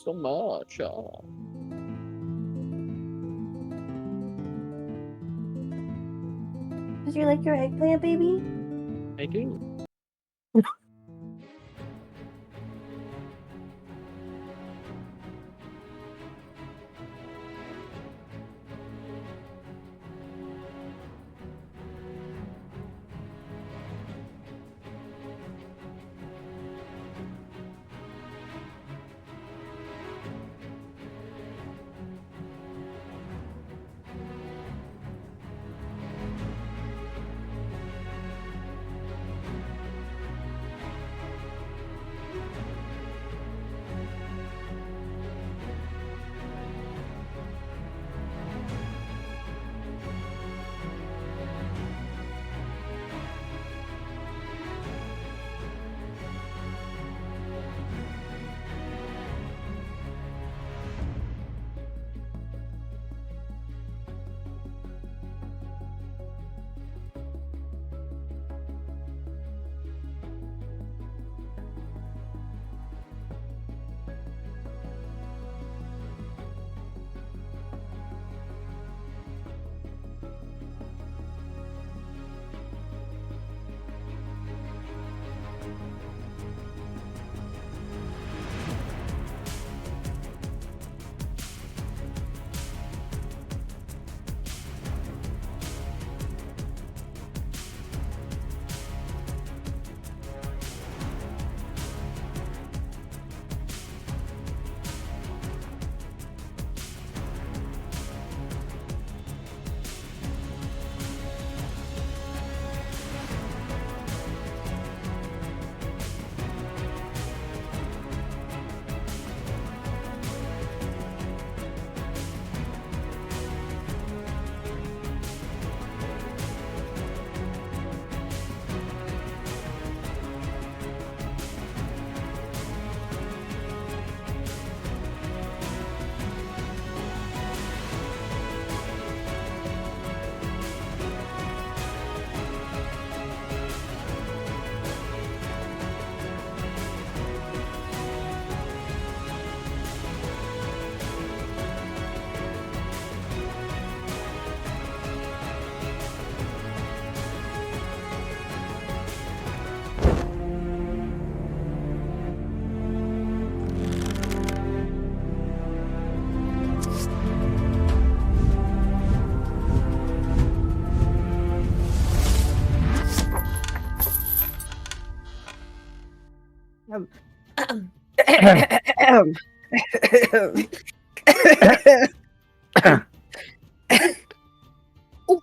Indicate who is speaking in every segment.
Speaker 1: so much.
Speaker 2: Did you like your eggplant, baby?
Speaker 1: I do.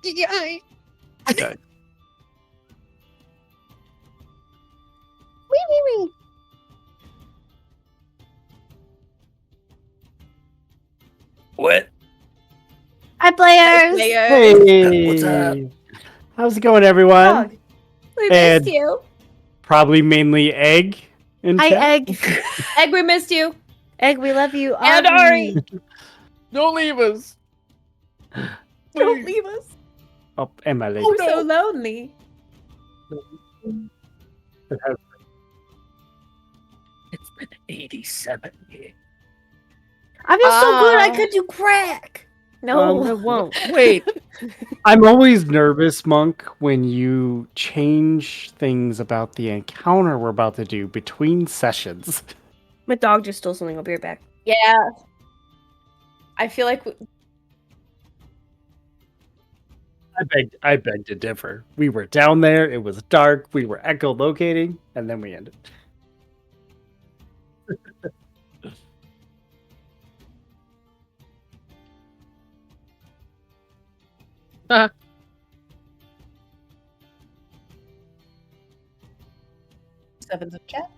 Speaker 2: Okay.
Speaker 1: Okay.
Speaker 2: Wee.
Speaker 1: What?
Speaker 2: Hi, players.
Speaker 3: Hey,
Speaker 1: What's up?
Speaker 3: how's it going, everyone?
Speaker 2: Dog. We
Speaker 3: And-
Speaker 2: missed you.
Speaker 3: Probably mainly Egg in
Speaker 2: Hi,
Speaker 3: chat.
Speaker 2: Egg.
Speaker 4: Egg, we missed you.
Speaker 2: Egg, we love you.
Speaker 4: And Ari.
Speaker 1: Don't leave us.
Speaker 4: Don't leave us.
Speaker 3: Oh, and my lady.
Speaker 4: We're so lonely.
Speaker 1: It's been 87 years.
Speaker 2: I feel so good. I
Speaker 4: Ah.
Speaker 2: could do crack. No, I won't.
Speaker 1: Wait.
Speaker 3: I'm always nervous, Monk, when you change things about the encounter we're about to do between sessions.
Speaker 2: My dog just stole something. I'll be right back.
Speaker 4: Yeah. I feel like
Speaker 3: I beg to differ. We were down there, it was dark, we were echolocating, and then we ended.
Speaker 4: Seven's in chat.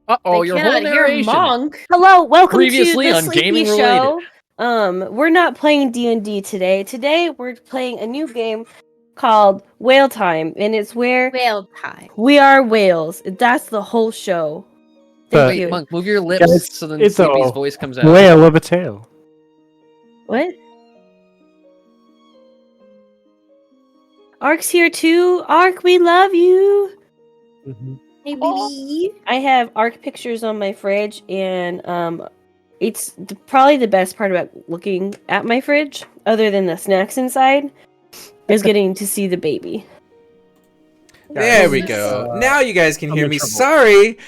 Speaker 1: Uh-oh,
Speaker 4: They
Speaker 1: your whole
Speaker 4: cannot hear
Speaker 1: narration.
Speaker 4: Monk.
Speaker 2: Hello, welcome
Speaker 1: Previously
Speaker 2: to the
Speaker 1: on
Speaker 2: Sleepy
Speaker 1: Gaming
Speaker 2: Show. We're not playing D&D today. Today we're playing a new game called Whale Time, and it's where
Speaker 4: Whale time.
Speaker 2: we are whales. That's the whole show. Thank
Speaker 3: But-
Speaker 2: you.
Speaker 1: Wait, Monk, move your lips
Speaker 3: Guys,
Speaker 1: so then
Speaker 3: it's
Speaker 1: Sleepy's
Speaker 3: a
Speaker 1: voice comes out.
Speaker 3: Whale of a tail.
Speaker 2: What? Ark's here too. Ark, we love you.
Speaker 4: Hey, baby.
Speaker 2: I have ARC pictures on my fridge, and it's probably the best part about looking at my fridge, other than the snacks inside, is getting to see the baby.
Speaker 5: There we
Speaker 1: Guys,
Speaker 5: go. Now you guys can
Speaker 3: I'm
Speaker 5: hear
Speaker 3: in
Speaker 5: me.
Speaker 3: trouble.
Speaker 5: Sorry.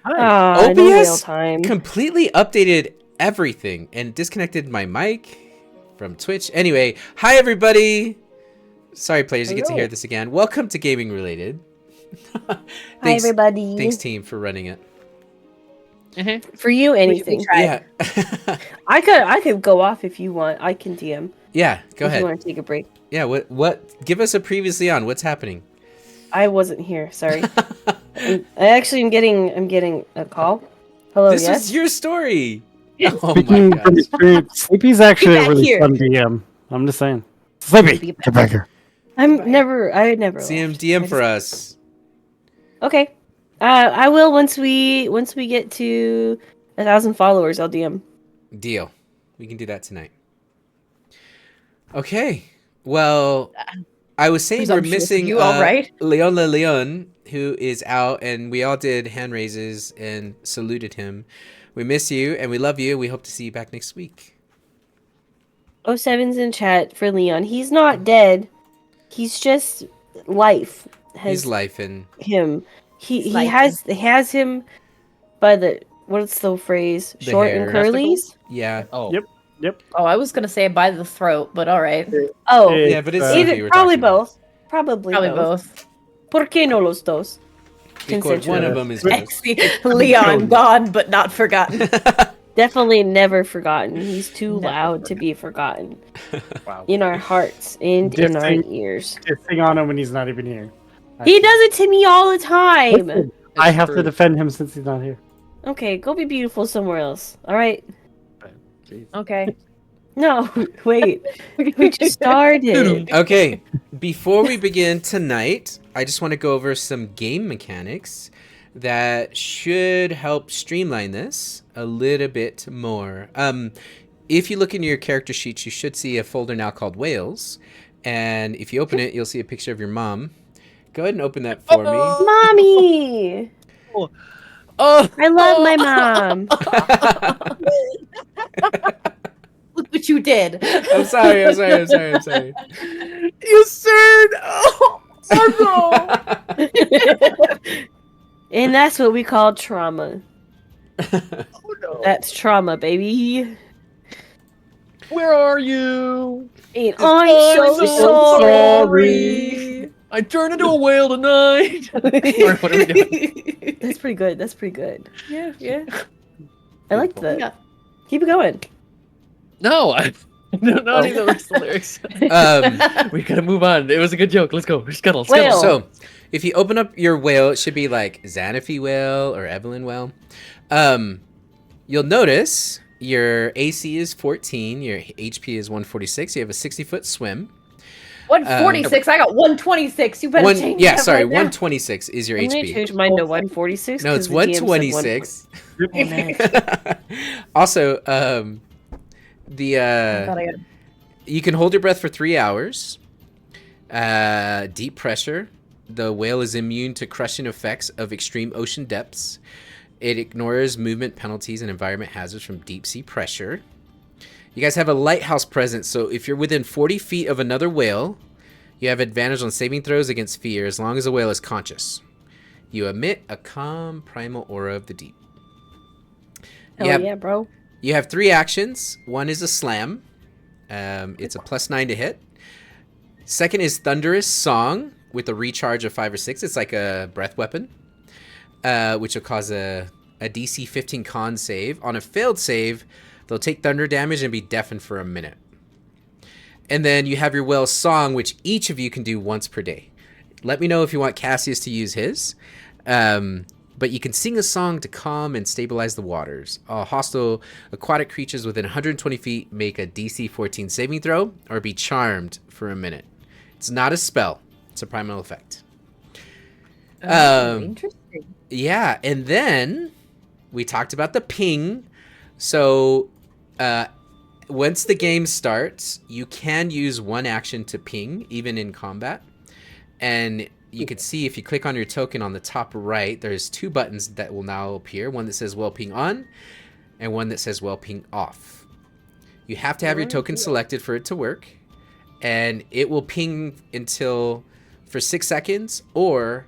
Speaker 2: Ah, no whale
Speaker 5: OBS
Speaker 2: time.
Speaker 5: completely updated everything and disconnected my mic from Twitch. Anyway, hi everybody. Sorry, players, you get to
Speaker 2: Hello.
Speaker 5: hear this again. Welcome to Gaming Related.
Speaker 2: Hi,
Speaker 5: Thanks,
Speaker 2: everybody.
Speaker 5: thanks, team, for running it.
Speaker 2: For you, anything.
Speaker 4: tried.
Speaker 5: Yeah,
Speaker 2: I could go off if you want. I can DM.
Speaker 5: yeah. Go
Speaker 2: if you
Speaker 5: ahead.
Speaker 2: want to take a break.
Speaker 5: Yeah. What? Give us a previously on. What's happening?
Speaker 2: I wasn't here. Sorry. I actually am getting a call. Hello.
Speaker 5: This
Speaker 2: yes.
Speaker 5: is your story. Oh my
Speaker 3: Speaking from
Speaker 5: gosh.
Speaker 3: experience, Sleepy's actually
Speaker 4: Get
Speaker 3: a
Speaker 4: back
Speaker 3: really
Speaker 4: here.
Speaker 3: fun DM. I'm just saying. Sleepy, get back here.
Speaker 2: I never
Speaker 5: CM
Speaker 2: left.
Speaker 5: DM
Speaker 2: I
Speaker 5: for
Speaker 2: just-
Speaker 5: us.
Speaker 2: Okay. I will once we get to 1,000 followers. I'll DM.
Speaker 5: Deal. We can do that tonight. Okay. Well, I was saying we're
Speaker 4: Presumptuous of
Speaker 5: missing
Speaker 4: you, all right.
Speaker 5: Leon Le Leon, who is out, and we all did hand raises and saluted him. We miss you and we love you. We hope to see you back next week.
Speaker 2: 07's in chat for Leon. He's not dead. He's just life has
Speaker 5: He's life and
Speaker 2: him. He
Speaker 4: He's
Speaker 2: has him by the what's the phrase?
Speaker 5: The
Speaker 2: Short
Speaker 5: hair.
Speaker 2: and curlies.
Speaker 5: yeah.
Speaker 1: Oh,
Speaker 3: Yep.
Speaker 4: Oh, I was gonna say by the throat, but all right.
Speaker 2: Oh,
Speaker 5: Yeah, but it's
Speaker 3: Either-
Speaker 5: Sophie we're
Speaker 2: probably
Speaker 5: talking about.
Speaker 2: both. Probably
Speaker 4: Probably
Speaker 2: both.
Speaker 4: both.
Speaker 2: ¿Por qué no los dos?
Speaker 5: Because one of them is both.
Speaker 4: Sexy Leon gone but not forgotten.
Speaker 2: Definitely never forgotten. He's too
Speaker 4: Never
Speaker 2: loud to be forgotten
Speaker 3: Wow.
Speaker 2: in our hearts and in our
Speaker 3: Dissing-
Speaker 2: ears.
Speaker 3: Dissing on him when he's not even here.
Speaker 2: He does it to me all the time.
Speaker 3: Listen, I have
Speaker 1: true.
Speaker 3: to defend him since he's not here.
Speaker 2: Okay, go be beautiful somewhere else. All right.
Speaker 4: Okay.
Speaker 2: No, wait. We just started.
Speaker 5: Okay, before we begin tonight, I just want to go over some game mechanics that should help streamline this a little bit more. If you look in your character sheets, you should see a folder now called Whales, and if you open it, you'll see a picture of your mom. Go ahead and open that for me.
Speaker 2: Mommy!
Speaker 1: oh,
Speaker 2: I love my mom.
Speaker 4: Look what you did.
Speaker 5: I'm sorry.
Speaker 1: you sir! Oh,
Speaker 2: And that's what we call trauma.
Speaker 1: oh no!
Speaker 2: That's trauma, baby.
Speaker 1: Where are you?
Speaker 2: And
Speaker 1: I'm
Speaker 2: I'm so
Speaker 1: so
Speaker 2: sorry.
Speaker 1: I turned into a whale tonight. Or what are we doing?
Speaker 2: That's pretty good. That's pretty good.
Speaker 4: Yeah.
Speaker 2: I liked that.
Speaker 4: Yeah.
Speaker 2: Keep it going.
Speaker 1: No, I don't know any of the rest of the lyrics. We gotta move on. It was a good joke. Let's go. Scuttle.
Speaker 2: Whale.
Speaker 5: So, if you open up your whale, it should be like Xanaphy whale or Evelyn whale. You'll notice your AC is 14, your HP is 146. You have a 60-foot swim.
Speaker 4: 146. I got 126. You better change that
Speaker 5: Sorry,
Speaker 4: right now.
Speaker 5: 126 is your
Speaker 2: I'm gonna
Speaker 5: HP.
Speaker 2: change mine to 146.
Speaker 5: No, it's
Speaker 2: 'cause the DM said
Speaker 5: 126. Also,
Speaker 4: God, I got-
Speaker 5: you can hold your breath for 3 hours. Deep pressure. The whale is immune to crushing effects of extreme ocean depths. It ignores movement penalties and environment hazards from deep sea pressure. You guys have a lighthouse presence, so if you're within 40 feet of another whale, you have advantage on saving throws against fear as long as the whale is conscious. You emit a calm primal aura of the deep.
Speaker 2: Hell yeah, bro.
Speaker 5: You have 3 actions. One is a slam. It's a +9 to hit. Second is Thunderous Song with a recharge of 5 or 6. It's like a breath weapon, which will cause a DC 15 con save. On a failed save, they'll take thunder damage and be deafened for a minute. And then you have your whale song, which each of you can do once per day. Let me know if you want Cassius to use his. But you can sing a song to calm and stabilize the waters. Hostile aquatic creatures within 120 feet make a DC 14 saving throw or be charmed for a minute. It's not a spell. It's a primal effect.
Speaker 4: Interesting.
Speaker 5: Yeah, and then we talked about the ping. So once the game starts, you can use one action to ping, even in combat. And you can see if you click on your token on the top right, there's 2 buttons that will now appear. One that says well ping on and one that says well ping off. You have to have your token selected for it to work, and it will ping for 6 seconds or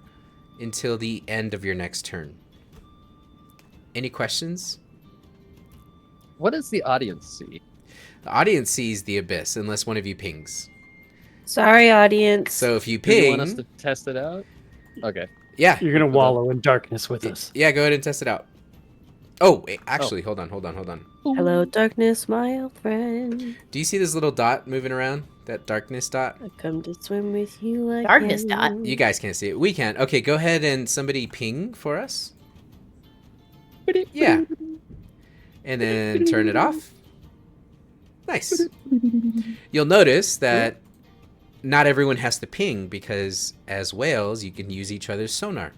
Speaker 5: until the end of your next turn. Any questions?
Speaker 1: What does the audience see?
Speaker 5: The audience sees the abyss unless one of you pings.
Speaker 2: Sorry, audience.
Speaker 5: So if you
Speaker 1: Do you
Speaker 5: ping,
Speaker 1: want us to test it out? Okay.
Speaker 5: yeah,
Speaker 3: You're gonna wallow in darkness with us.
Speaker 5: yeah, go ahead and test it out. Oh, wait, actually, hold on.
Speaker 2: Hello, darkness, my old friend.
Speaker 5: Do you see this little dot moving around? That darkness dot?
Speaker 2: I come to swim with you again.
Speaker 4: Darkness dot?
Speaker 5: You guys can't see it. We can. Okay, go ahead and somebody ping for us. Yeah. And then turn it off. Nice. You'll notice that not everyone has to ping because as whales, you can use each other's sonar.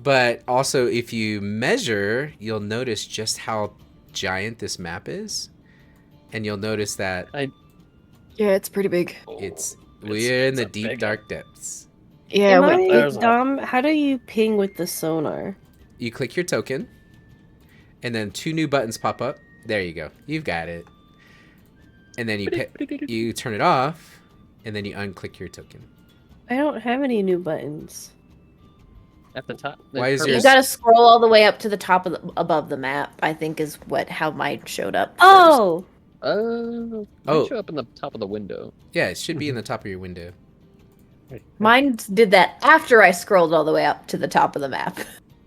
Speaker 5: But also, if you measure, you'll notice just how giant this map is. And you'll notice that
Speaker 4: Yeah, it's pretty big.
Speaker 5: we're in the
Speaker 1: a
Speaker 5: deep,
Speaker 1: big
Speaker 5: dark depths.
Speaker 4: Yeah,
Speaker 2: Am
Speaker 4: wait,
Speaker 2: I
Speaker 1: there's a-
Speaker 2: dumb? How do you ping with the sonar?
Speaker 5: You click your token, and then 2 new buttons pop up. There you go. You've got it. And then you turn it off, and then you unclick your token.
Speaker 2: I don't have any new buttons.
Speaker 1: At the top.
Speaker 5: Why is
Speaker 4: you
Speaker 5: yours-
Speaker 4: gotta scroll all the way up to the top of above the map. I think is how mine showed up.
Speaker 2: Oh,
Speaker 5: Oh.
Speaker 1: Show up in the top of the window.
Speaker 5: Yeah, it should be in the top of your window.
Speaker 4: Mine did that after I scrolled all the way up to the top of the map.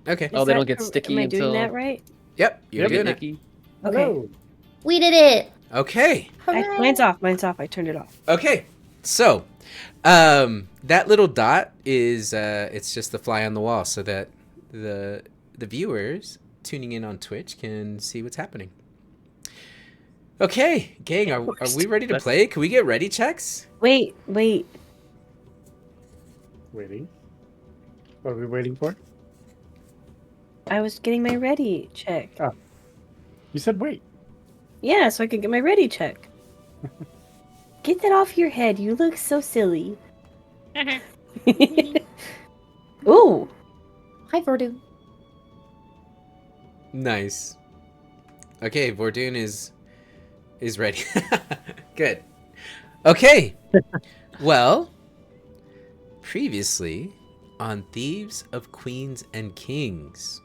Speaker 5: Okay.
Speaker 1: Oh,
Speaker 2: is
Speaker 1: they
Speaker 2: that
Speaker 1: don't get
Speaker 2: cor-
Speaker 1: sticky
Speaker 2: Am I
Speaker 1: until.
Speaker 2: doing that right?
Speaker 5: Yep, you're doing it.
Speaker 1: Nicky.
Speaker 2: Okay.
Speaker 4: We did it.
Speaker 5: Okay.
Speaker 2: Mine's off. Mine's off. I turned it off.
Speaker 5: Okay. So, that little dot is it's just the fly on the wall, so that the viewers tuning in on Twitch can see what's happening. Okay, gang, are we ready to play? Can we get ready checks?
Speaker 2: Wait.
Speaker 3: Waiting. What are we waiting for?
Speaker 2: I was getting my ready check.
Speaker 3: Oh. You said wait.
Speaker 2: Yeah, so I could get my ready check. Get that off your head. You look so silly. Ooh.
Speaker 4: Hi, Verdu.
Speaker 5: Nice. Okay, Vordoon is ready. Good. Okay. Well, previously on Thieves of Queens and Kings,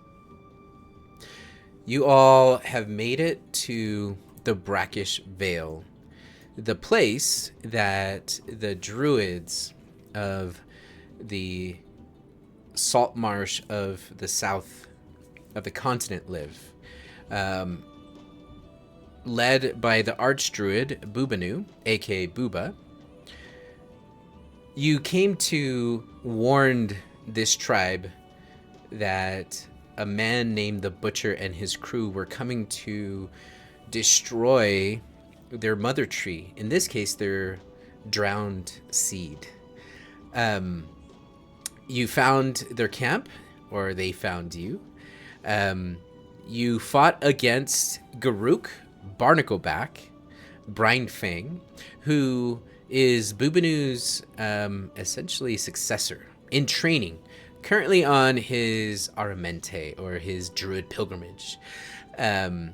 Speaker 5: you all have made it to the Brackish Vale, the place that the druids of the salt marsh of the south of the continent live. Led by the archdruid Bubanu, aka Booba. You came to warn this tribe that a man named the Butcher and his crew were coming to destroy their mother tree. In this case, their drowned seed. You found their camp, or they found you. You fought against Garuk, Barnacleback, Brindfang, who is Bubanu's essentially successor in training, currently on his Aramente, or his druid pilgrimage. Now,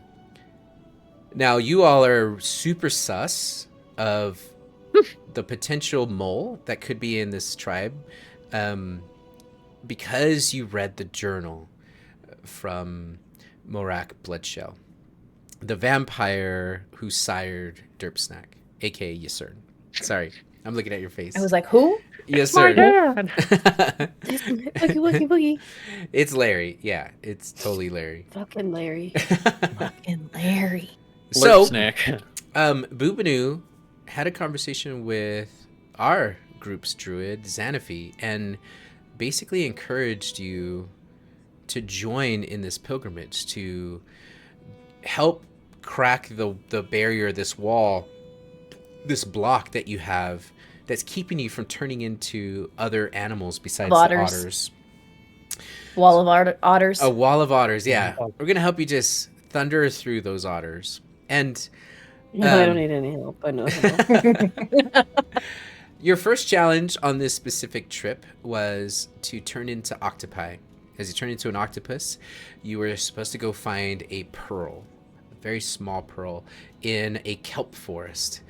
Speaker 5: you all are super sus of the potential mole that could be in this tribe, because you read the journal from Morak Bloodshell, the vampire who sired Derpsnack, aka Ysern. Sorry, I'm looking at your face.
Speaker 4: I was like, who?
Speaker 5: Ysern.
Speaker 2: Boogie, boogie.
Speaker 5: It's Larry. Yeah, it's totally Larry.
Speaker 2: Fucking Larry.
Speaker 4: Fucking Larry.
Speaker 5: So,
Speaker 1: snack.
Speaker 5: Bubanu had a conversation with our group's druid, Xanaphi, and basically encouraged you to join in this pilgrimage to help crack the barrier, this wall, this block that you have that's keeping you from turning into other animals besides the otters.
Speaker 4: Wall of otters.
Speaker 5: A wall of otters, yeah. We're going to help you just thunder through those otters. And
Speaker 2: No, I don't need any help. I know how.
Speaker 5: Your first challenge on this specific trip was to turn into octopi. As you turn into an octopus, you were supposed to go find a pearl, a very small pearl, in a kelp forest.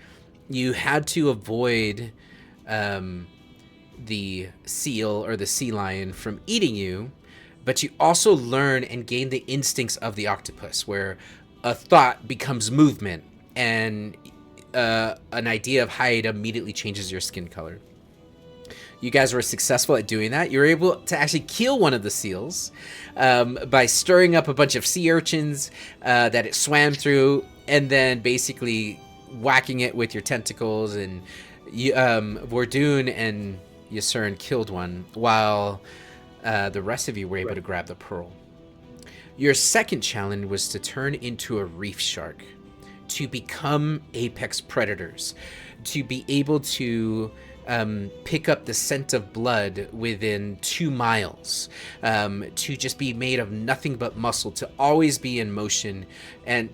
Speaker 5: You had to avoid the seal or the sea lion from eating you, but you also learn and gain the instincts of the octopus, where a thought becomes movement, and an idea of hide immediately changes your skin color. You guys were successful at doing that. You were able to actually kill one of the seals by stirring up a bunch of sea urchins that it swam through, and then basically whacking it with your tentacles. And you, Vordoon and Yasern killed one, while the rest of you were able to grab the pearl. Your second challenge was to turn into a reef shark, to become apex predators, to be able to pick up the scent of blood within 2 miles, to just be made of nothing but muscle, to always be in motion. And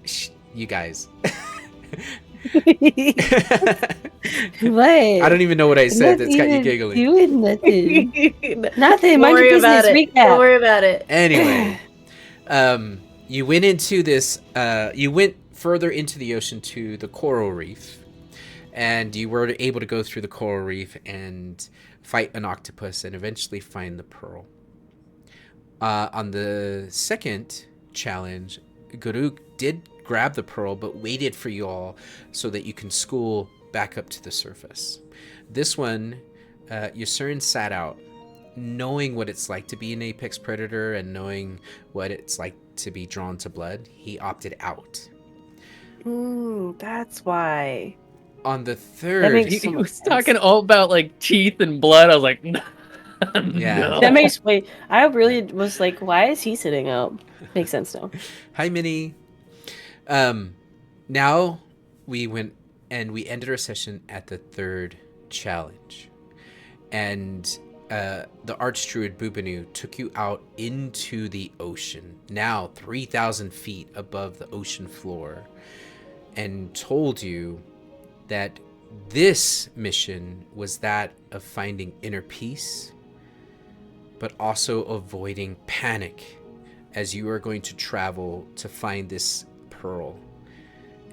Speaker 5: you guys.
Speaker 2: What?
Speaker 5: I don't even know what I said. That's got you giggling.
Speaker 2: Doing nothing. Nothing.
Speaker 4: Don't
Speaker 2: Mind your
Speaker 4: worry about
Speaker 2: business.
Speaker 4: it. Don't worry about it.
Speaker 5: Anyway, you went into this. You went further into the ocean to the coral reef, and you were able to go through the coral reef and fight an octopus and eventually find the pearl. On the second challenge, Guruk did grab the pearl, but waited for you all so that you can school back up to the surface. This one, Yasern sat out, knowing what it's like to be an apex predator and knowing what it's like to be drawn to blood. He opted out.
Speaker 2: Ooh, that's why.
Speaker 5: On the
Speaker 2: That
Speaker 5: third,
Speaker 2: makes
Speaker 1: He was talking all about like teeth and blood. I was like, no.
Speaker 5: Yeah.
Speaker 2: That makes wait. I really was like, why is he sitting up? Makes sense now.
Speaker 5: Hi, Minnie. Now we went and we ended our session at the third challenge, and the Archdruid Bubanu took you out into the ocean, now 3,000 feet above the ocean floor, and told you that this mission was that of finding inner peace, but also avoiding panic as you are going to travel to find this pearl.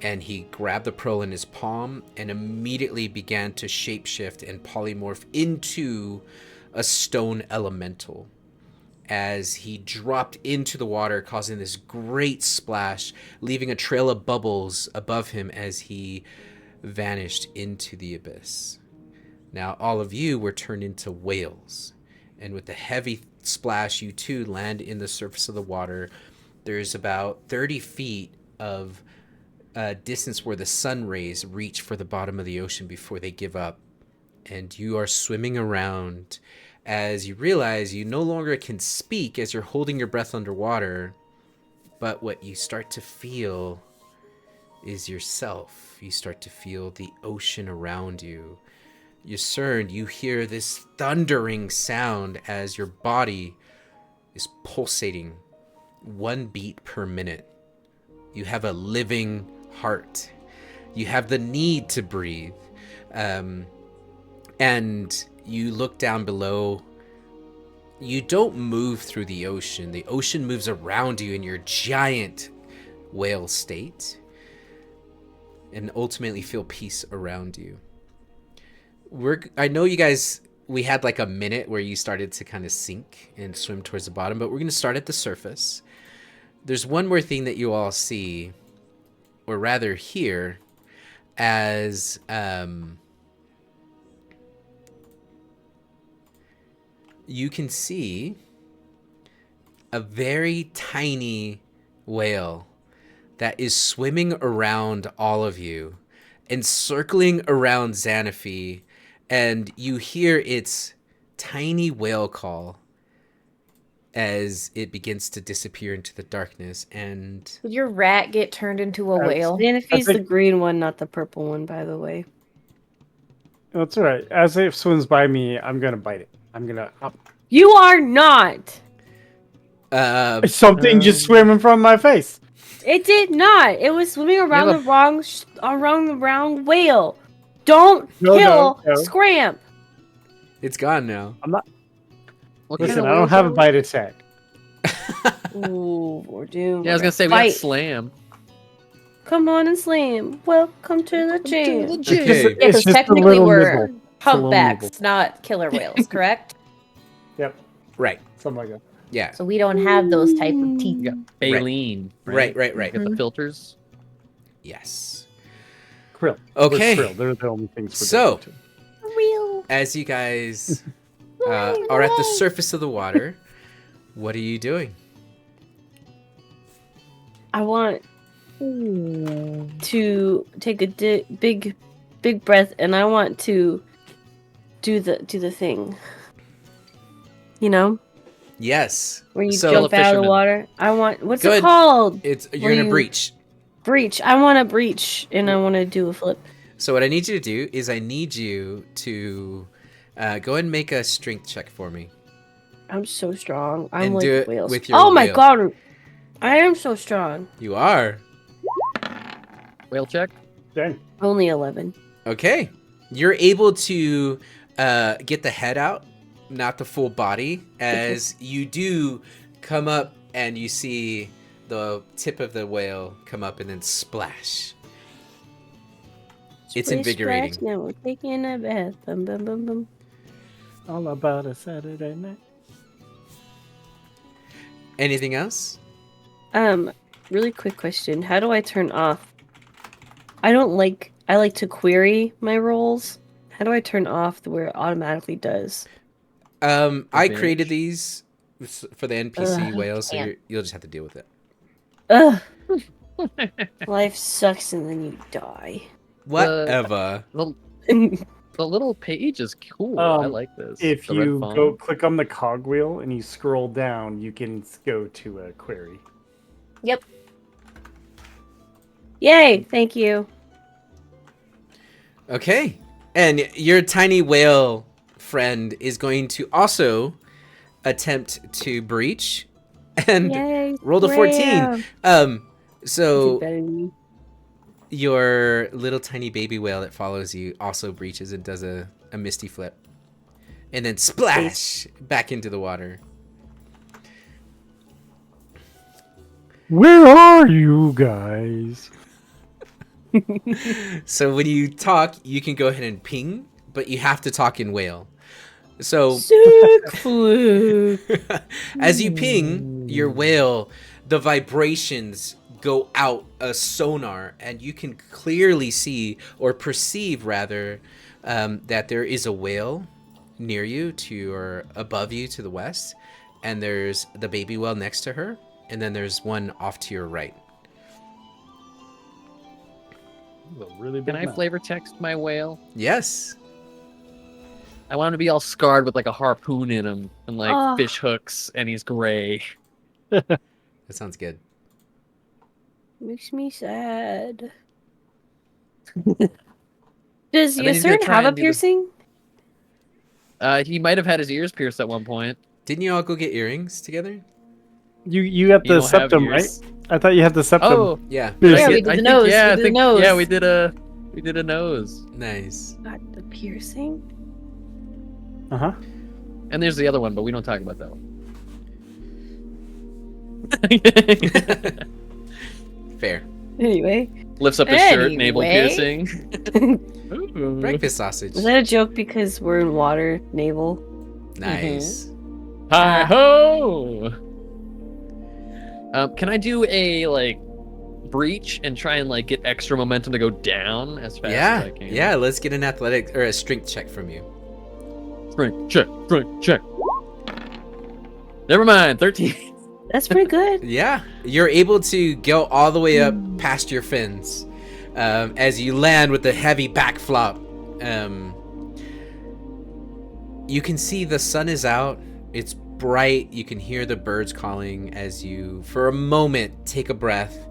Speaker 5: And he grabbed the pearl in his palm and immediately began to shapeshift and polymorph into a stone elemental as he dropped into the water, causing this great splash, leaving a trail of bubbles above him as he vanished into the abyss. Now all of you were turned into whales, and with the heavy splash, you too land in the surface of the water. There's about 30 feet of distance where the sun rays reach for the bottom of the ocean before they give up, and you are swimming around as you realize you no longer can speak as you're holding your breath underwater, but what you start to feel is yourself. You start to feel the ocean around you. Yasern, you hear this thundering sound as your body is pulsating 1 beat per minute. You have a living heart. You have the need to breathe. And you look down below. You don't move through the ocean. The ocean moves around you in your giant whale state, and ultimately feel peace around you. I know you guys, we had like a minute where you started to kind of sink and swim towards the bottom, but we're going to start at the surface. There's one more thing that you all see, or rather hear, as you can see a very tiny whale that is swimming around all of you and circling around Xanaphi, and you hear its tiny whale call as it begins to disappear into the darkness. And
Speaker 4: Did your rat get turned into a whale?
Speaker 2: Xanaphi's
Speaker 3: I
Speaker 2: the
Speaker 3: think-
Speaker 2: green one, not the purple one, by the way.
Speaker 3: That's all right. As it swims by me, I'm gonna bite it. I'm gonna.
Speaker 2: You are not.
Speaker 3: Something just swam in front of my face.
Speaker 2: It did not. It was swimming around
Speaker 1: have
Speaker 2: the wrong whale. Don't
Speaker 3: No,
Speaker 2: kill
Speaker 3: no.
Speaker 2: Scramp.
Speaker 5: It's gone now.
Speaker 3: I'm not.
Speaker 1: What kind
Speaker 3: Listen,
Speaker 1: of
Speaker 3: I don't
Speaker 1: whales
Speaker 3: have
Speaker 1: are
Speaker 3: a
Speaker 1: we?
Speaker 3: bite attack.
Speaker 2: Ooh, we're doomed.
Speaker 1: Yeah, I was
Speaker 2: We're
Speaker 1: gonna say we got
Speaker 2: fight.
Speaker 1: slam.
Speaker 2: Come on and slam. Welcome to the
Speaker 1: Welcome to
Speaker 2: jam.
Speaker 1: the
Speaker 3: It's just,
Speaker 5: Okay.
Speaker 4: Yeah,
Speaker 3: it's
Speaker 4: because
Speaker 3: just a
Speaker 4: technically
Speaker 3: little
Speaker 4: we're
Speaker 3: nibble. It's a little nibble.
Speaker 4: humpbacks, not killer whales, correct?
Speaker 3: Yep,
Speaker 5: Right.
Speaker 3: something like that.
Speaker 5: Yeah.
Speaker 4: So we don't have those type of teeth.
Speaker 1: You got baleen.
Speaker 5: Right, right,
Speaker 1: You
Speaker 5: right.
Speaker 1: Get the filters.
Speaker 5: Yes.
Speaker 3: Krill.
Speaker 5: Okay.
Speaker 3: We're krill. They're the only things we're
Speaker 5: So-
Speaker 3: different
Speaker 2: Real.
Speaker 5: As you guys are at the surface of the water, what are you doing?
Speaker 2: I want to take a big breath, and I want to do the thing. You know,
Speaker 5: Yes.
Speaker 2: where you
Speaker 5: So-
Speaker 2: jump out of the
Speaker 1: Fisherman.
Speaker 2: water. I want. What's
Speaker 5: Good.
Speaker 2: it called?
Speaker 5: You're
Speaker 2: Where
Speaker 5: in a
Speaker 2: you-
Speaker 5: breach.
Speaker 2: Breach. I want to breach, and I want to do a flip.
Speaker 5: So what I need you to do is I need you to go ahead and make a strength check for me.
Speaker 2: I'm so strong. I'm
Speaker 5: And
Speaker 2: like
Speaker 5: do it
Speaker 2: whales.
Speaker 5: with your
Speaker 2: Oh my
Speaker 5: whale.
Speaker 2: god, I am so strong.
Speaker 5: You are.
Speaker 1: Whale check.
Speaker 3: Dang.
Speaker 2: Only 11.
Speaker 5: Okay. You're able to get the head out, not the full body, as you do come up and you see the tip of the whale come up and then splash. It's
Speaker 2: Splish,
Speaker 5: invigorating.
Speaker 2: splash, now we're taking a bath. Bum, bum, bum, bum.
Speaker 3: All about a Saturday night.
Speaker 5: Anything else?
Speaker 2: Really quick question. How do I turn off? I like to query my rolls. How do I turn off where it automatically does?
Speaker 5: I
Speaker 1: Advantage.
Speaker 5: created these for the NPC
Speaker 2: Ugh,
Speaker 5: whales, so
Speaker 4: can't.
Speaker 5: you'll just have to deal with it.
Speaker 2: Ugh. Life sucks and then you die.
Speaker 5: Whatever.
Speaker 1: The little page is cool. I like this.
Speaker 3: If
Speaker 1: The red
Speaker 3: you
Speaker 1: font.
Speaker 3: go click on the cogwheel and you scroll down, you can go to a query.
Speaker 4: Yep.
Speaker 2: Yay! Thank you.
Speaker 5: Okay. And your tiny whale friend is going to also attempt to breach and
Speaker 2: Yay!
Speaker 5: rolled a 14.
Speaker 2: Scram.
Speaker 5: So
Speaker 2: Did better than me.
Speaker 5: your little tiny baby whale that follows you also breaches and does a misty flip. And then splash back into the water.
Speaker 3: Where are you guys?
Speaker 5: So when you talk, you can go ahead and ping, but you have to talk in whale. So
Speaker 2: Sick fluke.
Speaker 5: as you ping your whale, the vibrations go out a sonar, and you can clearly see, or perceive rather, that there is a whale near you or above you to the west, and there's the baby whale next to her, and then there's one off to your right.
Speaker 3: Really big
Speaker 1: Can I
Speaker 3: mouth.
Speaker 1: flavor text my whale?
Speaker 5: Yes.
Speaker 1: I want him to be all scarred with like a harpoon in him and like
Speaker 2: Oh.
Speaker 1: fish hooks, and he's gray.
Speaker 5: That sounds good.
Speaker 2: Makes me sad. Does
Speaker 1: And then he's gonna
Speaker 2: Yasern
Speaker 1: try
Speaker 2: have a
Speaker 1: and do the-
Speaker 2: piercing?
Speaker 1: He might have had his ears pierced at one point.
Speaker 5: Didn't you all go get earrings together?
Speaker 3: You got
Speaker 1: You
Speaker 3: the
Speaker 1: don't have
Speaker 3: septum, right?
Speaker 1: ears.
Speaker 3: I thought you had the septum.
Speaker 1: Oh,
Speaker 5: Yeah.
Speaker 3: Piercing.
Speaker 4: Yeah, we
Speaker 1: I
Speaker 4: did the
Speaker 1: think-
Speaker 4: nose.
Speaker 1: Yeah,
Speaker 4: We
Speaker 1: I
Speaker 4: did the
Speaker 1: think,
Speaker 4: nose.
Speaker 1: yeah, we did a nose.
Speaker 5: Nice.
Speaker 2: Got the piercing?
Speaker 3: Uh-huh.
Speaker 1: And there's the other one, but we don't talk about that one.
Speaker 5: Fair.
Speaker 2: Anyway.
Speaker 1: Lifts up his shirt, navel
Speaker 4: Anyway.
Speaker 1: piercing. Ooh.
Speaker 5: Breakfast sausage.
Speaker 2: Was that a joke because we're in water, naval?
Speaker 5: Nice.
Speaker 1: Hi ho! Can I do a like breach and try and like get extra momentum to go down as fast as I can?
Speaker 5: Yeah, let's get an athletic or a strength check from you.
Speaker 1: Strength check. Never mind, 13.
Speaker 2: That's pretty good.
Speaker 5: Yeah, you're able to go all the way up past your fins as you land with a heavy back flop. You can see the sun is out. It's bright. You can hear the birds calling as you, for a moment, take a breath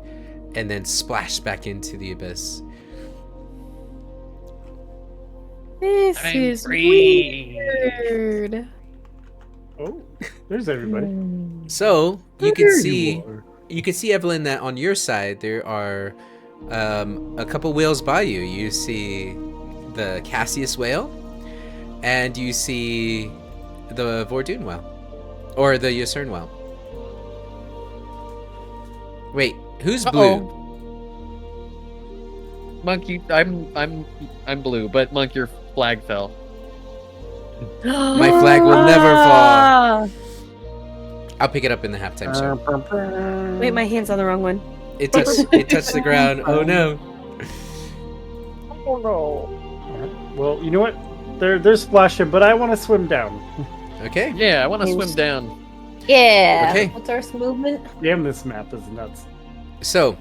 Speaker 5: and then splash back into the abyss.
Speaker 2: This
Speaker 1: I'm
Speaker 2: is
Speaker 1: free.
Speaker 2: weird.
Speaker 3: Oh, there's everybody.
Speaker 5: So you can
Speaker 3: There
Speaker 5: see.
Speaker 3: are.
Speaker 5: You can see, Evelyn, that on your side there are a couple whales by you. You see the Cassius whale, and you see the Vordoon whale, or the Yusern whale. Wait, who's blue?
Speaker 1: Monkey, I'm blue, but Monk, your flag fell.
Speaker 5: My flag will never fall. I'll pick it up in the halftime show.
Speaker 2: Wait, my hand's on the wrong one.
Speaker 5: It touched the ground. Oh no.
Speaker 3: Oh no. Well, you know what? They're splashing, but I want to swim down.
Speaker 5: Okay.
Speaker 1: Yeah, I want to swim down.
Speaker 4: Yeah.
Speaker 5: Okay.
Speaker 4: What's our movement?
Speaker 3: Damn, this map is nuts.
Speaker 5: So,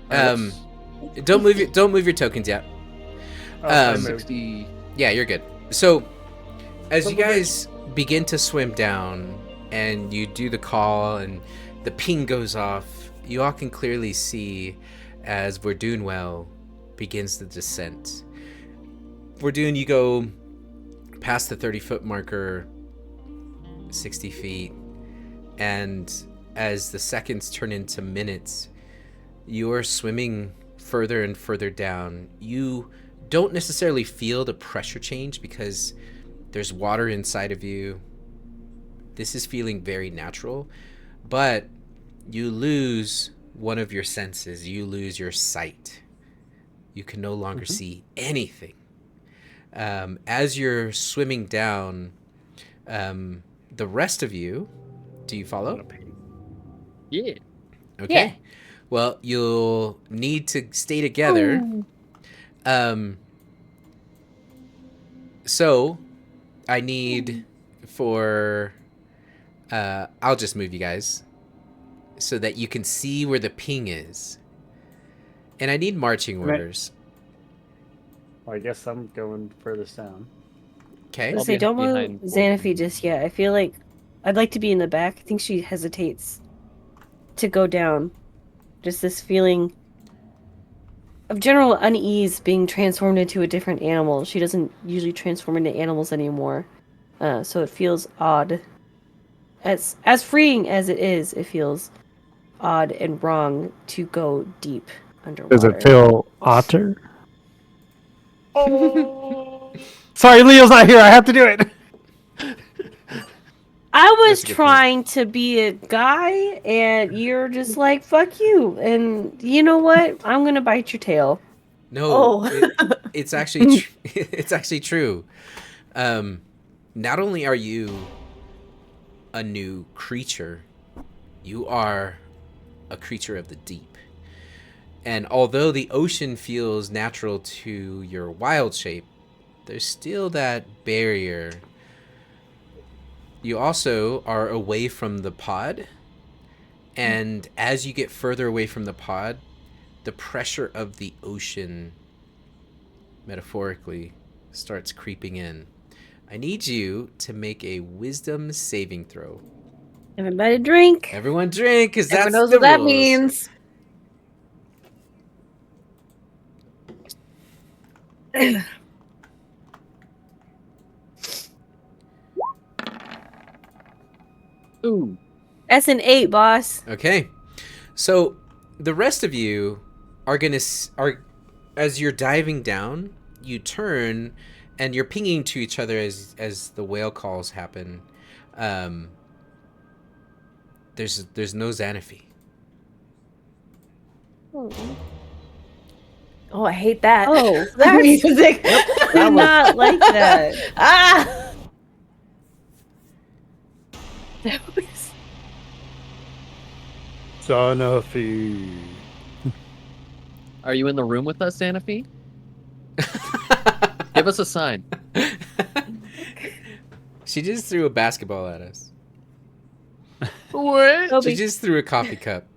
Speaker 5: don't move your tokens yet.
Speaker 3: I moved.
Speaker 1: 60.
Speaker 5: Yeah, you're good. So, as you guys begin to swim down and you do the call and the ping goes off, you all can clearly see as Vordoonwell begins the descent. Vordoon, you go past the 30-foot marker, 60 feet, and as the seconds turn into minutes, you're swimming further and further down. You don't necessarily feel the pressure change because there's water inside of you. This is feeling very natural, but you lose one of your senses. You lose your sight. You can no longer see anything. As you're swimming down, the rest of you, do you follow?
Speaker 1: Yeah.
Speaker 5: Okay.
Speaker 4: Yeah.
Speaker 5: Well, you'll need to stay together. So I need for I'll just move you guys so that you can see where the ping is. And I need marching orders.
Speaker 3: Well, I guess I'm going furthest down.
Speaker 5: Okay.
Speaker 1: I'll
Speaker 2: Say,
Speaker 1: be
Speaker 2: don't move
Speaker 1: behind
Speaker 2: Xanafy just yet. I feel like I'd like to be in the back. I think she hesitates to go down. Just this feeling of general unease being transformed into a different animal. She doesn't usually transform into animals anymore. So it feels odd. As freeing as it is, it feels odd and wrong to go deep underwater.
Speaker 3: Does it feel otter? Oh. Sorry, Leo's not here. I have to do it.
Speaker 2: I was
Speaker 5: That's a good
Speaker 2: trying to be a guy, and you're just like, fuck you. And you know what? I'm gonna bite your tail.
Speaker 5: No,
Speaker 4: Oh.
Speaker 5: it's actually it's actually true. Not only are you a new creature, you are a creature of the deep. And although the ocean feels natural to your wild shape, there's still that barrier. You also are away from the pod, and as you get further away from the pod, the pressure of the ocean, metaphorically, starts creeping in. I need you to make a wisdom saving throw.
Speaker 2: Everybody drink.
Speaker 5: Everyone drink, because that's
Speaker 4: Everyone knows
Speaker 5: the
Speaker 4: what that
Speaker 5: rules.
Speaker 4: means.
Speaker 1: Ooh.
Speaker 2: That's an 8, boss.
Speaker 5: Okay, so the rest of you are as you're diving down, you turn and you're pinging to each other as the whale calls happen. There's no Xanafy.
Speaker 4: Oh, I hate that.
Speaker 2: Oh,
Speaker 4: that
Speaker 2: that's
Speaker 4: music.
Speaker 2: did not like that.
Speaker 4: Ah.
Speaker 2: That was...
Speaker 3: Xanafy.
Speaker 1: Are you in the room with us, Xanafy? Give us a sign.
Speaker 5: She just threw a basketball at us.
Speaker 1: What?
Speaker 5: She
Speaker 2: Toby.
Speaker 5: just threw a coffee cup.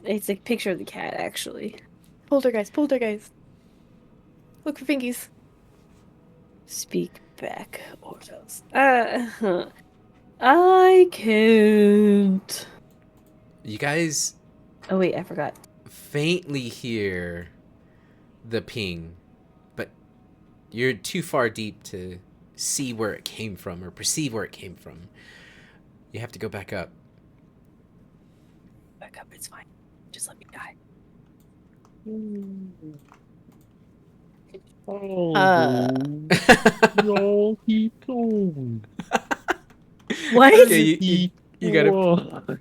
Speaker 2: It's a picture of the cat, actually.
Speaker 4: Poltergeist. Look for fingies.
Speaker 2: Speak back, Ordos. I can't.
Speaker 5: You guys
Speaker 2: Oh wait, I forgot.
Speaker 5: faintly hear the ping, but you're too far deep to see where it came from or perceive where it came from. You have to go back up.
Speaker 2: Back up, it's fine. Just let me die.
Speaker 1: Y'all keep going.
Speaker 2: What?
Speaker 5: Okay, you gotta.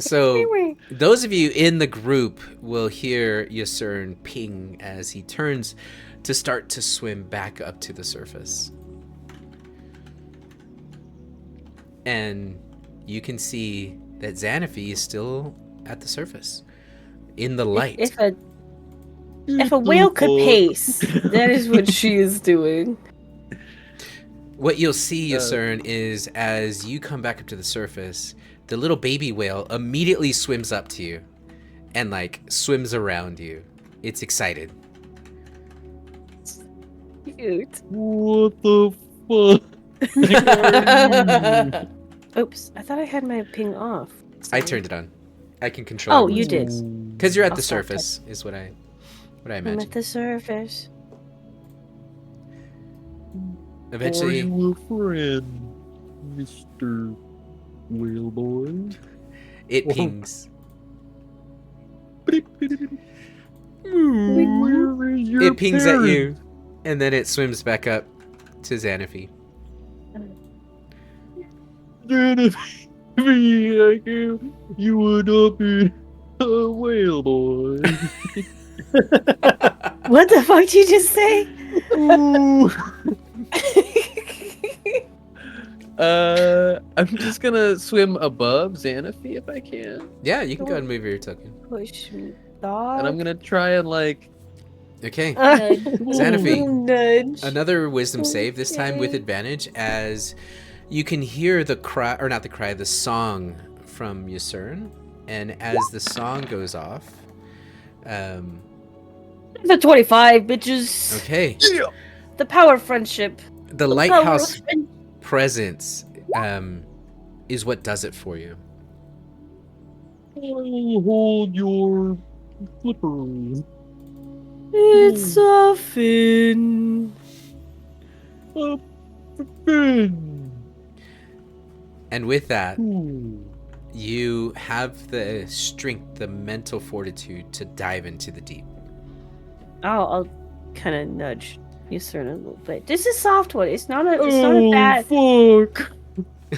Speaker 5: So, those of you in the group will hear Yasern ping as he turns to start to swim back up to the surface. And you can see that Xanaphi is still at the surface in the light.
Speaker 2: If a whale could pace, that is what she is doing.
Speaker 5: What you'll see, Yasern, is as you come back up to the surface, the little baby whale immediately swims up to you and like swims around you. It's excited.
Speaker 2: Cute.
Speaker 1: What the fuck?
Speaker 2: Oops, I thought I had my ping off.
Speaker 5: I turned it on. I can control.
Speaker 2: Oh, you did.
Speaker 5: Because you're at
Speaker 2: I'll
Speaker 5: the
Speaker 2: stop
Speaker 5: surface, is what I
Speaker 2: I'm
Speaker 5: imagine.
Speaker 2: at the surface.
Speaker 5: Eventually,
Speaker 1: Are you a friend, Mr. Whale Boy?
Speaker 5: it pings.
Speaker 1: Where is your
Speaker 5: It pings at
Speaker 1: parent?
Speaker 5: you, and then it swims back up to Xanaphi.
Speaker 1: You would not be a whale boy.
Speaker 2: What the fuck did you just say?
Speaker 1: Ooh. I'm just gonna swim above Xanaphi if I can,
Speaker 5: Yeah, you can go ahead and move your token.
Speaker 2: Push me, dog.
Speaker 1: and I'm gonna try and like.
Speaker 5: Okay.
Speaker 2: Nudge.
Speaker 5: Xanaphi,
Speaker 2: Nudge.
Speaker 5: another wisdom save, this time with
Speaker 2: Okay.
Speaker 5: advantage, as you can hear the cry, or not the cry, the song from Yasern. And as the song goes off,
Speaker 2: The 25, bitches.
Speaker 5: okay,
Speaker 2: The power of friendship.
Speaker 5: the
Speaker 2: Power
Speaker 5: lighthouse
Speaker 2: of friendship.
Speaker 5: presence is what does it for you.
Speaker 1: I'll hold your flippers.
Speaker 2: It's a fin.
Speaker 1: Up the fin.
Speaker 5: And with that,
Speaker 1: Ooh.
Speaker 5: you have the strength, the mental fortitude to dive into the deep.
Speaker 2: I'll kind of nudge Yasern a little bit. This is soft one. It's not a. It's not a bad.
Speaker 1: Fuck!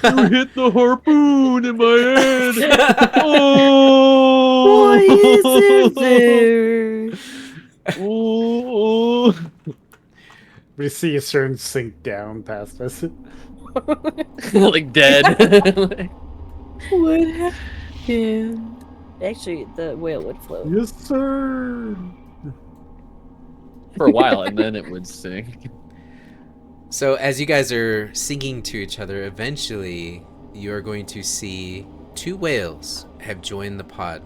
Speaker 1: You hit the harpoon in my head. Oh!
Speaker 2: Why is it there?
Speaker 1: Oh!
Speaker 3: We see a certain sink down past us.
Speaker 1: Like dead.
Speaker 2: What happened? Actually, the whale would float.
Speaker 3: Yes, sir.
Speaker 1: For a while, and then it would sink.
Speaker 5: So as you guys are singing to each other, eventually you're going to see two whales have joined the pod.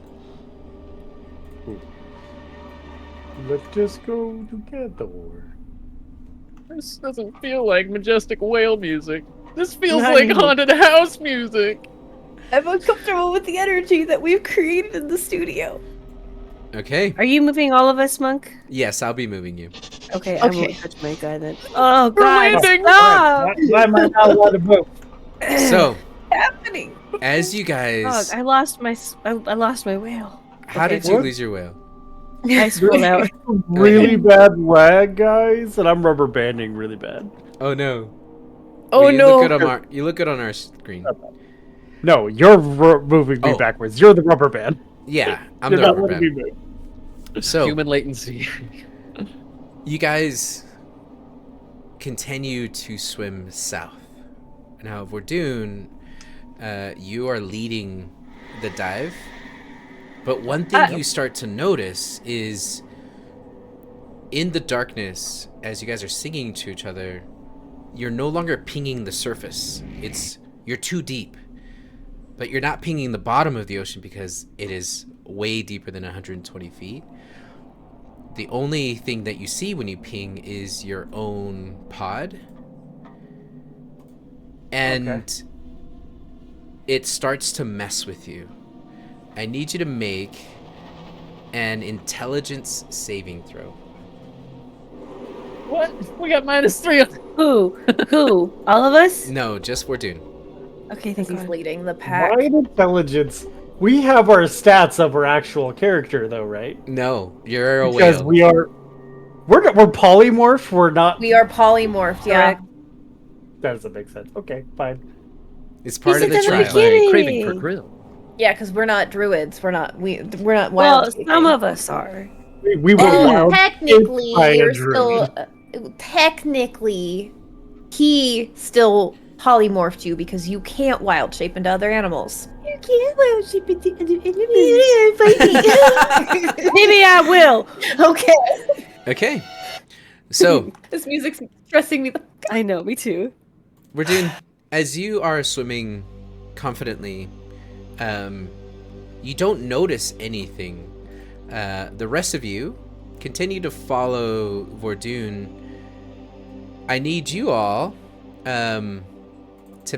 Speaker 3: Let's just go together.
Speaker 1: This doesn't feel like majestic whale music. This feels
Speaker 2: Not
Speaker 1: like
Speaker 2: even-
Speaker 1: haunted house music.
Speaker 2: I'm uncomfortable with the energy that we've created in the studio.
Speaker 5: Okay.
Speaker 2: Are you moving all of us, Monk?
Speaker 5: Yes, I'll be moving you.
Speaker 2: Okay, I
Speaker 4: Okay.
Speaker 2: won't touch my guy then. Oh
Speaker 1: We're
Speaker 2: God!
Speaker 1: landing!
Speaker 2: Stop!
Speaker 3: Why am I not allowed to move?
Speaker 5: So,
Speaker 2: happening?
Speaker 5: as you guys,
Speaker 2: I lost my whale.
Speaker 5: how
Speaker 2: okay.
Speaker 5: did you
Speaker 3: What?
Speaker 5: lose your whale?
Speaker 2: I swim out.
Speaker 3: Really bad lag, guys, and I'm rubber banding really bad.
Speaker 5: Oh no.
Speaker 2: Oh
Speaker 5: Well, you
Speaker 2: no!
Speaker 5: Look good on our, you look good on our screen.
Speaker 3: No, you're moving me
Speaker 5: Oh.
Speaker 3: backwards. You're the rubber band.
Speaker 5: Yeah, I'm
Speaker 3: You're
Speaker 5: the
Speaker 3: not
Speaker 5: rubber
Speaker 3: letting
Speaker 5: band.
Speaker 3: me move.
Speaker 5: So,
Speaker 1: Human latency.
Speaker 5: you guys continue to swim south. Now, Vordoon, you are leading the dive. But one thing you start to notice is in the darkness, as you guys are singing to each other, you're no longer pinging the surface. You're too deep. But you're not pinging the bottom of the ocean because it is way deeper than 120 feet. The only thing that you see when you ping is your own pod. And it starts to mess with you. I need you to make an intelligence saving throw.
Speaker 1: What? We got -3 on.
Speaker 2: Who? Who? All of us?
Speaker 5: No, just Vordoon.
Speaker 2: Okay, thank
Speaker 4: Because he's
Speaker 2: God.
Speaker 4: leading the pack.
Speaker 3: Mind intelligence. We have our stats of our actual character, though, right?
Speaker 5: No, you're a
Speaker 3: Because
Speaker 5: whale.
Speaker 3: we're polymorph. We're not.
Speaker 4: We are polymorphed, yeah.
Speaker 2: Correct.
Speaker 3: That doesn't make sense. Okay, fine.
Speaker 5: It's
Speaker 2: He
Speaker 5: part of
Speaker 2: said
Speaker 5: the
Speaker 2: that in the
Speaker 5: trial.
Speaker 2: beginning.
Speaker 1: My craving for grill.
Speaker 4: Yeah, because we're not druids. We're not wild.
Speaker 2: Well, some
Speaker 4: shaping.
Speaker 2: of us are.
Speaker 3: We were
Speaker 4: Well,
Speaker 3: wild
Speaker 4: technically,
Speaker 3: by a
Speaker 4: you're
Speaker 3: druid.
Speaker 4: still. Technically, he still polymorphed you because you can't wild shape into other animals. You can't wild shape into other animals.
Speaker 2: Maybe I will.
Speaker 4: Okay.
Speaker 5: Okay. So
Speaker 4: This music's stressing me.
Speaker 2: I know, me too.
Speaker 5: we're doing as you are swimming confidently, you don't notice anything. The rest of you continue to follow Vordoon. I need you all to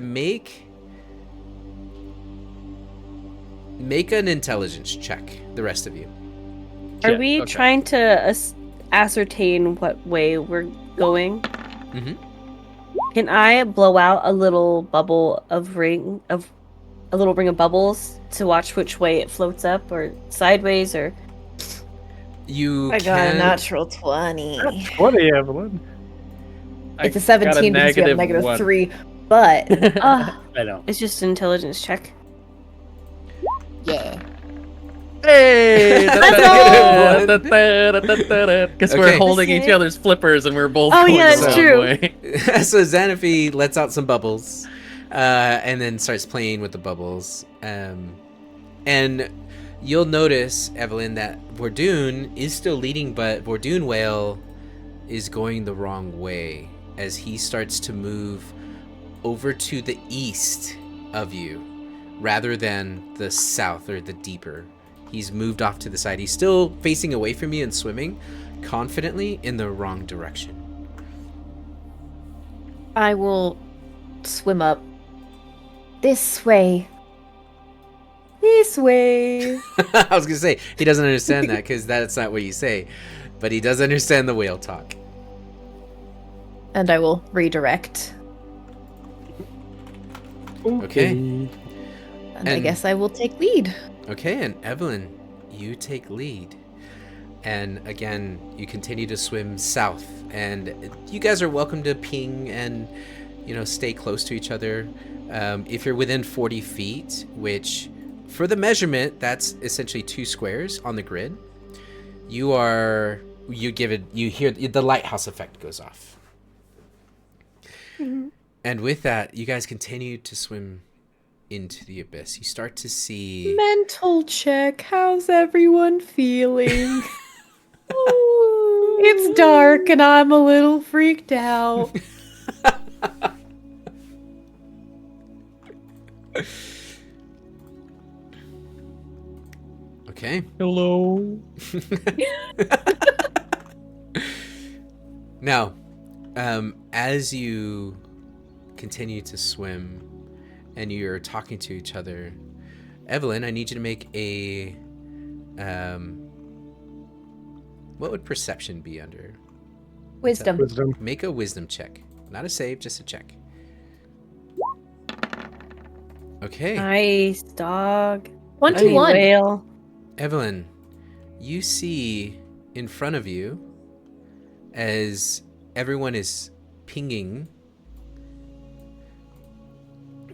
Speaker 5: make an intelligence check, the rest of you.
Speaker 2: Are
Speaker 1: Yeah,
Speaker 2: we
Speaker 1: okay.
Speaker 2: trying to ascertain what way we're going?
Speaker 5: Mm-hmm.
Speaker 2: Can I blow out a little ring of bubbles to watch which way it floats up or sideways or?
Speaker 5: You
Speaker 4: I got a
Speaker 5: can.
Speaker 4: natural 20.
Speaker 3: 20, Evelyn.
Speaker 4: It's a
Speaker 1: I got
Speaker 4: 17 because we have
Speaker 1: -1.
Speaker 4: -3, but
Speaker 2: Ah,
Speaker 3: I know.
Speaker 2: it's just an intelligence check.
Speaker 4: yeah.
Speaker 1: Hey!
Speaker 5: go!
Speaker 1: Because we're
Speaker 5: Okay.
Speaker 1: holding each other's flippers and we're both
Speaker 2: Oh,
Speaker 1: going
Speaker 2: yeah,
Speaker 1: the
Speaker 2: that's
Speaker 1: wrong
Speaker 2: true.
Speaker 1: way.
Speaker 5: So Xanaphi lets out some bubbles, and then starts playing with the bubbles. And you'll notice, Evelyn, that Vordoon is still leading, but Vordoon Whale is going the wrong way as he starts to move over to the east of you rather than the south or the deeper. He's moved off to the side. He's still facing away from you and swimming confidently in the wrong direction.
Speaker 4: I will swim up this way. This way.
Speaker 5: I was gonna say he doesn't understand that because that's not what you say, but he does understand the whale talk.
Speaker 4: And I will redirect.
Speaker 5: Okay.
Speaker 4: And I
Speaker 5: And-
Speaker 4: guess I will take lead.
Speaker 5: Okay, and Evelyn, you take lead. And again, you continue to swim south, and you guys are welcome to ping and, stay close to each other. If you're within 40 feet, which for the measurement, that's essentially 2 squares on the grid, you hear the lighthouse effect goes off.
Speaker 2: Mhm.
Speaker 5: And with that, you guys continue to swim into the abyss. You start to see
Speaker 4: Mental check. How's everyone feeling? It's dark and I'm a little freaked out.
Speaker 5: Okay.
Speaker 1: Hello.
Speaker 5: Now, as you continue to swim and you're talking to each other, Evelyn, I need you to make a what would perception be under?
Speaker 4: Wisdom.
Speaker 3: Wisdom.
Speaker 5: Make a wisdom check. Not a save, just a check. Okay.
Speaker 2: Nice dog.
Speaker 4: 21.
Speaker 2: Whale.
Speaker 5: Evelyn, you see in front of you as everyone is pinging,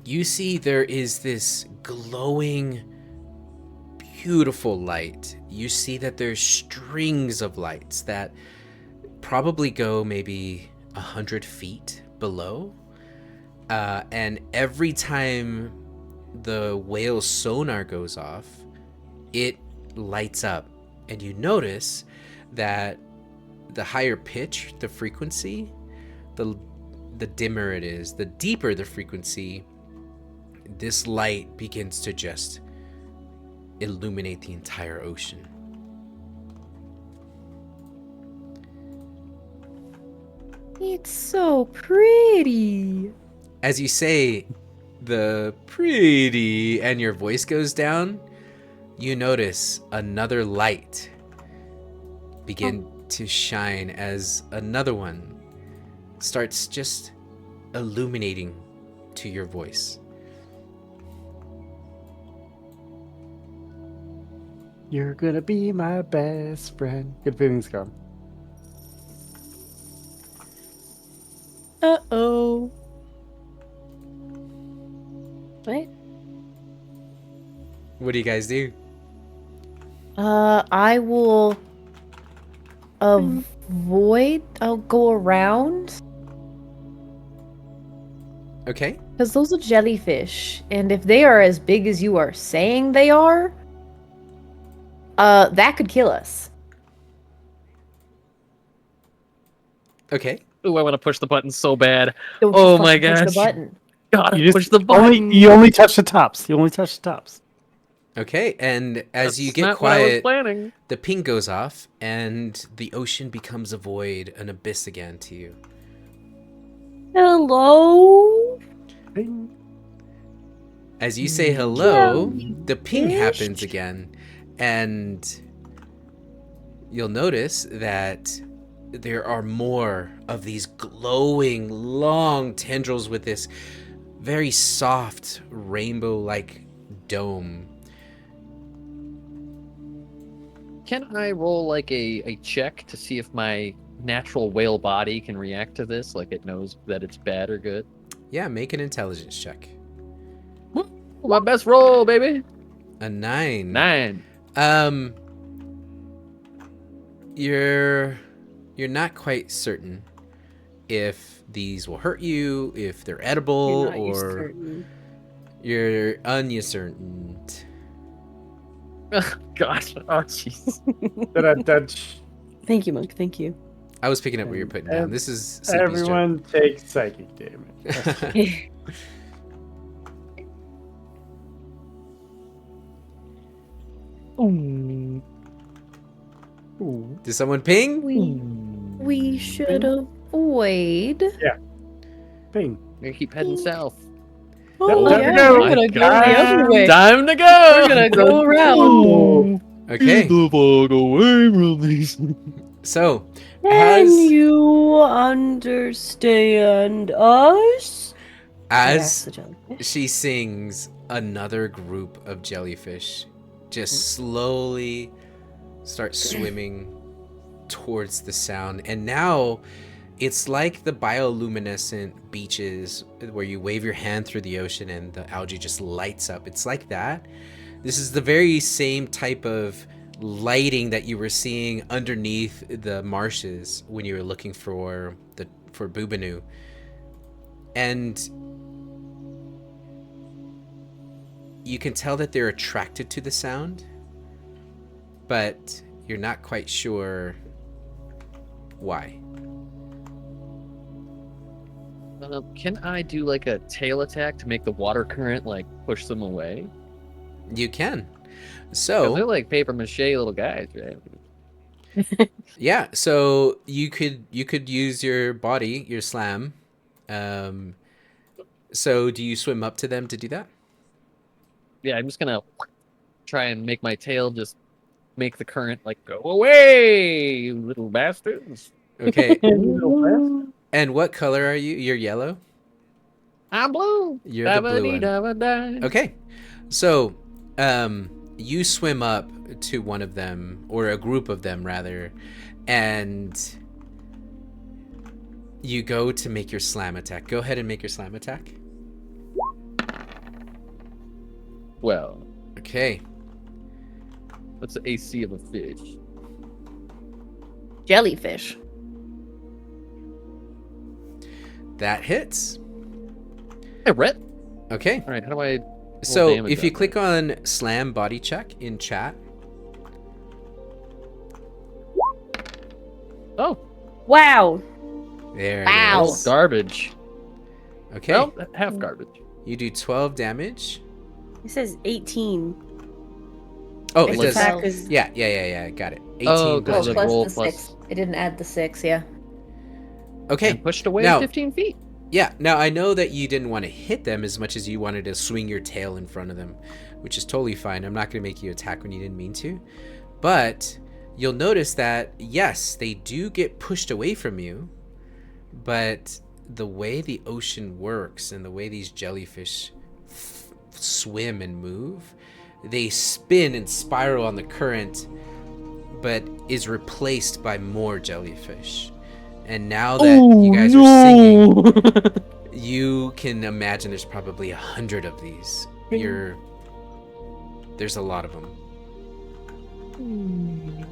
Speaker 5: you see there is this glowing, beautiful light. You see that there's strings of lights that probably go maybe 100 feet below. And every time the whale's sonar goes off, it lights up. And you notice that the higher pitch, the frequency, the dimmer it is, the deeper the frequency, this light begins to just illuminate the entire ocean.
Speaker 4: It's so pretty.
Speaker 5: As you say the pretty and your voice goes down, you notice another light begin to shine as another one starts just illuminating to your voice.
Speaker 3: You're gonna be my best friend. Good feelings gone.
Speaker 2: Uh-oh. What?
Speaker 5: What do you guys do?
Speaker 4: I will avoid. I'll go around
Speaker 5: Okay.
Speaker 4: because those are jellyfish, and if they are as big as you are saying they are, that could kill us.
Speaker 5: Okay.
Speaker 1: Ooh, I want to push the button so bad.
Speaker 4: Don't
Speaker 1: Oh
Speaker 4: you
Speaker 1: my
Speaker 4: fucking push the
Speaker 1: gosh.
Speaker 4: button.
Speaker 1: Gotta
Speaker 3: You
Speaker 1: push
Speaker 3: just
Speaker 1: the button.
Speaker 3: you only touch the tops. You only touch the tops.
Speaker 5: Okay. And as you
Speaker 1: That's
Speaker 5: get
Speaker 1: not what I was
Speaker 5: quiet,
Speaker 1: planning.
Speaker 5: the ping goes off, and the ocean becomes a void, an abyss again to you.
Speaker 2: Hello?
Speaker 3: Ping.
Speaker 5: As you say hello,
Speaker 2: Jellyfish.
Speaker 5: the ping happens again, and you'll notice that there are more of these glowing, long tendrils with this very soft, rainbow-like dome.
Speaker 1: Can I roll like a check to see if my natural whale body can react to this? Like it knows that it's bad or good?
Speaker 5: Yeah, make an intelligence check.
Speaker 1: My best roll, baby.
Speaker 5: A 9.
Speaker 1: 9.
Speaker 5: You're not quite certain if these will hurt you, if they're edible,
Speaker 2: You're not
Speaker 5: or
Speaker 2: certain.
Speaker 5: you're uncertain.
Speaker 1: Oh, gosh. Oh, jeez.
Speaker 2: Thank you, Monk. Thank you.
Speaker 5: I was picking up what you're putting down. This is Sleepy's
Speaker 3: Everyone takes psychic damage.
Speaker 5: joke.
Speaker 3: Ooh.
Speaker 5: Did someone ping?
Speaker 4: We should avoid.
Speaker 3: Ping.
Speaker 1: We keep heading south.
Speaker 2: Oh,
Speaker 3: Time to
Speaker 2: yeah,
Speaker 3: go.
Speaker 2: we're gonna go the other way.
Speaker 1: Time to go.
Speaker 2: We're gonna go around.
Speaker 5: Okay,
Speaker 1: the fuck away from these.
Speaker 5: so
Speaker 2: Can
Speaker 5: as
Speaker 2: you understand us? I asked
Speaker 5: as
Speaker 2: the jellyfish.
Speaker 5: she sings, another group of jellyfish just slowly start swimming towards the sound, and now it's like the bioluminescent beaches where you wave your hand through the ocean and the algae just lights up. It's like that. This is the very same type of lighting that you were seeing underneath the marshes when you were looking for Bubanu. And you can tell that they're attracted to the sound, but you're not quite sure why.
Speaker 1: Can I do like a tail attack to make the water current like push them away?
Speaker 5: You can.
Speaker 1: 'Cause
Speaker 5: So
Speaker 1: they're like paper mache little guys, right?
Speaker 5: yeah, so you could use your body, your slam. So do you swim up to them to do that?
Speaker 1: Yeah, I'm just gonna try and make my tail just make the current like go away, you little bastards.
Speaker 5: Okay. And what color are you? You're yellow?
Speaker 1: I'm blue.
Speaker 5: You're the blue one.
Speaker 1: Da-ba-dee-da-ba-da.
Speaker 5: Okay. So, you swim up to one of them, or a group of them rather, and you go to make your slam attack. Go ahead and make your slam attack.
Speaker 1: Well,
Speaker 5: Okay.
Speaker 1: what's the AC of a fish?
Speaker 4: Jellyfish.
Speaker 5: That hits.
Speaker 1: Hey, Rhett.
Speaker 5: Okay.
Speaker 1: All right, how do I?
Speaker 5: So,
Speaker 1: damage
Speaker 5: if you
Speaker 1: on
Speaker 5: click on slam body check in chat.
Speaker 1: Oh,
Speaker 2: Wow.
Speaker 5: There
Speaker 4: Wow.
Speaker 5: it is.
Speaker 1: garbage.
Speaker 5: Okay.
Speaker 1: Well, half garbage.
Speaker 5: You do 12 damage.
Speaker 2: It says 18.
Speaker 5: Oh,
Speaker 4: It's
Speaker 5: it does.
Speaker 2: Attack is
Speaker 5: Yeah. Got it. 18
Speaker 1: Oh,
Speaker 5: plus
Speaker 1: because
Speaker 4: Oh,
Speaker 1: of
Speaker 5: damage.
Speaker 1: roll
Speaker 4: plus the
Speaker 1: plus-
Speaker 4: 6. It didn't add the 6, yeah.
Speaker 5: Okay.
Speaker 1: And pushed away
Speaker 5: Now-
Speaker 1: 15 feet.
Speaker 5: Yeah, now I know that you didn't want to hit them as much as you wanted to swing your tail in front of them, which is totally fine. I'm not going to make you attack when you didn't mean to. But you'll notice that, yes, they do get pushed away from you, but the way the ocean works and the way these jellyfish swim and move, they spin and spiral on the current, but is replaced by more jellyfish. And now that you guys are singing, you can imagine there's probably 100 of these. There's a lot of them.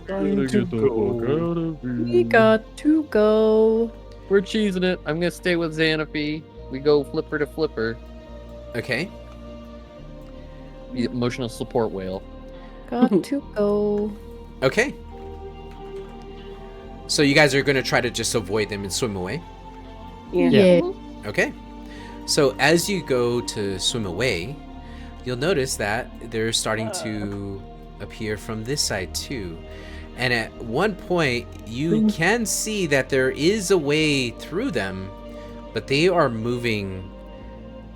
Speaker 1: Gotta get the fuck out of here.
Speaker 4: We got to go.
Speaker 1: We're cheesing it. I'm gonna stay with Xanaphy. We go flipper to flipper.
Speaker 5: Okay.
Speaker 1: The emotional support whale.
Speaker 4: Got to go.
Speaker 5: Okay. So you guys are going to try to just avoid them and swim away?
Speaker 2: Yeah.
Speaker 5: Okay. So as you go to swim away, you'll notice that they're starting to appear from this side too. And at one point, you can see that there is a way through them, but they are moving,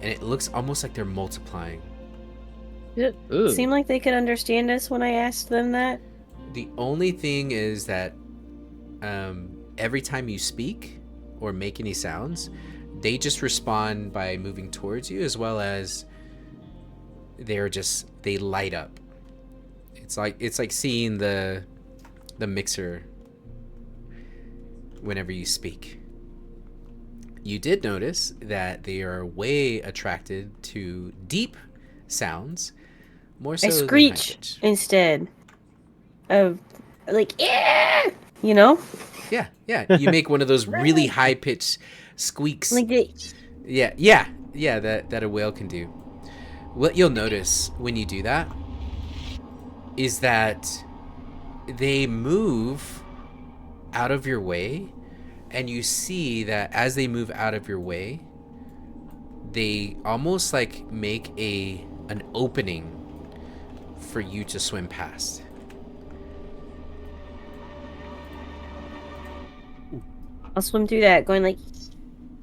Speaker 5: and it looks almost like they're multiplying.
Speaker 2: It
Speaker 1: Ooh.
Speaker 2: seemed like they could understand us when I asked them that.
Speaker 5: The only thing is that every time you speak or make any sounds, they just respond by moving towards you, as well as they light up. It's like seeing the mixer whenever you speak. You did notice that they are way attracted to deep sounds, more so
Speaker 2: I
Speaker 5: than
Speaker 2: screech
Speaker 5: high-pitch.
Speaker 2: instead of like, yeah, you know,
Speaker 5: Yeah. You make one of those really high-pitched squeaks.
Speaker 2: like the,
Speaker 5: Yeah, that a whale can do. What you'll notice when you do that is that they move out of your way, and you see that as they move out of your way, they almost like make an opening for you to swim past.
Speaker 2: I'll swim through that, going like,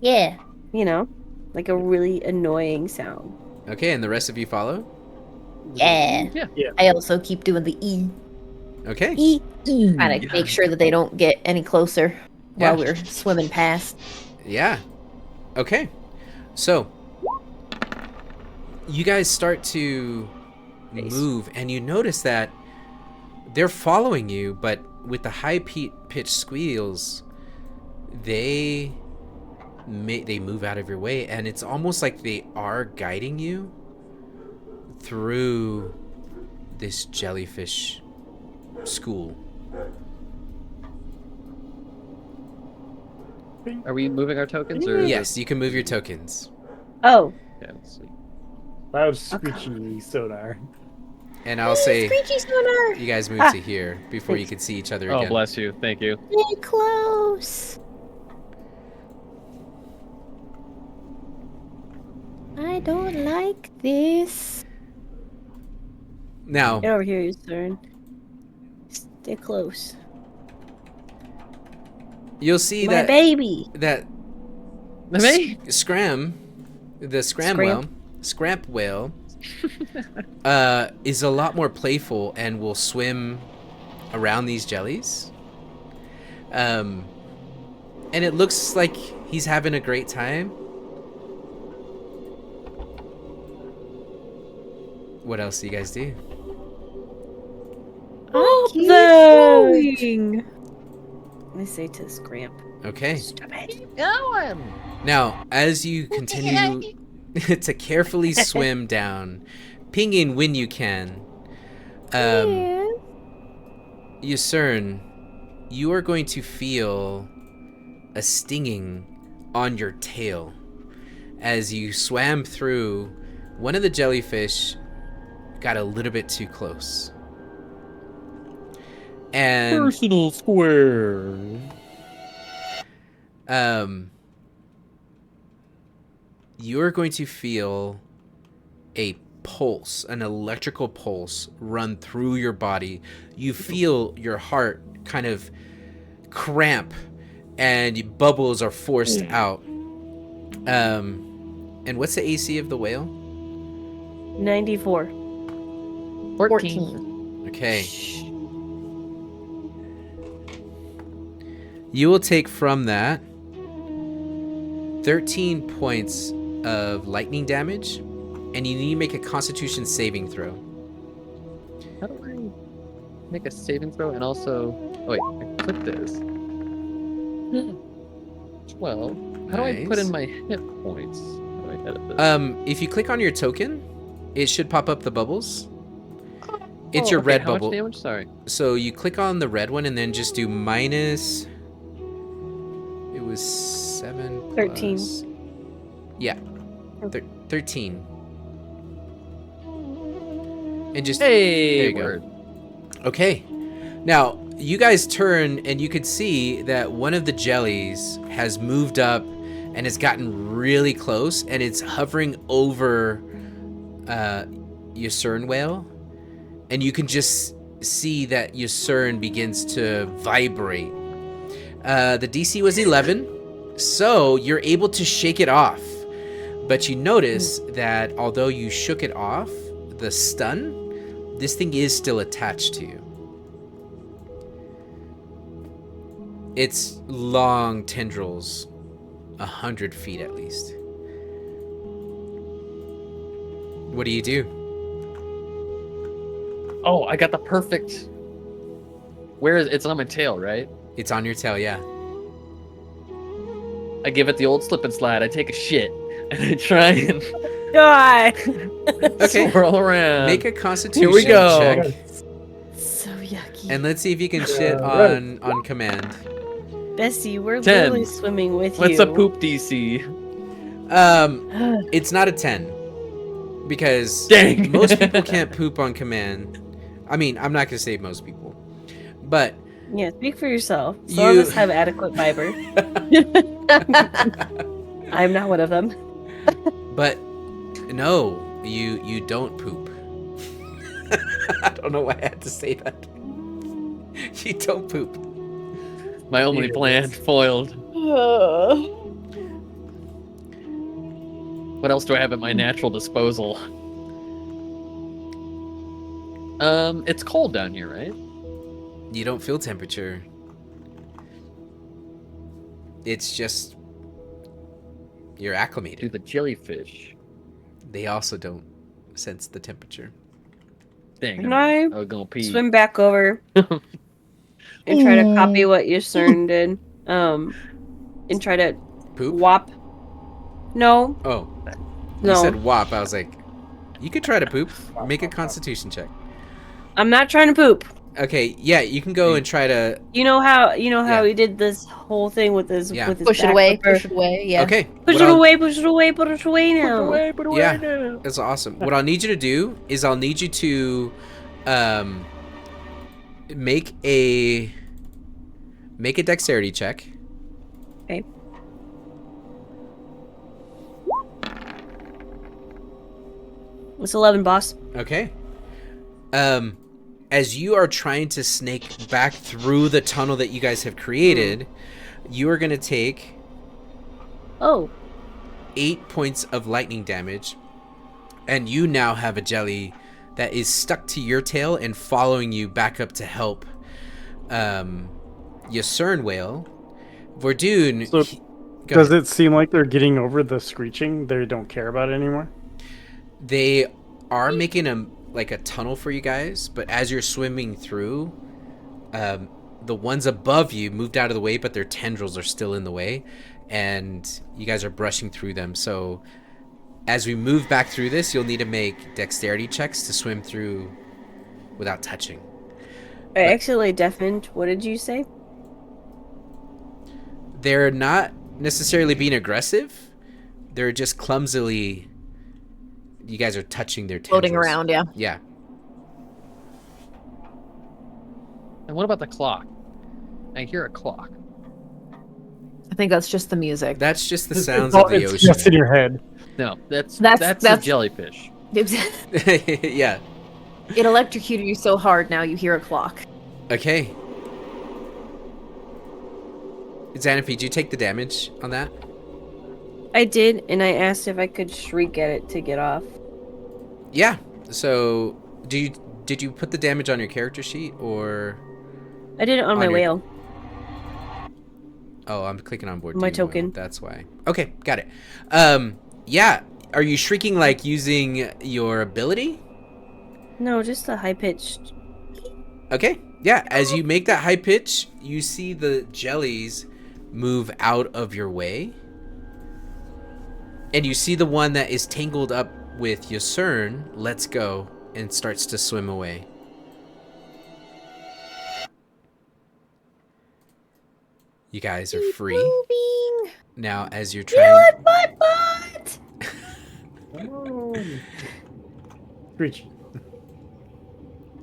Speaker 4: Yeah.
Speaker 2: you know, like a really annoying sound.
Speaker 5: Okay, and the rest of you follow?
Speaker 4: Yeah.
Speaker 1: Yeah.
Speaker 4: I also keep doing the E.
Speaker 5: Okay.
Speaker 4: Trying to make sure that they don't get any closer while
Speaker 5: Yeah.
Speaker 4: we're swimming past.
Speaker 5: Yeah. Okay. So, you guys start to move, and you notice that they're following you, but with the high-pitched squeals, they move out of your way, and it's almost like they are guiding you through this jellyfish school.
Speaker 1: Are we moving our tokens? Or
Speaker 5: Yes, you can move your tokens.
Speaker 2: Oh,
Speaker 1: Yeah, let's see.
Speaker 3: Loud screechy sonar.
Speaker 5: And I'll say
Speaker 4: Screechy sonar.
Speaker 5: you guys move to here before you can see each other
Speaker 1: Oh,
Speaker 5: again.
Speaker 1: bless you. Thank you.
Speaker 4: Get close. I don't like this.
Speaker 5: Now,
Speaker 2: get over here, you turn. Stay close.
Speaker 5: you'll see
Speaker 2: My
Speaker 5: that
Speaker 2: baby.
Speaker 5: that
Speaker 1: Me?
Speaker 5: Scram, the Scram whale, Scramp whale, is a lot more playful and will swim around these jellies. And it looks like he's having a great time. What else do you guys do?
Speaker 4: Keep
Speaker 2: going. I say to Scramp.
Speaker 5: Okay.
Speaker 2: Stop it.
Speaker 1: Going.
Speaker 5: Now, as you continue to carefully swim down, pinging when you can, Yusern, you are going to feel a stinging on your tail as you swam through. One of the jellyfish got a little bit too close. And
Speaker 1: Personal square.
Speaker 5: you're going to feel a pulse, an electrical pulse run through your body. You feel your heart kind of cramp and bubbles are forced out. And what's the AC of the whale?
Speaker 2: 94.
Speaker 4: 14.
Speaker 5: Okay. You will take from that 13 points of lightning damage, and you need to make a Constitution saving throw.
Speaker 1: make a saving throw and also. Oh wait, I click this. 12. How do I put in
Speaker 5: Nice.
Speaker 1: my hit points? How do I edit this?
Speaker 5: If you click on your token, it should pop up the bubbles. It's your
Speaker 1: okay,
Speaker 5: red
Speaker 1: how
Speaker 5: bubble.
Speaker 1: much damage? Sorry.
Speaker 5: So you click on the red one and then just do minus. It was 7
Speaker 2: 13.
Speaker 5: plus. Yeah, 13. And just
Speaker 1: Hey,
Speaker 5: there you go.
Speaker 1: word.
Speaker 5: Okay. Now, you guys turn and you could see that one of the jellies has moved up and has gotten really close and it's hovering over Yusern Whale. And you can just see that Yusern begins to vibrate. The DC was 11, so you're able to shake it off. But you notice that although you shook it off, the stun, this thing is still attached to you. It's long tendrils, 100 feet at least. What do you do?
Speaker 1: Oh, I got the perfect. Where is it's on my tail, right?
Speaker 5: It's on your tail, yeah.
Speaker 1: I give it the old slip and slide. I take a shit and I try and
Speaker 2: God,
Speaker 5: Okay.
Speaker 1: swirl around.
Speaker 5: Make a constitution
Speaker 1: Here we go.
Speaker 5: check.
Speaker 2: so yucky.
Speaker 5: And let's see if you can shit on command.
Speaker 2: Bessie, we're
Speaker 1: 10.
Speaker 2: literally swimming with
Speaker 1: What's
Speaker 2: you.
Speaker 1: a poop DC?
Speaker 5: It's not a 10. Because
Speaker 1: Dang.
Speaker 5: most people can't poop on command. I mean, I'm not going to say most people. But
Speaker 2: Yeah, speak for yourself. Some of
Speaker 5: You-
Speaker 2: us have adequate fiber. I'm not one of them.
Speaker 5: But no, you don't poop. I don't know why I had to say that. You don't poop.
Speaker 1: My only plan foiled. What else do I have at my natural disposal? It's cold down here, right?
Speaker 5: You don't feel temperature. It's just you're
Speaker 1: Do
Speaker 5: acclimated.
Speaker 1: the jellyfish.
Speaker 5: They also don't sense the temperature.
Speaker 1: Dang,
Speaker 2: Can I
Speaker 1: was gonna pee.
Speaker 2: swim back over and try to copy what Yusern did? And try to
Speaker 5: Poop?
Speaker 2: whop. No,
Speaker 5: Oh, you
Speaker 2: no.
Speaker 5: said whop. I was like, you could try to poop. Make a constitution check.
Speaker 2: I'm not trying to poop.
Speaker 5: Okay, yeah, you can go and try to.
Speaker 2: You know how
Speaker 5: Yeah.
Speaker 2: he did this whole thing with his
Speaker 5: Yeah.
Speaker 2: with his
Speaker 4: Push it
Speaker 2: back
Speaker 4: away,
Speaker 2: flipper?
Speaker 4: push it away. Yeah.
Speaker 5: Okay.
Speaker 2: Push
Speaker 5: what
Speaker 2: it
Speaker 5: I'll-
Speaker 2: away, push it away, put it away now.
Speaker 1: Put away
Speaker 5: Yeah.
Speaker 1: now.
Speaker 5: That's awesome. What I'll need you to do is I'll need you to make a dexterity check.
Speaker 2: Okay. It's 11, boss.
Speaker 5: Okay. As you are trying to snake back through the tunnel that you guys have created, you are going to take
Speaker 2: Oh,
Speaker 5: 8 points of lightning damage, and you now have a jelly that is stuck to your tail and following you back up to help Yusern Whale. Vordoon,
Speaker 3: So,
Speaker 5: go
Speaker 3: Does
Speaker 5: ahead.
Speaker 3: it seem like they're getting over the screeching? They don't care about it anymore?
Speaker 5: They are making a tunnel for you guys, but as you're swimming through, the ones above you moved out of the way, but their tendrils are still in the way, and you guys are brushing through them. So as we move back through this, you'll need to make dexterity checks to swim through without touching.
Speaker 2: I accidentally deafened. What did you say?
Speaker 5: They're not necessarily being aggressive. They're just clumsily. You guys are touching their tendrils.
Speaker 4: Floating around, yeah.
Speaker 5: Yeah.
Speaker 1: And what about the clock? I hear a clock.
Speaker 4: I think that's just the music.
Speaker 5: That's just the
Speaker 3: It's
Speaker 5: sounds
Speaker 3: all-
Speaker 5: of the
Speaker 3: it's
Speaker 5: ocean.
Speaker 3: just in your head.
Speaker 1: No, that's
Speaker 4: That's-
Speaker 1: a jellyfish.
Speaker 5: Yeah.
Speaker 4: It electrocuted you so hard now you hear a clock.
Speaker 5: Okay. Xanafi, did you take the damage on that?
Speaker 2: I did, and I asked if I could shriek at it to get off.
Speaker 5: Yeah. So, did you put the damage on your character sheet or?
Speaker 2: I did it on my
Speaker 5: your-
Speaker 2: whale.
Speaker 5: Oh, I'm clicking on board.
Speaker 2: My
Speaker 5: Doom Whale,
Speaker 2: token.
Speaker 5: That's why. Okay, got it. Yeah. Are you shrieking like using your ability?
Speaker 2: No, just a high pitched.
Speaker 5: Okay, yeah, as you make that high pitch, you see the jellies move out of your way. And you see the one that is tangled up with Yusern lets go and starts to swim away. You guys are free.
Speaker 4: Moving.
Speaker 5: Now, as you're
Speaker 4: You
Speaker 5: trying...
Speaker 4: at my butt.
Speaker 3: Screech.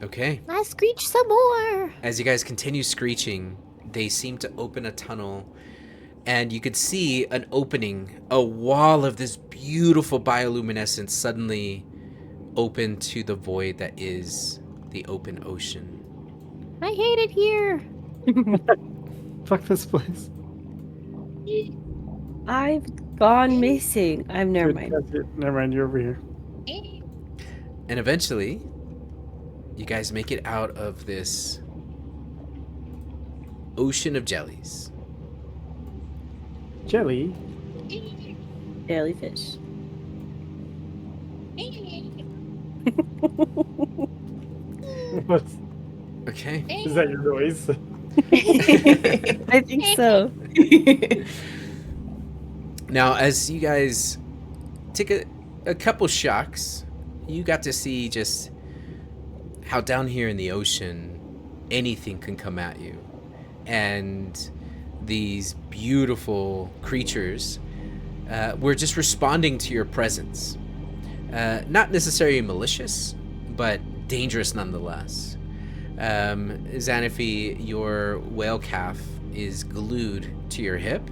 Speaker 5: Okay.
Speaker 4: I screech some more.
Speaker 5: As you guys continue screeching, they seem to open a tunnel, and you could see an opening, a wall of this beautiful bioluminescence suddenly open to the void that is the open ocean.
Speaker 4: I hate it here.
Speaker 3: Fuck this place.
Speaker 2: I've gone missing. I'm never mind.
Speaker 3: That's it. Never mind, you're over here.
Speaker 5: And eventually, you guys make it out of this ocean of jellies.
Speaker 3: Jelly.
Speaker 2: Jellyfish.
Speaker 3: What's,
Speaker 5: Okay.
Speaker 3: is that your noise?
Speaker 2: I think so.
Speaker 5: Now, as you guys take a couple shocks, you got to see just how down here in the ocean, anything can come at you. And these beautiful creatures were just responding to your presence. Not necessarily malicious, but dangerous nonetheless. Xanaphi, your whale calf is glued to your hip,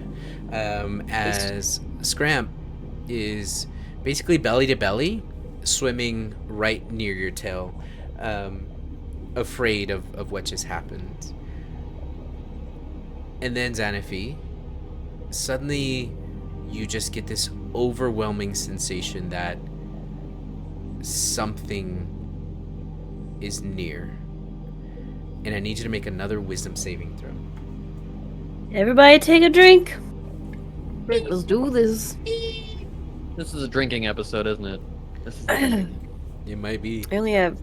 Speaker 5: as Scramp is basically belly to belly, swimming right near your tail, afraid of what just happened. And then Xanaphi, suddenly you just get this overwhelming sensation that something is near. And I need you to make another wisdom saving throw.
Speaker 2: Everybody take a drink.
Speaker 4: Let's do this.
Speaker 1: This is a drinking episode, isn't it? This is
Speaker 5: It might be.
Speaker 2: I only have.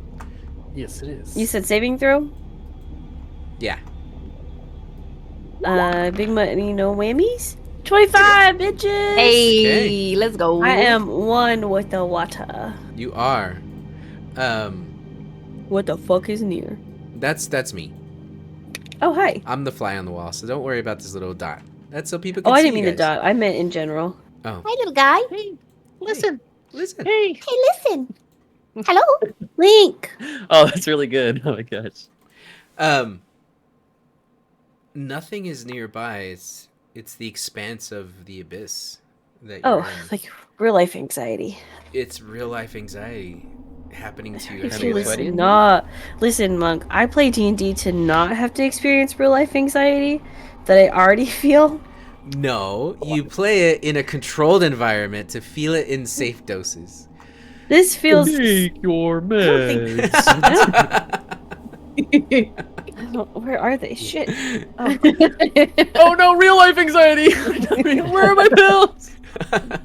Speaker 3: Yes, it is.
Speaker 2: You said saving throw?
Speaker 5: Yeah.
Speaker 2: Big money, no whammies? 25, bitches!
Speaker 4: Hey,
Speaker 5: Okay.
Speaker 4: let's go.
Speaker 2: I am one with the water.
Speaker 5: You are.
Speaker 2: What the fuck is near?
Speaker 5: That's me.
Speaker 2: Oh, hi.
Speaker 5: I'm the fly on the wall, so don't worry about this little dot. That's so people can
Speaker 2: Oh,
Speaker 5: see
Speaker 2: I didn't mean
Speaker 5: you
Speaker 2: the
Speaker 5: guys.
Speaker 2: dot. I meant in general.
Speaker 5: Oh.
Speaker 4: Hi, little guy.
Speaker 1: Hey, listen.
Speaker 5: Listen.
Speaker 1: Hey.
Speaker 4: Hey, listen. Hello.
Speaker 2: Link!
Speaker 1: Oh, that's really good. Oh my gosh.
Speaker 5: Nothing is nearby. It's the expanse of the abyss that you're
Speaker 2: Oh,
Speaker 5: in.
Speaker 2: like real life anxiety.
Speaker 5: It's real life anxiety happening to you
Speaker 2: If
Speaker 5: every
Speaker 2: you
Speaker 5: day.
Speaker 1: sweaty?
Speaker 2: listen, Monk, I play D&D to not have to experience real life anxiety that I already feel.
Speaker 5: No, you play it in a controlled environment to feel it in safe doses.
Speaker 2: This feels.
Speaker 1: Take your
Speaker 2: think-
Speaker 1: meds.
Speaker 2: Where are they? Shit. Oh.
Speaker 1: Oh no, real life anxiety. Where are my pills?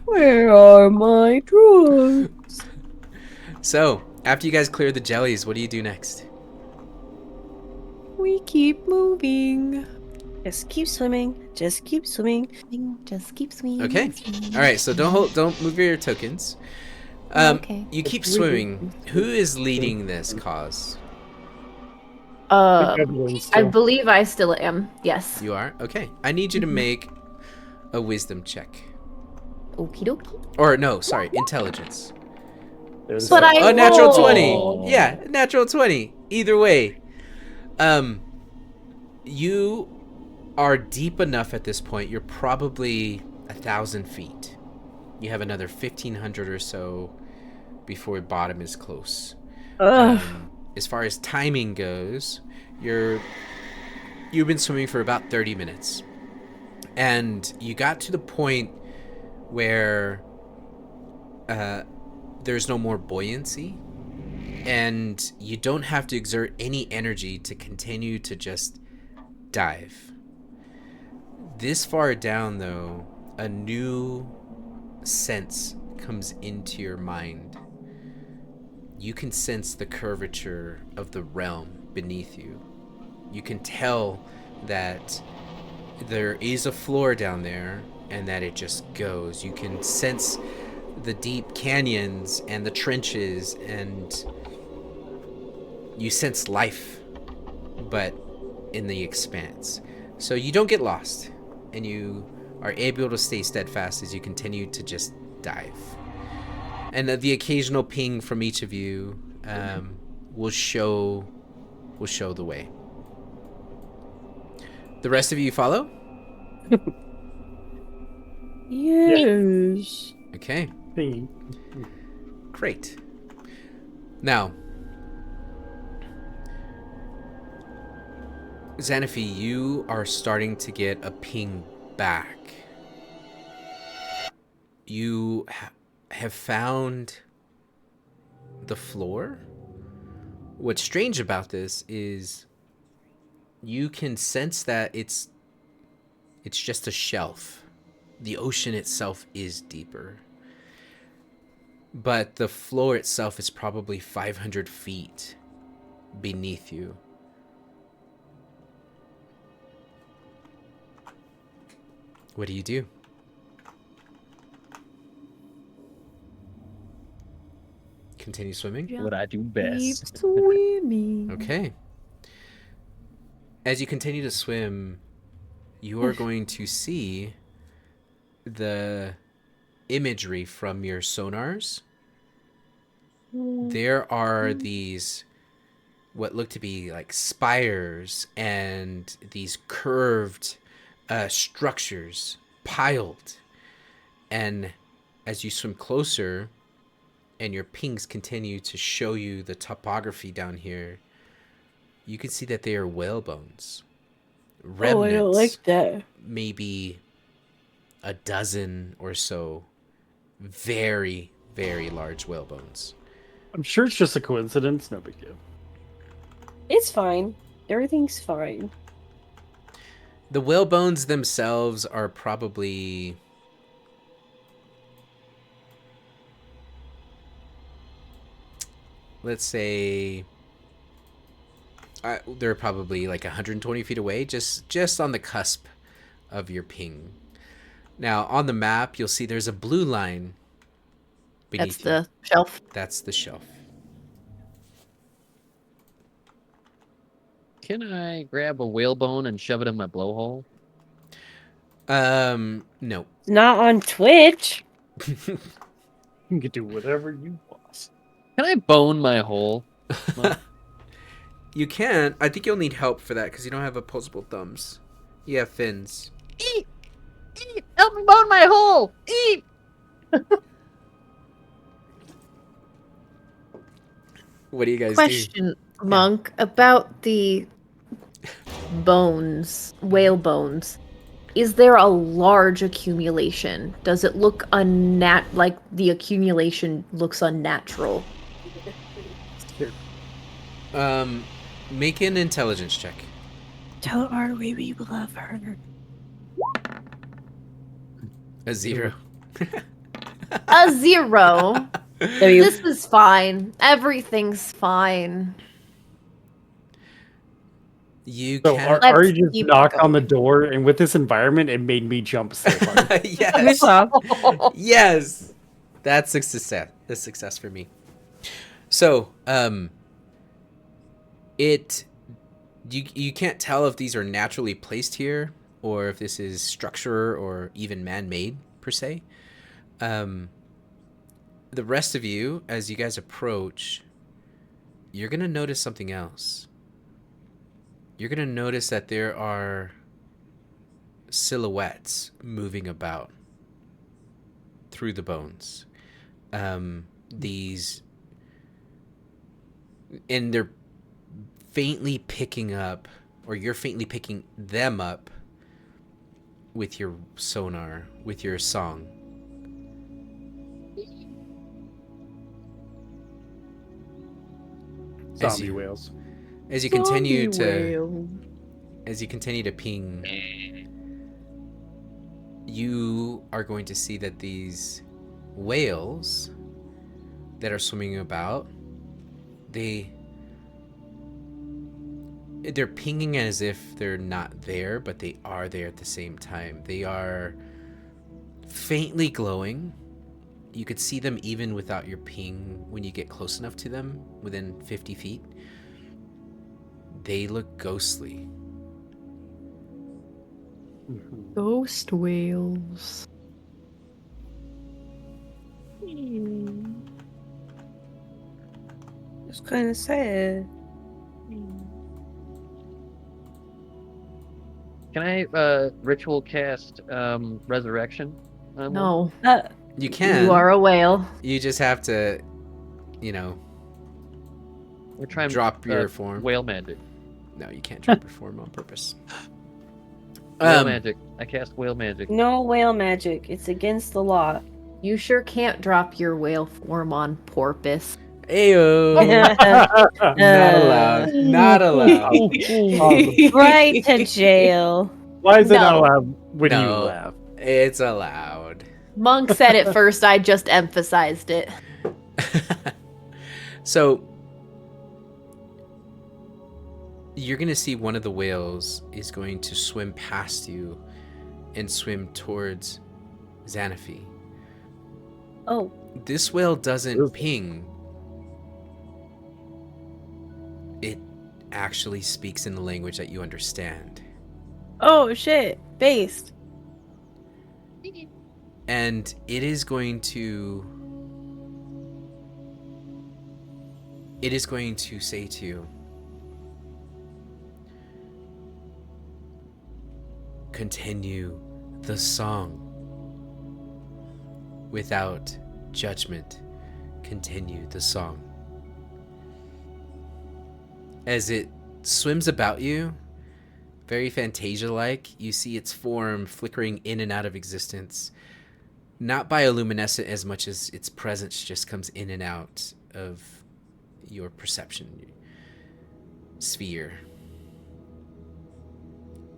Speaker 2: Where are my drugs?
Speaker 5: So, after you guys clear the jellies, what do you do next?
Speaker 2: We keep moving. Just keep swimming. Just keep swimming.
Speaker 4: Just keep swinging.
Speaker 5: Okay. All right. So don't move your tokens.
Speaker 4: Okay.
Speaker 5: You keep swimming. Who is leading this cause?
Speaker 4: I believe I still am. Yes.
Speaker 5: You are. Okay. I need you to make a wisdom check.
Speaker 4: Okie dokie.
Speaker 5: Or no, sorry, intelligence.
Speaker 4: But I
Speaker 5: A natural
Speaker 4: rolled.
Speaker 5: 20. Yeah, natural 20. Either way. You are deep enough at this point. You're probably 1,000 feet. You have another 1,500 or so before bottom is close.
Speaker 2: Ugh.
Speaker 5: As far as timing goes, you've been swimming for about 30 minutes. And you got to the point where there's no more buoyancy, and you don't have to exert any energy to continue to just dive. This far down, though, a new sense comes into your mind. You can sense the curvature of the realm beneath you. You can tell that there is a floor down there and that it just goes. You can sense the deep canyons and the trenches, and you sense life, but in the expanse. So you don't get lost, and you are able to stay steadfast as you continue to just dive. And the occasional ping from each of you will show the way. The rest of you follow?
Speaker 2: Yes.
Speaker 5: Okay,
Speaker 3: Thingy.
Speaker 5: great. Now, Xanaphi, you are starting to get a ping back. You have found the floor. What's strange about this is you can sense that it's just a shelf. The ocean itself is deeper. But the floor itself is probably 500 feet beneath you. What do you do? Continue swimming?
Speaker 1: What I do
Speaker 4: Keep
Speaker 1: best.
Speaker 4: swimming.
Speaker 5: Okay. As you continue to swim, you are going to see the imagery from your sonars. There are these what look to be like spires and these curved structures piled. And as you swim closer and your pings continue to show you the topography down here, you can see that they are whale bones. Remnants,
Speaker 2: Oh, I don't like that.
Speaker 5: maybe a dozen or so very, very large whale bones.
Speaker 3: I'm sure it's just a coincidence. No big deal.
Speaker 2: It's fine. Everything's fine.
Speaker 5: The whale bones themselves are probably let's say they're probably like 120 feet away, just on the cusp of your ping. Now, on the map, you'll see there's a blue line beneath
Speaker 4: That's the shelf.
Speaker 5: That's the shelf.
Speaker 1: Can I grab a whalebone and shove it in my blowhole?
Speaker 5: No.
Speaker 2: It's not on Twitch.
Speaker 3: You can do whatever you want.
Speaker 1: Can I bone my hole?
Speaker 5: You can. I think you'll need help for that because you don't have opposable thumbs. You have fins.
Speaker 1: Eat! Eat! Help me bone my hole! Eat!
Speaker 5: What do you guys do?
Speaker 4: Question, Monk, about the bones, whale bones. Is there a large accumulation? Does it look like the accumulation looks unnatural?
Speaker 3: Here.
Speaker 5: Make an intelligence check.
Speaker 2: Tell our we love her.
Speaker 5: A 0.
Speaker 4: A 0.
Speaker 2: W.
Speaker 4: This is fine. Everything's fine.
Speaker 5: You
Speaker 3: So
Speaker 5: can.
Speaker 4: Let's
Speaker 3: Ari just
Speaker 4: keep
Speaker 3: knocked on the
Speaker 4: going.
Speaker 3: door, and with this environment, it made me jump so hard.
Speaker 5: Yes. Yes. That's a success. A success for me. So, you can't tell if these are naturally placed here or if this is structure or even man-made per se. The rest of you, as you guys approach, you're gonna notice something else. You're gonna notice that there are silhouettes moving about through the bones. These, and they're faintly picking up, or you're faintly picking them up with your sonar, with your song.
Speaker 3: Zombie whales.
Speaker 5: As you continue
Speaker 4: Zombie
Speaker 5: to
Speaker 4: whale.
Speaker 5: as you continue to ping, you are going to see that these whales that are swimming about, they they're pinging as if they're not there, but they are there at the same time. They are faintly glowing. You could see them even without your ping when you get close enough to them, within 50 feet. They look ghostly.
Speaker 6: Ghost whales.
Speaker 2: It's kind of sad.
Speaker 1: Can I ritual cast resurrection? on one?
Speaker 4: No,
Speaker 5: You can.
Speaker 4: you are a whale.
Speaker 5: You just have to, you know,
Speaker 1: We're trying
Speaker 5: drop your form.
Speaker 1: whale magic.
Speaker 5: No, you can't drop your form on purpose.
Speaker 1: Whale magic. I cast whale magic.
Speaker 2: No whale magic. It's against the law.
Speaker 4: You sure can't drop your whale form on porpoise.
Speaker 5: Ayo. Not allowed. Not allowed.
Speaker 2: Right to jail.
Speaker 3: Why is it not
Speaker 4: No.
Speaker 3: allowed when you
Speaker 5: No.
Speaker 3: laugh?
Speaker 5: It's allowed.
Speaker 4: Monk said it first. I just emphasized it.
Speaker 5: So you're gonna see one of the whales is going to swim past you and swim towards Xanaphi.
Speaker 2: Oh,
Speaker 5: This whale doesn't
Speaker 3: Ooh.
Speaker 5: ping. It actually speaks in the language that you understand.
Speaker 2: oh shit! Based.
Speaker 5: And it is going to say to you, continue the song. Without judgment, continue the song. As it swims about you, very Fantasia-like, you see its form flickering in and out of existence. Not bioluminescent as much as its presence just comes in and out of your perception sphere.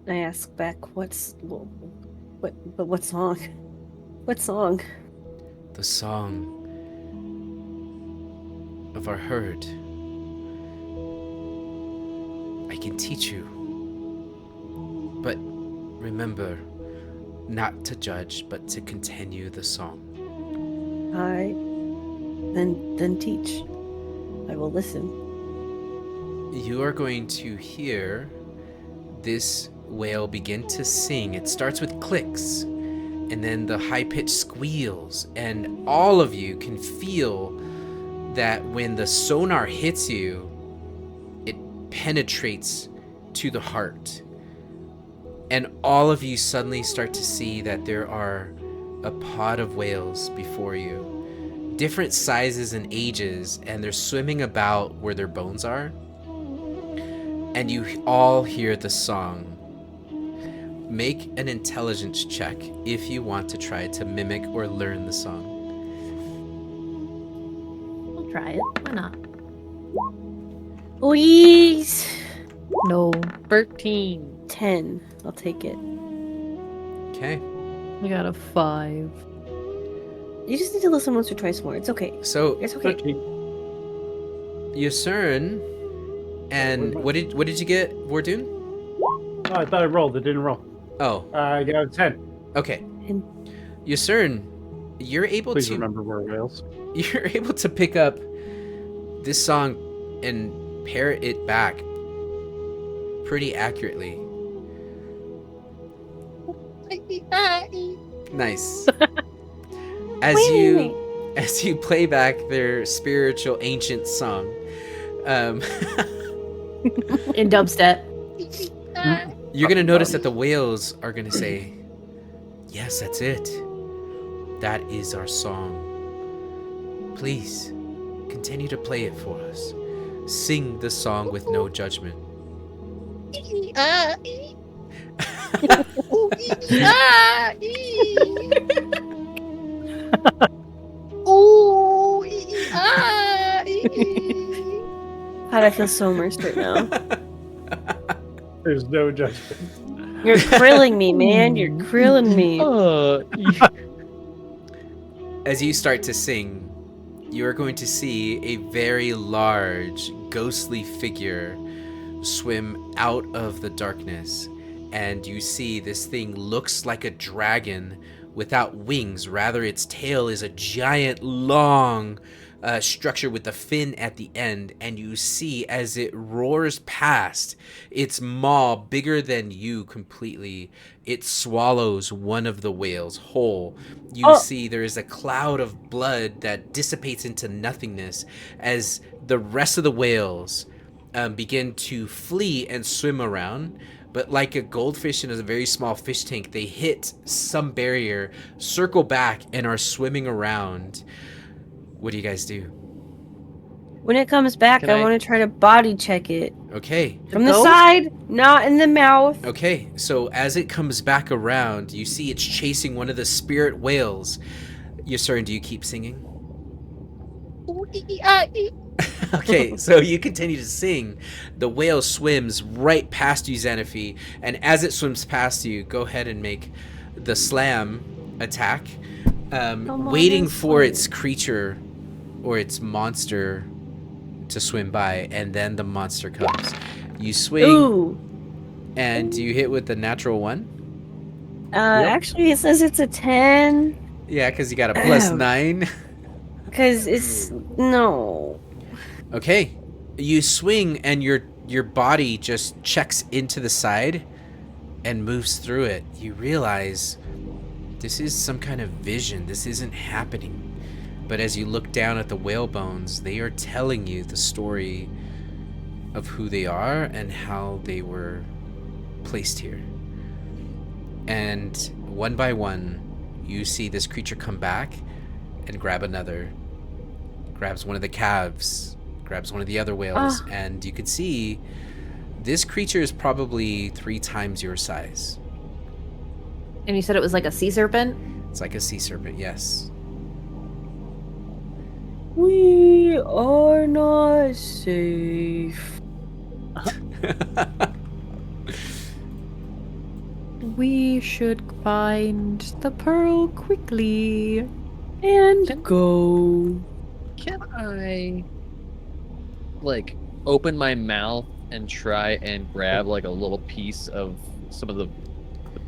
Speaker 2: I ask back, what song? What song?
Speaker 5: The song of our herd. I can teach you. But remember, not to judge, but to continue the song.
Speaker 2: Then teach. I will listen.
Speaker 5: You are going to hear this whale begin to sing. It starts with clicks, and then the high-pitched squeals, and all of you can feel that when the sonar hits you, it penetrates to the heart. And all of you suddenly start to see that there are a pod of whales before you. Different sizes and ages, and they're swimming about where their bones are. And you all hear the song. Make an intelligence check if you want to try to mimic or learn the song.
Speaker 4: We'll try it. Why not?
Speaker 2: Please.
Speaker 4: No.
Speaker 1: 13.
Speaker 2: 10. I'll take it.
Speaker 5: Okay.
Speaker 6: I got a 5.
Speaker 2: You just need to listen once or twice more. It's okay.
Speaker 5: So
Speaker 2: It's okay.
Speaker 3: 13.
Speaker 5: Yusern and what did you get, Vordoon?
Speaker 3: Oh, I thought I rolled. It didn't roll.
Speaker 5: Oh,
Speaker 3: I got a 10.
Speaker 5: okay.
Speaker 2: And-
Speaker 5: Yusern, you're able
Speaker 3: Please
Speaker 5: to
Speaker 3: remember we're whales.
Speaker 5: you're able to pick up this song and pair it back pretty accurately. Nice. As you play back their spiritual ancient song,
Speaker 4: In dubstep.
Speaker 5: you're gonna notice that the whales are gonna say, "Yes, that's it. That is our song. Please continue to play it for us. Sing the song with no judgment."
Speaker 2: God, I feel so immersed right now.
Speaker 3: There's no judgment.
Speaker 2: You're krilling me, man. You're krilling me.
Speaker 5: As you start to sing, you are going to see a very large, ghostly figure swim out of the darkness, and you see this thing looks like a dragon without wings. Rather, its tail is a giant, long structure with a fin at the end, and you see as it roars past, its maw bigger than you completely, it swallows one of the whales whole. You see there is a cloud of blood that dissipates into nothingness as the rest of the whales begin to flee and swim around. But like a goldfish in a very small fish tank, they hit some barrier, circle back, and are swimming around. What do you guys do?
Speaker 2: When it comes back,
Speaker 1: Can
Speaker 2: I
Speaker 1: I-
Speaker 2: want to try to body check it.
Speaker 5: Okay.
Speaker 2: From the
Speaker 4: ghost?
Speaker 2: side, not in the mouth.
Speaker 5: Okay, so as it comes back around, you see it's chasing one of the spirit whales. Sir, do you keep singing? Okay, so you continue to sing. The whale swims right past you, Xanaphi, and as it swims past you, go ahead and make the slam attack,
Speaker 2: on,
Speaker 5: waiting
Speaker 2: let's
Speaker 5: for
Speaker 2: swim.
Speaker 5: its creature or its monster to swim by, and then the monster comes. You swing,
Speaker 2: Ooh.
Speaker 5: and you hit with the natural one.
Speaker 2: Actually, it says it's a 10.
Speaker 5: Yeah, because you got a plus 9.
Speaker 2: Because it's... No.
Speaker 5: Okay, you swing and your body just checks into the side and moves through it. You realize this is some kind of vision. This isn't happening. But as you look down at the whale bones, they are telling you the story of who they are and how they were placed here. And one by one, you see this creature come back and grab another, grabs one of the calves, grabs one of the other whales, and you can see this creature is probably 3 times your size.
Speaker 4: And you said it was like a sea serpent?
Speaker 5: It's like a sea serpent, yes.
Speaker 2: We are not safe.
Speaker 6: We should find the pearl quickly.
Speaker 2: And go.
Speaker 1: Can I, like, open my mouth and try and grab, like, a little piece of some of the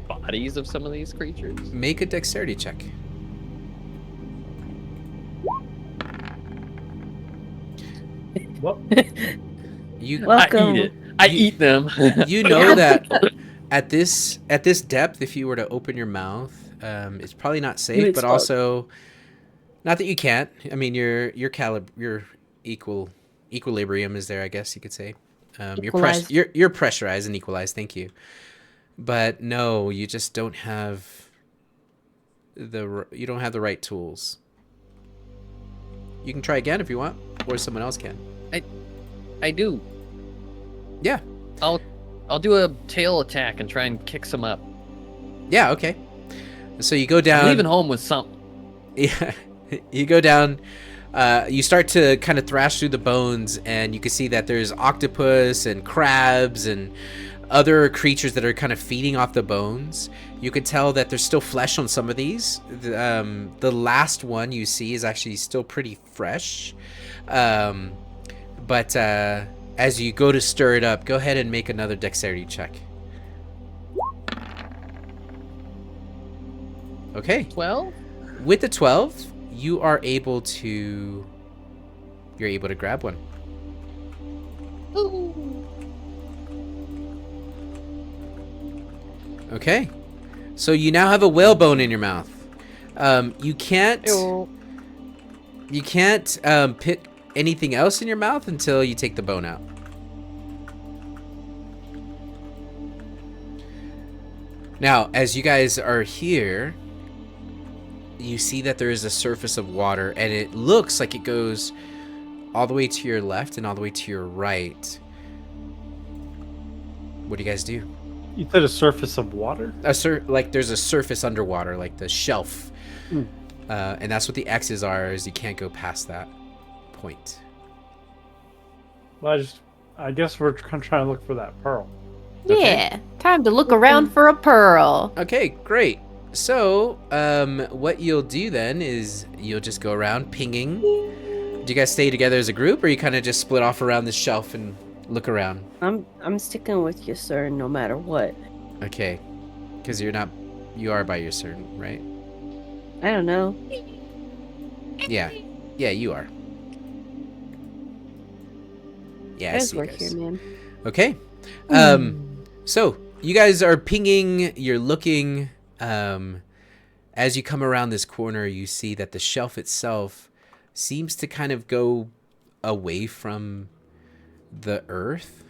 Speaker 1: bodies of some of these creatures?
Speaker 5: Make a dexterity check.
Speaker 3: Well,
Speaker 5: You
Speaker 2: Welcome.
Speaker 1: I eat it. I
Speaker 5: You-
Speaker 1: eat them.
Speaker 5: you know that at this depth, if you were to open your mouth, it's probably not safe.
Speaker 2: It's
Speaker 5: But
Speaker 2: stuck.
Speaker 5: also, not that you can't. I mean, your equilibrium is there, I guess you could say.
Speaker 2: Equalized.
Speaker 5: You're pressurized and equalized. Thank you. But no, you just don't have the right tools. You can try again if you want, or someone else can.
Speaker 1: I do.
Speaker 5: Yeah.
Speaker 1: I'll do a tail attack and try and kick some up.
Speaker 5: Yeah. Okay. So you go down.
Speaker 1: I'm leaving home with something.
Speaker 5: Yeah, you go down. You start to kind of thrash through the bones, and you can see that there's octopus and crabs and other creatures that are kind of feeding off the bones. You can tell that there's still flesh on some of these. The last one you see is actually still pretty fresh. But as you go to stir it up, go ahead and make another dexterity check. Okay.
Speaker 1: 12?
Speaker 5: With the 12, you're able to grab one. Okay. So you now have a whalebone in your mouth. You can't put anything else in your mouth until you take the bone out. Now, as you guys are here, you see that there is a surface of water, and it looks like it goes all the way to your left and all the way to your right. What do you guys do?
Speaker 3: you said a surface of water?
Speaker 5: Like there's a surface underwater, like the shelf.
Speaker 3: Hmm.
Speaker 5: And that's what the X's are, is you can't go past that point.
Speaker 3: Well, I guess we're trying to look for that pearl.
Speaker 5: Okay.
Speaker 4: Yeah. Time to look around for a pearl.
Speaker 5: Okay, great. So, what you'll do then is you'll just go around pinging. Do you guys stay together as a group, or you kind of just split off around the shelf and Look around.
Speaker 2: I'm sticking with you, sir, no matter what.
Speaker 5: Okay. Because you are by your certain, right?
Speaker 2: I don't know.
Speaker 5: Yeah. Yeah, you are. Yeah, I
Speaker 2: Guys
Speaker 5: see
Speaker 2: work
Speaker 5: guys.
Speaker 2: here, man.
Speaker 5: Okay.
Speaker 1: Hmm.
Speaker 5: So you guys are pinging, you're looking. As you come around this corner, you see that the shelf itself seems to kind of go away from the earth,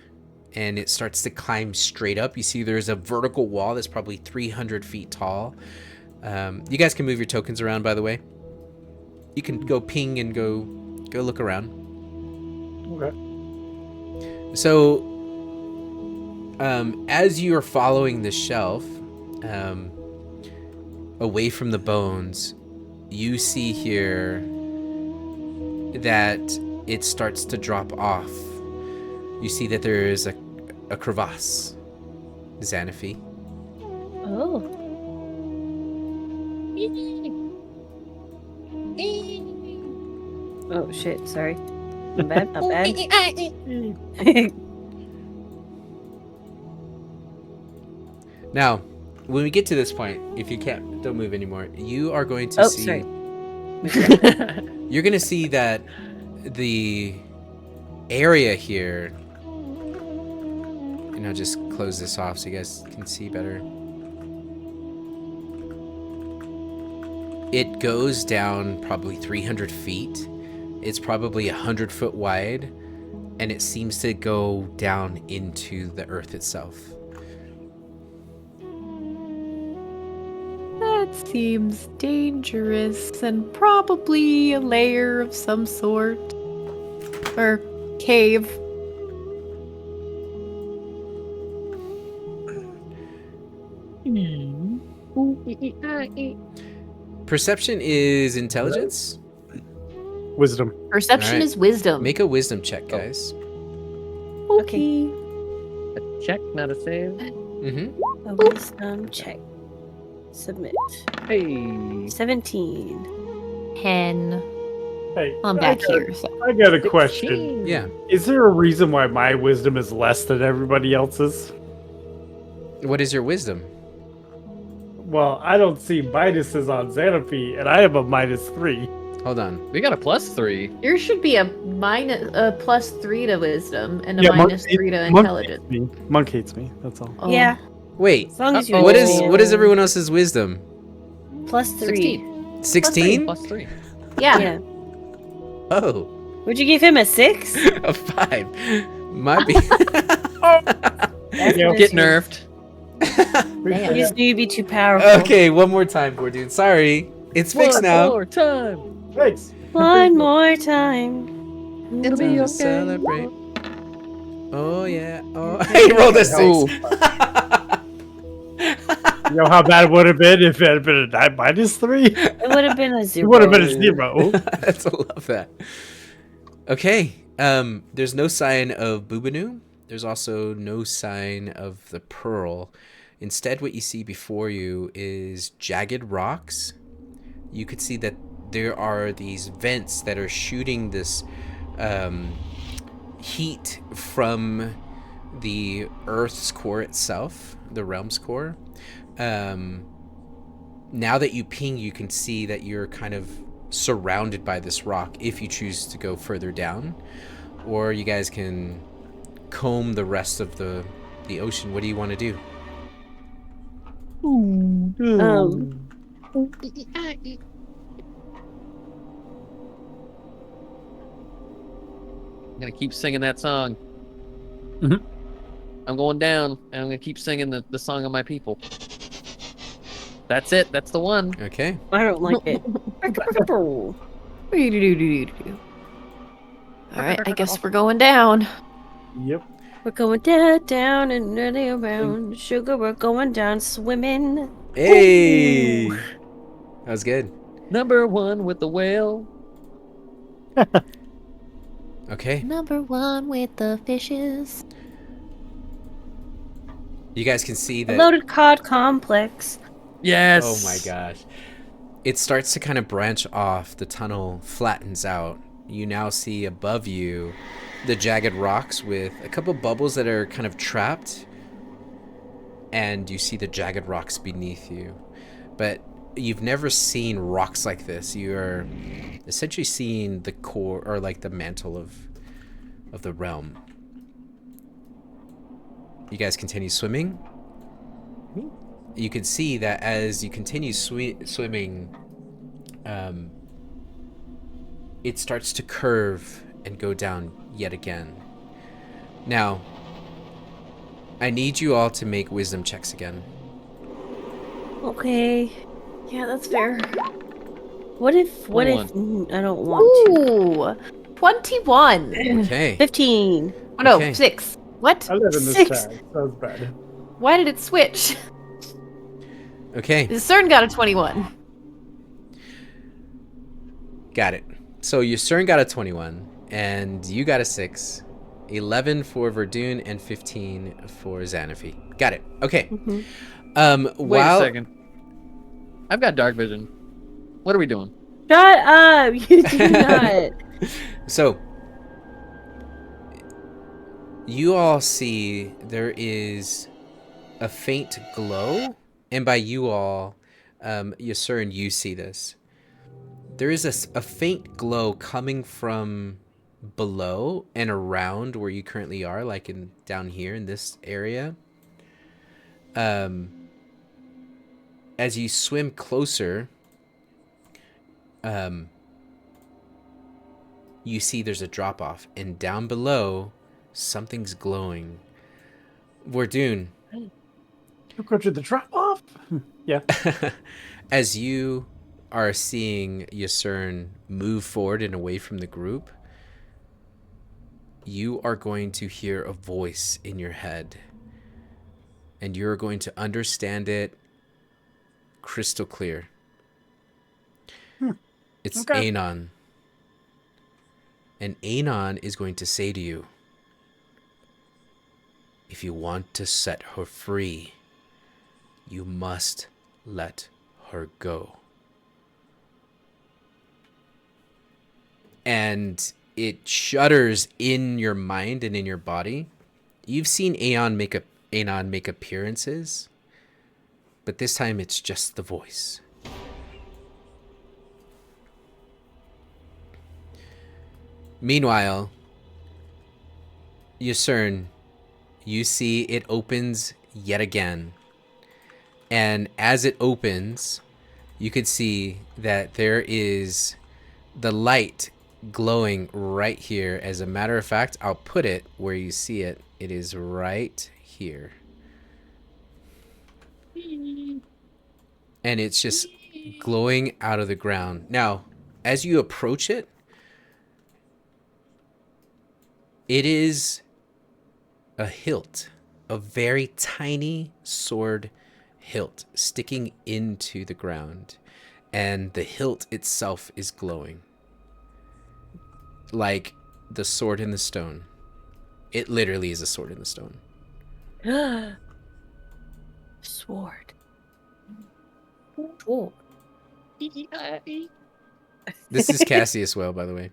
Speaker 5: and it starts to climb straight up. You see there's a vertical wall that's probably 300 feet tall. You guys can move your tokens around, by the way. You can go ping and go look around.
Speaker 3: Okay.
Speaker 5: So, as you are following the shelf, away from the bones, you see here that it starts to drop off. You see that there is a crevasse, Xanaphi.
Speaker 2: Oh. Oh shit, sorry. My bad, my bad.
Speaker 5: Now, when we get to this point, if you don't move anymore, you are going to
Speaker 2: Oh,
Speaker 5: see.
Speaker 2: sorry.
Speaker 5: You're going to see that the area here. And I'll just close this off so you guys can see better. It goes down probably 300 feet. It's probably 100 foot wide, and it seems to go down into the earth itself.
Speaker 6: That seems dangerous and probably a lair of some sort. Or cave.
Speaker 5: Perception is intelligence.
Speaker 3: Wisdom.
Speaker 4: Perception
Speaker 5: Alright.
Speaker 4: is wisdom.
Speaker 5: Make a wisdom check, guys.
Speaker 2: Okay.
Speaker 1: A check, not a save.
Speaker 5: Mm-hmm.
Speaker 2: A wisdom check. Submit.
Speaker 1: Hey.
Speaker 2: 17.
Speaker 4: 10.
Speaker 3: Hey,
Speaker 4: I'm back here. So.
Speaker 3: I got a question.
Speaker 5: Yeah.
Speaker 3: Is there a reason why my wisdom is less than everybody else's?
Speaker 5: What is your wisdom?
Speaker 3: Well, I don't see minuses on Xanaphi, and I have a -3.
Speaker 5: Hold on.
Speaker 1: We got a +3.
Speaker 4: Yours should be a +3 to wisdom and a
Speaker 3: Yeah, Monk-
Speaker 4: -3 to
Speaker 3: Monk
Speaker 4: intelligence.
Speaker 3: hates me. Monk hates me. That's all.
Speaker 4: Oh.
Speaker 2: Yeah,
Speaker 5: Wait.
Speaker 2: as long as you
Speaker 5: What is
Speaker 2: understand.
Speaker 5: everyone else's wisdom?
Speaker 2: +3.
Speaker 5: 16?
Speaker 1: +3.
Speaker 4: Yeah.
Speaker 2: Yeah.
Speaker 5: Oh.
Speaker 2: Would you give him a 6?
Speaker 5: A 5. Might be.
Speaker 2: That's
Speaker 3: Yeah.
Speaker 2: what
Speaker 1: Get
Speaker 2: it's-
Speaker 1: nerfed.
Speaker 2: I
Speaker 4: Damn.
Speaker 2: just knew you'd be too powerful.
Speaker 5: Okay, one more time, poor dude. Sorry. It's fixed
Speaker 1: One
Speaker 5: now.
Speaker 1: more time.
Speaker 3: Thanks.
Speaker 2: One more time.
Speaker 1: It'll be
Speaker 5: Time to
Speaker 1: okay.
Speaker 5: celebrate. Oh yeah. Oh, he rolled a 6.
Speaker 1: Ooh.
Speaker 3: You know how bad it would have been if it had been a -3?
Speaker 2: It would have been a 0.
Speaker 3: It would have been a 0.
Speaker 5: That's I love that. Okay. There's no sign of Bubanu. There's also no sign of the pearl. Instead, what you see before you is jagged rocks. You could see that there are these vents that are shooting this heat from the Earth's core itself, the realm's core. Now that you ping, you can see that you're kind of surrounded by this rock if you choose to go further down, or you guys can comb the rest of the ocean. What do you want to do?
Speaker 1: I'm gonna keep singing that song.
Speaker 3: Mhm.
Speaker 1: I'm going down, and I'm gonna keep singing the song of my people. That's it. That's the one.
Speaker 5: Okay.
Speaker 2: I don't like it.
Speaker 4: Alright, I guess we're going down.
Speaker 3: Yep.
Speaker 2: We're going down, down and nearly around. Sugar, we're going down swimming.
Speaker 5: Hey, that was good.
Speaker 1: Number one with the whale.
Speaker 5: Okay,
Speaker 4: Number 1 with the fishes.
Speaker 5: you guys can see
Speaker 2: A
Speaker 5: that.
Speaker 2: loaded cod complex.
Speaker 1: Yes.
Speaker 5: Oh my gosh. It starts to kind of branch off. The tunnel flattens out. you now see above you the jagged rocks with a couple bubbles that are kind of trapped, and you see the jagged rocks beneath you. But you've never seen rocks like this. You're essentially seeing the core, or like the mantle of the realm. You guys continue swimming. You can see that as you continue swimming, it starts to curve and go down yet again. Now, I need you all to make wisdom checks again.
Speaker 2: Okay.
Speaker 6: Yeah, that's fair.
Speaker 2: What if I don't want
Speaker 6: Ooh, 21.
Speaker 2: to?
Speaker 5: Okay.
Speaker 2: 15.
Speaker 6: Oh no,
Speaker 5: Okay.
Speaker 6: 6. What?
Speaker 3: I live in this
Speaker 2: 6.
Speaker 3: town. Sounds bad.
Speaker 6: Why did it switch?
Speaker 5: Okay.
Speaker 6: CERN got a 21.
Speaker 5: Got it. So your CERN got a 21, and you got a 6. 11 for Verdun and 15 for Xanafi. Got it. Okay.
Speaker 1: Wait a second. I've got dark vision. What are we doing?
Speaker 2: Shut up! You do not.
Speaker 5: So you all see there is a faint glow, and by you all, Yasur and you see this. There is a faint glow coming from below and around where you currently are, like in down here in this area. As you swim closer, you see there's a drop off, and down below, something's glowing. Verdun,
Speaker 3: You go to the drop off? Yeah.
Speaker 5: as you are seeing Yasern move forward and away from the group, you are going to hear a voice in your head, and you're going to understand it crystal clear. It's
Speaker 3: Okay.
Speaker 5: Anon. And Anon is going to say to you, if you want to set her free, you must let her go. And it shudders in your mind and in your body. You've seen Anon make appearances, but this time it's just the voice. Meanwhile, Yusern, you see it opens yet again. And as it opens, you could see that there is the light glowing right here. As a matter of fact, I'll put it where you see it. It is right here. And it's just glowing out of the ground. Now, as you approach it, it is a hilt, a very tiny sword hilt sticking into the ground, and the hilt itself is glowing like the sword in the stone. It literally is a sword in the stone.
Speaker 2: Sword. Oh.
Speaker 5: This is Cassie as well, by the way.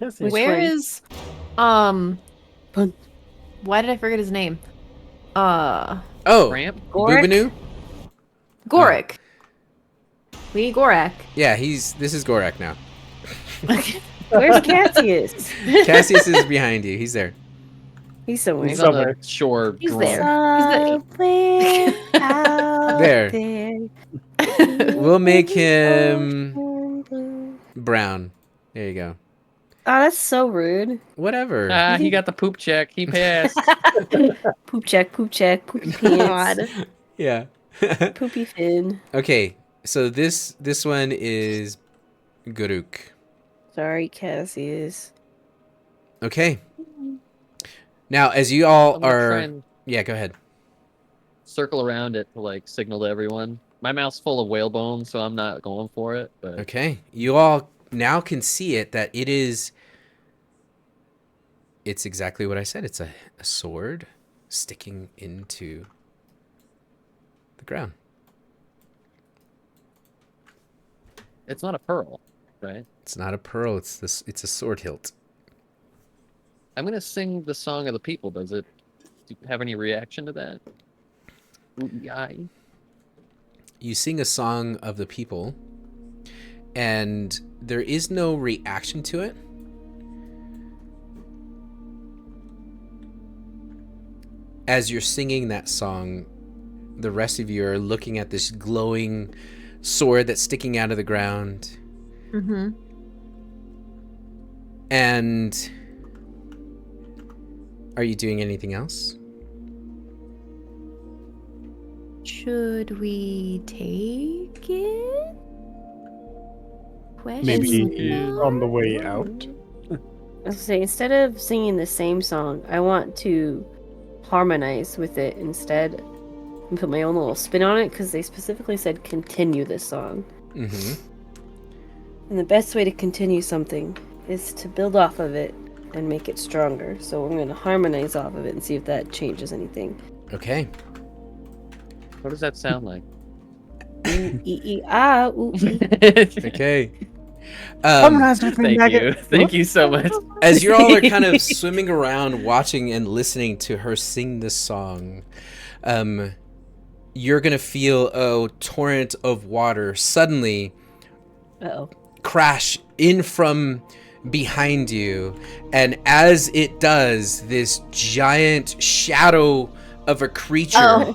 Speaker 3: Yes,
Speaker 2: Which
Speaker 6: Where
Speaker 2: one?
Speaker 6: is
Speaker 2: Pun.
Speaker 6: why did I forget his name?
Speaker 5: Oh,
Speaker 1: Cramp?
Speaker 2: Gorik?
Speaker 5: Bubanu?
Speaker 6: Gorik. We need Gorak.
Speaker 5: Yeah, this is Gorak now.
Speaker 2: Where's Cassius?
Speaker 5: Cassius is behind you. He's there.
Speaker 2: He's somewhere.
Speaker 1: He's on the shore.
Speaker 6: He's
Speaker 1: drunk.
Speaker 6: there.
Speaker 2: Somewhere out
Speaker 5: There.
Speaker 2: there.
Speaker 5: We'll make him brown. There you go.
Speaker 2: Oh, that's so rude.
Speaker 5: Whatever.
Speaker 1: Ah, he got the poop check. He passed.
Speaker 2: Poop check, poopy pants,
Speaker 5: Yeah.
Speaker 2: poopy fin.
Speaker 5: Okay, so this one is Guruk.
Speaker 2: Sorry, Cassius.
Speaker 5: Okay. Now, as you all
Speaker 1: I'm gonna try
Speaker 5: are...
Speaker 1: and
Speaker 5: Yeah, go ahead.
Speaker 1: circle around it to like signal to everyone. My mouth's full of whale bones, so I'm not going for it. But
Speaker 5: Okay. You all now can see it, that it is... It's exactly what I said. It's a sword sticking into the ground.
Speaker 1: it's not a pearl. right?
Speaker 5: It's not a pearl. It's this. It's a sword hilt.
Speaker 1: I'm gonna sing the song of the people. Do you have any reaction to that? Ooh-ee-eye.
Speaker 5: You sing a song of the people, and there is no reaction to it. As you're singing that song, the rest of you are looking at this glowing sword that's sticking out of the ground.
Speaker 4: Mm-hmm.
Speaker 5: And are you doing anything else?
Speaker 6: Should we take it?
Speaker 3: Maybe on the
Speaker 6: mark?
Speaker 3: way out.
Speaker 2: I was gonna say, instead of singing the same song, I want to harmonize with it instead and put my own little spin on it because they specifically said continue this song.
Speaker 5: Mm-hmm.
Speaker 2: And the best way to continue something is to build off of it and make it stronger. So we're going to harmonize off of it and see if that changes anything.
Speaker 5: Okay.
Speaker 1: What does that sound like?
Speaker 2: Ooh, ee, ah, ooh, ee.
Speaker 5: Okay.
Speaker 3: Harmonized with me,
Speaker 1: Thank
Speaker 3: maggot.
Speaker 1: you. Thank you so much.
Speaker 5: As you all are kind of swimming around, watching and listening to her sing this song, you're gonna feel a torrent of water suddenly
Speaker 2: Uh-oh.
Speaker 5: crash in from behind you, and as it does, this giant shadow of a creature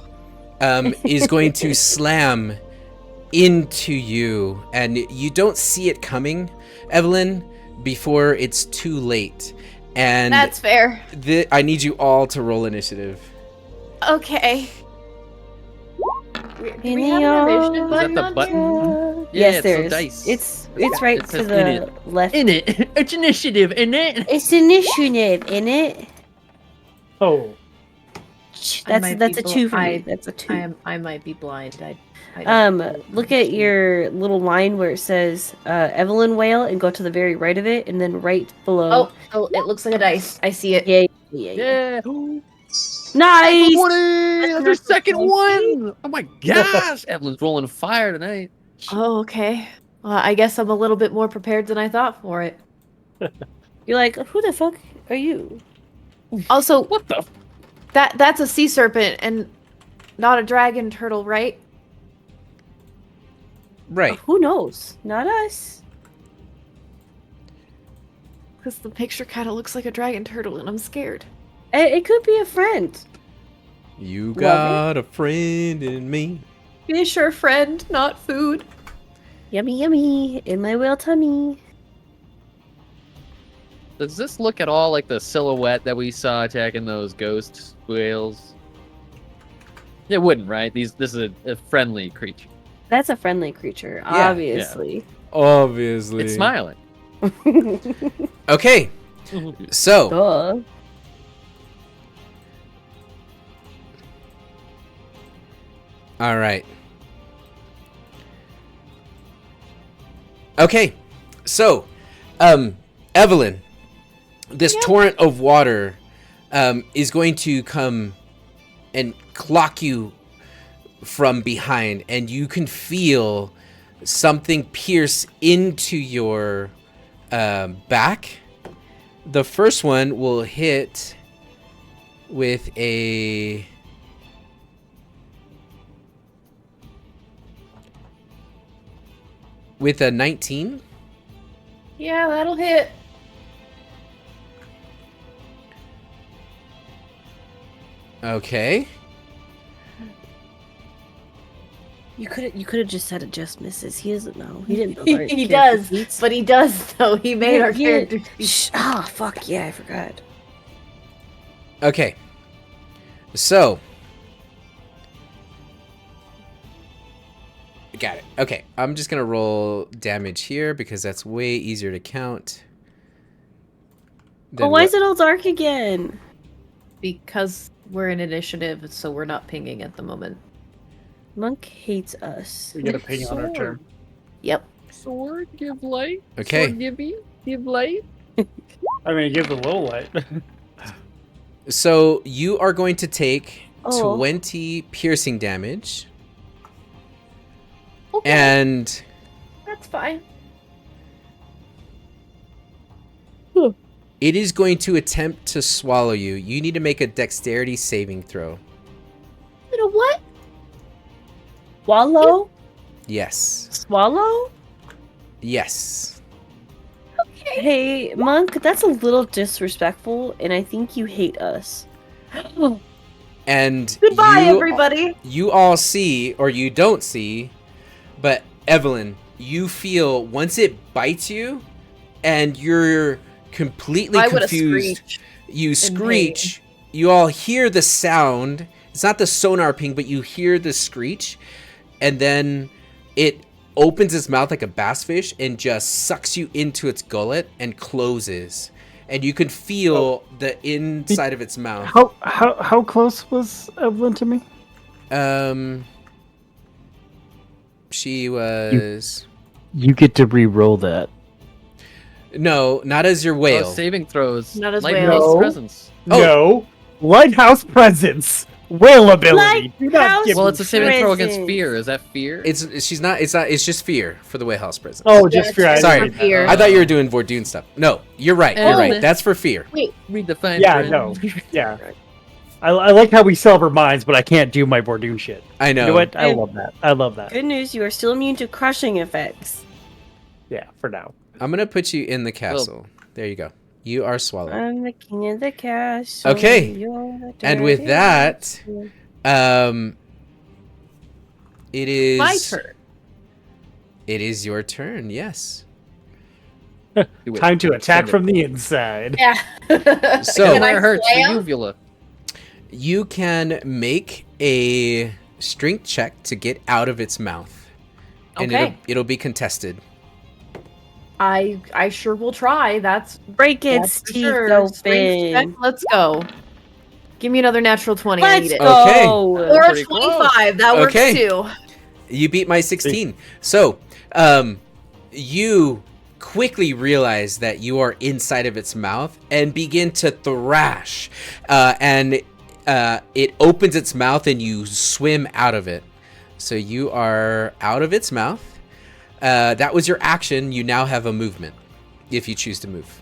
Speaker 5: is going to slam into you, and you don't see it coming, Evelyn, before it's too late. And
Speaker 4: That's fair.
Speaker 5: I need you all to roll initiative.
Speaker 4: Okay. Do we have
Speaker 2: Any
Speaker 4: an initiative
Speaker 1: Is that
Speaker 4: button
Speaker 1: the
Speaker 4: on
Speaker 1: button?
Speaker 4: here?
Speaker 1: Yeah,
Speaker 2: Yes,
Speaker 1: it's
Speaker 2: there
Speaker 1: the
Speaker 2: is.
Speaker 1: dice.
Speaker 2: It's right
Speaker 1: It
Speaker 2: to
Speaker 1: says in
Speaker 2: the
Speaker 1: it.
Speaker 2: left.
Speaker 1: In it. It's initiative, in it.
Speaker 2: It's initiative in it.
Speaker 3: Oh,
Speaker 2: That's a 2 for me. That's a 2.
Speaker 6: I might be blind. I don't
Speaker 2: Look at your little line where it says Evelyn Whale and go to the very right of it, and then right below.
Speaker 4: Oh, it looks like a dice. I see it.
Speaker 2: Yeah.
Speaker 1: Yeah.
Speaker 2: Nice.
Speaker 1: 20! That's her second
Speaker 2: 20.
Speaker 1: one! Oh my gosh! Evelyn's rolling fire tonight.
Speaker 6: Oh, okay. Well, I guess I'm a little bit more prepared than I thought for it.
Speaker 2: You're like, who the fuck are you?
Speaker 6: Also,
Speaker 1: What the?
Speaker 6: that's a sea serpent and not a dragon turtle, right?
Speaker 5: Right.
Speaker 2: Who knows? Not us.
Speaker 6: Because the picture kind of looks like a dragon turtle, and I'm scared.
Speaker 2: It could be a friend.
Speaker 5: You
Speaker 2: Love
Speaker 5: got a friend in me.
Speaker 6: Fish or friend, not food.
Speaker 2: Yummy, yummy in my whale tummy.
Speaker 1: Does this look at all like the silhouette that we saw attacking those ghost whales? It wouldn't, right? This is a friendly creature.
Speaker 2: That's a friendly creature,
Speaker 5: Yeah,
Speaker 2: obviously.
Speaker 5: Obviously.
Speaker 1: It's smiling.
Speaker 5: Okay. So,
Speaker 2: Duh.
Speaker 5: all right. Okay. So, Evelyn, this torrent of water is going to come and clock you from behind, and you can feel something pierce into your back. The first one will hit with a with a 19.
Speaker 4: Yeah, that'll hit.
Speaker 5: Okay.
Speaker 2: You could have just said it just misses. He doesn't know. He didn't.
Speaker 4: He does, but he does though. He made our character.
Speaker 2: Ah, fuck yeah! I forgot.
Speaker 5: Okay. So. Got it. Okay. I'm just going to roll damage here because that's way easier to count.
Speaker 2: Oh, why is it all dark again?
Speaker 6: Because we're in initiative, so we're not pinging at the moment.
Speaker 2: Monk hates us.
Speaker 3: we get a ping on our turn.
Speaker 6: Yep.
Speaker 1: Sword, give light.
Speaker 5: Okay.
Speaker 1: Sword, give light.
Speaker 3: I mean, it gives a little light.
Speaker 5: So you are going to take
Speaker 2: Oh.
Speaker 5: 20 piercing damage.
Speaker 4: Okay,
Speaker 5: And
Speaker 4: that's fine.
Speaker 5: It is going to attempt to swallow you. You need to make a dexterity saving throw.
Speaker 4: Little what?
Speaker 2: Swallow?
Speaker 5: Yes.
Speaker 2: Swallow?
Speaker 5: Yes.
Speaker 2: Hey, Monk, that's a little disrespectful, and I think you hate us.
Speaker 5: And
Speaker 4: Goodbye,
Speaker 5: you,
Speaker 4: everybody.
Speaker 5: you all see, or you don't see, but Evelyn, you feel once it bites you and you're completely
Speaker 4: I would have
Speaker 5: confused.
Speaker 4: screeched.
Speaker 5: You screech. You all hear the sound. It's not the sonar ping, but you hear the screech. And then it opens its mouth like a bass fish and just sucks you into its gullet and closes. And you can feel the inside of its mouth.
Speaker 3: How close was Evelyn to me?
Speaker 5: She was...
Speaker 3: You get to re-roll that.
Speaker 5: No, not as your whale.
Speaker 1: Saving throws.
Speaker 4: Not as
Speaker 1: Lighthouse
Speaker 3: whales.
Speaker 1: presence.
Speaker 5: Oh.
Speaker 3: No. Lighthouse presence. Whale ability. Do not
Speaker 2: Lighthouse
Speaker 3: give
Speaker 1: Well,
Speaker 3: me-
Speaker 1: it's a saving throw against
Speaker 2: Presence.
Speaker 1: fear. Is that fear?
Speaker 5: It's just fear for the whalehouse presence.
Speaker 3: Oh, just fear.
Speaker 5: Sorry.
Speaker 4: Fear.
Speaker 5: I thought you were doing Vordoon stuff. No, you're right. You're right.
Speaker 1: Oh.
Speaker 5: That's for fear.
Speaker 1: Read the fine
Speaker 3: Yeah,
Speaker 1: print.
Speaker 3: no. Yeah. I like how we sell our minds, but I can't do my Bordoon shit.
Speaker 5: I know.
Speaker 3: You know what? I
Speaker 2: And-
Speaker 3: love that. I love that.
Speaker 2: Good news, you are still immune to crushing effects.
Speaker 3: Yeah, for now.
Speaker 5: I'm gonna put you in the castle. There you go. You are swallowed.
Speaker 2: I'm the king of the castle.
Speaker 5: Okay.
Speaker 2: You're the
Speaker 5: And with
Speaker 2: dirty
Speaker 5: that,
Speaker 2: rascal.
Speaker 5: it is
Speaker 4: My turn.
Speaker 5: It is your turn. Yes.
Speaker 1: Do it.
Speaker 3: Time to attack
Speaker 1: Send it.
Speaker 3: from the inside.
Speaker 4: Yeah.
Speaker 5: So-
Speaker 4: Can I
Speaker 1: Where it hurts, the
Speaker 4: slam?
Speaker 1: uvula.
Speaker 5: You can make a strength check to get out of its mouth. And
Speaker 4: Okay.
Speaker 5: it'll be contested.
Speaker 4: I sure will try. That's
Speaker 2: Break its
Speaker 4: for
Speaker 2: teeth
Speaker 4: sure. Strength check,
Speaker 2: open.
Speaker 4: let's go. Give me another natural 20. I need
Speaker 2: Let's
Speaker 4: it.
Speaker 5: Okay.
Speaker 2: go.
Speaker 4: Or a
Speaker 1: Pretty close.
Speaker 4: 25. That works
Speaker 5: Okay.
Speaker 4: too.
Speaker 5: You beat my 16. So, you quickly realize that you are inside of its mouth and begin to thrash. And it opens its mouth and you swim out of it. So you are out of its mouth. That was your action. You now have a movement if you choose to move.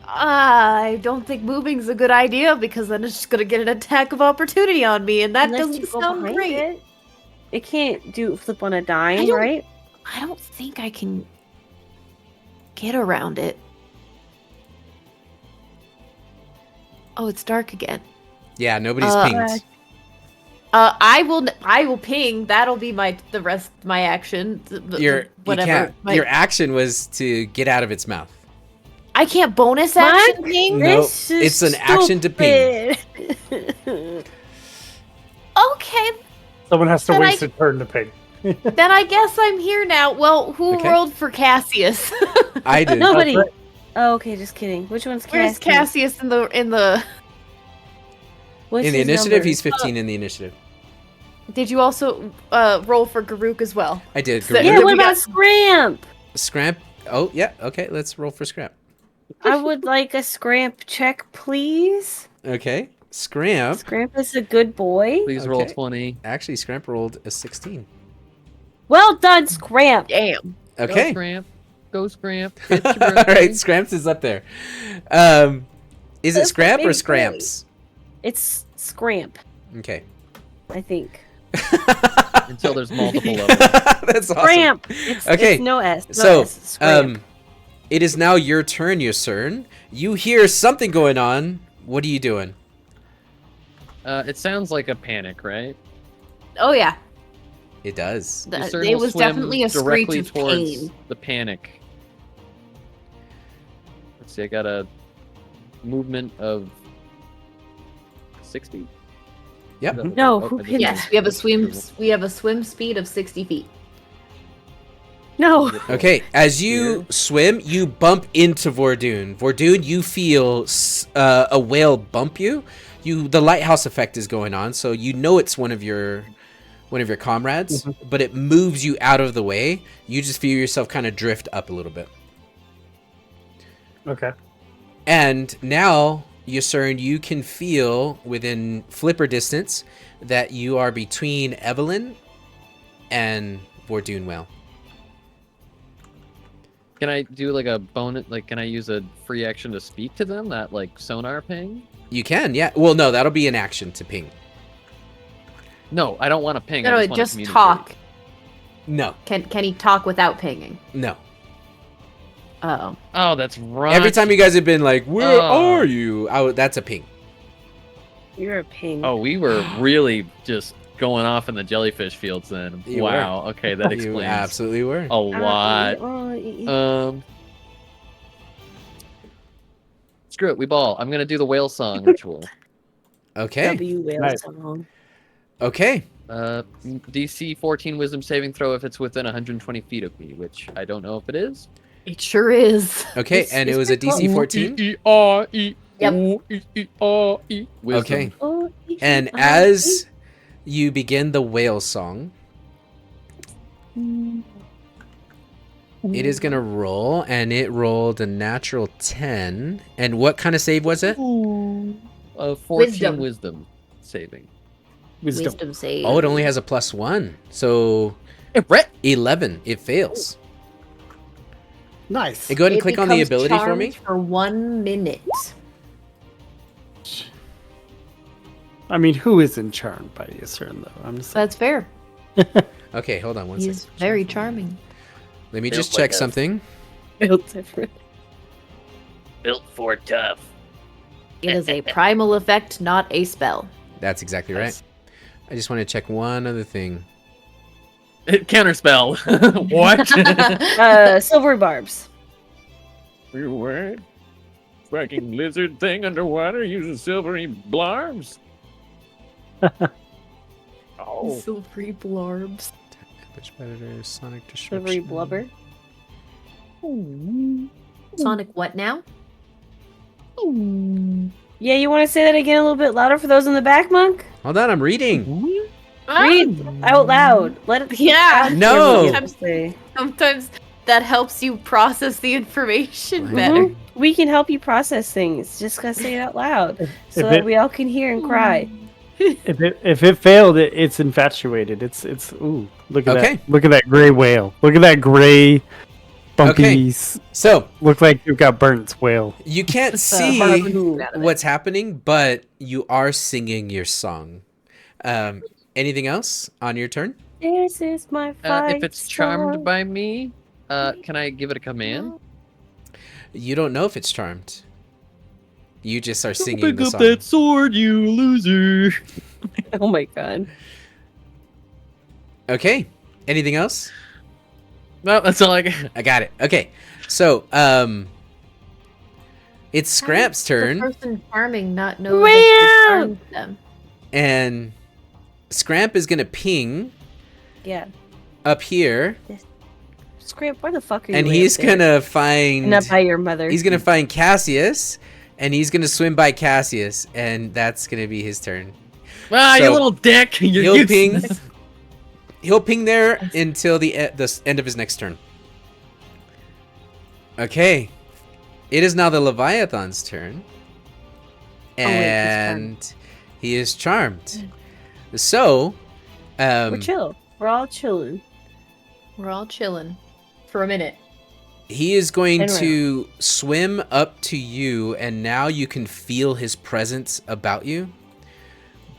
Speaker 4: I don't think moving's a good idea because then it's just gonna get an attack of opportunity on me, and that
Speaker 2: Unless
Speaker 4: doesn't
Speaker 2: you go
Speaker 4: sound
Speaker 2: behind
Speaker 4: great.
Speaker 2: It. It can't do flip on a
Speaker 4: I
Speaker 2: dime,
Speaker 4: don't-
Speaker 2: right?
Speaker 4: I don't think I can get around it. Oh, it's dark again.
Speaker 5: Yeah, nobody's
Speaker 4: Uh,
Speaker 5: pinged.
Speaker 4: I will ping. That'll be the rest of my action.
Speaker 5: You
Speaker 4: Whatever.
Speaker 5: can't.
Speaker 4: My-
Speaker 5: Your action was to get out of its mouth.
Speaker 4: I can't bonus
Speaker 2: What?
Speaker 4: action ping.
Speaker 5: No,
Speaker 2: This is
Speaker 5: it's an action to ping.
Speaker 2: stupid.
Speaker 4: Okay,
Speaker 3: Someone has to
Speaker 4: But
Speaker 3: waste a turn to ping.
Speaker 4: then I guess I'm here now. Well, who
Speaker 5: Okay.
Speaker 4: rolled for Cassius?
Speaker 5: I did.
Speaker 2: Nobody.
Speaker 3: That's
Speaker 2: Oh, okay, just kidding. Which one's
Speaker 4: Where's
Speaker 2: Cassius?
Speaker 4: Cassius in the?
Speaker 2: What's
Speaker 5: In the
Speaker 2: his
Speaker 5: initiative,
Speaker 2: number?
Speaker 5: he's 15 in the initiative.
Speaker 4: Did you also roll for Garuk as well?
Speaker 5: I did.
Speaker 4: So-
Speaker 5: Garuk.
Speaker 2: Yeah,
Speaker 4: then
Speaker 2: what
Speaker 4: we
Speaker 2: about
Speaker 4: got-
Speaker 2: Scramp?
Speaker 5: Scramp. Oh, yeah. Okay, let's roll for Scramp.
Speaker 2: I would like a Scramp check, please.
Speaker 5: Okay. Scramp.
Speaker 2: Scramp is a good boy.
Speaker 1: Please roll
Speaker 5: Okay.
Speaker 1: 20.
Speaker 5: Actually, Scramp rolled a 16.
Speaker 2: Well done, Scramp.
Speaker 4: Damn.
Speaker 1: Go
Speaker 5: Okay.
Speaker 1: Scramp. Go Scramp. It's your
Speaker 5: All
Speaker 1: birthday.
Speaker 5: right, Scramps is up there. Is it
Speaker 2: That's
Speaker 5: Scramp or
Speaker 2: big
Speaker 5: Scramps?
Speaker 2: It's Scramp,
Speaker 5: Okay.
Speaker 2: I think.
Speaker 1: Until there's multiple of them.
Speaker 5: That's awesome.
Speaker 2: Scramp. It's,
Speaker 5: Okay,
Speaker 2: it's no S. No
Speaker 5: So,
Speaker 2: S. Scramp.
Speaker 5: it is now your turn, Yusern. You hear something going on. What are you doing?
Speaker 1: It sounds like a panic, right?
Speaker 4: Oh yeah,
Speaker 5: It does.
Speaker 1: Lucerne
Speaker 4: it
Speaker 1: will
Speaker 4: was
Speaker 1: swim
Speaker 4: definitely a screech
Speaker 1: directly
Speaker 4: of
Speaker 1: towards
Speaker 4: pain.
Speaker 1: the panic. Let's see, I got a movement of 60.
Speaker 5: Yep.
Speaker 2: No, who
Speaker 1: I just-
Speaker 2: pinned
Speaker 4: Yes, we have a swim speed of 60 feet.
Speaker 2: No.
Speaker 5: Okay, as you swim, you bump into Vordoon. Vordoon, you feel a whale bump you. The lighthouse effect is going on, so you know it's one of your comrades, but it moves you out of the way. You just feel yourself kind of drift up a little bit.
Speaker 3: Okay.
Speaker 5: And now, Yusern, you can feel within flipper distance that you are between Evelyn and Vordoon Whale.
Speaker 1: Can I do like a bonus? Like, can I use a free action to speak to them? That like sonar ping?
Speaker 5: You can, yeah. Well, no, that'll be an action to ping.
Speaker 1: No, I don't want to ping.
Speaker 6: No,
Speaker 1: I
Speaker 6: no,
Speaker 1: just want to
Speaker 6: just
Speaker 1: communicate.
Speaker 6: talk.
Speaker 5: No,
Speaker 6: Can he talk without pinging?
Speaker 5: no.
Speaker 6: Oh.
Speaker 1: Oh, that's right.
Speaker 5: Every time you guys have been like, "Where
Speaker 1: Oh.
Speaker 5: are you?" That's a ping.
Speaker 2: You're a ping.
Speaker 1: Oh, we were really just going off in the jellyfish fields then.
Speaker 5: You
Speaker 1: Wow. Okay, that
Speaker 5: You
Speaker 1: explains
Speaker 5: absolutely were.
Speaker 1: a lot. Screw it, we ball. I'm gonna do the whale song ritual.
Speaker 5: Okay.
Speaker 2: W whale
Speaker 3: Nice.
Speaker 2: song.
Speaker 5: Okay.
Speaker 1: DC 14 Wisdom saving throw if it's within 120 feet of me, which I don't know if it is.
Speaker 6: It sure is.
Speaker 5: Okay,
Speaker 2: It's-
Speaker 5: and it
Speaker 2: it's
Speaker 5: was a
Speaker 2: pretty
Speaker 5: DC
Speaker 2: close.
Speaker 5: 14.
Speaker 1: Wisdom.
Speaker 5: Okay.
Speaker 2: Oh,
Speaker 5: And as you begin the whale song, it is gonna roll, and it rolled a natural 10. And what kind of save was it?
Speaker 1: 14
Speaker 4: Wisdom.
Speaker 1: wisdom saving.
Speaker 2: Wisdom save.
Speaker 5: Oh, it only has a +1, so
Speaker 1: Hey, Brett.
Speaker 5: 11. It fails.
Speaker 3: Nice.
Speaker 5: Hey, go ahead and
Speaker 4: It
Speaker 5: click on the
Speaker 4: becomes
Speaker 5: ability for
Speaker 4: charmed
Speaker 5: me.
Speaker 4: for 1 minute.
Speaker 3: I mean, who isn't charmed by Yusrin, though? I'm just
Speaker 6: That's fair.
Speaker 5: Okay, hold on one
Speaker 6: He's
Speaker 5: second.
Speaker 6: very charming.
Speaker 5: Let me
Speaker 1: Built
Speaker 5: just
Speaker 1: like
Speaker 5: check
Speaker 1: us.
Speaker 5: something.
Speaker 2: Built different.
Speaker 1: Built for tough.
Speaker 6: It is a primal effect, not a spell.
Speaker 5: That's exactly right. I just want to check one other thing.
Speaker 1: Counterspell. What?
Speaker 2: Silvery barbs.
Speaker 1: What? Fucking lizard thing underwater using silvery blarbs? Oh.
Speaker 6: Silvery blorbs.
Speaker 5: Which predator? Sonic
Speaker 2: Silvery
Speaker 5: destruction.
Speaker 2: blubber.
Speaker 4: Sonic what now?
Speaker 2: Yeah, you want to say that again a little bit louder for those in the back, Monk?
Speaker 5: Hold on, I'm reading.
Speaker 2: Read out loud. Let it.
Speaker 6: Yeah.
Speaker 5: No.
Speaker 2: Hear what you say.
Speaker 6: Sometimes that helps you process the information
Speaker 5: Mhm.
Speaker 6: better.
Speaker 2: Mhm. We can help you process things. Just gotta say it out loud so
Speaker 3: If
Speaker 2: that
Speaker 3: it-
Speaker 2: we all can hear and cry.
Speaker 3: if it failed, it's infatuated. It's ooh. Look at
Speaker 5: Okay.
Speaker 3: that. Look at that gray whale. Look at that gray, bumpy.
Speaker 5: Okay. So
Speaker 3: Look like you've got burnt whale.
Speaker 5: you can't
Speaker 6: It's a
Speaker 5: see
Speaker 6: harpoon out of it.
Speaker 5: what's happening, but you are singing your song. Anything else on your turn?
Speaker 2: This is my fight.
Speaker 1: If it's charmed
Speaker 2: song.
Speaker 1: by me, can I give it a command?
Speaker 5: You don't know if it's charmed. You just are singing
Speaker 1: Pick
Speaker 5: the
Speaker 1: up
Speaker 5: song.
Speaker 1: that sword, you loser.
Speaker 2: Oh my god.
Speaker 5: Okay. Anything else?
Speaker 1: No, that's all I got.
Speaker 5: I got it. Okay. So, it's Scramp's
Speaker 6: The
Speaker 5: turn,
Speaker 6: person farming not know that you charmed them.
Speaker 5: and Scramp is gonna ping
Speaker 2: Yeah.
Speaker 5: up here,
Speaker 2: Scramp, where the fuck are you?
Speaker 5: and
Speaker 2: way
Speaker 5: he's
Speaker 2: up there?
Speaker 5: gonna find
Speaker 2: Not by your mother.
Speaker 5: he's gonna find Cassius, and he's gonna swim by Cassius, and that's gonna be his turn.
Speaker 1: Ah, you
Speaker 5: So,
Speaker 1: little dick. You're
Speaker 5: He'll ping.
Speaker 1: useless.
Speaker 5: He'll ping there until the end of his next turn. Okay, it is now the Leviathan's turn,
Speaker 2: wait, he's
Speaker 5: and he is charmed. So,
Speaker 2: We're chill. We're all chilling.
Speaker 6: We're all chilling.
Speaker 4: For a minute.
Speaker 5: he is going
Speaker 2: And
Speaker 5: to swim up to you, and now you can feel his presence about you.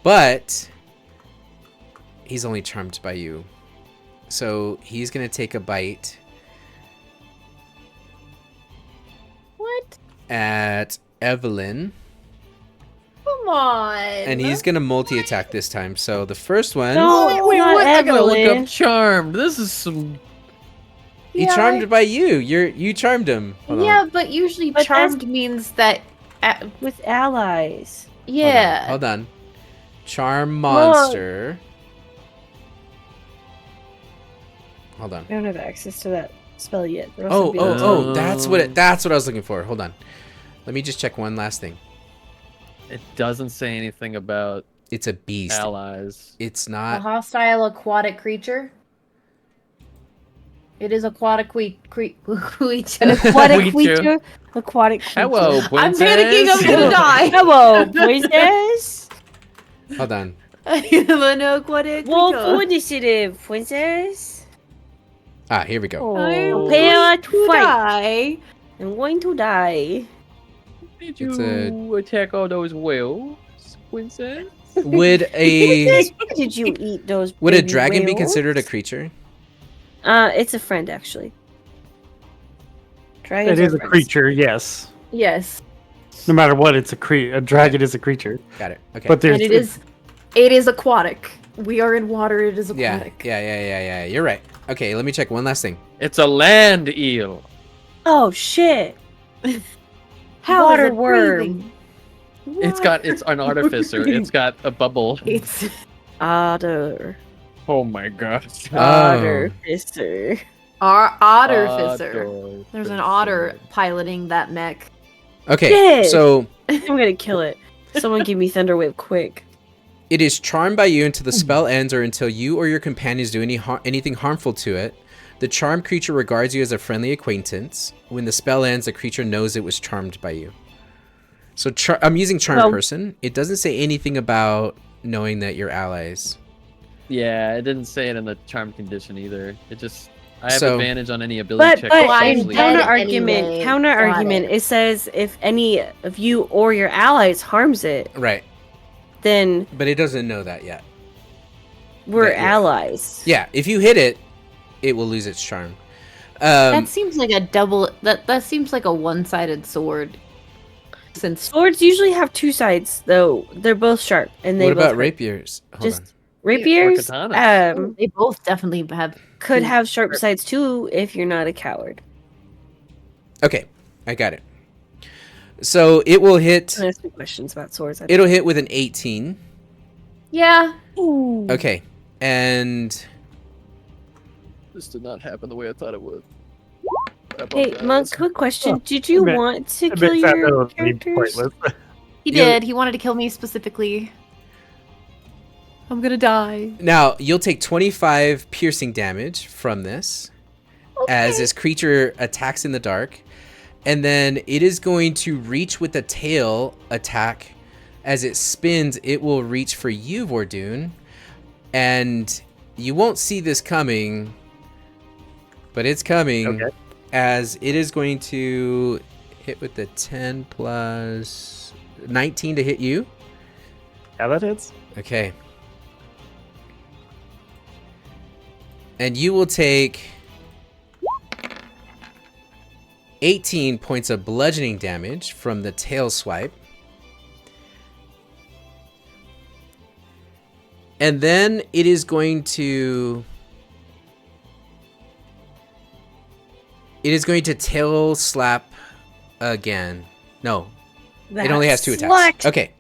Speaker 5: But he's only charmed by you. So he's going to take a bite
Speaker 6: What?
Speaker 5: at Evelyn,
Speaker 4: Come on.
Speaker 5: and he's going to multi-attack this time. So the first one,
Speaker 2: No,
Speaker 1: Wait,
Speaker 2: not
Speaker 1: what? I gotta look
Speaker 2: Evelyn.
Speaker 1: up charmed. This is some.
Speaker 5: he
Speaker 4: Yeah,
Speaker 5: charmed by you. You charmed him. Hold on.
Speaker 6: Yeah, but usually
Speaker 2: But that's-
Speaker 6: charmed means that.
Speaker 2: With allies.
Speaker 6: Yeah.
Speaker 5: Hold on. Charm monster. Hold on.
Speaker 2: I don't have access to that spell yet. Or else
Speaker 5: Oh,
Speaker 2: I'd be able to-
Speaker 5: oh, oh, that's what I was looking for. Hold on. Let me just check one last thing.
Speaker 1: It doesn't say anything about
Speaker 5: It's a beast.
Speaker 1: allies.
Speaker 5: It's
Speaker 4: A
Speaker 5: not.
Speaker 4: hostile aquatic creature. It is aquatic creature.
Speaker 2: An aquatic
Speaker 1: Creature.
Speaker 2: creature. Aquatic creature.
Speaker 1: Hello,
Speaker 4: I'm
Speaker 1: princess.
Speaker 4: panicking. I'm gonna die.
Speaker 2: Hello, princess.
Speaker 5: Hold on.
Speaker 6: An aquatic
Speaker 2: Wolf
Speaker 6: creature.
Speaker 2: initiative, princess.
Speaker 5: Here we go.
Speaker 2: Oh,
Speaker 6: I'm
Speaker 2: prepare
Speaker 6: going
Speaker 2: to
Speaker 6: to
Speaker 2: fight.
Speaker 6: die.
Speaker 2: I'm going to die.
Speaker 1: Did
Speaker 5: It's
Speaker 1: you attack all those whales, princess?
Speaker 5: Would a
Speaker 2: Did you eat those
Speaker 5: would a
Speaker 2: baby
Speaker 5: dragon be
Speaker 2: whales?
Speaker 5: considered a creature?
Speaker 2: It's a friend, actually. Dragons
Speaker 3: It
Speaker 2: are
Speaker 3: is a
Speaker 2: friends.
Speaker 3: creature, yes.
Speaker 6: Yes.
Speaker 3: No matter what, it's a dragon is a creature.
Speaker 5: Got it. Okay.
Speaker 3: But there's
Speaker 6: And it is aquatic. We are in water, it is
Speaker 5: yeah,
Speaker 6: aquatic.
Speaker 5: yeah. You're right. Okay, let me check one last thing.
Speaker 1: It's a land eel.
Speaker 2: Oh shit!
Speaker 4: How
Speaker 2: Water
Speaker 4: is it
Speaker 2: worm.
Speaker 4: breathing?
Speaker 1: It's an artificer. It's got a bubble.
Speaker 6: It's
Speaker 2: Otter.
Speaker 1: Oh my god.
Speaker 2: Otter fister.
Speaker 6: our otter fisser.
Speaker 1: Otter
Speaker 6: There's an
Speaker 1: fisser.
Speaker 6: otter piloting that mech.
Speaker 5: Okay,
Speaker 2: Yes!
Speaker 5: so
Speaker 2: I'm gonna kill it. Someone give me Thunderwave quick.
Speaker 5: it is charmed by you until the spell ends or until you or your companions do anything harmful to it. The charmed creature regards you as a friendly acquaintance. When the spell ends, the creature knows it was charmed by you. So I'm using charmed
Speaker 2: Well-
Speaker 5: person. It doesn't say anything about knowing that you're allies.
Speaker 1: Yeah, it didn't say it in the charm condition either. It just I have
Speaker 5: So-
Speaker 1: advantage on any ability check.
Speaker 2: But
Speaker 6: I'm
Speaker 2: in
Speaker 6: dead
Speaker 2: counter argument,
Speaker 6: anyway.
Speaker 2: counter
Speaker 6: Got
Speaker 2: argument,
Speaker 6: it.
Speaker 2: it says if any of you or your allies harms it,
Speaker 5: Right,
Speaker 2: then
Speaker 5: but it doesn't know that yet.
Speaker 2: we're
Speaker 5: Yeah.
Speaker 2: allies.
Speaker 5: Yeah, if you hit it, it will lose its charm.
Speaker 6: That seems like a double. That seems like a one-sided sword. Since
Speaker 2: Swords usually have two sides, though. They're both sharp, and they
Speaker 5: what
Speaker 2: both
Speaker 5: about
Speaker 2: hurt.
Speaker 5: rapiers? Hold
Speaker 2: Just
Speaker 5: on.
Speaker 2: rapiers.
Speaker 1: katanas.
Speaker 6: they both definitely have
Speaker 2: Could
Speaker 6: two-
Speaker 2: have sharp sides too if you're not a coward.
Speaker 5: Okay, I got it. So it will hit.
Speaker 2: I have some questions about swords.
Speaker 5: It'll hit with an 18.
Speaker 6: Yeah.
Speaker 5: Okay, and
Speaker 1: This did not happen the way I thought it would.
Speaker 2: Hey, Monk, quick question.
Speaker 3: Oh,
Speaker 2: Did you
Speaker 3: admit-
Speaker 2: want to
Speaker 3: It
Speaker 2: kill
Speaker 3: makes that
Speaker 2: your
Speaker 3: would be
Speaker 2: characters?
Speaker 3: pointless.
Speaker 6: He
Speaker 5: Yeah.
Speaker 6: did. He wanted to kill me specifically. I'm gonna die.
Speaker 5: now you'll take 25 piercing damage from this as this creature attacks in the dark, and then it is going to reach with a tail attack. As it spins, it will reach for you, Vordoon, and you won't see this coming, but it's coming.
Speaker 3: Okay.
Speaker 5: As it is going to hit with the 10 plus 19 to hit you.
Speaker 3: Yeah, that hits.
Speaker 5: Okay. And you will take 18 points of bludgeoning damage from the tail swipe. And then it is going to tail slap again. No. It only has 2 attacks. Okay.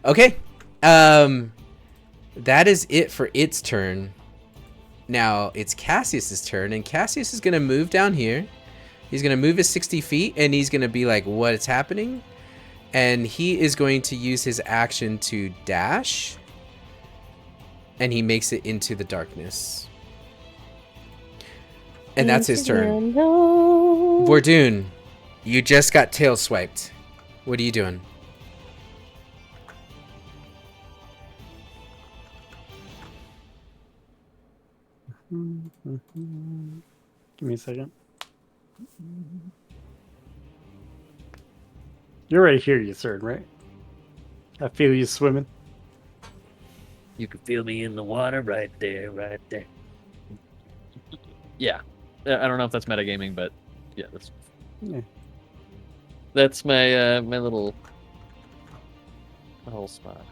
Speaker 5: Okay. That is it for its turn. Now it's Cassius's turn, and Cassius is gonna move down here. He's gonna move his 60 feet, and he's gonna be like, "What is happening?" And he is going to use his action to dash, and he makes it into the darkness. And that's his turn. Vordoon, you just got tail swiped. What are you doing?
Speaker 3: Give me a second. You're right here, you sir, right? I feel you swimming.
Speaker 1: You can feel me in the water right there, right there. Yeah. I don't know if that's metagaming, but yeah,
Speaker 3: Yeah.
Speaker 1: that's my my little spot.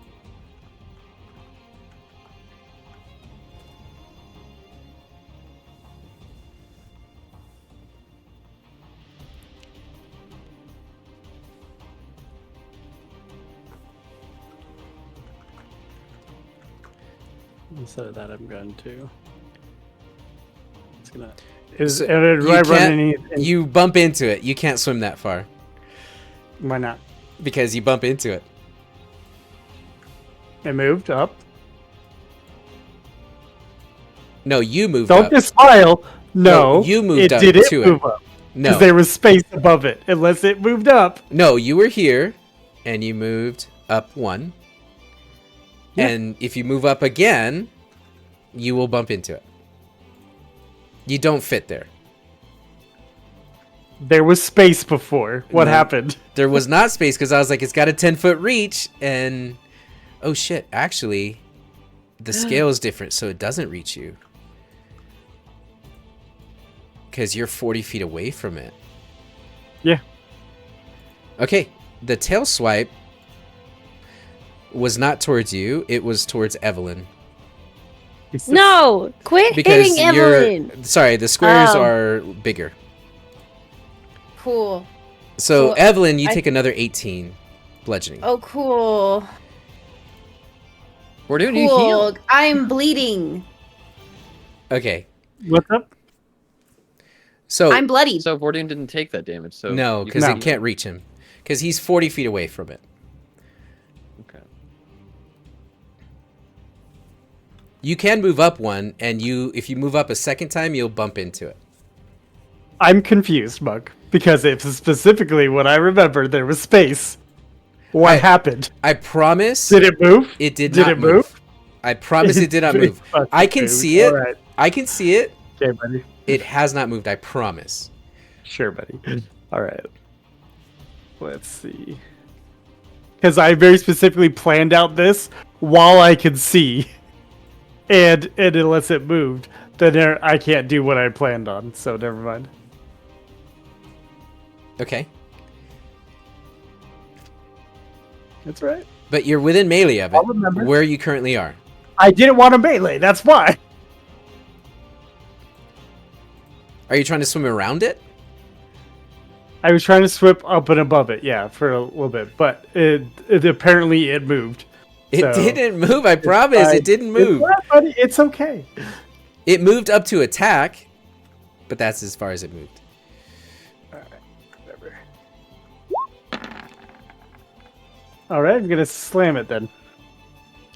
Speaker 3: Instead of that, I'm going to. It's gonna. Is
Speaker 5: So
Speaker 3: do I
Speaker 5: you
Speaker 3: run
Speaker 5: can't-
Speaker 3: any?
Speaker 5: You bump into it. You can't swim that far
Speaker 3: Why not?
Speaker 5: because you bump into it.
Speaker 3: It moved up.
Speaker 5: No, you moved
Speaker 3: Don't
Speaker 5: up.
Speaker 3: just smile. No,
Speaker 5: you moved
Speaker 3: it
Speaker 5: up
Speaker 3: didn't
Speaker 5: to it.
Speaker 3: move up because
Speaker 5: No,
Speaker 3: there was space above it. Unless it moved up.
Speaker 5: no, you were here, and you moved up 1.
Speaker 3: Yeah.
Speaker 5: And if you move up again, you will bump into it. You don't fit there.
Speaker 3: There was space before. What
Speaker 5: No.
Speaker 3: happened?
Speaker 5: There was not space because I was like, it's got a 10-foot reach, and oh shit, actually, the scale is different, so it doesn't reach you. Because you're 40 feet away from it.
Speaker 3: Yeah.
Speaker 5: Okay, the tail swipe was not towards you, it was towards Evelyn.
Speaker 2: No! Quit
Speaker 5: Because
Speaker 2: hitting Evelyn!
Speaker 5: sorry, the squares
Speaker 2: Oh.
Speaker 5: are bigger.
Speaker 4: Cool.
Speaker 5: So,
Speaker 4: So,
Speaker 5: Evelyn, you
Speaker 4: I-
Speaker 5: take another 18 bludgeoning.
Speaker 4: Oh, cool.
Speaker 1: We're doing you heal.
Speaker 4: Cool. I'm bleeding.
Speaker 5: Okay,
Speaker 3: What's up?
Speaker 5: so
Speaker 4: I'm bloodied.
Speaker 1: So Vordian didn't take that damage. So
Speaker 5: no,
Speaker 1: you
Speaker 5: because
Speaker 1: can
Speaker 5: it can't reach him. Because he's 40 feet away from it.
Speaker 1: Okay.
Speaker 5: You can move up one, and if you move up a second time, you'll bump into it.
Speaker 3: I'm confused, Mug, because if specifically what I remember, there was space. What happened?
Speaker 5: I promise
Speaker 3: Did it move?
Speaker 5: it did
Speaker 3: Did
Speaker 5: not
Speaker 3: it move?
Speaker 5: I promise it did not
Speaker 3: It
Speaker 5: move.
Speaker 3: fucking
Speaker 5: I can
Speaker 3: moved.
Speaker 5: see it.
Speaker 3: All right.
Speaker 5: I can see it.
Speaker 3: Okay, buddy.
Speaker 5: It has not moved, I promise.
Speaker 3: Sure, buddy. All right. Let's see. Because I very specifically planned out this while I could see, and unless it moved, then I can't do what I planned on. So never mind.
Speaker 5: Okay.
Speaker 3: That's right.
Speaker 5: But you're within melee of it,
Speaker 3: I'll remember.
Speaker 5: where you currently are.
Speaker 3: I didn't want to melee. That's why.
Speaker 5: Are you trying to swim around it?
Speaker 3: I was trying to swim up and above it, yeah, for a little bit, but it apparently it moved.
Speaker 5: It
Speaker 3: So,
Speaker 5: didn't move, I promise.
Speaker 3: fine.
Speaker 5: It didn't move.
Speaker 3: It's not, buddy. It's okay.
Speaker 5: It moved up to attack, but that's as far as it moved.
Speaker 3: Whatever. All right, I'm gonna slam it then.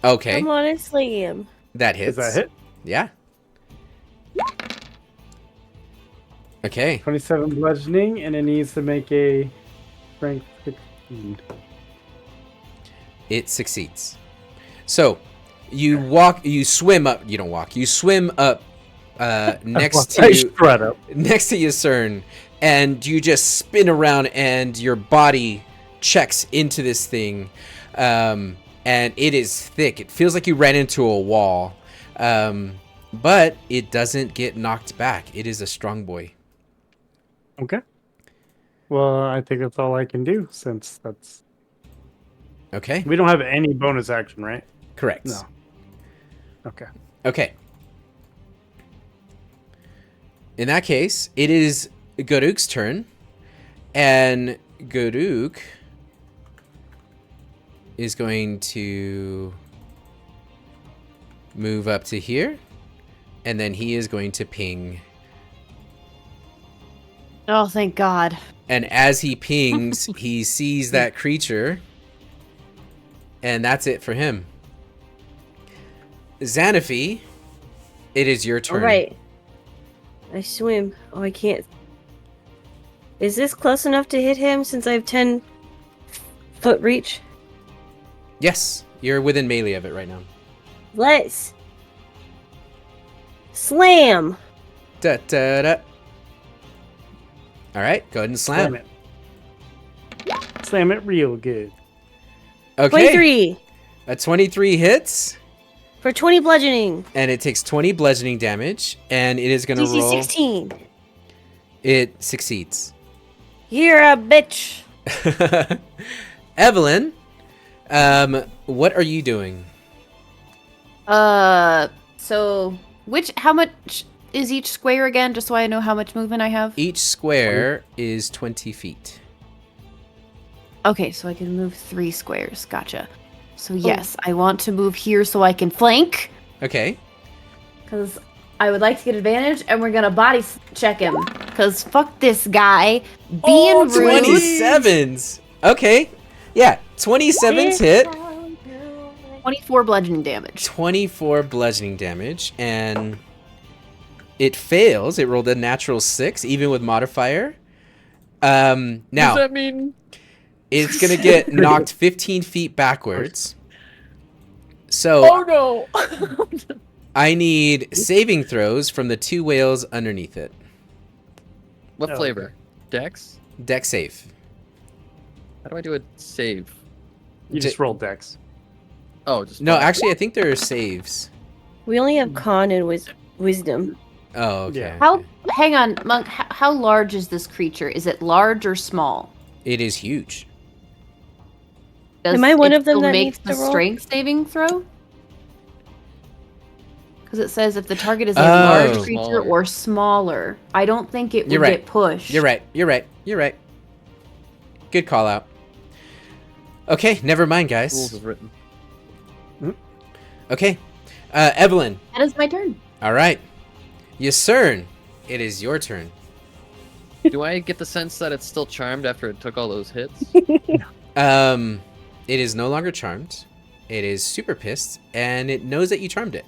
Speaker 5: Okay,
Speaker 2: Come on and slam.
Speaker 5: that hits.
Speaker 3: Does that hit?
Speaker 5: Yeah. Okay.
Speaker 3: 27 bludgeoning, and it needs to make a strength 16.
Speaker 5: It succeeds. So, you swim up. You don't walk. You swim up next
Speaker 3: I
Speaker 5: to
Speaker 3: strut up.
Speaker 5: Yasern, and you just spin around, and your body checks into this thing, and it is thick. It feels like you ran into a wall, but it doesn't get knocked back. It is a strong boy.
Speaker 3: Okay. Well, I think that's all I can do since that's.
Speaker 5: Okay,
Speaker 3: We don't have any bonus action, right?
Speaker 5: correct.
Speaker 3: No. Okay.
Speaker 5: Okay. In that case, it is Garuk's turn, and Garuk is going to move up to here, and then he is going to ping.
Speaker 2: Oh, thank God.
Speaker 5: And as he pings, he sees that creature, and that's it for him. Xanaphi, it is your turn.
Speaker 2: All right. I swim. Oh, I can't. Is this close enough to hit him since I have 10-foot reach?
Speaker 5: Yes, you're within melee of it right now.
Speaker 2: Let's slam.
Speaker 5: Da, da, da. All right, go ahead and slam.
Speaker 3: Slam it. Slam it real good.
Speaker 5: Okay,
Speaker 2: 23
Speaker 5: a 23 hits,
Speaker 2: for 20 bludgeoning.
Speaker 5: and it takes 20 bludgeoning damage, and it is going to
Speaker 2: DC
Speaker 5: roll.
Speaker 2: 16.
Speaker 5: It succeeds.
Speaker 2: You're a bitch.
Speaker 5: Evelyn, what are you doing?
Speaker 6: So how much is each square again, just so I know how much movement I have?
Speaker 5: Each square is 20 feet.
Speaker 6: Okay, so I can move 3 squares. Gotcha. So yes, I want to move here so I can flank,
Speaker 5: Okay.
Speaker 4: Because I would like to get advantage, and we're gonna body check him.
Speaker 6: because fuck this guy being rude.
Speaker 5: 27s. Okay. Yeah, 27s hit.
Speaker 6: 24 bludgeoning damage.
Speaker 5: 24 bludgeoning damage, and it fails. It rolled a natural 6, even with modifier.
Speaker 1: Does
Speaker 5: Now
Speaker 1: that mean?
Speaker 5: it's gonna get knocked 15 feet backwards. So
Speaker 1: Oh no!
Speaker 5: I need saving throws from the 2 whales underneath it.
Speaker 1: What
Speaker 3: Oh,
Speaker 1: flavor?
Speaker 3: okay.
Speaker 1: Dex?
Speaker 5: Deck save.
Speaker 1: How do I do a save?
Speaker 3: You just roll dex.
Speaker 1: Oh, just
Speaker 5: No,
Speaker 1: five.
Speaker 5: actually, I think there are saves.
Speaker 2: We only have con and wisdom.
Speaker 5: Oh, okay.
Speaker 3: Yeah.
Speaker 6: How?
Speaker 5: okay.
Speaker 6: Hang on, Monk. How large is this creature? Is it large or small?
Speaker 5: It is huge.
Speaker 6: Does
Speaker 2: Am I one
Speaker 6: it
Speaker 2: of them
Speaker 6: still
Speaker 2: that
Speaker 6: make
Speaker 2: needs
Speaker 6: the
Speaker 2: to roll?
Speaker 6: strength saving throw? Because it says if the target is a
Speaker 5: Oh.
Speaker 6: large creature
Speaker 1: Smaller.
Speaker 6: or smaller, I don't think it would
Speaker 5: You're right.
Speaker 6: get pushed.
Speaker 5: You're right. Good call out. Okay, never mind,
Speaker 1: Rules
Speaker 5: guys.
Speaker 1: is written.
Speaker 5: Okay. Evelyn.
Speaker 6: That is my turn.
Speaker 5: All right. Yasern, it is your turn.
Speaker 1: Do I get the sense that it's still charmed after it took all those hits?
Speaker 5: It is no longer charmed. It is super pissed, and it knows that you charmed it.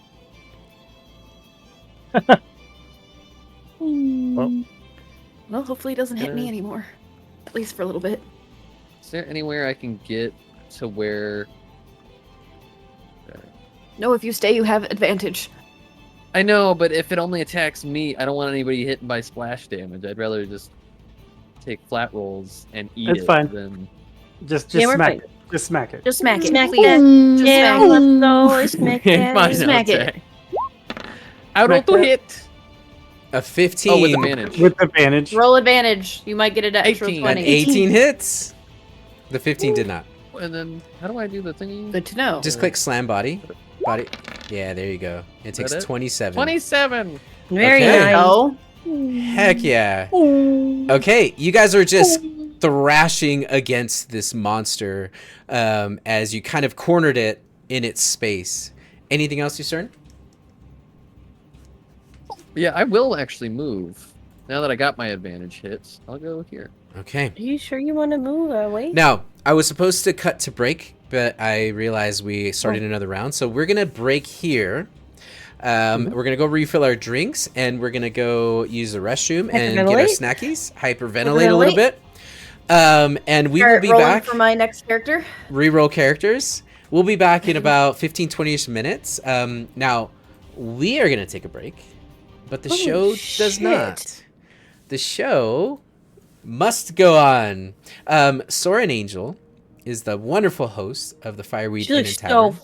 Speaker 6: Well, hopefully it doesn't hit me anymore. At least for a little bit.
Speaker 1: Is there anywhere I can get to where...
Speaker 6: No, if you stay, you have advantage.
Speaker 1: I know, but if it only attacks me, I don't want anybody hit by splash damage. I'd rather just take flat rolls and eat
Speaker 3: That's
Speaker 1: it
Speaker 3: fine.
Speaker 1: than...
Speaker 3: Just
Speaker 2: Yeah, we're
Speaker 3: smack
Speaker 2: fine.
Speaker 3: it. Just smack it.
Speaker 6: Just smack it.
Speaker 2: Smack
Speaker 6: please.
Speaker 2: that.
Speaker 6: Just
Speaker 2: Yeah,
Speaker 6: smack it.
Speaker 2: let's go. Smack that.
Speaker 1: Fine,
Speaker 6: Smack
Speaker 1: I'll
Speaker 6: it.
Speaker 1: attack. Auto
Speaker 3: Smack
Speaker 1: to
Speaker 3: that.
Speaker 1: hit!
Speaker 5: A 15.
Speaker 1: Oh, with advantage.
Speaker 3: With advantage.
Speaker 6: Roll advantage. You might get an extra
Speaker 1: 18.
Speaker 6: 20.
Speaker 5: An 18 hits. The 15 did not.
Speaker 1: And then, how do I do the thingy?
Speaker 6: Good to know.
Speaker 5: Just click slam body. Body. Yeah, there you go. It takes
Speaker 1: it?
Speaker 5: 27.
Speaker 1: 27!
Speaker 2: Very
Speaker 5: Okay.
Speaker 2: nice.
Speaker 6: Oh,
Speaker 5: Heck yeah. Okay, you guys are just thrashing against this monster as you kind of cornered it in its space. Anything else, Yasern?
Speaker 1: Yeah, I will actually move. Now that I got my advantage hits, I'll go here.
Speaker 5: Okay.
Speaker 2: Are you sure you want to move away?
Speaker 5: Now, I was supposed to cut to break, but I realized we started another round. So we're going to break here. We're going to go refill our drinks, and we're going to go use the restroom and get our
Speaker 2: Hyperventilate?
Speaker 5: snackies, hyperventilate a little bit. And we will
Speaker 6: start
Speaker 5: be
Speaker 6: rolling
Speaker 5: back.
Speaker 6: for my next character.
Speaker 5: Reroll characters. We'll be back in about 15, 20-ish minutes. Now, we are going to take a break, but the show does
Speaker 2: shit.
Speaker 5: not. The show must go on. Soren Angel is the wonderful host of the Fireweed
Speaker 2: She
Speaker 5: Inn
Speaker 2: looks
Speaker 5: and Tavern.
Speaker 2: so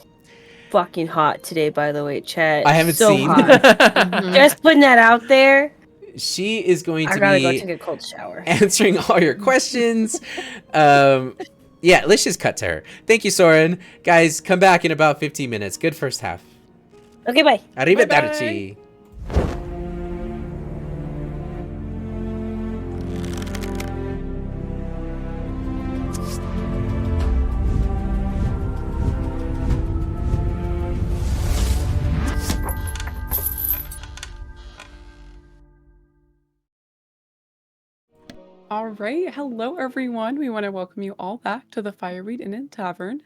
Speaker 2: fucking hot today, by the way, chat.
Speaker 5: I haven't
Speaker 2: so
Speaker 5: seen.
Speaker 2: Hot. Just putting that out there.
Speaker 5: She is going
Speaker 2: I
Speaker 5: to
Speaker 2: gotta go
Speaker 5: be
Speaker 2: take a cold shower.
Speaker 5: answering all your questions. Yeah, let's just cut to her. Thank you, Soren. Guys, come back in about 15 minutes. Good first half.
Speaker 2: Okay, bye.
Speaker 5: Arrivederci.
Speaker 7: All right, hello everyone. We want to welcome you all back to the Fireweed Inn and Tavern.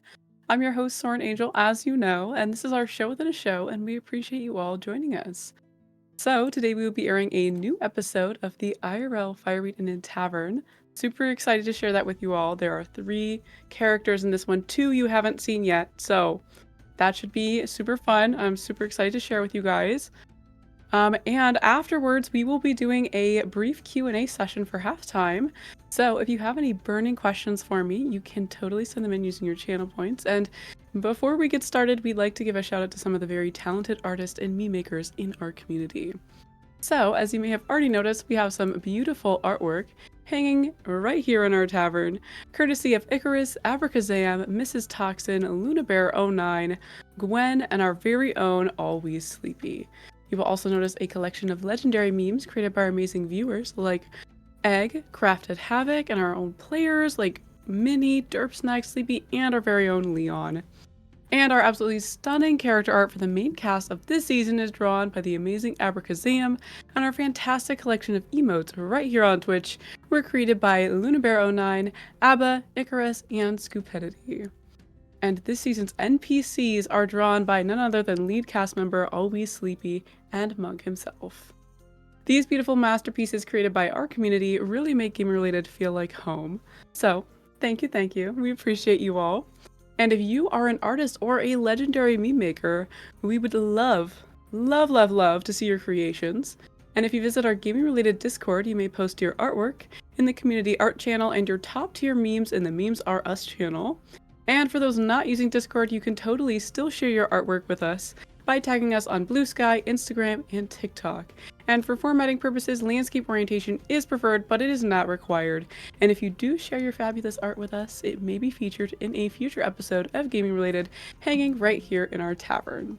Speaker 7: I'm your host, Soren Angel, as you know, and this is our show within a show, and we appreciate you all joining us. So today we will be airing a new episode of the IRL Fireweed Inn and Tavern. Super excited to share that with you all. There are 3 characters in this one, 2 you haven't seen yet, so that should be super fun. I'm super excited to share with you guys. And afterwards, we will be doing a brief Q&A session for halftime. So if you have any burning questions for me, you can totally send them in using your channel points. And before we get started, we'd like to give a shout out to some of the very talented artists and meme makers in our community. So as you may have already noticed, we have some beautiful artwork hanging right here in our tavern, courtesy of Icarus, Abracazam, Mrs. Toxin, Lunabear09, Gwen, and our very own Always Sleepy. You will also notice a collection of legendary memes created by our amazing viewers like Egg, Crafted Havoc, and our own players like Minnie, Derp Snack, Sleepy, and our very own Leon. And our absolutely stunning character art for the main cast of this season is drawn by the amazing Abracazam, and our fantastic collection of emotes right here on Twitch were created by Lunabear09, Abba, Icarus, and Scoopidity. And this season's NPCs are drawn by none other than lead cast member Always Sleepy and Monk himself. These beautiful masterpieces created by our community really make Game Related feel like home. So, thank you, we appreciate you all. And if you are an artist or a legendary meme maker, we would love Love, love, love to see your creations. And if you visit our gaming-related Discord, you may post your artwork in the community art channel and your top-tier memes in the Memes Are Us channel. And for those not using Discord, you can totally still share your artwork with us by tagging us on Blue Sky, Instagram, and TikTok. And for formatting purposes, landscape orientation is preferred, but it is not required. And if you do share your fabulous art with us, it may be featured in a future episode of Gaming Related, hanging right here in our tavern.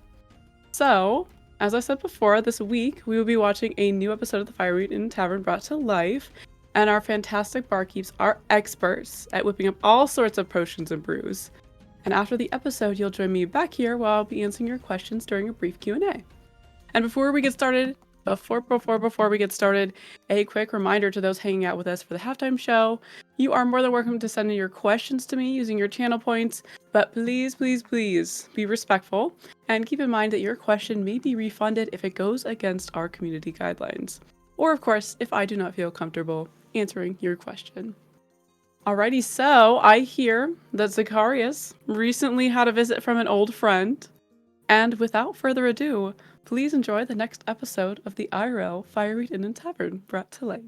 Speaker 7: So, as I said before, this week we will be watching a new episode of the Fireweed Inn Tavern brought to life, and our fantastic barkeeps are experts at whipping up all sorts of potions and brews. And after the episode, you'll join me back here while I'll be answering your questions during a brief Q&A. And before we get started, a quick reminder to those hanging out with us for the halftime show. You are more than welcome to send in your questions to me using your channel points, but please, please, please be respectful and keep in mind that your question may be refunded if it goes against our community guidelines. Or of course, if I do not feel comfortable answering your question. Alrighty, so I hear that Zacharias recently had a visit from an old friend. And without further ado, please enjoy the next episode of the IRL Fireweed Inn and Tavern brought to life.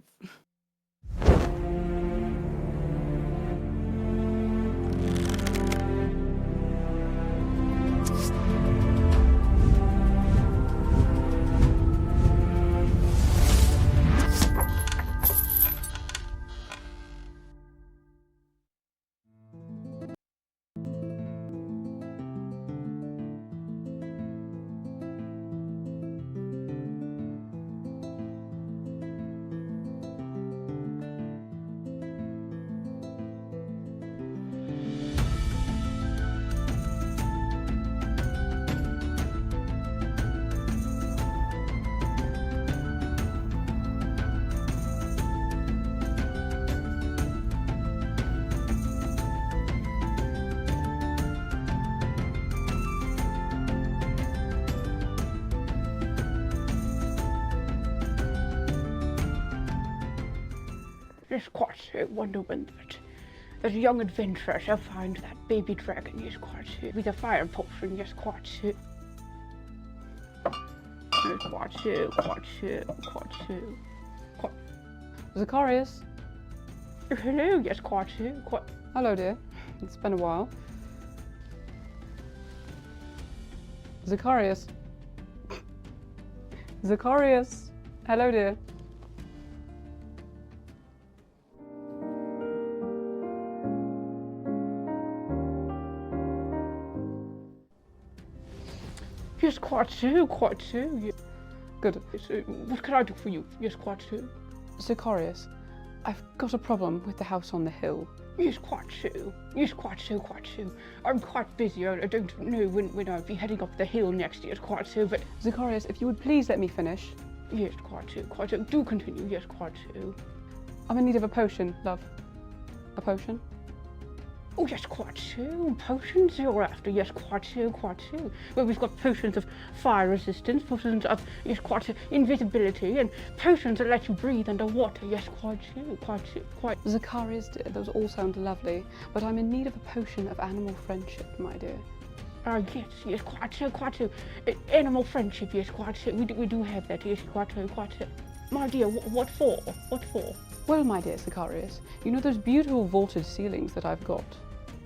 Speaker 8: Yes, quite so. Wonder when that young adventurer shall find that baby dragon. Yes, quite so. With a fire potion. Yes, quite so. Yes, quite so. Quite so. Quite so. Quite.
Speaker 9: Zacharias.
Speaker 8: Hello. Yes, quite so. Quite.
Speaker 9: Hello, dear. It's been a while. Zacharias. Zacharias. Hello, dear.
Speaker 8: Yes, quite so. Quite so. Yes.
Speaker 9: Good.
Speaker 8: Yes, what can I do for you? Yes, quite so.
Speaker 9: Zacharias, I've got a problem with the house on the hill.
Speaker 8: Yes, quite so. Yes, quite so, quite so. I'm quite busy. I don't know when I'll be heading up the hill next. Yes, quite so, but...
Speaker 9: Zacharias, if you would please let me finish.
Speaker 8: Yes, quite so, quite so. Do continue. Yes, quite so.
Speaker 9: I'm in need of a potion, love. A potion?
Speaker 8: Oh, yes, quite so. Potions you're after. Yes, quite so, quite so. Well, we've got potions of fire resistance, potions of, yes, quite so, invisibility, and potions that let you breathe underwater. Yes, quite so, quite so, quite.
Speaker 9: Zacharias, dear, those all sound lovely, but I'm in need of a potion of animal friendship, my dear.
Speaker 8: Yes, quite so, quite so. Animal friendship, yes, quite so. We do have that. Yes, quite so, quite so. My dear, what for? What for?
Speaker 9: Well, my dear Zacharias, you know those beautiful vaulted ceilings that I've got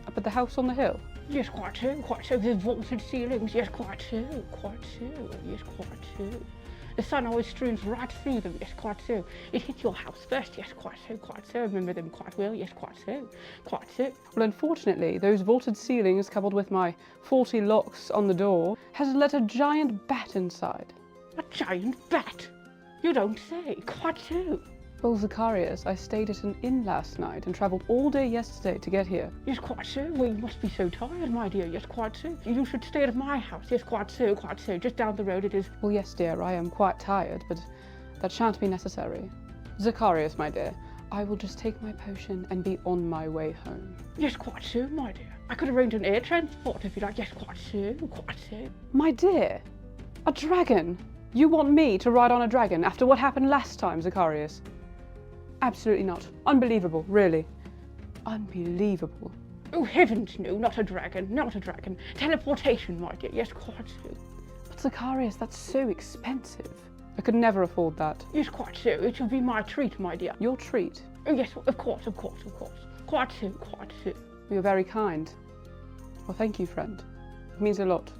Speaker 9: up at the house on the hill?
Speaker 8: Yes, quite so, quite so. The vaulted ceilings, yes, quite so, quite so, yes, quite so. The sun always streams right through them, yes, quite so. It hit your house first, yes, quite so, quite so. I remember them quite well, yes, quite so, quite so.
Speaker 9: Well, unfortunately, those vaulted ceilings, coupled with my faulty locks on the door, has let a giant bat inside.
Speaker 8: A giant bat? You don't say, quite so.
Speaker 9: Well, Zacharias, I stayed at an inn last night and travelled all day yesterday to get here.
Speaker 8: Yes, quite so. Well, you must be so tired, my dear. Yes, quite so. You should stay at my house. Yes, quite so, quite so. Just down the road it is.
Speaker 9: Well, yes, dear, I am quite tired, but that shan't be necessary. Zacharias, my dear, I will just take my potion and be on my way home.
Speaker 8: Yes, quite so, my dear. I could arrange an air transport if you like. Yes, quite so, quite so.
Speaker 9: My dear, a dragon? You want me to ride on a dragon after what happened last time, Zacharias? Absolutely not. Unbelievable, really. Unbelievable.
Speaker 8: Oh, heavens, no, not a dragon, not a dragon. Teleportation, my dear. Yes, quite so.
Speaker 9: But Zacharias, that's so expensive. I could never afford that.
Speaker 8: Yes, quite so. It shall be my treat, my dear.
Speaker 9: Your treat?
Speaker 8: Oh, yes, of course, of course, of course. Quite so, quite so.
Speaker 9: You're very kind. Well, thank you, friend. It means a lot.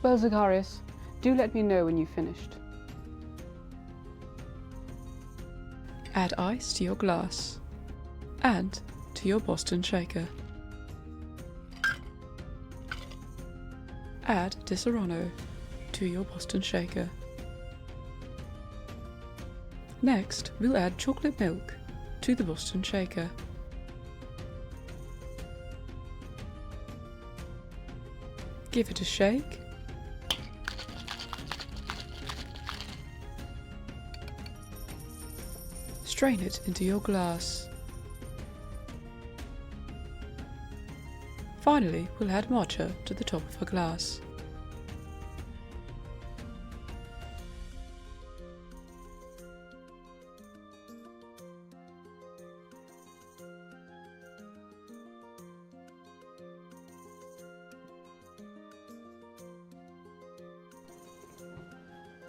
Speaker 9: Well, Zacharias, do let me know when you've finished.
Speaker 7: Add ice to your glass. And to your Boston shaker. Add Disaronno to your Boston shaker. Next, we'll add chocolate milk to the Boston shaker. Give it a shake. Strain it into your glass. Finally, we'll add matcha to the top of a glass.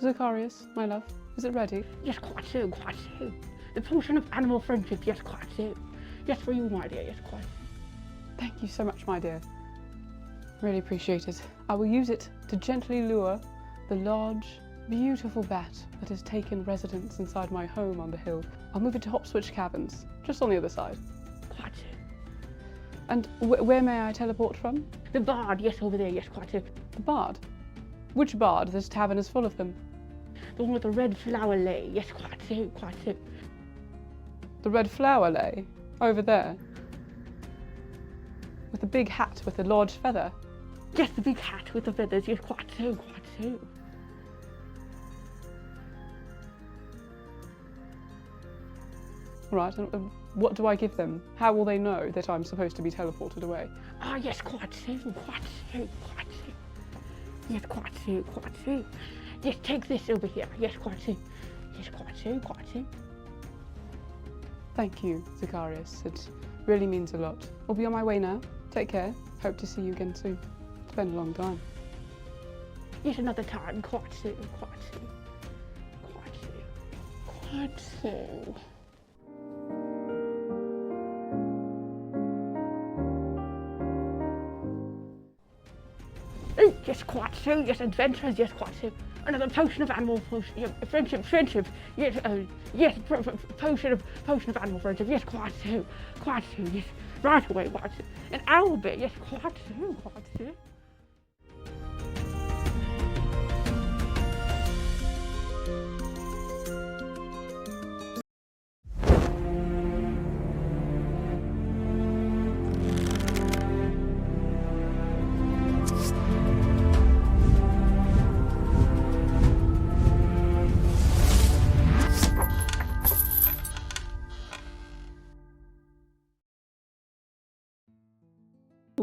Speaker 9: Zacharias, my love, is it ready?
Speaker 8: Yes, quite so, quite so. The potion of animal friendship, yes, quite so. Yes, for you, my dear, yes, quite.
Speaker 9: Thank you so much, my dear. Really appreciate it. I will use it to gently lure the large, beautiful bat that has taken residence inside my home on the hill. I'll move it to Hopswitch Caverns, just on the other side.
Speaker 8: Quite so.
Speaker 9: And where may I teleport from?
Speaker 8: The bard, yes, over there, yes, quite so.
Speaker 9: The bard? Which bard? This tavern is full of them.
Speaker 8: The one with the red flower lay, yes, quite so, quite so.
Speaker 9: The red flower lay? Over there? With the big hat with the large feather?
Speaker 8: Yes, the big hat with the feathers, yes, quite so, quite so.
Speaker 9: Right, and what do I give them? How will they know that I'm supposed to be teleported away?
Speaker 8: Ah, yes, quite so, quite so, quite so. Yes, quite so, quite so. Yes, take this over here. Yes, quite so. Yes, quite so, quite so.
Speaker 9: Thank you, Zacharias. It really means a lot. I'll be on my way now. Take care. Hope to see you again soon. It's been a long time.
Speaker 8: Yes, another time. Quite so, quite so. Quite so. Quite so. Oh, yes, quite so. Yes, adventures. Yes, quite so. Another potion of animal friendship. Yes, yes, potion of animal friendship. Yes, quite so. Quite so. Yes, right away. Quite so. An owl bear. Yes, quite so. Quite so.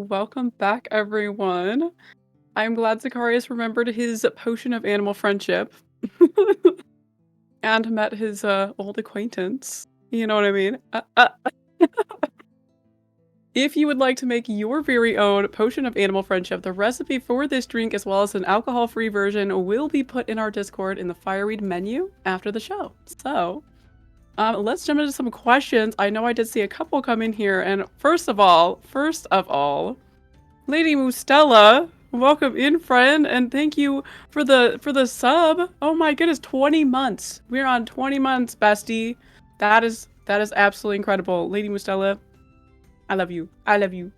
Speaker 7: Welcome back, everyone. I'm glad Zacharias remembered his potion of animal friendship and met his old acquaintance. You know what I mean? If you would like to make your very own potion of animal friendship, the recipe for this drink, as well as an alcohol-free version, will be put in our Discord in the Fireweed menu after the show. So, let's jump into some questions. I know I did see a couple come in here, and first of all, Lady Mustella, welcome in, friend, and thank you for the sub. Oh my goodness, 20 months. We're on 20 months, bestie. That is absolutely incredible. Lady Mustella, I love you. I love you.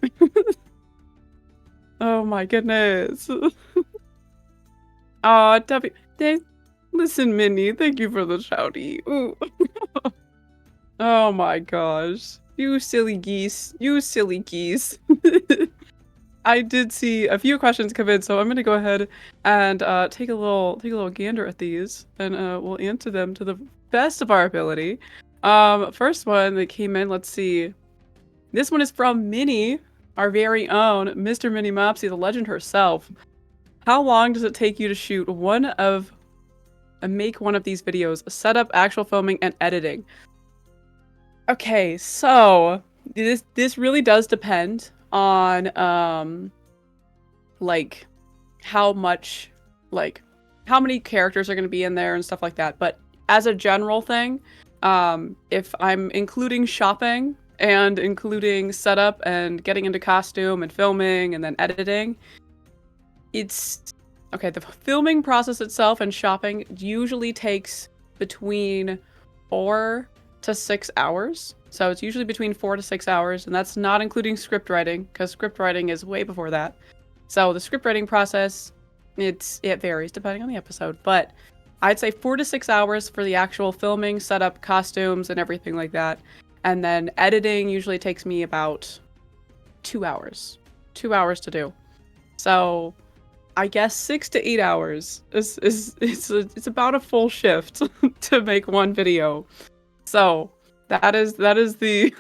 Speaker 7: Oh my goodness. Aw, Debbie. Listen, Minnie, thank you for the shouty. Ooh. Oh my gosh. You silly geese. You silly geese. I did see a few questions come in, so I'm gonna go ahead and take a little gander at these, and we'll answer them to the best of our ability. First one that came in, let's see. This one is from Minnie, our very own Mr. Minnie Mopsy, the legend herself. How long does it take you to shoot make one of these videos? Setup, actual filming, and editing. Okay, so this really does depend on like how much like how many characters are going to be in there and stuff like that. But as a general thing, if I'm including shopping and including setup and getting into costume and filming and then editing, it's okay. The filming process itself and shopping usually takes between 4 to 6 hours. So it's usually between 4 to 6 hours, and that's not including script writing, because script writing is way before that. So the script writing process, it varies depending on the episode, but I'd say 4 to 6 hours for the actual filming, setup, costumes, and everything like that. And then editing usually takes me about 2 hours. 2 hours to do. So I guess 6 to 8 hours it's about a full shift to make one video. So that is the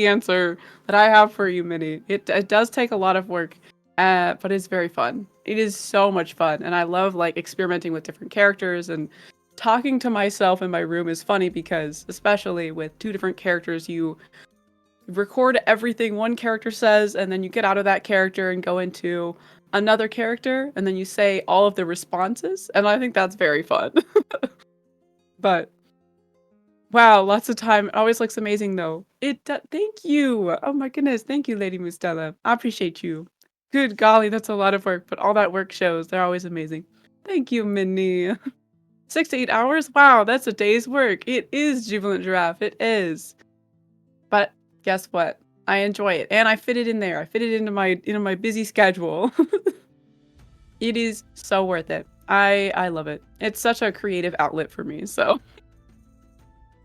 Speaker 7: answer that I have for you, Minnie. It does take a lot of work, but it's very fun. It is so much fun, and I love like experimenting with different characters, and talking to myself in my room is funny because, especially with 2 different characters, you record everything one character says, and then you get out of that character and go into another character, and then you say all of the responses, and I think that's very fun. But wow, lots of time. It always looks amazing though. Thank you. Oh my goodness, thank you, Lady Mustela. I appreciate you. Good golly, that's a lot of work, but all that work shows. They're always amazing. Thank you, Minnie. 6 to 8 hours? Wow, that's a day's work. It is Jubilant Giraffe. It is. But guess what? I enjoy it, and I fit it in there. I fit it into my busy schedule. It is so worth it. I love it. It's such a creative outlet for me. So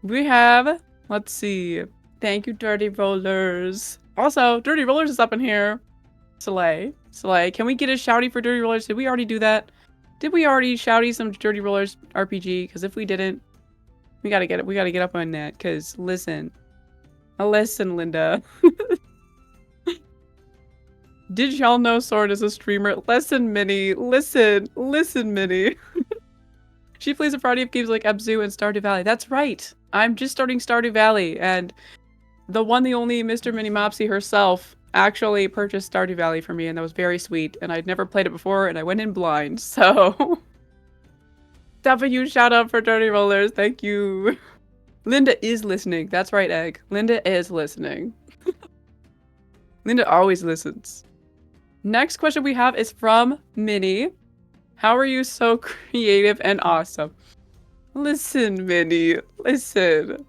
Speaker 7: we have, let's see. Thank you, Dirty Rollers. Also, Dirty Rollers is up in here. Slay. Can we get a shouty for Dirty Rollers? Did we already do that? Did we already shouty some Dirty Rollers RPG? Because if we didn't, we gotta get it. We gotta get up on that. Because listen, Linda. Did y'all know Sword is a streamer? Listen, Minnie. Listen, Minnie. She plays a variety of games like Abzu and Stardew Valley. That's right. I'm just starting Stardew Valley, and the one, the only Mr. Minnie Mopsy herself actually purchased Stardew Valley for me, and that was very sweet. And I'd never played it before, and I went in blind. So, W shout out for Dirty Rollers. Thank you. Linda is listening. That's right, Egg. Linda is listening. Linda always listens. Next question we have is from Minnie. How are you so creative and awesome? Listen, Minnie. Listen.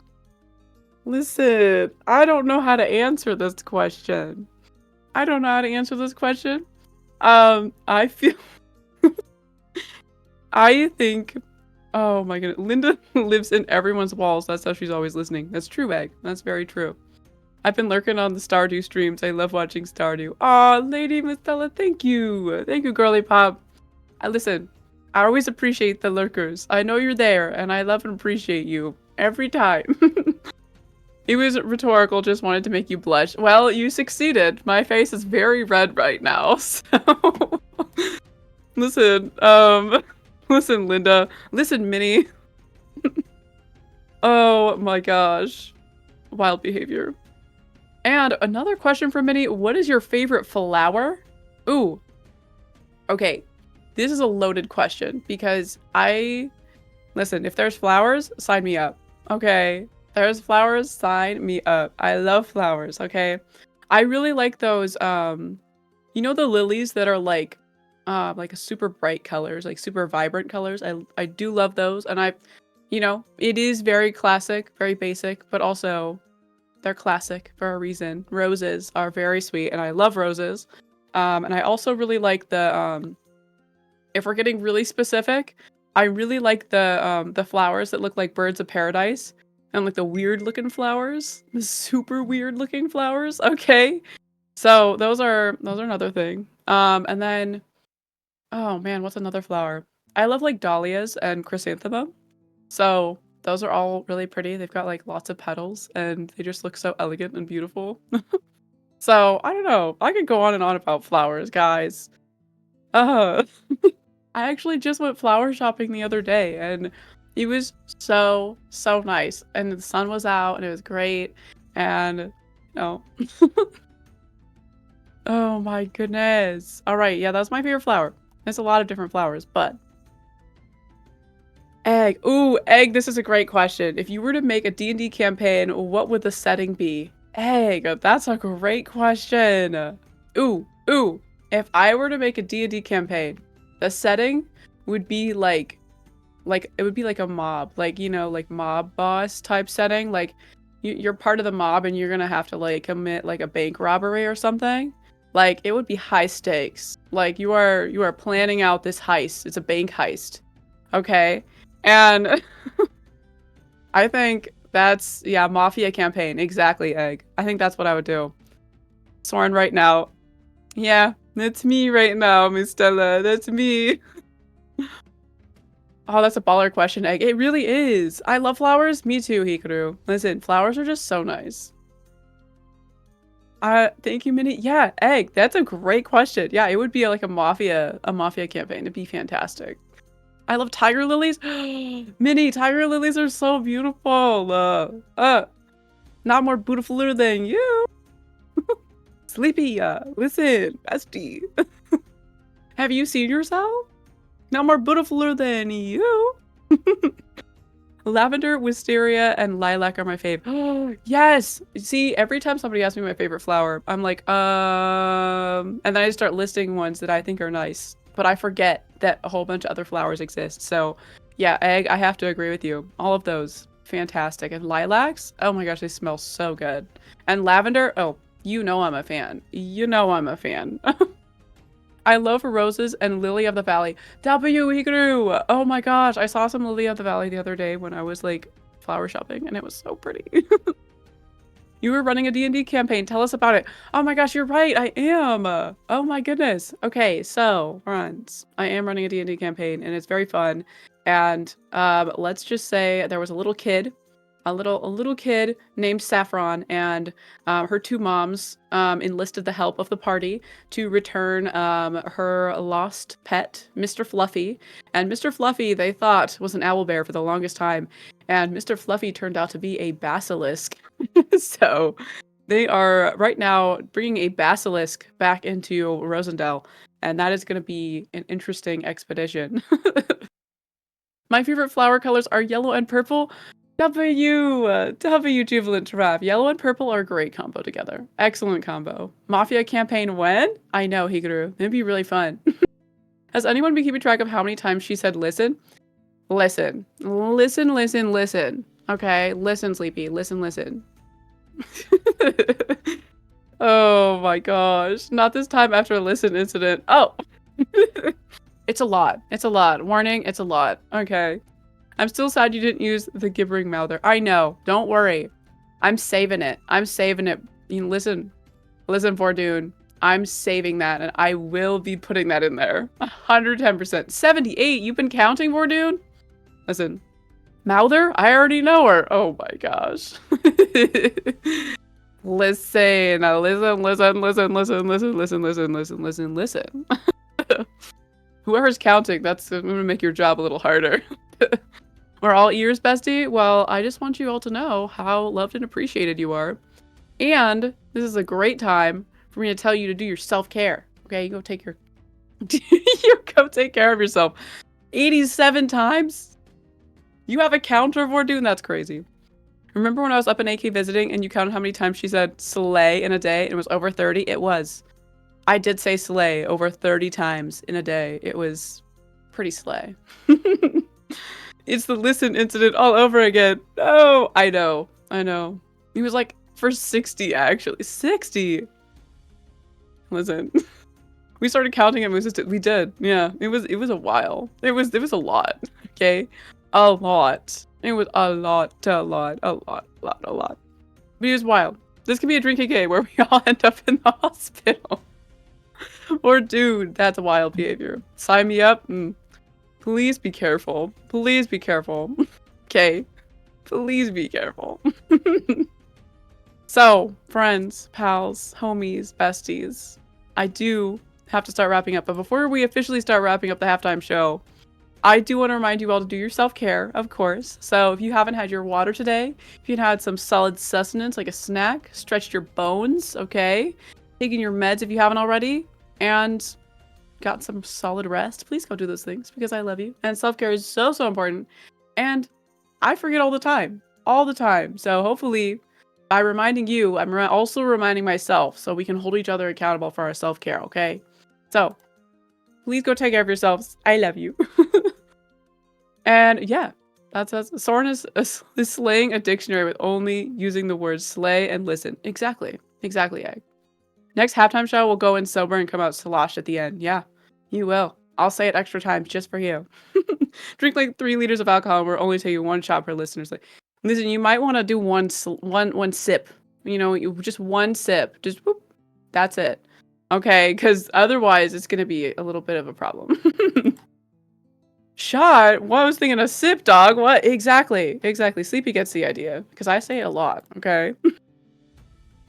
Speaker 7: I don't know how to answer this question. I feel... I think... Oh my goodness. Linda lives in everyone's walls. That's how she's always listening. That's true, Egg. That's very true. I've been lurking on the Stardew streams. I love watching Stardew. Aw, Lady Mistella, thank you. Thank you, girly pop. Listen, I always appreciate the lurkers. I know you're there, and I love and appreciate you. Every time. It was rhetorical, just wanted to make you blush. Well, you succeeded. My face is very red right now, so... Listen, listen, Linda. Listen, Minnie. Oh my gosh. Wild behavior. And another question from Minnie. What is your favorite flower? Ooh. Okay. This is a loaded question because listen, if there's flowers, sign me up. Okay. There's flowers, sign me up. I love flowers, okay? I really like those, you know the lilies that are like a super bright colors, like super vibrant colors. I do love those, and you know, it is very classic, very basic, but also they're classic for a reason. Roses are very sweet, and I love roses. And I also really like the, if we're getting really specific, I really like the flowers that look like birds of paradise, and like the weird looking flowers, the super weird looking flowers. Okay, so those are another thing. And then, oh man, what's another flower? I love like dahlias and chrysanthemum. So those are all really pretty. They've got like lots of petals, and they just look so elegant and beautiful. So I don't know. I could go on and on about flowers, guys. I actually just went flower shopping the other day, and it was so nice. And the sun was out, and it was great. And oh, oh my goodness. All right, yeah, that's my favorite flower. There's a lot of different flowers, but egg. Ooh, egg. This is a great question. If you were to make a D&D campaign, what would the setting be? Egg. That's a great question. Ooh. If I were to make a D&D campaign, the setting would be like it would be like a mob, like, you know, like mob boss type setting. Like you're part of the mob and you're gonna have to like commit like a bank robbery or something. Like it would be high stakes. Like you are planning out this heist. It's a bank heist. Okay. And I think that's, yeah, mafia campaign. Exactly, egg. I think that's what I would do. Soren right now. Yeah, that's me right now, Miss Stella. That's me. Oh, that's a baller question, egg. It really is. I love flowers. Me too, Hikaru. Listen, flowers are just so nice. Thank you, Minnie. Yeah, egg. That's a great question. Yeah, it would be like a mafia campaign. It'd be fantastic. I love tiger lilies. Minnie, tiger lilies are so beautiful. Not more beautiful than you. Sleepy, listen, bestie. Have you seen yourself? Not more beautiful than you. Lavender, wisteria, and lilac are my fave. Yes! See, every time somebody asks me my favorite flower, I'm like, and then I start listing ones that I think are nice. But I forget that a whole bunch of other flowers exist. So, yeah, egg, I have to agree with you. All of those, fantastic. And lilacs, oh my gosh, they smell so good. And lavender, oh, you know I'm a fan. You know I'm a fan. I love roses and lily of the valley. W Hikaru! Oh my gosh, I saw some lily of the valley the other day when I was like flower shopping and it was so pretty. You were running a D&D campaign. Tell us about it. Oh my gosh, you're right. I am. Oh my goodness. Okay, so friends, I am running a D&D campaign and it's very fun. And let's just say there was a little kid, a little kid named Saffron, and her two moms enlisted the help of the party to return her lost pet, Mr. Fluffy. And Mr. Fluffy, they thought, was an owlbear for the longest time. And Mr. Fluffy turned out to be a basilisk. So they are right now bringing a basilisk back into Rosendell. And that is going to be an interesting expedition. My favorite flower colors are yellow and purple. W, Jubilant Giraffe. Yellow and purple are a great combo together. Excellent combo. Mafia campaign when? I know, Hikaru. It'd be really fun. Has anyone been keeping track of how many times she said listen? Listen. Listen, listen, listen. Okay? Listen, Sleepy. Listen, listen. Oh my gosh. Not this time after a listen incident. Oh! It's a lot. It's a lot. Warning, it's a lot. Okay. I'm still sad you didn't use the gibbering mouther. I know. Don't worry. I'm saving it. I'm saving it. You know, listen, Vordoon. I'm saving that, and I will be putting that in there. 110%. 78. You've been counting, Vordoon? Listen. Mouther? I already know her. Oh my gosh. Listen. Now listen. Whoever's counting, that's going to make your job a little harder. We're all ears, bestie. Well, I just want you all to know how loved and appreciated you are. And this is a great time for me to tell you to do your self-care. Okay, you go take your... you go take care of yourself. 87 times? You have a counter for doing? That's crazy. Remember when I was up in AK visiting and you counted how many times she said slay in a day and it was over 30? It was. I did say slay over 30 times in a day. It was pretty slay. It's the listen incident all over again. Oh, I know. He was like for 60 actually. 60. Listen. We started counting it. We did. Yeah. It was a while. It was a lot. Okay. A lot. It was a lot. But it was wild. This could be a drinking game where we all end up in the hospital. Or dude, that's wild behavior. Sign me up. Please be careful. Please be careful. Okay. Please be careful. So, friends, pals, homies, besties, I do have to start wrapping up. But before we officially start wrapping up the halftime show, I do want to remind you all to do your self-care, of course. So if you haven't had your water today, if you've had some solid sustenance, like a snack, stretched your bones, okay? Taking your meds if you haven't already, and got some solid rest, please go do those things because I love you. And self-care is so, so important. And I forget all the time. All the time. So hopefully by reminding you, I'm also reminding myself so we can hold each other accountable for our self-care, okay? So please go take care of yourselves. I love you. And yeah, that's Soren is slaying a dictionary with only using the words slay and listen. Exactly. Exactly, Egg. Next halftime show, we'll go in sober and come out sloshed at the end. Yeah, you will. I'll say it extra times just for you. Drink like 3 liters of alcohol. We're only taking 1 shot per listener. Like, listen, you might want to do one sip. You know, just 1 sip. Just whoop. That's it. Okay, because otherwise it's gonna be a little bit of a problem. Shot? Well, I was thinking a sip, dog. What? Exactly. Exactly. Sleepy gets the idea because I say it a lot. Okay.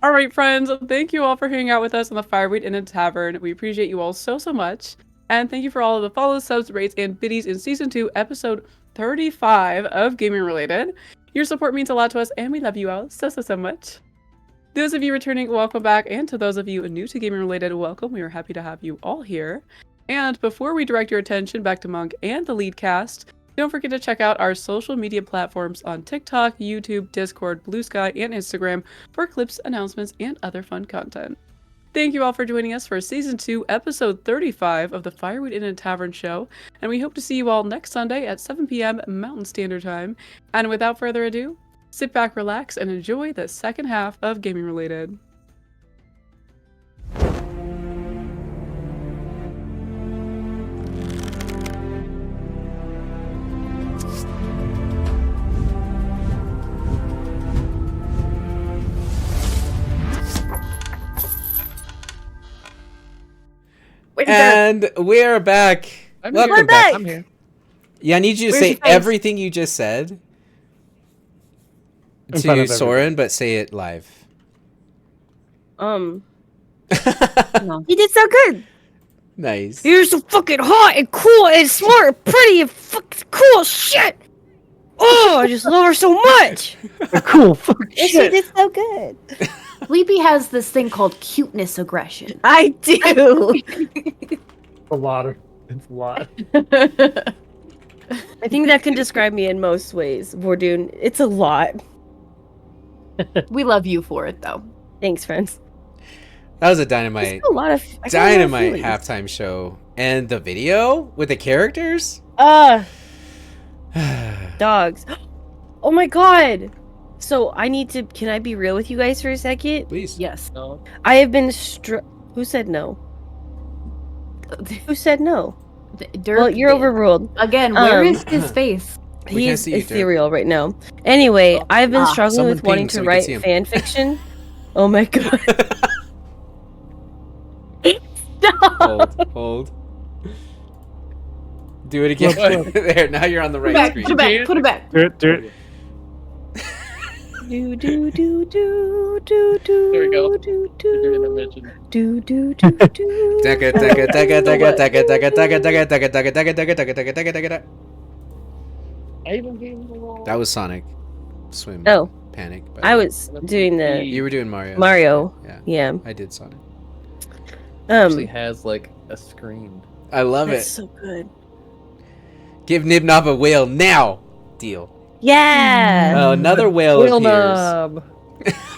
Speaker 7: All right, friends. Thank you all for hanging out with us on the Fireweed Inn and Tavern. We appreciate you all so, so much. And thank you for all of the follows, subs, rates, and biddies in Season 2, Episode 35 of Gaming Related. Your support means a lot to us, and we love you all so, so, so much. Those of you returning, welcome back. And to those of you new to Gaming Related, welcome. We are happy to have you all here. And before we direct your attention back to Monk and the lead cast, don't forget to check out our social media platforms on TikTok, YouTube, Discord, Blue Sky, and Instagram for clips, announcements, and other fun content. Thank you all for joining us for Season 2, Episode 35 of the Fireweed Inn and Tavern Show, and we hope to see you all next Sunday at 7 p.m. Mountain Standard Time. And without further ado, sit back, relax, and enjoy the second half of Gaming Related.
Speaker 5: And we're back. Welcome back.
Speaker 1: I'm here.
Speaker 5: Yeah, I need you to
Speaker 2: Where's
Speaker 5: say
Speaker 2: your face?
Speaker 5: everything you just said
Speaker 3: In front
Speaker 5: to
Speaker 3: of
Speaker 5: Soren, but say it live.
Speaker 2: You did so good.
Speaker 5: Nice.
Speaker 2: You're so fucking hot and cool and smart and pretty and fucking cool shit. Oh, I just love her so much.
Speaker 3: Cool. Fuck
Speaker 2: She
Speaker 3: shit.
Speaker 2: did so good.
Speaker 4: Sleepy has this thing called cuteness aggression.
Speaker 2: I do.
Speaker 3: A lot of. It's a lot.
Speaker 2: I think that can describe me in most ways, Vordoon. It's a lot.
Speaker 4: We love you for it, though.
Speaker 2: Thanks, friends.
Speaker 5: That was a dynamite,
Speaker 2: It's a lot of I got a lot of feelings.
Speaker 5: halftime show. And the video with the characters?
Speaker 2: Dogs. Oh my god. So can I be real with you guys for a second?
Speaker 5: Please.
Speaker 4: Yes.
Speaker 1: No.
Speaker 2: I have been Who said no? Who said no?
Speaker 4: Dirk
Speaker 2: Well, you're
Speaker 4: did.
Speaker 2: overruled.
Speaker 4: Again, where is his face?
Speaker 5: We
Speaker 2: He
Speaker 5: can't
Speaker 2: is
Speaker 5: see you, Dirk.
Speaker 2: ethereal right now. Anyway, I've been struggling
Speaker 5: Someone
Speaker 2: with wanting
Speaker 5: ping so
Speaker 2: to
Speaker 5: we can
Speaker 2: write
Speaker 5: see him.
Speaker 2: fan fiction. Oh my god.
Speaker 5: Hold. Do it again. There, now you're on the right screen.
Speaker 4: Put it back. Put it back.
Speaker 3: Do it.
Speaker 2: Do do do do do do.
Speaker 1: There we go.
Speaker 2: Do
Speaker 1: You're doing a
Speaker 2: do
Speaker 1: mention.
Speaker 2: do do do do.
Speaker 5: Taka, taka, taka, taka, taka, taka, taka, taka, taka, taka, taka, taka, taka, taka, taka, taka.
Speaker 1: I even gave him the wall.
Speaker 5: That was Sonic. Swim.
Speaker 2: Oh,
Speaker 5: Panic. But
Speaker 2: I was doing the
Speaker 5: You were doing Mario.
Speaker 2: Mario.
Speaker 5: Yeah.
Speaker 2: Yeah.
Speaker 5: I did Sonic.
Speaker 1: Actually has like a screen.
Speaker 5: I love
Speaker 2: That's
Speaker 5: it.
Speaker 2: so good.
Speaker 5: Give Nibnob a whale now. Deal.
Speaker 2: Yeah.
Speaker 5: Oh, another whale
Speaker 1: Wheel
Speaker 5: appears.
Speaker 1: knob.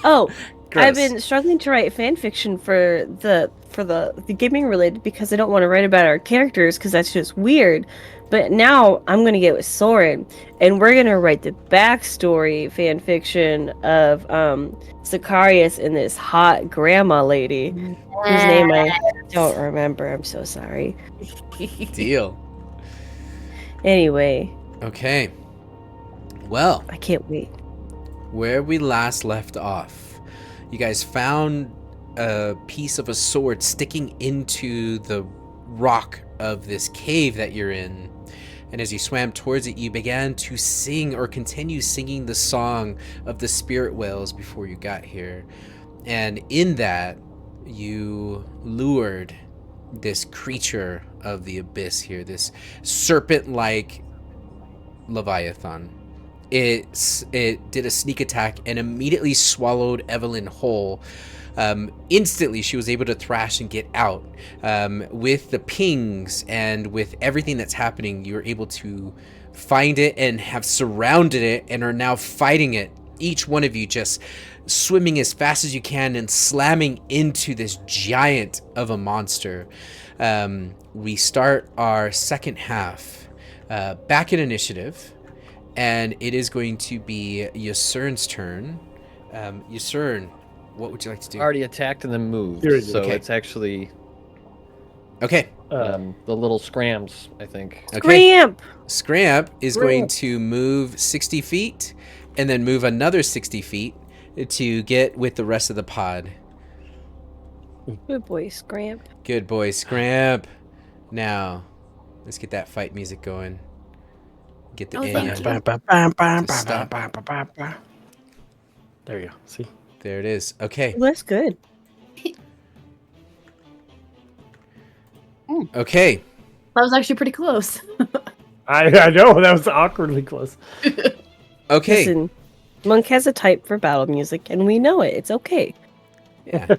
Speaker 2: Oh, I've
Speaker 5: Gross.
Speaker 2: been struggling to write fan fiction for the gaming related because I don't want to write about our characters because that's just weird. But now I'm gonna get with Soren, and we're gonna write the backstory fan fiction of Sicarius and this hot grandma lady whose name I don't remember. I'm so sorry.
Speaker 5: Deal.
Speaker 2: Anyway,
Speaker 5: Okay. Well,
Speaker 2: I can't wait.
Speaker 5: where we last left off, you guys found a piece of a sword sticking into the rock of this cave that you're in. And as you swam towards it, you began to sing or continue singing the song of the spirit whales before you got here. And in that, you lured this creature of the abyss here, this serpent-like Leviathan. It did a sneak attack and immediately swallowed Evelyn whole, Instantly, she was able to thrash and get out. With the pings and with everything that's happening, you were able to find it and have surrounded it and are now fighting it. Each one of you just swimming as fast as you can and slamming into this giant of a monster. We start our second half back in initiative, and it is going to be Yusern's turn. Yusern, what would you like to do?
Speaker 1: Already attacked and then moved,
Speaker 3: Here it is.
Speaker 1: so
Speaker 5: Okay.
Speaker 1: it's actually
Speaker 5: Okay.
Speaker 1: the little scrams, I think.
Speaker 5: Okay.
Speaker 2: Scramp!
Speaker 5: Scramp is going to move 60 feet and then move another 60 feet to get with the rest of the pod.
Speaker 2: Good boy, Scramp.
Speaker 5: Good boy, Scramp. Now, let's get that fight music going. Get the
Speaker 2: thank
Speaker 5: Enya.
Speaker 2: you.
Speaker 5: Stop.
Speaker 3: There you go. See?
Speaker 5: There it is. Okay.
Speaker 2: Well, that's good.
Speaker 5: Okay.
Speaker 6: That was actually pretty close.
Speaker 3: I know that was awkwardly close.
Speaker 5: Okay.
Speaker 2: Listen, Monk has a type for battle music, and we know it. It's okay.
Speaker 5: Yeah.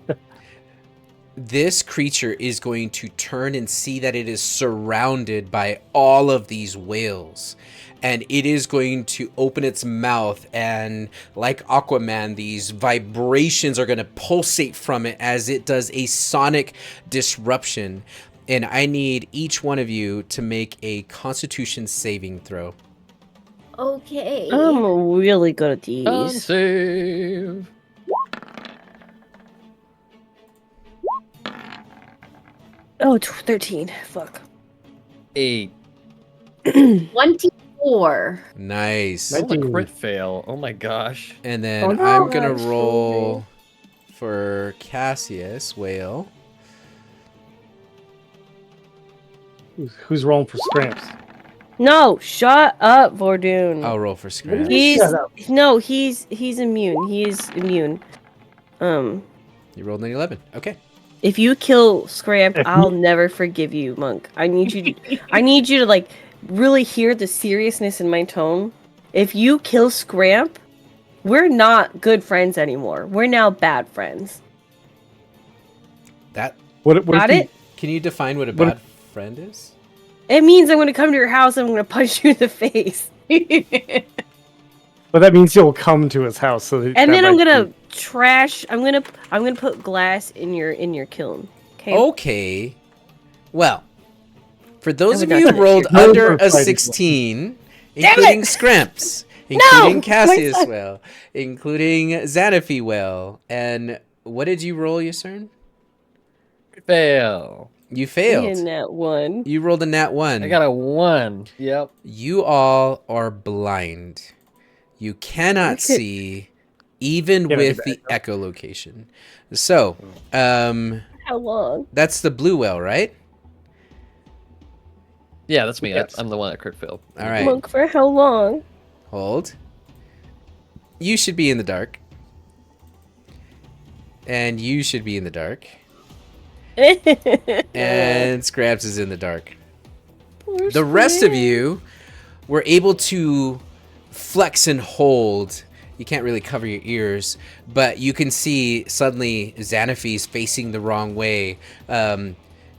Speaker 5: This creature is going to turn and see that it is surrounded by all of these whales. And it is going to open its mouth, and like Aquaman, these vibrations are going to pulsate from it as it does a sonic disruption. And I need each one of you to make a Constitution saving throw.
Speaker 4: Okay.
Speaker 2: I'm really good at
Speaker 1: Con
Speaker 2: these.
Speaker 1: save.
Speaker 2: Oh, 13. Fuck.
Speaker 1: 8.
Speaker 6: 24.
Speaker 5: Nice.
Speaker 1: Oh, a crit fail. Oh my gosh.
Speaker 5: And then
Speaker 2: Oh, no,
Speaker 5: I'm going
Speaker 2: that's
Speaker 5: to roll for Cassius, whale.
Speaker 3: Who's rolling for scramps?
Speaker 2: No, shut up, Vordoon.
Speaker 5: I'll roll for Scramp.
Speaker 2: He's
Speaker 3: Shut up.
Speaker 2: no, he's immune. He is immune.
Speaker 5: You rolled an 11. Okay.
Speaker 2: If you kill Scramp,
Speaker 3: If
Speaker 2: I'll never forgive you, Monk. I need you to like really hear the seriousness in my tone. If you kill Scramp, we're not good friends anymore. We're now bad friends.
Speaker 5: That
Speaker 3: What
Speaker 2: Got
Speaker 3: if he-
Speaker 2: it?
Speaker 5: Can you define what a
Speaker 3: What
Speaker 5: bad friend is?
Speaker 2: It means I'm gonna come to your house and I'm gonna punch you in the face.
Speaker 3: Well, that means you'll come to his house. So that
Speaker 2: And then I'm
Speaker 3: might
Speaker 2: gonna
Speaker 3: be-
Speaker 2: trash. I'm gonna put glass in your kiln. Okay.
Speaker 5: Okay. Well, for those
Speaker 2: I
Speaker 5: of
Speaker 2: would
Speaker 5: you
Speaker 2: not
Speaker 5: who
Speaker 2: touch
Speaker 5: rolled
Speaker 3: it. No
Speaker 5: under
Speaker 3: more
Speaker 5: a
Speaker 3: fighting.
Speaker 5: 16,
Speaker 2: Damn
Speaker 5: including
Speaker 2: it!
Speaker 5: Scramps, including
Speaker 2: my
Speaker 5: Cassius
Speaker 2: son.
Speaker 5: well, including Xanaphi well, and what did you roll, Yusern?
Speaker 1: Fail.
Speaker 5: You failed.
Speaker 2: In that one.
Speaker 5: You rolled a nat 1.
Speaker 1: I got a 1. Yep.
Speaker 5: You all are blind. You cannot see even
Speaker 3: Give me
Speaker 5: with the echolocation. So,
Speaker 2: How long?
Speaker 5: that's the blue whale, right?
Speaker 1: Yeah, that's me.
Speaker 3: Yes.
Speaker 1: I'm the one that crit failed.
Speaker 5: All right.
Speaker 2: Monk for how long?
Speaker 5: Hold. You should be in the dark. And you should be in the dark. And Scraps is in the dark. The rest of you were able to flex and hold. You can't really cover your ears, but you can see suddenly Xanaphi's facing the wrong way, and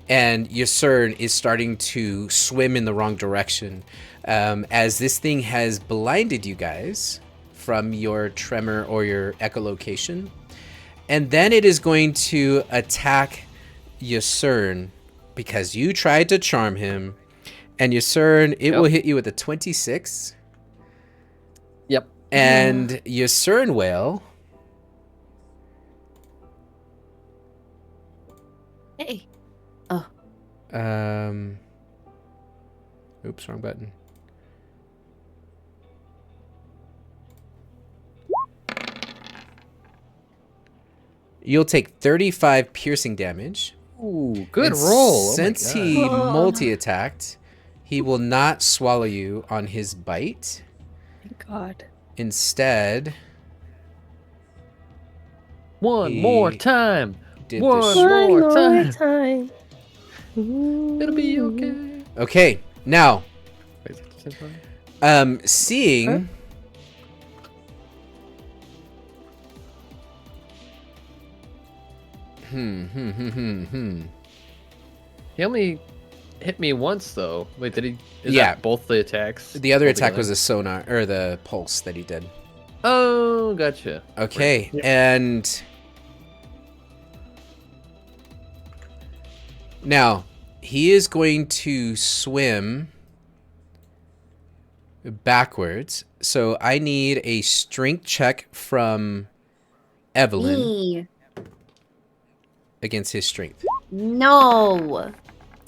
Speaker 5: Yusern is starting to swim in the wrong direction, as this thing has blinded you guys from your tremor or your echolocation. And then it is going to attack Yusern because you tried to charm him. And Yusern, it will hit you with a 26.
Speaker 1: Yep.
Speaker 5: And Yusern will.
Speaker 6: Hey.
Speaker 5: Oops, wrong button. You'll take 35 piercing damage.
Speaker 1: Ooh, good
Speaker 5: And
Speaker 1: roll.
Speaker 5: Since he multi-attacked, he will not swallow you on his bite.
Speaker 2: Thank God.
Speaker 5: Instead,
Speaker 1: One
Speaker 5: he
Speaker 1: more time.
Speaker 5: did
Speaker 1: One
Speaker 5: this.
Speaker 2: One
Speaker 1: more
Speaker 2: more
Speaker 1: time.
Speaker 2: time.
Speaker 1: It'll be okay.
Speaker 5: Okay, now,
Speaker 1: Wait, is that the same one?
Speaker 5: seeing
Speaker 1: He only hit me once, though. Wait, did he? Is
Speaker 5: Yeah.
Speaker 1: that both the attacks?
Speaker 5: The other attack
Speaker 1: altogether?
Speaker 5: was the sonar or the pulse that he did.
Speaker 1: Oh, gotcha.
Speaker 5: Okay,
Speaker 3: Yep.
Speaker 5: and now he is going to swim backwards. So I need a strength check from Evelyn
Speaker 4: Me.
Speaker 5: against his strength.
Speaker 4: No.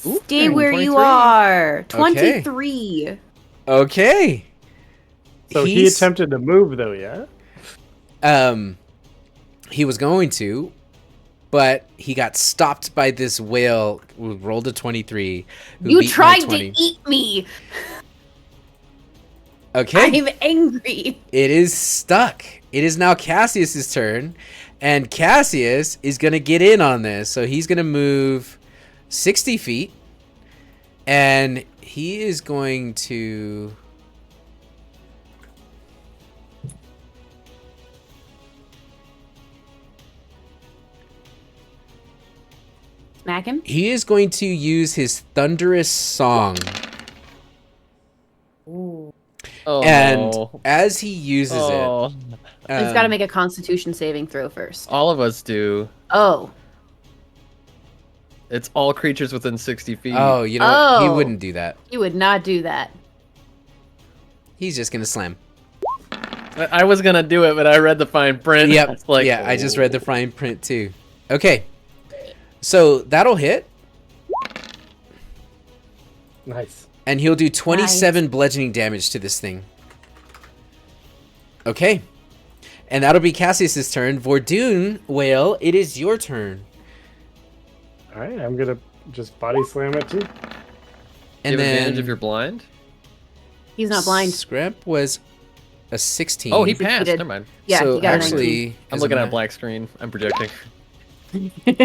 Speaker 1: Ooh,
Speaker 4: Stay where
Speaker 1: 23.
Speaker 4: you are.
Speaker 5: Okay.
Speaker 4: 23.
Speaker 5: Okay.
Speaker 3: So he
Speaker 5: He's-
Speaker 3: attempted to move, though, yeah?
Speaker 5: He was going to, but he got stopped by this whale who rolled a 23. Who
Speaker 4: You
Speaker 5: beat my
Speaker 4: tried to
Speaker 5: 20.
Speaker 4: eat me.
Speaker 5: Okay.
Speaker 4: I'm angry.
Speaker 5: It is stuck. It is now Cassius's turn, and Cassius is going to get in on this. So he's going to move 60 feet, and he is going to...
Speaker 4: Smack him.
Speaker 5: He is going to use his thunderous song.
Speaker 4: Ooh.
Speaker 1: Oh,
Speaker 5: And
Speaker 1: no.
Speaker 5: as he uses
Speaker 1: Oh,
Speaker 5: it...
Speaker 4: He's got to make a Constitution saving throw first.
Speaker 1: all of us do.
Speaker 4: Oh.
Speaker 1: It's all creatures within 60 feet.
Speaker 5: Oh, you know what? He
Speaker 4: Oh.
Speaker 5: wouldn't do that.
Speaker 4: You would not do that.
Speaker 5: He's just going to slam.
Speaker 1: I was gonna do it, but I read the fine print.
Speaker 5: Yep.
Speaker 1: It's like,
Speaker 5: yeah, I just read the fine print too. Okay. So that'll hit,
Speaker 3: Nice.
Speaker 5: and he'll do 27 bludgeoning damage to this thing. Okay. And that'll be Cassius's turn. Vordoon, Whale, it is your turn.
Speaker 3: All right, I'm going to just body slam it, too.
Speaker 1: Do you
Speaker 5: And
Speaker 1: have
Speaker 5: then
Speaker 1: advantage if you're blind?
Speaker 4: He's not blind.
Speaker 5: Scrimp was a 16.
Speaker 1: Oh, he passed.
Speaker 4: did.
Speaker 1: Never mind.
Speaker 4: Yeah,
Speaker 5: so
Speaker 4: he got a 19.
Speaker 5: actually,
Speaker 1: I'm
Speaker 5: as
Speaker 1: looking at a
Speaker 5: ma-
Speaker 1: black screen. I'm projecting.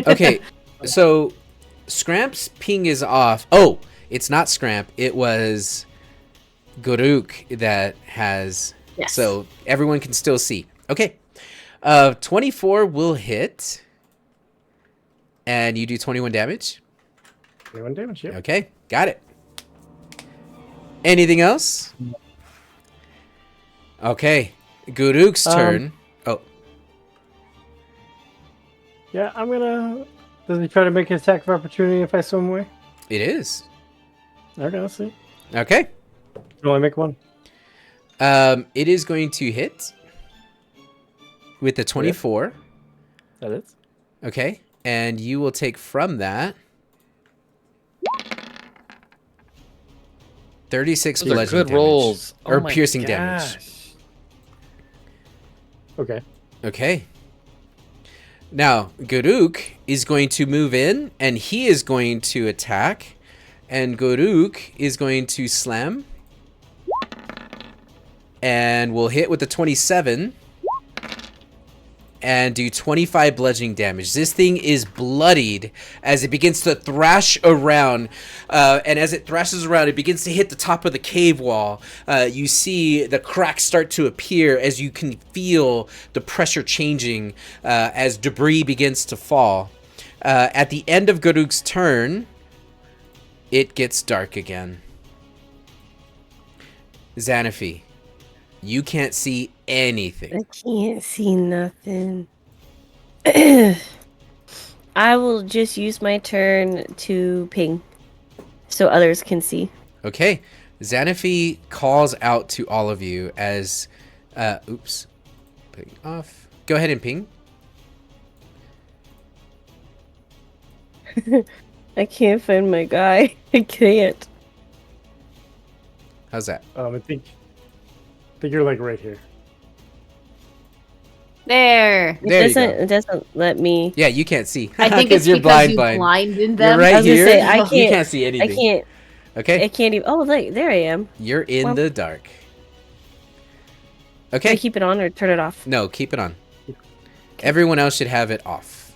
Speaker 5: Okay, so Scramp's ping is off. Oh, it's not Scramp. It was Guruk that has.
Speaker 4: Yes.
Speaker 5: So everyone can still see. Okay, 24 will hit, and you do 21 damage.
Speaker 3: 21 damage, yep.
Speaker 5: Okay, got it. Anything else? Okay, Guruk's turn. Oh,
Speaker 3: Yeah, I'm going to... Does he try to make an attack of opportunity if I swim away?
Speaker 5: it is.
Speaker 3: Okay, let's see.
Speaker 5: Okay.
Speaker 3: Can only make one.
Speaker 5: It is going to hit with the 24.
Speaker 3: That is.
Speaker 5: Okay, and you will take from that 36
Speaker 1: Those are
Speaker 5: bludgeoning
Speaker 1: good
Speaker 5: damage.
Speaker 1: rolls. Oh
Speaker 5: Or
Speaker 1: my
Speaker 5: piercing damage.
Speaker 1: gosh.
Speaker 3: Okay.
Speaker 5: Okay. Now, Guruk is going to move in, and he is going to attack. And Guruk is going to slam. And will hit with the 27. And do 25 bludgeoning damage. This thing is bloodied as it begins to thrash around. And as it thrashes around, it begins to hit the top of the cave wall. You see the cracks start to appear as you can feel the pressure changing as debris begins to fall. At the end of Guruk's turn, it gets dark again. Xanaphi, you can't see anything.
Speaker 2: I can't see nothing. I will just use my turn to ping so others can see.
Speaker 5: Okay. Xanaphi calls out to all of you as... oops. Ping off. Go ahead and ping.
Speaker 2: I can't find my guy. I can't.
Speaker 5: How's that?
Speaker 3: I think you're like right here.
Speaker 4: There.
Speaker 5: There you go.
Speaker 2: It doesn't let me.
Speaker 5: Yeah, you can't see.
Speaker 4: I think it's
Speaker 5: you're
Speaker 4: because you blinded them.
Speaker 5: You're right
Speaker 2: I was gonna
Speaker 5: here.
Speaker 2: say, I
Speaker 5: You
Speaker 2: can't-
Speaker 5: can't see
Speaker 2: I
Speaker 5: anything.
Speaker 2: can't.
Speaker 5: Okay.
Speaker 2: I can't even. Oh, look, there I am.
Speaker 5: You're in
Speaker 2: Well-
Speaker 5: the dark.
Speaker 2: Can I
Speaker 5: Okay.
Speaker 2: keep it on or turn it off?
Speaker 5: No, keep it on. Everyone else should have it off.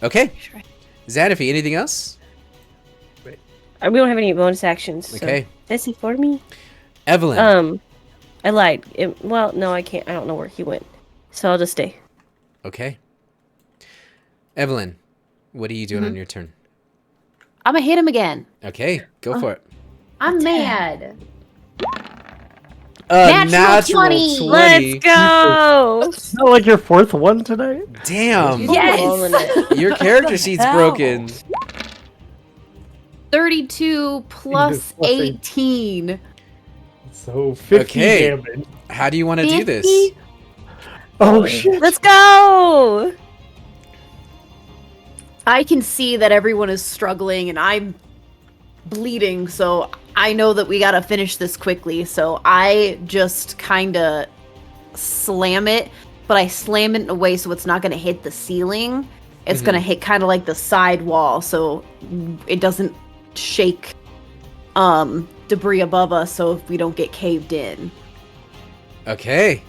Speaker 5: Okay.
Speaker 2: Sure.
Speaker 5: Xanaphi, anything else?
Speaker 2: We don't have any bonus actions. So.
Speaker 5: Okay.
Speaker 2: Is he for me?
Speaker 5: Evelyn.
Speaker 2: I lied. Well, no, I can't. I don't know where he went. So I'll just stay.
Speaker 5: Okay. Evelyn, what are you doing on your turn?
Speaker 6: I'm gonna hit him again.
Speaker 5: Okay, go for it.
Speaker 6: I'm mad.
Speaker 5: A
Speaker 6: Natural 20.
Speaker 2: Let's go!
Speaker 3: Is that like your fourth one tonight?
Speaker 5: Damn.
Speaker 6: Yes.
Speaker 5: Your character sheet's broken.
Speaker 6: 32 plus
Speaker 3: plus
Speaker 6: 18.
Speaker 3: So 50
Speaker 5: Okay.
Speaker 3: damage.
Speaker 5: How do you want to do this?
Speaker 6: 50?
Speaker 3: Oh shit.
Speaker 2: Let's go!
Speaker 6: I can see that everyone is struggling and I'm bleeding, so I know that we gotta finish this quickly. So I just kind of slam it, but I slam it in a way so it's not gonna hit the ceiling. It's gonna hit kind of like the side wall, so it doesn't shake debris above us, so if we don't get caved in.
Speaker 5: Okay.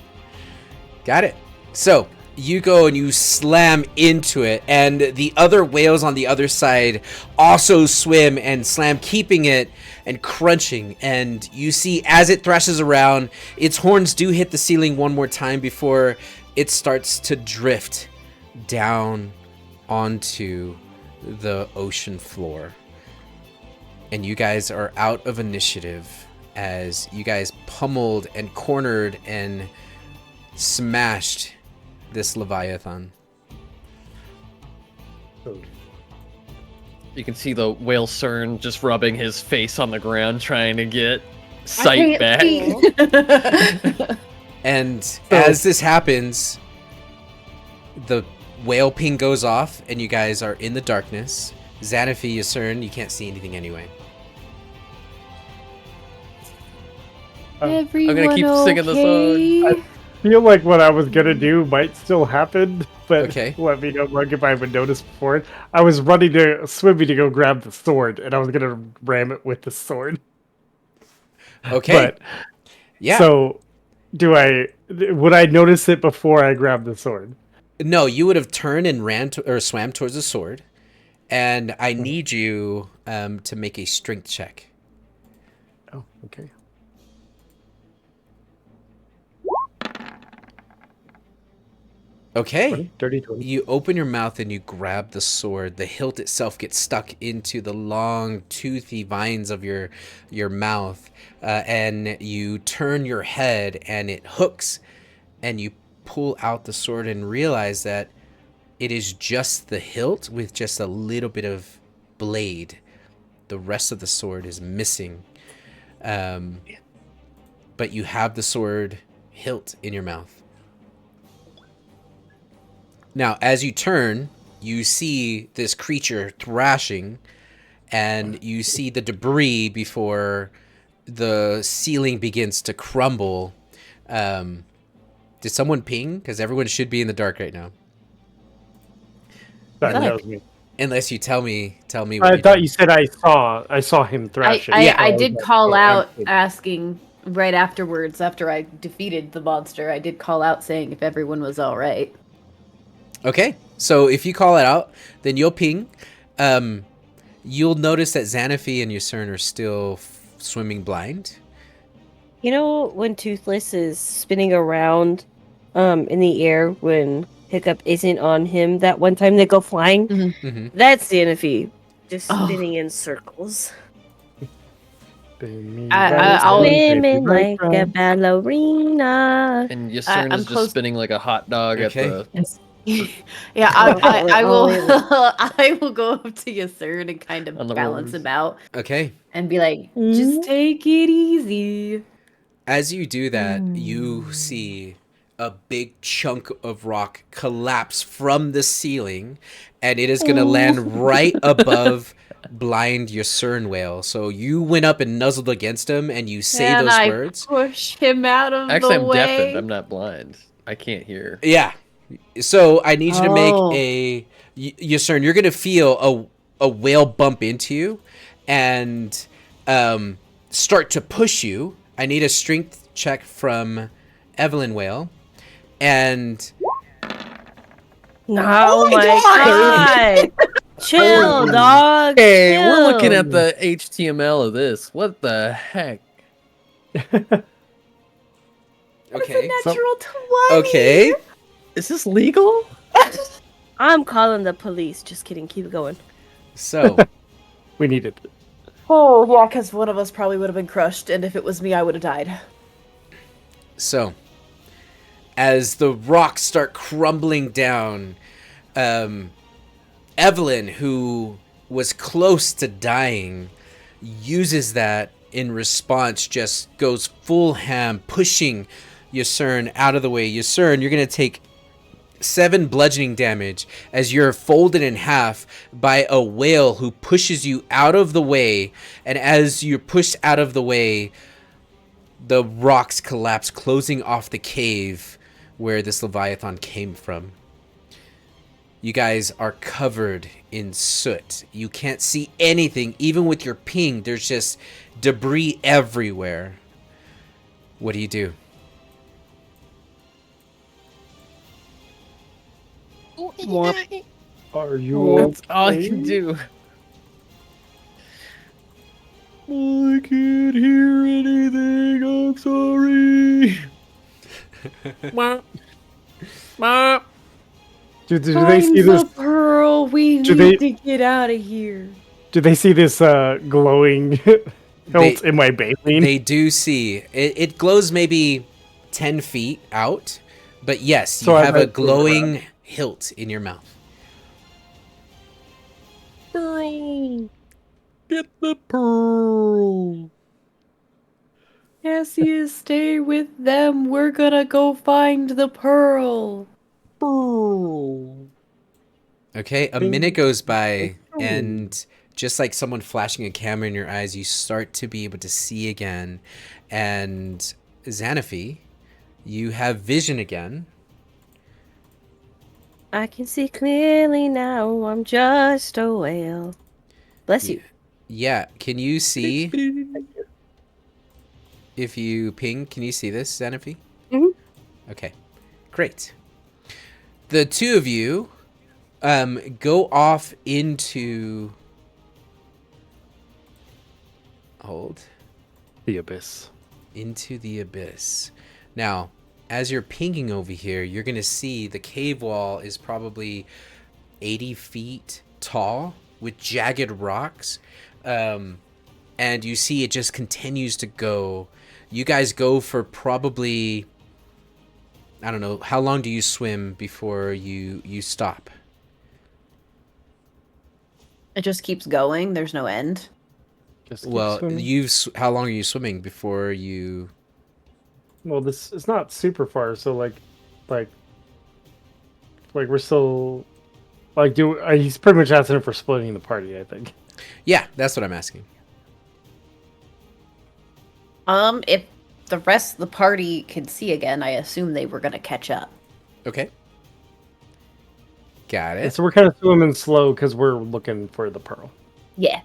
Speaker 5: Got it. So, you go and you slam into it, and the other whales on the other side also swim and slam, keeping it and crunching. And you see, as it thrashes around, its horns do hit the ceiling one more time before it starts to drift down onto the ocean floor. And you guys are out of initiative as you guys pummeled and cornered and smashed this Leviathan.
Speaker 1: You can see the whale Cern just rubbing his face on the ground, trying to get sight back.
Speaker 5: And as this happens, the whale ping goes off, and you guys are in the darkness. Xanafi, Yasern, you can't see anything anyway.
Speaker 6: Everyone
Speaker 1: I'm gonna keep singing the song.
Speaker 3: Feel like what I was gonna do might still happen, but
Speaker 5: Okay.
Speaker 3: let me know, Mug, if I haven't noticed before. I was swimming to go grab the sword, and I was gonna ram it with the sword.
Speaker 5: Okay.
Speaker 3: But
Speaker 5: Yeah.
Speaker 3: so, would I notice it before I grabbed the sword?
Speaker 5: No, you would have turned and or swam towards the sword, and I need you to make a strength check.
Speaker 3: Oh, okay.
Speaker 5: Okay.
Speaker 3: 30, 20.
Speaker 5: You open your mouth and you grab the sword. The hilt itself gets stuck into the long, toothy vines of your mouth, and you turn your head and it hooks, and you pull out the sword and realize that it is just the hilt with just a little bit of blade. The rest of the sword is missing. But you have the sword hilt in your mouth. Now, as you turn, you see this creature thrashing, and you see the debris before the ceiling begins to crumble. Did someone ping? Because everyone should be in the dark right now.
Speaker 3: Sorry, that was me.
Speaker 5: Unless you tell me what
Speaker 3: I
Speaker 5: you
Speaker 3: thought
Speaker 5: did.
Speaker 3: you said I saw him thrashing.
Speaker 6: I
Speaker 3: So
Speaker 6: did
Speaker 3: was like,
Speaker 6: call
Speaker 3: oh,
Speaker 6: out
Speaker 3: I'm-
Speaker 6: asking right afterwards, after I defeated the monster, I did call out saying if everyone was all right.
Speaker 5: Okay, so if you call it out, then you'll ping. You'll notice that Xanafi and Yasern are still swimming blind.
Speaker 2: You know when Toothless is spinning around in the air when Hiccup isn't on him that one time they go flying?
Speaker 5: Mm-hmm.
Speaker 2: That's Xanafi. Just
Speaker 6: Oh.
Speaker 2: spinning in circles.
Speaker 6: I'll-
Speaker 2: Swimming like a ballerina.
Speaker 1: And Yasern
Speaker 6: I'm
Speaker 1: is just
Speaker 6: close-
Speaker 1: spinning like a hot dog
Speaker 5: Okay.
Speaker 1: at the.
Speaker 6: Yeah, I will.
Speaker 2: Oh,
Speaker 6: I will go up to Yasern and kind
Speaker 1: On
Speaker 6: of
Speaker 1: the
Speaker 6: balance
Speaker 1: rollers.
Speaker 6: him out
Speaker 5: Okay.
Speaker 6: and be like, "Just take it easy."
Speaker 5: As you do that, you see a big chunk of rock collapse from the ceiling, and it is going to land right above blind Yasern Whale. So you went up and nuzzled against him, and you say
Speaker 6: And
Speaker 5: those
Speaker 6: I
Speaker 5: words.
Speaker 6: push him out of
Speaker 1: Actually,
Speaker 6: the
Speaker 1: I'm
Speaker 6: way.
Speaker 1: deafened. I'm not blind. I can't hear.
Speaker 5: Yeah. So I need you to make
Speaker 6: Oh.
Speaker 5: Yasern, you're going to feel a whale bump into you and start to push you. I need a strength check from Evelyn Whale. And
Speaker 2: Oh my god! Chill, dog.
Speaker 1: Hey, we're looking
Speaker 2: chill.
Speaker 1: at the HTML of this. What the heck?
Speaker 5: okay.
Speaker 6: Natural 20.
Speaker 5: Okay.
Speaker 1: Is this legal?
Speaker 2: I'm calling the police. Just kidding. Keep it going.
Speaker 5: So,
Speaker 3: We need it.
Speaker 6: Oh, yeah, because one of us probably would have been crushed, and if it was me, I would have died.
Speaker 5: so as the rocks start crumbling down, Evelyn, who was close to dying, uses that in response, just goes full ham, pushing Yusern out of the way. Yusern, you're going to take 7 bludgeoning damage as you're folded in half by a whale who pushes you out of the way. And as you're pushed out of the way, the rocks collapse, closing off the cave where this Leviathan came from. You guys are covered in soot. You can't see anything. Even with your ping, there's just debris everywhere. What do you do?
Speaker 3: What are you?
Speaker 1: That's all I can do. I can't hear anything. I'm sorry.
Speaker 3: Do they see
Speaker 2: Find
Speaker 3: this?
Speaker 2: the pearl. We
Speaker 3: Do
Speaker 2: need
Speaker 3: they-
Speaker 2: to get out of here.
Speaker 3: Do they see this glowing hilt in my baleen?
Speaker 5: They do see. It glows maybe 10 feet out. But yes, you
Speaker 3: So I
Speaker 5: have a
Speaker 3: might throw it
Speaker 5: glowing hilt in your mouth.
Speaker 1: Pearl. Get the pearl.
Speaker 2: Cassius, stay with them. We're gonna go find the pearl.
Speaker 1: Pearl.
Speaker 5: Okay, a minute goes by, and just like someone flashing a camera in your eyes, you start to be able to see again. And Xanaphi, you have vision again.
Speaker 2: I can see clearly now. I'm just a whale. Bless you.
Speaker 5: Yeah, can you see? If you ping, can you see this, Xanaphi?
Speaker 2: Mhm.
Speaker 5: Okay, great. The two of you go off into... Hold.
Speaker 3: The abyss.
Speaker 5: Into the abyss. Now, as you're pinging over here, you're going to see the cave wall is probably 80 feet tall with jagged rocks. And you see it just continues to go. You guys go for probably, I don't know, how long do you swim before you stop?
Speaker 6: It just keeps going. There's no end.
Speaker 3: Just keep
Speaker 5: Well,
Speaker 3: swimming.
Speaker 5: how long are you swimming before you...
Speaker 3: Well, this is not super far, so like we're still like he's pretty much asking for splitting the party, I think.
Speaker 5: Yeah, that's what I'm asking.
Speaker 6: If the rest of the party can see again, I assume they were gonna catch up.
Speaker 5: Okay. Got
Speaker 3: And
Speaker 5: it.
Speaker 3: so we're kind of swimming slow because we're looking for the pearl.
Speaker 6: Yeah.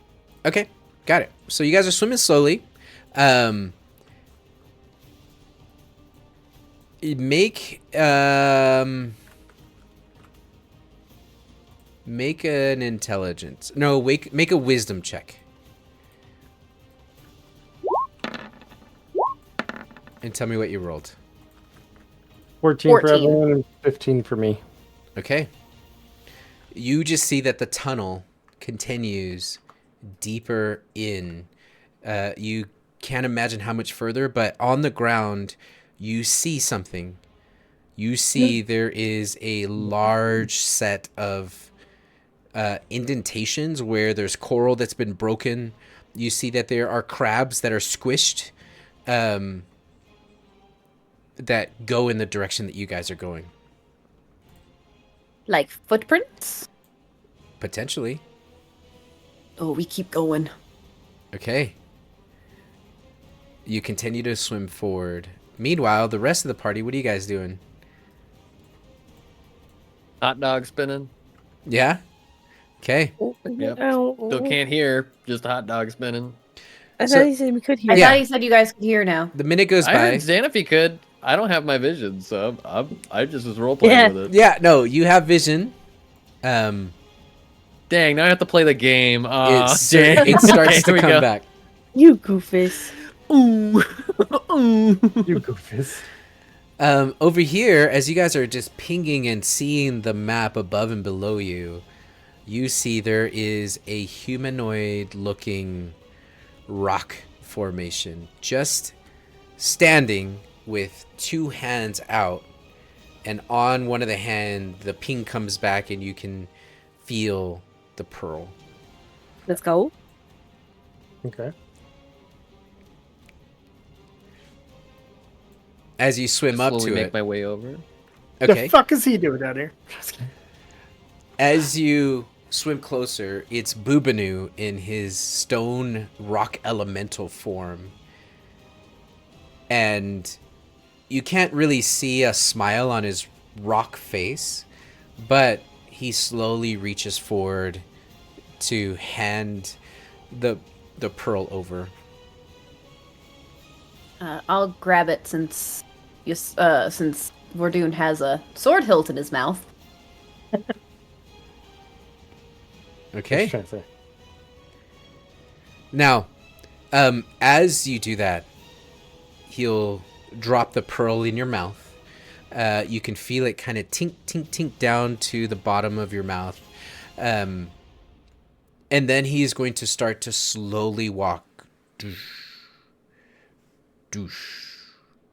Speaker 5: Okay, got it. So you guys are swimming slowly. Make an intelligence. No, make a wisdom check. And tell me what you rolled.
Speaker 3: 14 for
Speaker 6: 14.
Speaker 3: everyone and 15 for me.
Speaker 5: Okay. You just see that the tunnel continues deeper in. You can't imagine how much further, but on the ground, you see something. You see there is a large set of indentations where there's coral that's been broken. You see that there are crabs that are squished that go in the direction that you guys are going.
Speaker 6: Like footprints?
Speaker 5: Potentially.
Speaker 6: Oh, we keep going.
Speaker 5: Okay. You continue to swim forward. Meanwhile, the rest of the party, what are you guys doing?
Speaker 1: Hot dog spinning.
Speaker 5: Yeah? Okay.
Speaker 1: Yep.
Speaker 2: Ow.
Speaker 1: Still can't hear. Just hot dog spinning.
Speaker 2: I
Speaker 5: So-
Speaker 2: thought he said we could hear.
Speaker 6: I
Speaker 5: Yeah.
Speaker 6: thought he said you guys could hear now.
Speaker 5: The minute goes
Speaker 1: I
Speaker 5: by.
Speaker 1: heard Xanaphi could. I don't have my vision, so I just was role playing
Speaker 2: Yeah.
Speaker 1: with it.
Speaker 5: Yeah, no, you have vision.
Speaker 1: Dang, now I have to play the game.
Speaker 5: It
Speaker 1: Dang.
Speaker 5: starts
Speaker 1: Okay,
Speaker 5: to
Speaker 1: here we
Speaker 5: come
Speaker 1: go.
Speaker 5: back.
Speaker 2: You goofus.
Speaker 1: Ooh. Ooh.
Speaker 3: You goofus.
Speaker 5: Over here, as you guys are just pinging and seeing the map above and below you, you see there is a humanoid-looking rock formation just standing with two hands out, and on one of the hand the ping comes back and you can feel the pearl.
Speaker 2: Let's go.
Speaker 3: Okay.
Speaker 5: As you swim up
Speaker 1: Slowly
Speaker 5: to
Speaker 1: make
Speaker 5: it.
Speaker 1: my way over.
Speaker 5: Okay.
Speaker 3: The fuck is he doing down here?
Speaker 5: As you swim closer, it's Boobanoo in his stone rock elemental form. And you can't really see a smile on his rock face, but he slowly reaches forward to hand the pearl over.
Speaker 6: I'll grab it since Vordoon has a sword hilt in his mouth.
Speaker 5: Okay.
Speaker 3: Just trying to say.
Speaker 5: Now, as you do that, he'll drop the pearl in your mouth. You can feel it kind of tink, tink, tink down to the bottom of your mouth. And then he is going to start to slowly walk. Doosh, doosh.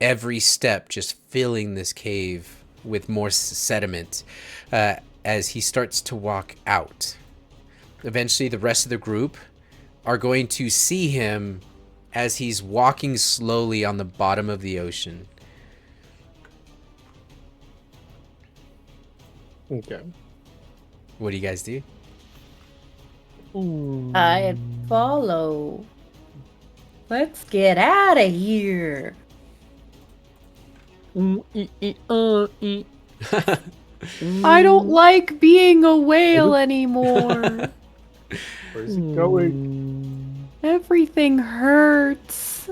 Speaker 5: Every step just filling this cave with more sediment as he starts to walk out. Eventually, the rest of the group are going to see him as he's walking slowly on the bottom of the ocean.
Speaker 3: Okay.
Speaker 5: What do you guys do?
Speaker 6: I'd follow. Let's get out of here.
Speaker 7: I don't like being a whale anymore.
Speaker 3: Where's he going?
Speaker 7: Everything hurts.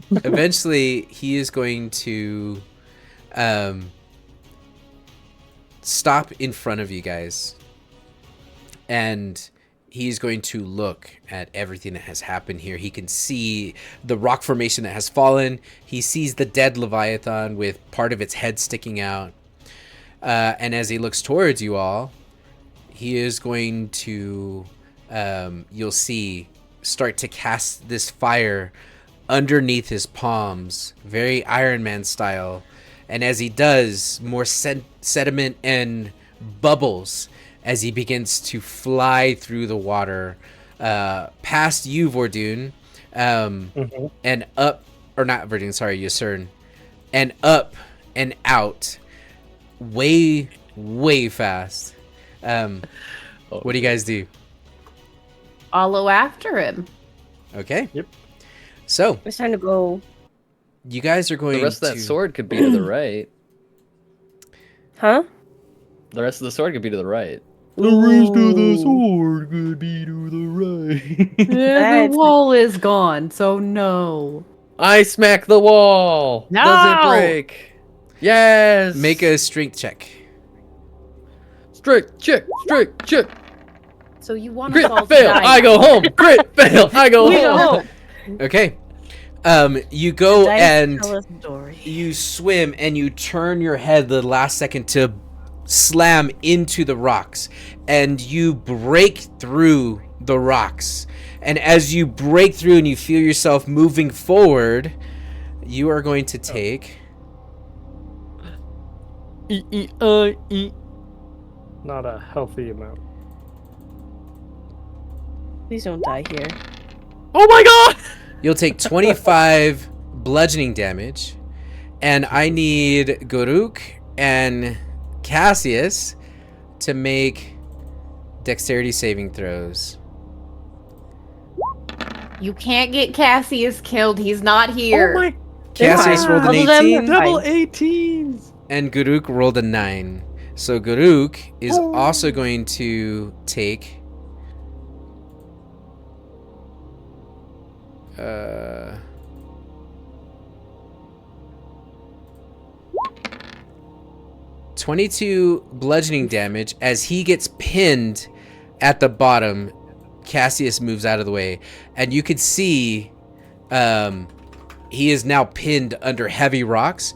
Speaker 5: Eventually, he is going to stop in front of you guys. And he's going to look at everything that has happened here. He can see the rock formation that has fallen. He sees the dead Leviathan with part of its head sticking out. And as he looks towards you all, he is going to, you'll see, start to cast this fire underneath his palms, very Iron Man style. And as he does, more sediment and bubbles as he begins to fly through the water past you, Vordoon, and up, or not Vordoon, sorry, Yusern, and up and out way, way fast. What do you guys do?
Speaker 6: Follow after him.
Speaker 5: Okay.
Speaker 3: Yep.
Speaker 5: So,
Speaker 2: It's time to go.
Speaker 5: you guys are going
Speaker 1: The rest
Speaker 5: to...
Speaker 1: of that sword could be to the right.
Speaker 2: Huh?
Speaker 1: The rest of the sword could be to the right.
Speaker 3: The rest of the sword could be to the right.
Speaker 7: Yeah, the
Speaker 2: That's-
Speaker 7: wall is gone, so no.
Speaker 1: I smack the wall.
Speaker 6: No!
Speaker 1: Does it break? Yes.
Speaker 5: Make a strength check.
Speaker 1: straight check. Straight check.
Speaker 6: So you want to
Speaker 1: Crit
Speaker 6: fall
Speaker 1: fail. I go home. Crit fail. I go
Speaker 2: We go
Speaker 1: home.
Speaker 2: home.
Speaker 5: Okay. You go
Speaker 2: Dice
Speaker 5: and
Speaker 2: tell us a story.
Speaker 5: you swim and you turn your head the last second to slam into the rocks, and you break through the rocks. And as you break through and you feel yourself moving forward, you are going to take
Speaker 3: Not a healthy amount.
Speaker 2: Please don't die here.
Speaker 1: Oh my god.
Speaker 5: you'll take 25 bludgeoning damage, and I need Guruk and Cassius to make dexterity saving throws.
Speaker 6: You can't get Cassius killed. He's not here.
Speaker 3: Oh my
Speaker 5: Cassius rolled an
Speaker 2: All of them
Speaker 5: 18,
Speaker 2: are
Speaker 3: double
Speaker 2: fine.
Speaker 3: 18s.
Speaker 5: and Guruk rolled a 9. So Guruk is also going to take 22 bludgeoning damage as he gets pinned at the bottom. Cassius moves out of the way, and you could see he is now pinned under heavy rocks.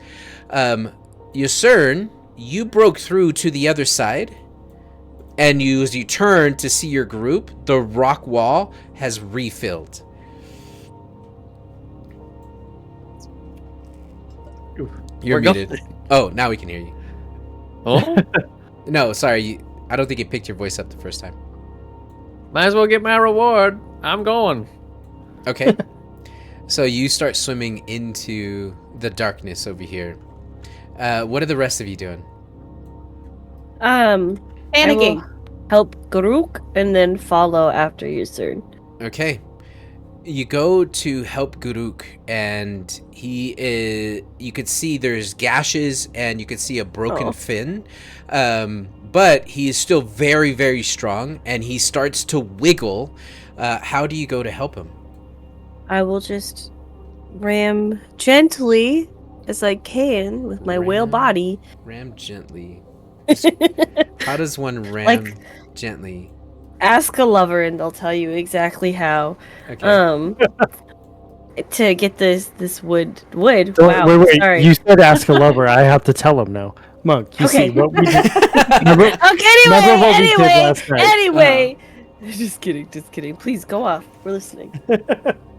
Speaker 5: Yusern, you broke through to the other side, and as you turn to see your group, the rock wall has refilled. You're
Speaker 1: We're
Speaker 5: muted.
Speaker 1: going.
Speaker 5: Oh, now we can hear you.
Speaker 1: Oh,
Speaker 5: No, sorry. I don't think it picked your voice up the first time.
Speaker 1: might as well get my reward. I'm going.
Speaker 5: Okay. So you start swimming into the darkness over here. What are the rest of you doing?
Speaker 2: I
Speaker 6: Panicking.
Speaker 2: will help Garuk and then follow after Yusern.
Speaker 5: Okay. You go to help Guruk, and you could see there's gashes, and you could see a broken
Speaker 2: Oh.
Speaker 5: fin. But he is still very, very strong, and he starts to wiggle. How do you go to help him?
Speaker 2: I will just ram gently as I can with my whale
Speaker 5: Ram.
Speaker 2: body.
Speaker 5: Ram gently. How does one ram
Speaker 2: Like-
Speaker 5: gently?
Speaker 2: Ask a lover and they'll tell you exactly how.
Speaker 5: Okay.
Speaker 2: To get this wood. Wait,
Speaker 3: wait.
Speaker 2: sorry.
Speaker 3: You said ask a lover. I have to tell him now. Monk, you see
Speaker 2: Okay.
Speaker 3: what we did. Remember,
Speaker 2: Okay,
Speaker 3: remember what we did last night?
Speaker 2: anyway. Just kidding. Please go off. We're listening.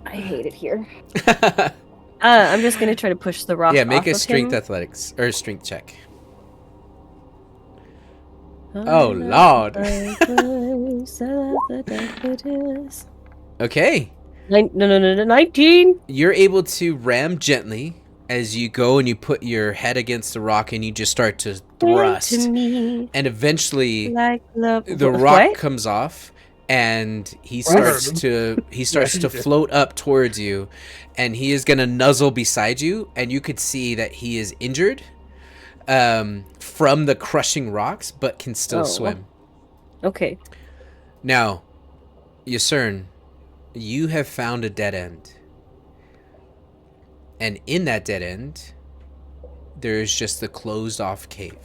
Speaker 2: I hate it here. I'm just gonna try to push the rock.
Speaker 5: Yeah, make
Speaker 2: off
Speaker 5: a
Speaker 2: of
Speaker 5: strength
Speaker 2: him.
Speaker 5: athletics or strength check. Oh, Lord. Okay.
Speaker 2: No, 19.
Speaker 5: You're able to ram gently as you go and you put your head against the rock and you just start to thrust.
Speaker 2: To me,
Speaker 5: And eventually
Speaker 2: like love.
Speaker 5: the rock comes off and he starts to float up towards you, and he is going to nuzzle beside you, and you could see that he is injured from the crushing rocks but can still swim.
Speaker 2: Okay.
Speaker 5: Now, Yusern, you have found a dead end. And in that dead end, there is just the closed off cave.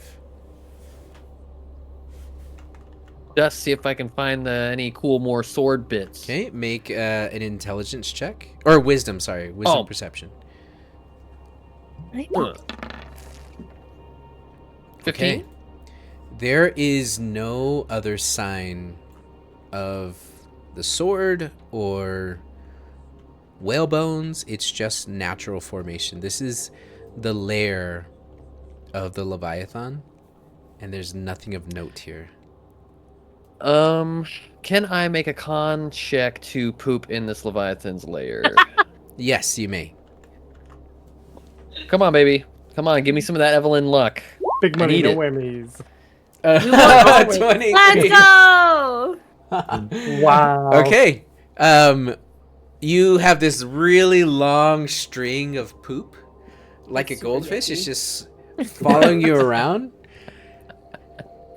Speaker 1: Just see if I can find any cool more sword bits.
Speaker 5: Okay, make an intelligence check. Or wisdom, sorry. Wisdom perception.
Speaker 1: Huh. 15.
Speaker 5: Okay. There is no other sign of the sword or whale bones. It's just natural formation. This is the lair of the Leviathan, and there's nothing of note here.
Speaker 1: Can I make a con check to poop in this Leviathan's lair?
Speaker 5: Yes, you may.
Speaker 1: Come on, baby. Come on, give me some of that Evelyn luck.
Speaker 3: Big money,
Speaker 1: need
Speaker 3: no
Speaker 1: it.
Speaker 3: whammies.
Speaker 2: Let's
Speaker 5: 23.
Speaker 2: go.
Speaker 3: Wow.
Speaker 5: Okay. You have this really long string of poop, like a goldfish. It's just following you around.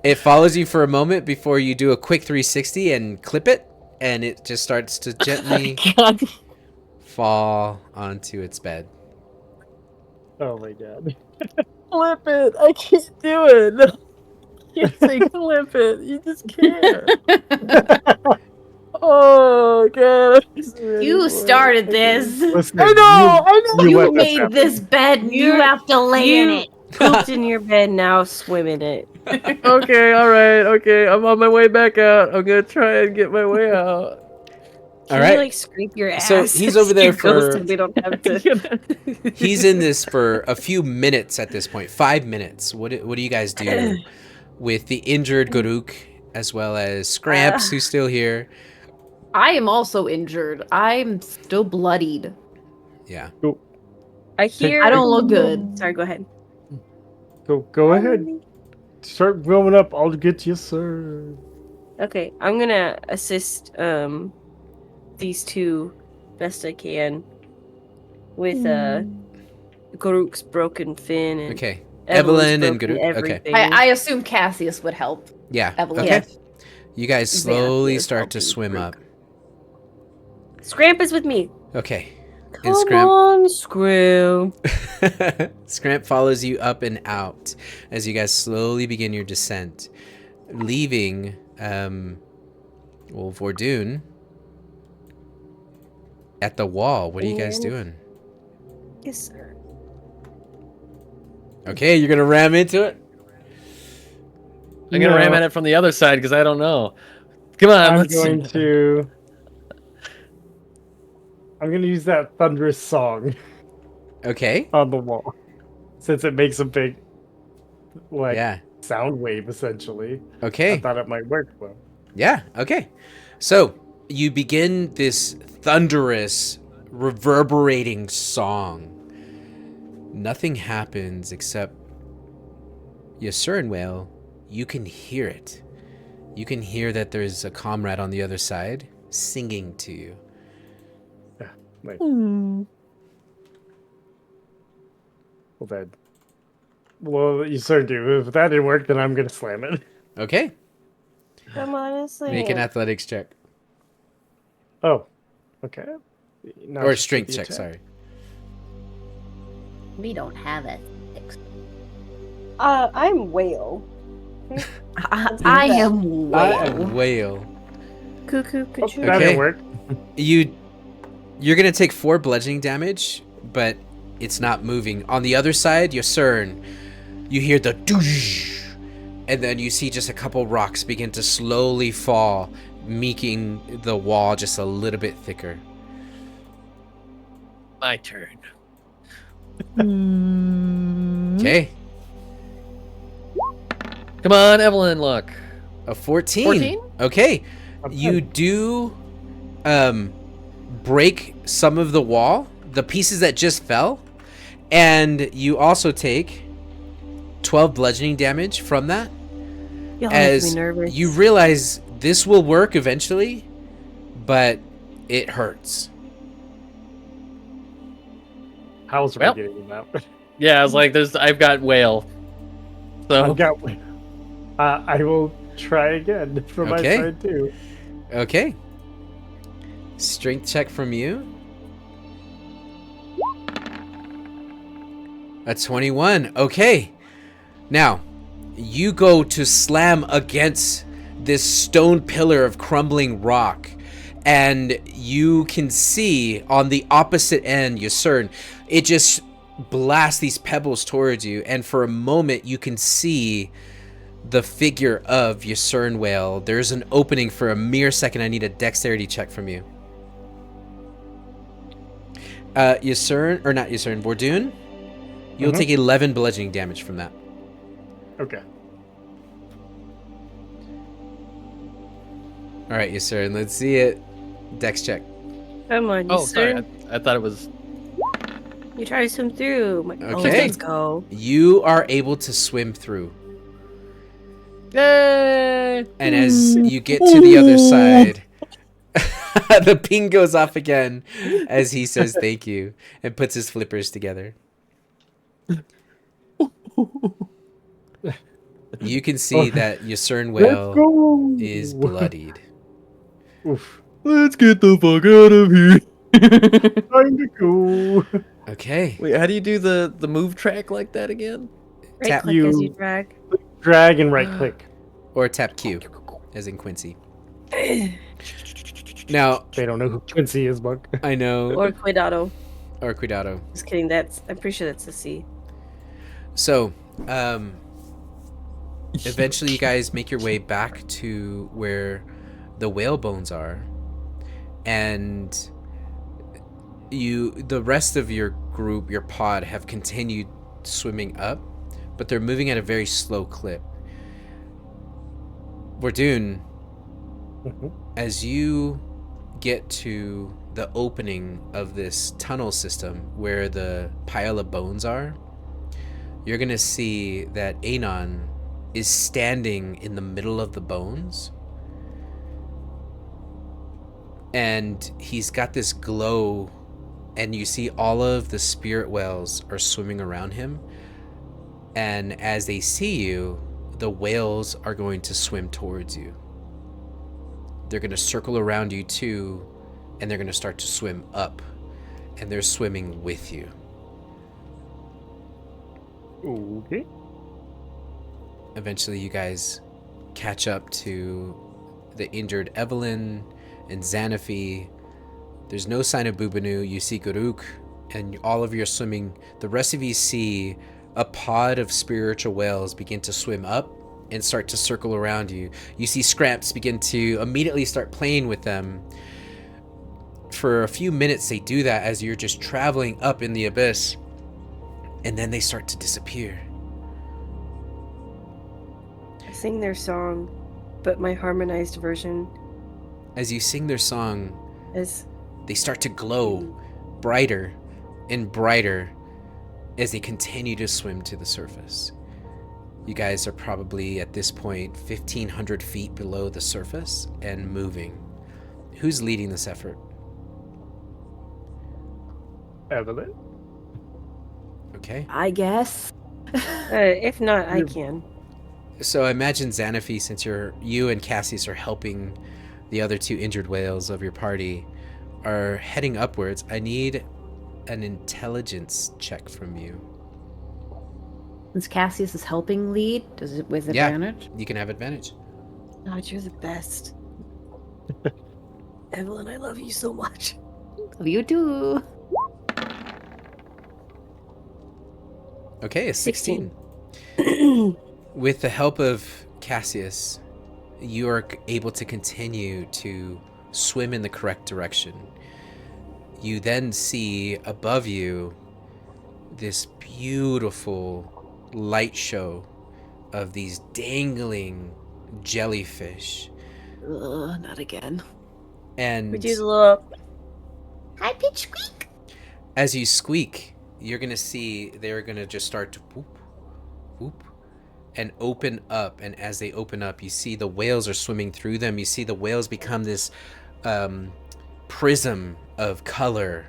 Speaker 5: It follows you for a moment before you do a quick 360 and clip it, and it just starts to gently fall onto its bed.
Speaker 3: Oh my god.
Speaker 1: Clip it. I can't do it. You say clip it. You just can't. Oh god.
Speaker 6: You started this.
Speaker 3: Listen,
Speaker 1: I know.
Speaker 3: You
Speaker 6: You
Speaker 3: let this
Speaker 6: made
Speaker 3: happen.
Speaker 6: this bed. And you
Speaker 2: You're-
Speaker 6: have to lay in it.
Speaker 2: Pooped in your bed, now swim in it.
Speaker 1: Okay, all right. Okay, I'm on my way back out. I'm gonna try and get my way out.
Speaker 2: Can
Speaker 5: All right.
Speaker 2: you like scrape your ass?
Speaker 5: So he's
Speaker 2: as
Speaker 5: over there
Speaker 2: you go
Speaker 5: for-
Speaker 2: so they don't have to.
Speaker 5: He's in this for a few minutes at this point. 5 minutes. What do you guys do with the injured Garuk as well as Scramps, who's still here?
Speaker 6: I am also injured. I'm still bloodied.
Speaker 5: Yeah.
Speaker 2: I hear.
Speaker 6: I don't look good.
Speaker 2: Sorry, go ahead.
Speaker 3: Go ahead. Start growing up. I'll get you, sir.
Speaker 2: Okay, I'm gonna assist these two best I can with Garuk's broken fin and
Speaker 5: Okay.
Speaker 2: Evelyn's
Speaker 5: Evelyn and
Speaker 2: broken
Speaker 5: Garuk. Okay.
Speaker 2: everything.
Speaker 6: I assume Cassius would help.
Speaker 5: Yeah.
Speaker 6: Evelyn.
Speaker 5: Okay. You guys
Speaker 2: Yeah,
Speaker 5: slowly
Speaker 2: he was
Speaker 5: start to
Speaker 2: helping
Speaker 5: swim
Speaker 2: Garuk.
Speaker 5: up.
Speaker 2: Scramp is with me.
Speaker 5: Okay.
Speaker 2: Come
Speaker 5: And Scramp
Speaker 2: on, Scramp.
Speaker 5: Scramp follows you up and out as you guys slowly begin your descent, leaving Vordoon at the wall. What are you guys
Speaker 2: And-
Speaker 5: doing?
Speaker 2: Yes, sir.
Speaker 5: Okay, you're gonna ram into it.
Speaker 1: I'm gonna ram
Speaker 3: No.
Speaker 1: at it from the other side because I don't know. Come on,
Speaker 3: I'm
Speaker 1: let's
Speaker 3: going to. I'm going to use that thunderous song
Speaker 5: Okay.
Speaker 3: on the wall, since it makes a big, like,
Speaker 5: Yeah.
Speaker 3: sound wave essentially. I
Speaker 5: Okay.
Speaker 3: thought it might work well.
Speaker 5: Yeah. Okay. So you begin this thunderous, reverberating song. Nothing happens except Yasurnwale, you can hear it. You can hear that there's a comrade on the other side singing to you.
Speaker 3: Yeah, like, well then, well, you sort of do. If that didn't work, then I'm gonna slam it.
Speaker 5: Okay.
Speaker 2: I'm honestly.
Speaker 5: Make an athletics check.
Speaker 3: Oh, okay. Not
Speaker 5: Or
Speaker 3: just
Speaker 5: strength
Speaker 3: the
Speaker 5: check,
Speaker 3: attack.
Speaker 5: sorry.
Speaker 6: We don't have it.
Speaker 2: I'm whale.
Speaker 6: I am
Speaker 5: I
Speaker 6: whale.
Speaker 5: am whale.
Speaker 2: Cuckoo,
Speaker 3: Oh,
Speaker 2: cuckoo.
Speaker 3: that
Speaker 5: Okay.
Speaker 3: didn't work.
Speaker 5: You're gonna take 4 bludgeoning damage, but it's not moving. On the other side, Yasurn, you hear the doosh, and then you see just a couple rocks begin to slowly fall, making the wall just a little bit thicker.
Speaker 1: My turn.
Speaker 5: Okay.
Speaker 1: Come on, Evelyn, look.
Speaker 5: A 14.
Speaker 1: 14?
Speaker 5: Okay.
Speaker 3: I'm
Speaker 5: You
Speaker 3: good.
Speaker 5: do break some of the wall, the pieces that just fell, and you also take 12 bludgeoning damage from that.
Speaker 2: Y'all make me
Speaker 5: As
Speaker 2: nervous.
Speaker 5: you realize this will work eventually, but it hurts.
Speaker 3: How's
Speaker 1: Well.
Speaker 3: we getting that?
Speaker 1: Yeah, I was like, I've got whale. So
Speaker 3: I've got. I will try again from my
Speaker 5: Okay.
Speaker 3: side too.
Speaker 5: Okay. Strength check from you. A 21. Okay. Now, you go to slam against this stone pillar of crumbling rock, and you can see on the opposite end, Yasurn, it just blasts these pebbles towards you, and for a moment you can see the figure of Yasurn Whale. There's an opening for a mere second. I need a dexterity check from you. Yasurn, or not Yasurn, Vordoon, you'll take 11 bludgeoning damage from that.
Speaker 3: Okay.
Speaker 5: All right, Yasurn, let's see it. Dex check.
Speaker 2: Come on,
Speaker 1: Oh, sorry.
Speaker 2: sir.
Speaker 1: I thought it was.
Speaker 2: You try to swim through.
Speaker 5: Okay.
Speaker 2: Let's go.
Speaker 5: You are able to swim through.
Speaker 1: Yay!
Speaker 5: And as you get to the other side, the ping goes off again as he says thank you and puts his flippers together. You can see that Yasurn Whale
Speaker 3: go.
Speaker 5: is bloodied.
Speaker 3: Oof.
Speaker 1: Let's get the fuck out of here.
Speaker 3: Time to go.
Speaker 5: Okay.
Speaker 1: Wait, how do you do the move track like that again?
Speaker 2: Right
Speaker 5: Tap
Speaker 2: click as you
Speaker 3: you.
Speaker 2: drag.
Speaker 3: Drag and right click.
Speaker 5: Or tap Q, as in Quincy. Now,
Speaker 3: They don't know who Quincy is, Buck.
Speaker 5: I know.
Speaker 2: Or Cuidado.
Speaker 5: Or Cuidado.
Speaker 2: Just kidding. I'm pretty sure that's a C.
Speaker 5: So, eventually you guys make your way back to where the whale bones are. And the rest of your group, your pod, have continued swimming up, but they're moving at a very slow clip. Vordoon, as you get to the opening of this tunnel system where the pile of bones are, you're gonna see that Anon is standing in the middle of the bones, and he's got this glow, and you see all of the spirit whales are swimming around him, and as they see you, the whales are going to swim towards you. They're going to circle around you too, and they're going to start to swim up, and they're swimming with you.
Speaker 3: Okay.
Speaker 5: Eventually you guys catch up to the injured Evelyn and Xanafi. There's no sign of Bubanu. You see Guruk, and all of you are swimming. The rest of you see a pod of spiritual whales begin to swim up and start to circle around you. You see Scramps begin to immediately start playing with them. For a few minutes they do that as you're just traveling up in the abyss, and then they start to disappear.
Speaker 2: I sing their song, but my harmonized version
Speaker 5: As you sing their song,
Speaker 2: is
Speaker 5: they start to glow brighter and brighter as they continue to swim to the surface. You guys are probably at this point 1,500 feet below the surface and moving. Who's leading this effort?
Speaker 3: Evelyn?
Speaker 5: Okay.
Speaker 6: I guess.
Speaker 2: if not, I can.
Speaker 5: So I imagine Xanaphi, since you and Cassius are helping the other two injured whales of your party, are heading upwards. I need an intelligence check from you.
Speaker 6: Since Cassius is helping lead, does it with
Speaker 5: Yeah.
Speaker 6: advantage?
Speaker 5: You can have advantage.
Speaker 2: God, you're the best. Evelyn, I love you so much.
Speaker 6: You too.
Speaker 5: Okay, a 16.
Speaker 2: 16.
Speaker 5: With the help of Cassius, you are able to continue to swim in the correct direction. You then see above you this beautiful light show of these dangling jellyfish.
Speaker 6: Not again.
Speaker 5: And
Speaker 2: We do the little.
Speaker 4: High pitch squeak.
Speaker 5: as you squeak, you're going to see they're going to just start to whoop, whoop, and open up. And as they open up, you see the whales are swimming through them. You see the whales become this prism of color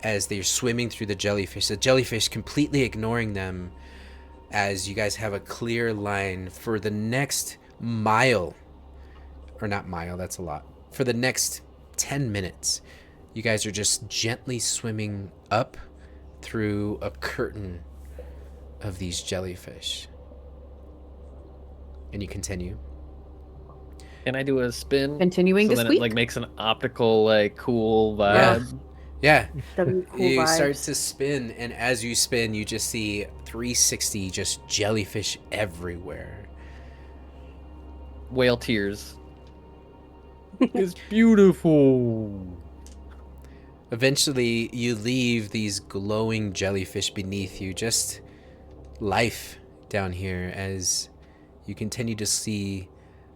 Speaker 5: as they're swimming through the jellyfish. The jellyfish completely ignoring them as you guys have a clear line for the next mile. Or not mile, that's a lot. For the next 10 minutes, you guys are just gently swimming up through a curtain of these jellyfish. And you continue.
Speaker 1: Can I do a spin?
Speaker 6: Continuing
Speaker 1: so
Speaker 6: to
Speaker 1: then
Speaker 6: squeak.
Speaker 1: it like makes an optical like cool
Speaker 5: Yeah.
Speaker 1: vibe.
Speaker 5: Yeah.
Speaker 2: That'd be cool
Speaker 5: You
Speaker 2: vibes.
Speaker 5: start to spin, and as you spin, you just see 360 just jellyfish everywhere.
Speaker 1: Whale tears. It's beautiful.
Speaker 5: Eventually, you leave these glowing jellyfish beneath you. Just life down here as you continue to see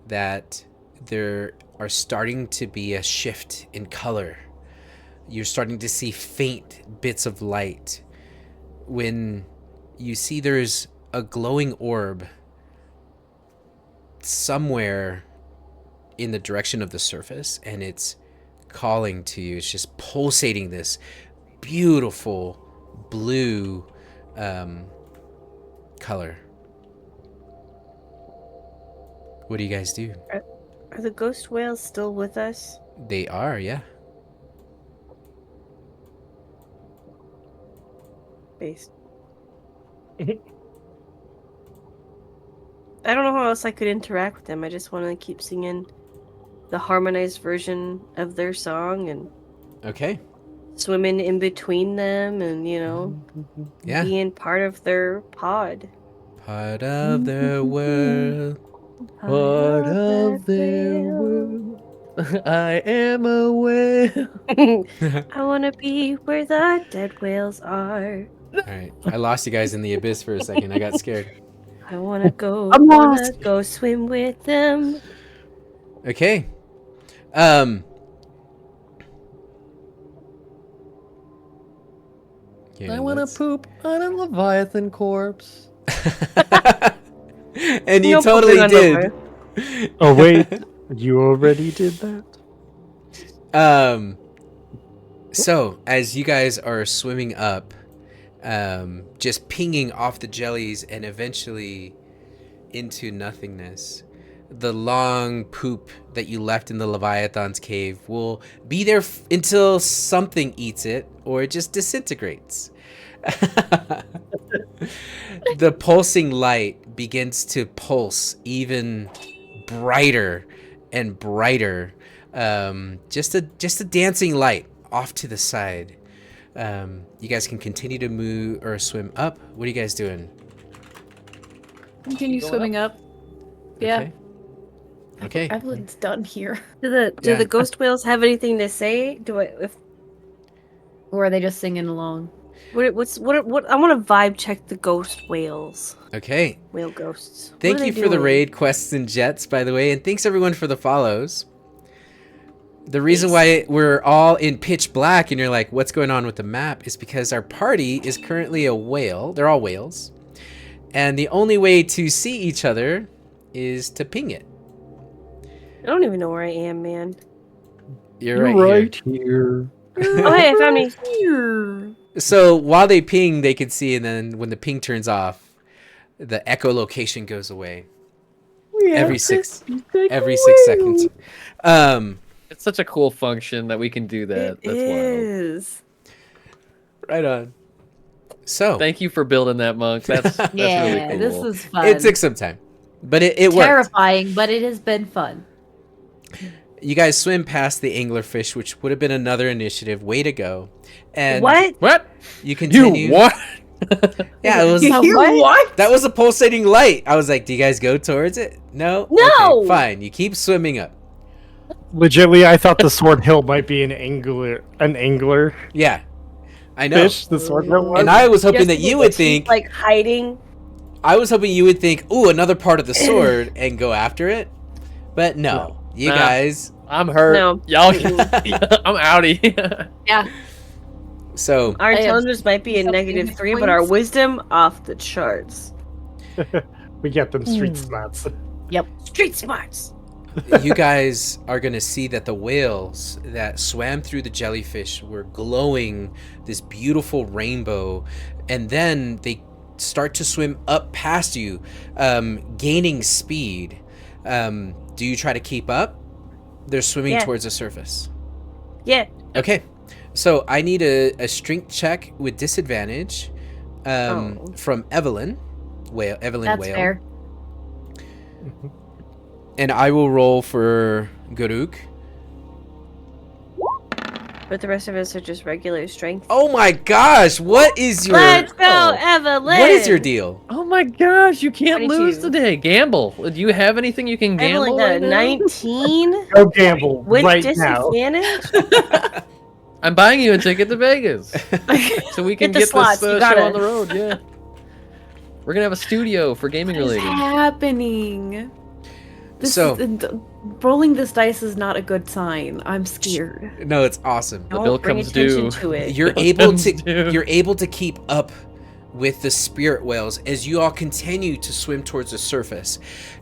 Speaker 5: that there are starting to be a shift in color. You're starting to see faint bits of light. When you see there's a glowing orb somewhere in the direction of the surface, and it's calling to you. It's just pulsating this beautiful blue color. What do you guys do?
Speaker 2: Are the ghost whales still with us?
Speaker 5: They are, yeah.
Speaker 2: Based. I don't know how else I could interact with them. I just want to keep singing the harmonized version of their song and
Speaker 5: Okay.
Speaker 2: swimming in between them and, you know,
Speaker 5: Yeah.
Speaker 2: being part of their pod.
Speaker 5: Part of their world.
Speaker 1: Part of their world. I am a whale.
Speaker 2: I want to be where the dead whales are.
Speaker 5: Alright. I lost you guys in the abyss for a second. I got scared.
Speaker 2: I want to go.
Speaker 3: I'm
Speaker 2: wanna
Speaker 3: lost.
Speaker 2: go swim with them.
Speaker 5: Okay. Here,
Speaker 1: I want to
Speaker 5: let's-
Speaker 1: poop on a Leviathan corpse.
Speaker 5: And you
Speaker 2: No
Speaker 5: totally
Speaker 2: pooping on
Speaker 5: did.
Speaker 2: nowhere.
Speaker 3: Oh wait, you already did that?
Speaker 5: So as you guys are swimming up, just pinging off the jellies and eventually into nothingness, the long poop that you left in the Leviathan's cave will be there until something eats it or it just disintegrates. The pulsing light begins to pulse even brighter and brighter. Just a dancing light off to the side. You guys can continue to move or swim up. What are you guys doing?
Speaker 6: Continue
Speaker 1: Going
Speaker 6: swimming up. Yeah.
Speaker 5: Okay.
Speaker 6: Evelyn's done here.
Speaker 2: Do the
Speaker 5: Yeah.
Speaker 2: ghost whales have anything to say?
Speaker 6: Or are they just singing along?
Speaker 2: What I want to vibe check the ghost whales.
Speaker 5: Okay.
Speaker 2: Whale ghosts. What are
Speaker 5: Thank
Speaker 2: they
Speaker 5: you for the
Speaker 2: doing?
Speaker 5: raid quests and jets, by the way, and thanks everyone for the follows. The reason why we're all in pitch black and you're like, what's going on with the map, is because our party is currently a whale. They're all whales. And the only way to see each other is to ping it.
Speaker 2: I don't even know where I am, man.
Speaker 5: You're
Speaker 3: You're
Speaker 5: right
Speaker 3: here.
Speaker 2: Oh, hey, I found me.
Speaker 6: Here.
Speaker 5: So while they ping, they can see, and then when the ping turns off, the echolocation goes away. Every 6 seconds.
Speaker 1: It's such a cool function that we can do that.
Speaker 2: It
Speaker 1: That's wild.
Speaker 2: is.
Speaker 5: Right on. So
Speaker 1: Thank you for building that, Monk. That's
Speaker 6: Yeah,
Speaker 1: really cool.
Speaker 6: this is fun.
Speaker 5: it took some time, but it worked.
Speaker 6: terrifying, but it has been fun.
Speaker 5: You guys swim past the anglerfish, which would have been another initiative. Way to go! And
Speaker 2: What?
Speaker 1: What?
Speaker 5: you continue.
Speaker 1: You what?
Speaker 5: Yeah, it was.
Speaker 6: What?
Speaker 5: That was a pulsating light. I was like, "Do you guys go towards it?" No.
Speaker 2: No!
Speaker 5: Okay, fine. You keep swimming up.
Speaker 3: Legitly, I thought the Sword Hill might be an angler. An angler
Speaker 5: Yeah, I know.
Speaker 3: fish. The Sword Hill was.
Speaker 5: And I was hoping
Speaker 2: Just
Speaker 5: that you
Speaker 2: because
Speaker 5: would
Speaker 2: he's,
Speaker 5: think.
Speaker 2: like hiding.
Speaker 5: I was hoping you would think, "Ooh, another part of the sword," and go after it. But no, you
Speaker 1: Nah.
Speaker 5: guys.
Speaker 1: I'm hurt.
Speaker 2: No.
Speaker 1: Y'all, I'm outie.
Speaker 6: Yeah.
Speaker 5: So
Speaker 2: Our
Speaker 6: I have
Speaker 2: intelligence might be a
Speaker 6: something
Speaker 2: negative
Speaker 6: hit
Speaker 2: 3, but our
Speaker 6: points.
Speaker 2: wisdom off the charts.
Speaker 3: We get them street smarts.
Speaker 2: Street smarts.
Speaker 5: you guys are gonna see that the whales that swam through the jellyfish were glowing this beautiful rainbow, and then they start to swim up past you, gaining speed. Do you try to keep up? They're swimming
Speaker 2: Yeah.
Speaker 5: towards the surface.
Speaker 2: Yeah.
Speaker 5: Okay, so I need a strength check with disadvantage from Evelyn. Evelyn
Speaker 6: That's
Speaker 5: Whale.
Speaker 6: fair.
Speaker 5: And I will roll for Garuk.
Speaker 2: But the rest of us are just regular strength.
Speaker 5: Oh my gosh, what is your
Speaker 2: Let's go, Evelyn!
Speaker 5: what is your deal?
Speaker 1: Oh my gosh, you can't
Speaker 2: 22.
Speaker 1: lose today. Gamble. Do you have anything you can
Speaker 2: Evelyn
Speaker 1: gamble
Speaker 2: got a
Speaker 1: right now?
Speaker 2: 19
Speaker 3: Go gamble
Speaker 2: with
Speaker 3: right now.
Speaker 2: disadvantage.
Speaker 1: I'm buying you a ticket to Vegas so we can
Speaker 2: Get the
Speaker 1: get
Speaker 2: slots,
Speaker 1: this
Speaker 2: you
Speaker 1: show
Speaker 2: gotta.
Speaker 1: on the road. Yeah, we're gonna have a studio for gaming
Speaker 6: What is
Speaker 1: related.
Speaker 6: happening?
Speaker 5: So-
Speaker 6: Rolling this dice is not a good sign. I'm scared.
Speaker 5: No, it's awesome.
Speaker 1: The
Speaker 2: Don't
Speaker 1: bill
Speaker 2: bring
Speaker 1: comes
Speaker 2: attention
Speaker 1: due.
Speaker 2: to it.
Speaker 5: You're
Speaker 1: Bill
Speaker 5: able
Speaker 1: comes
Speaker 5: to
Speaker 1: due.
Speaker 5: you're able to keep up with the spirit whales as you all continue to swim towards the surface.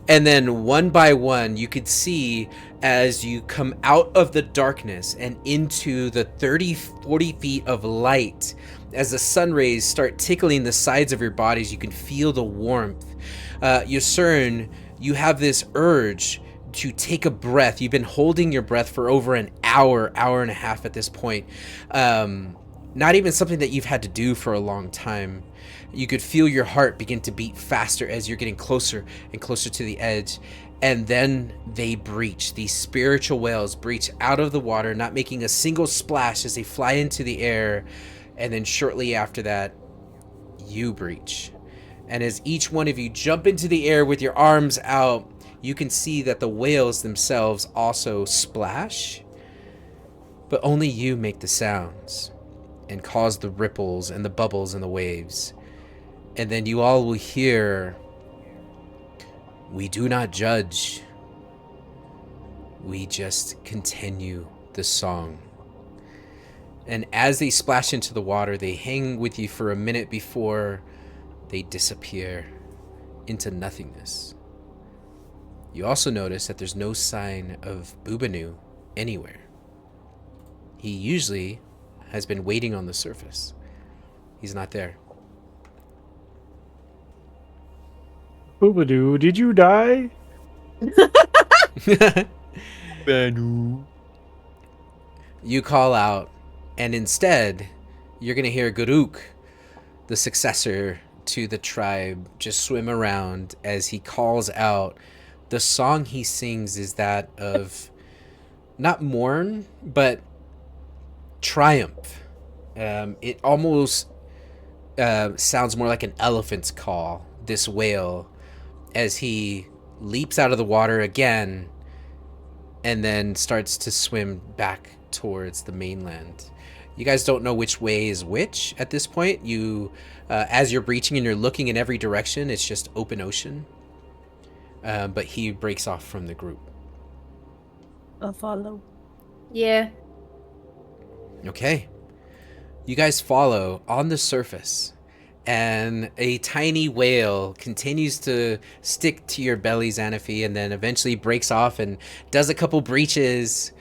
Speaker 5: And then one by one you could see as you come out of the darkness and into the 30-40 feet of light, as the sun rays start tickling the sides of your bodies, you can feel the warmth. Yusern, you have this urge to take a breath. You've been holding your breath for over an hour and a half at this point. Not even something that you've had to do for a long time. You could feel your heart begin to beat faster as you're getting closer and closer to the edge. And then they breach. These spiritual whales breach out of the water, not making a single splash as they fly into the air. And then shortly after that, you breach. And as each one of you jump into the air with your arms out, you can see that the whales themselves also splash, but only you make the sounds and cause the ripples and the bubbles and the waves. And then you all will hear, "We do not judge. We just continue the song." And as they splash into the water, they hang with you for a minute before they disappear into nothingness. You also notice that there's no sign of Bubanu anywhere. He usually has been waiting on the surface. He's not there.
Speaker 3: Boobadoo, did you die?
Speaker 5: You call out, and instead, you're going to hear Garuk, the successor to the tribe, just swim around as he calls out. The song he sings is that of not mourn, but triumph. It almost sounds more like an elephant's call, this wail, as he leaps out of the water again and then starts to swim back towards the mainland. You guys don't know which way is which at this point. As you're breaching and you're looking in every direction, it's just open ocean. But he breaks off from the group.
Speaker 2: I'll follow.
Speaker 4: Yeah.
Speaker 5: Okay. You guys follow on the surface, and a tiny whale continues to stick to your belly, Xanaphi, and then eventually breaks off and does a couple breaches.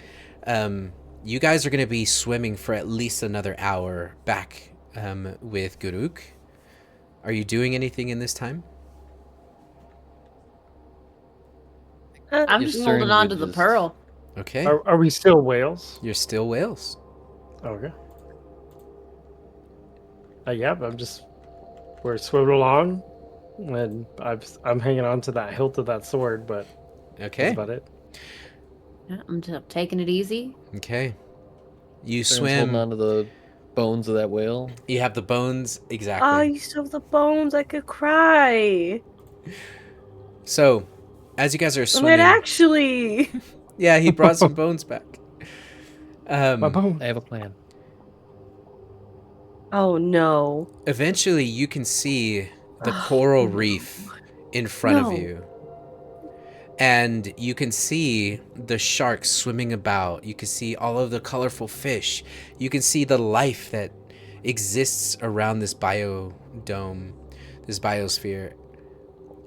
Speaker 5: You guys are going to be swimming for at least another hour back with Guruk. Are you doing anything in this time?
Speaker 6: I'm
Speaker 1: You're
Speaker 6: just
Speaker 1: starting
Speaker 6: holding on
Speaker 1: to
Speaker 6: to the
Speaker 1: just-
Speaker 6: pearl.
Speaker 5: Okay.
Speaker 3: Are we still whales?
Speaker 5: You're still whales.
Speaker 3: Okay. Yeah, we're swimming along, and I'm hanging on to that hilt of that sword, but that's
Speaker 5: Okay.
Speaker 3: about it.
Speaker 6: Yeah, I'm just taking it easy.
Speaker 5: Okay. You
Speaker 1: Aaron's
Speaker 5: swim.
Speaker 1: holding onto the bones of that whale.
Speaker 5: You have the bones.
Speaker 2: Oh,
Speaker 5: Exactly.
Speaker 2: you still have the bones. I could cry.
Speaker 5: So, as you guys are
Speaker 2: I mean,
Speaker 5: swimming.
Speaker 2: actually.
Speaker 5: Yeah, he brought some bones back.
Speaker 3: My bone.
Speaker 1: I have a plan.
Speaker 2: Oh no.
Speaker 5: Eventually, you can see the coral reef in front of
Speaker 2: No.
Speaker 5: you. And you can see the sharks swimming about. You can see all of the colorful fish. You can see the life that exists around this biodome, this biosphere.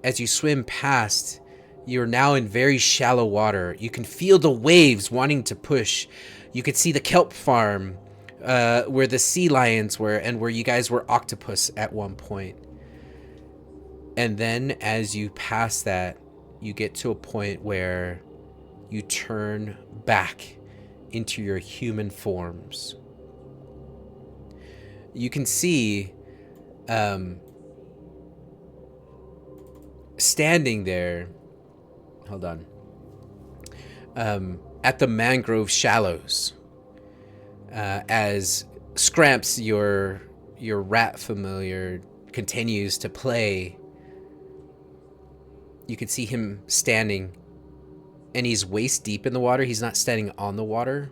Speaker 5: As you swim past, you're now in very shallow water. You can feel the waves wanting to push. You can see the kelp farm where the sea lions were and where you guys were octopus at one point. And then as you pass that, you get to a point where you turn back into your human forms. You can see standing there, hold on, at the mangrove shallows, as Scramps, your rat familiar, continues to play. You can see him standing, and he's waist deep in the water. He's not standing on the water.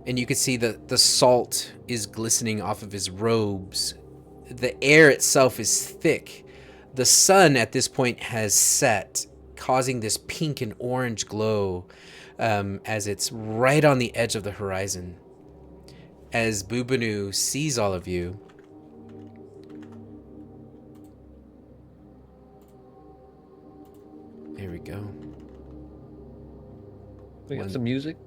Speaker 5: And you can see the salt is glistening off of his robes. The air itself is thick. The sun at this point has set, causing this pink and orange glow as it's right on the edge of the horizon. As Bubanu sees all of you, here we go.
Speaker 1: We got
Speaker 5: One-
Speaker 1: some music.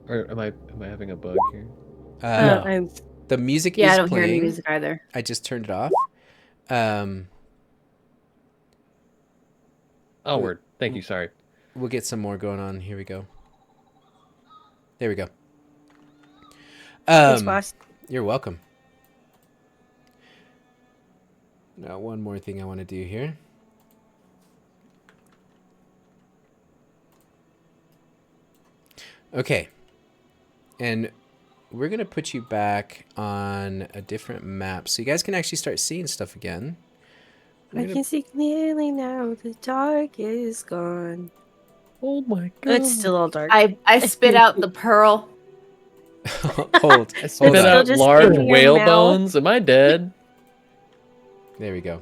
Speaker 1: Or am I having a bug here?
Speaker 2: I'm
Speaker 5: The music
Speaker 6: Yeah,
Speaker 5: is
Speaker 6: I don't
Speaker 5: playing.
Speaker 6: hear any music either.
Speaker 5: I just turned it off.
Speaker 1: Oh, word. Thank you. Sorry.
Speaker 5: We'll get some more going on. Here we go. There we go.
Speaker 2: Thanks, boss.
Speaker 5: You're welcome. Now, one more thing I want to do here. Okay. And we're going to put you back on a different map so you guys can actually start seeing stuff again.
Speaker 2: I can see clearly now. The dark is gone.
Speaker 1: Oh my god.
Speaker 2: It's still all dark.
Speaker 6: I spit out the pearl.
Speaker 5: Hold.
Speaker 1: I spit
Speaker 5: on.
Speaker 1: out
Speaker 2: just
Speaker 1: large
Speaker 2: in your
Speaker 1: whale
Speaker 2: mouth.
Speaker 1: bones. Am I dead?
Speaker 5: There we go.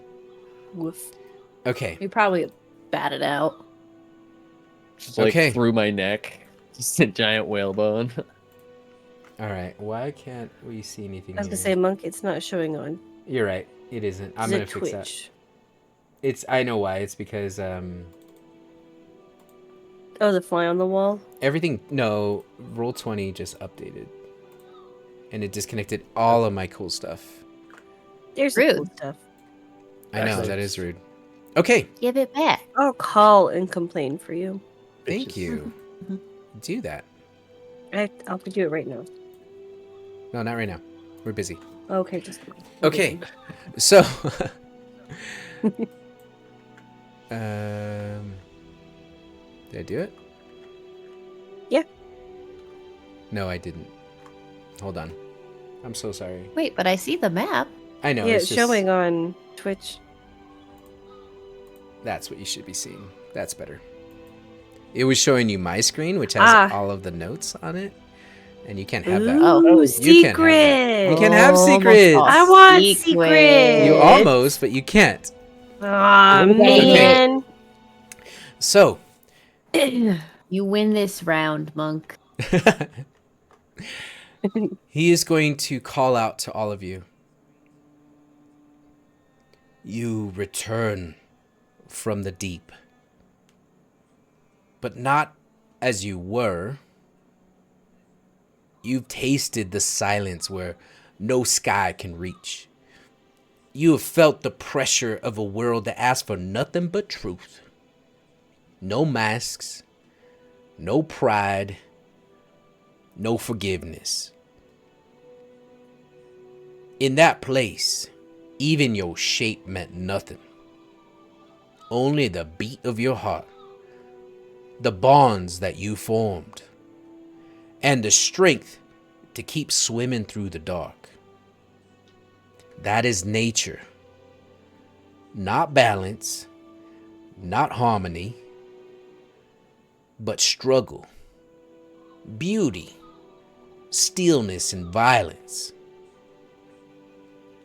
Speaker 2: Woof.
Speaker 5: Okay.
Speaker 6: We probably batted out.
Speaker 1: Just like
Speaker 5: Okay.
Speaker 1: through my neck. Just a giant whale bone.
Speaker 5: All right. Why can't we see anything
Speaker 2: I was gonna
Speaker 5: here?
Speaker 2: say, Monk, it's not showing on.
Speaker 5: You're right. It isn't. I'm
Speaker 2: Is
Speaker 5: going
Speaker 2: it
Speaker 5: to fix that.
Speaker 2: Twitch?
Speaker 5: I know why. It's because
Speaker 2: Oh, the fly on the wall?
Speaker 5: everything. No, Roll20 just updated, and it disconnected all of my cool stuff.
Speaker 2: There's the cool
Speaker 6: Rude.
Speaker 2: stuff.
Speaker 5: I know
Speaker 1: Excellent.
Speaker 5: that is rude. Okay,
Speaker 6: Give it back.
Speaker 2: I'll call and complain for you.
Speaker 5: thank
Speaker 1: Bitches.
Speaker 5: you. Do that.
Speaker 2: I'll do it right now.
Speaker 5: No, not right now. We're busy.
Speaker 2: Okay, just
Speaker 5: Okay, so did I do it?
Speaker 2: Yeah.
Speaker 5: No, I didn't. Hold on. I'm so sorry.
Speaker 6: Wait, but I see the map.
Speaker 5: I know.
Speaker 2: Yeah,
Speaker 5: It's
Speaker 2: it's
Speaker 5: just,
Speaker 2: showing on Twitch.
Speaker 5: That's what you should be seeing. That's better. It was showing you my screen, which has
Speaker 2: Ah.
Speaker 5: all of the notes on it, and you can't have that.
Speaker 2: Ooh,
Speaker 5: You can't have that. You
Speaker 2: secret.
Speaker 5: can have secrets.
Speaker 2: I want secret.
Speaker 5: You almost, but you can't.
Speaker 2: Aw,
Speaker 3: What about
Speaker 2: man.
Speaker 5: So,
Speaker 6: You win this round, monk.
Speaker 5: he is going to call out to all of you. You return from the deep, but not as you were. You've tasted the silence where no sky can reach. You have felt the pressure of a world that asks for nothing but truth. No masks, no pride, no forgiveness. In that place, even your shape meant nothing. Only the beat of your heart, the bonds that you formed, and the strength to keep swimming through the dark. That is nature. Not balance, not harmony, but struggle, beauty, stillness, and violence.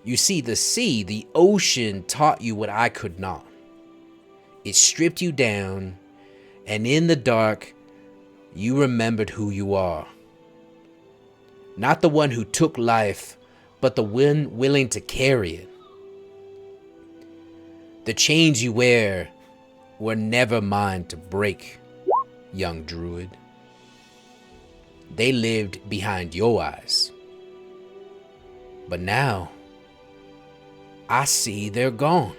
Speaker 5: You see, the sea, the ocean taught you what I could not. It stripped you down, and in the dark, you remembered who you are. Not the one who took life, but the one willing to carry it. The chains you wear were never mine to break, young druid. They lived behind your eyes. But now, I see they're gone.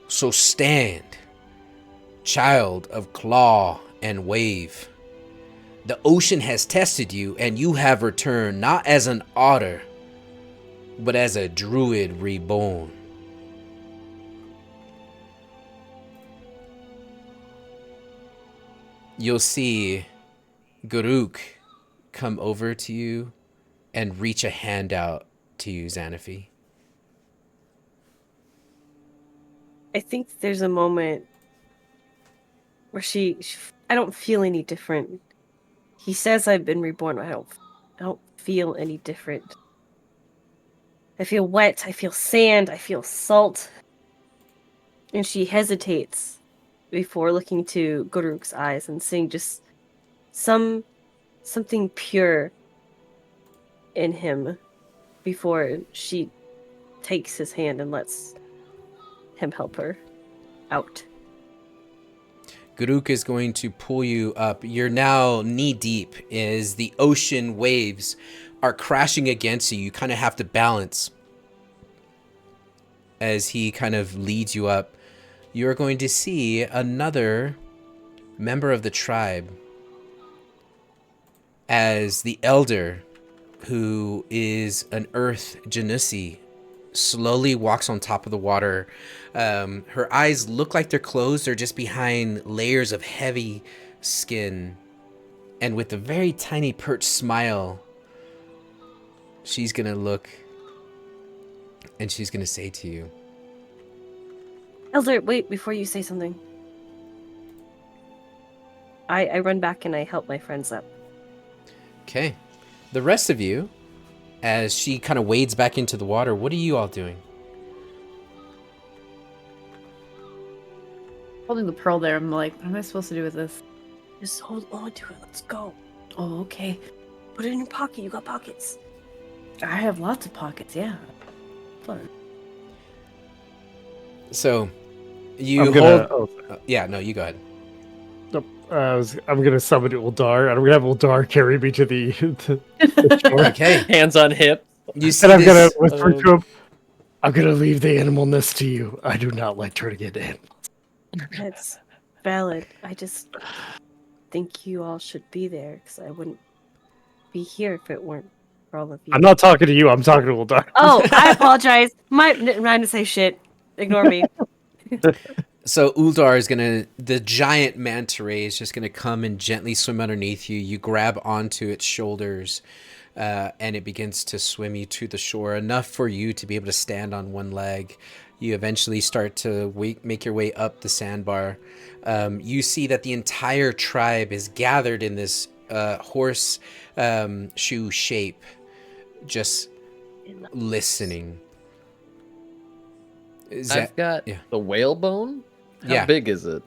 Speaker 5: So stand, child of claw and wave. The ocean has tested you, and you have returned not as an otter, but as a druid reborn. You'll see Garuk come over to you and reach a hand out to you, Xanafi.
Speaker 2: I think there's a moment where I don't feel any different. He says I've been reborn. I don't feel any different. I feel wet. I feel sand. I feel salt. And she hesitates before looking to Guruk's eyes and seeing just something pure in him before she takes his hand and lets him help her out.
Speaker 5: Garuk is going to pull you up. You're now knee deep as the ocean waves are crashing against you. You kind of have to balance as he kind of leads you up. You're going to see another member of the tribe as the elder, who is an earth Janussi, slowly walks on top of the water. Her eyes look like they're closed. They're just behind layers of heavy skin. And with a very tiny perched smile, she's going to look and she's going to say to you,
Speaker 2: Elder, wait, before you say something. I run back and I help my friends up.
Speaker 5: okay. The rest of you, as she kind of wades back into the water, what are you all doing?
Speaker 6: Holding the pearl there, I'm like, what am I supposed to do with this?
Speaker 2: Just hold on to it. Let's go.
Speaker 6: Oh, okay.
Speaker 2: Put it in your pocket. You got pockets.
Speaker 6: I have lots of pockets, yeah. Fun.
Speaker 5: So, you
Speaker 3: I'm gonna.
Speaker 5: hold... yeah, no, you go ahead.
Speaker 3: I'm gonna summon Uldar, and I'm gonna have Uldar carry me to the shore.
Speaker 5: Okay.
Speaker 1: Hands on hip.
Speaker 5: You see
Speaker 3: And I'm gonna
Speaker 5: this...
Speaker 3: whisper to him, I'm gonna leave the animalness to you. I do not like turning into animals.
Speaker 2: That's valid. I just think you all should be there because I wouldn't be here if it weren't for all of you.
Speaker 3: I'm not talking to you, I'm talking to Uldar.
Speaker 2: Oh, I apologize. Mine to say shit. Ignore me.
Speaker 5: So Uldar is gonna, the giant manta ray is just gonna come and gently swim underneath you. You grab onto its shoulders. and it begins to swim you to the shore, enough for you to be able to stand on one leg. You eventually start to make your way up the sandbar. You see that the entire tribe is gathered in this horse shoe shape, just listening.
Speaker 1: I've got the whalebone. How big is it?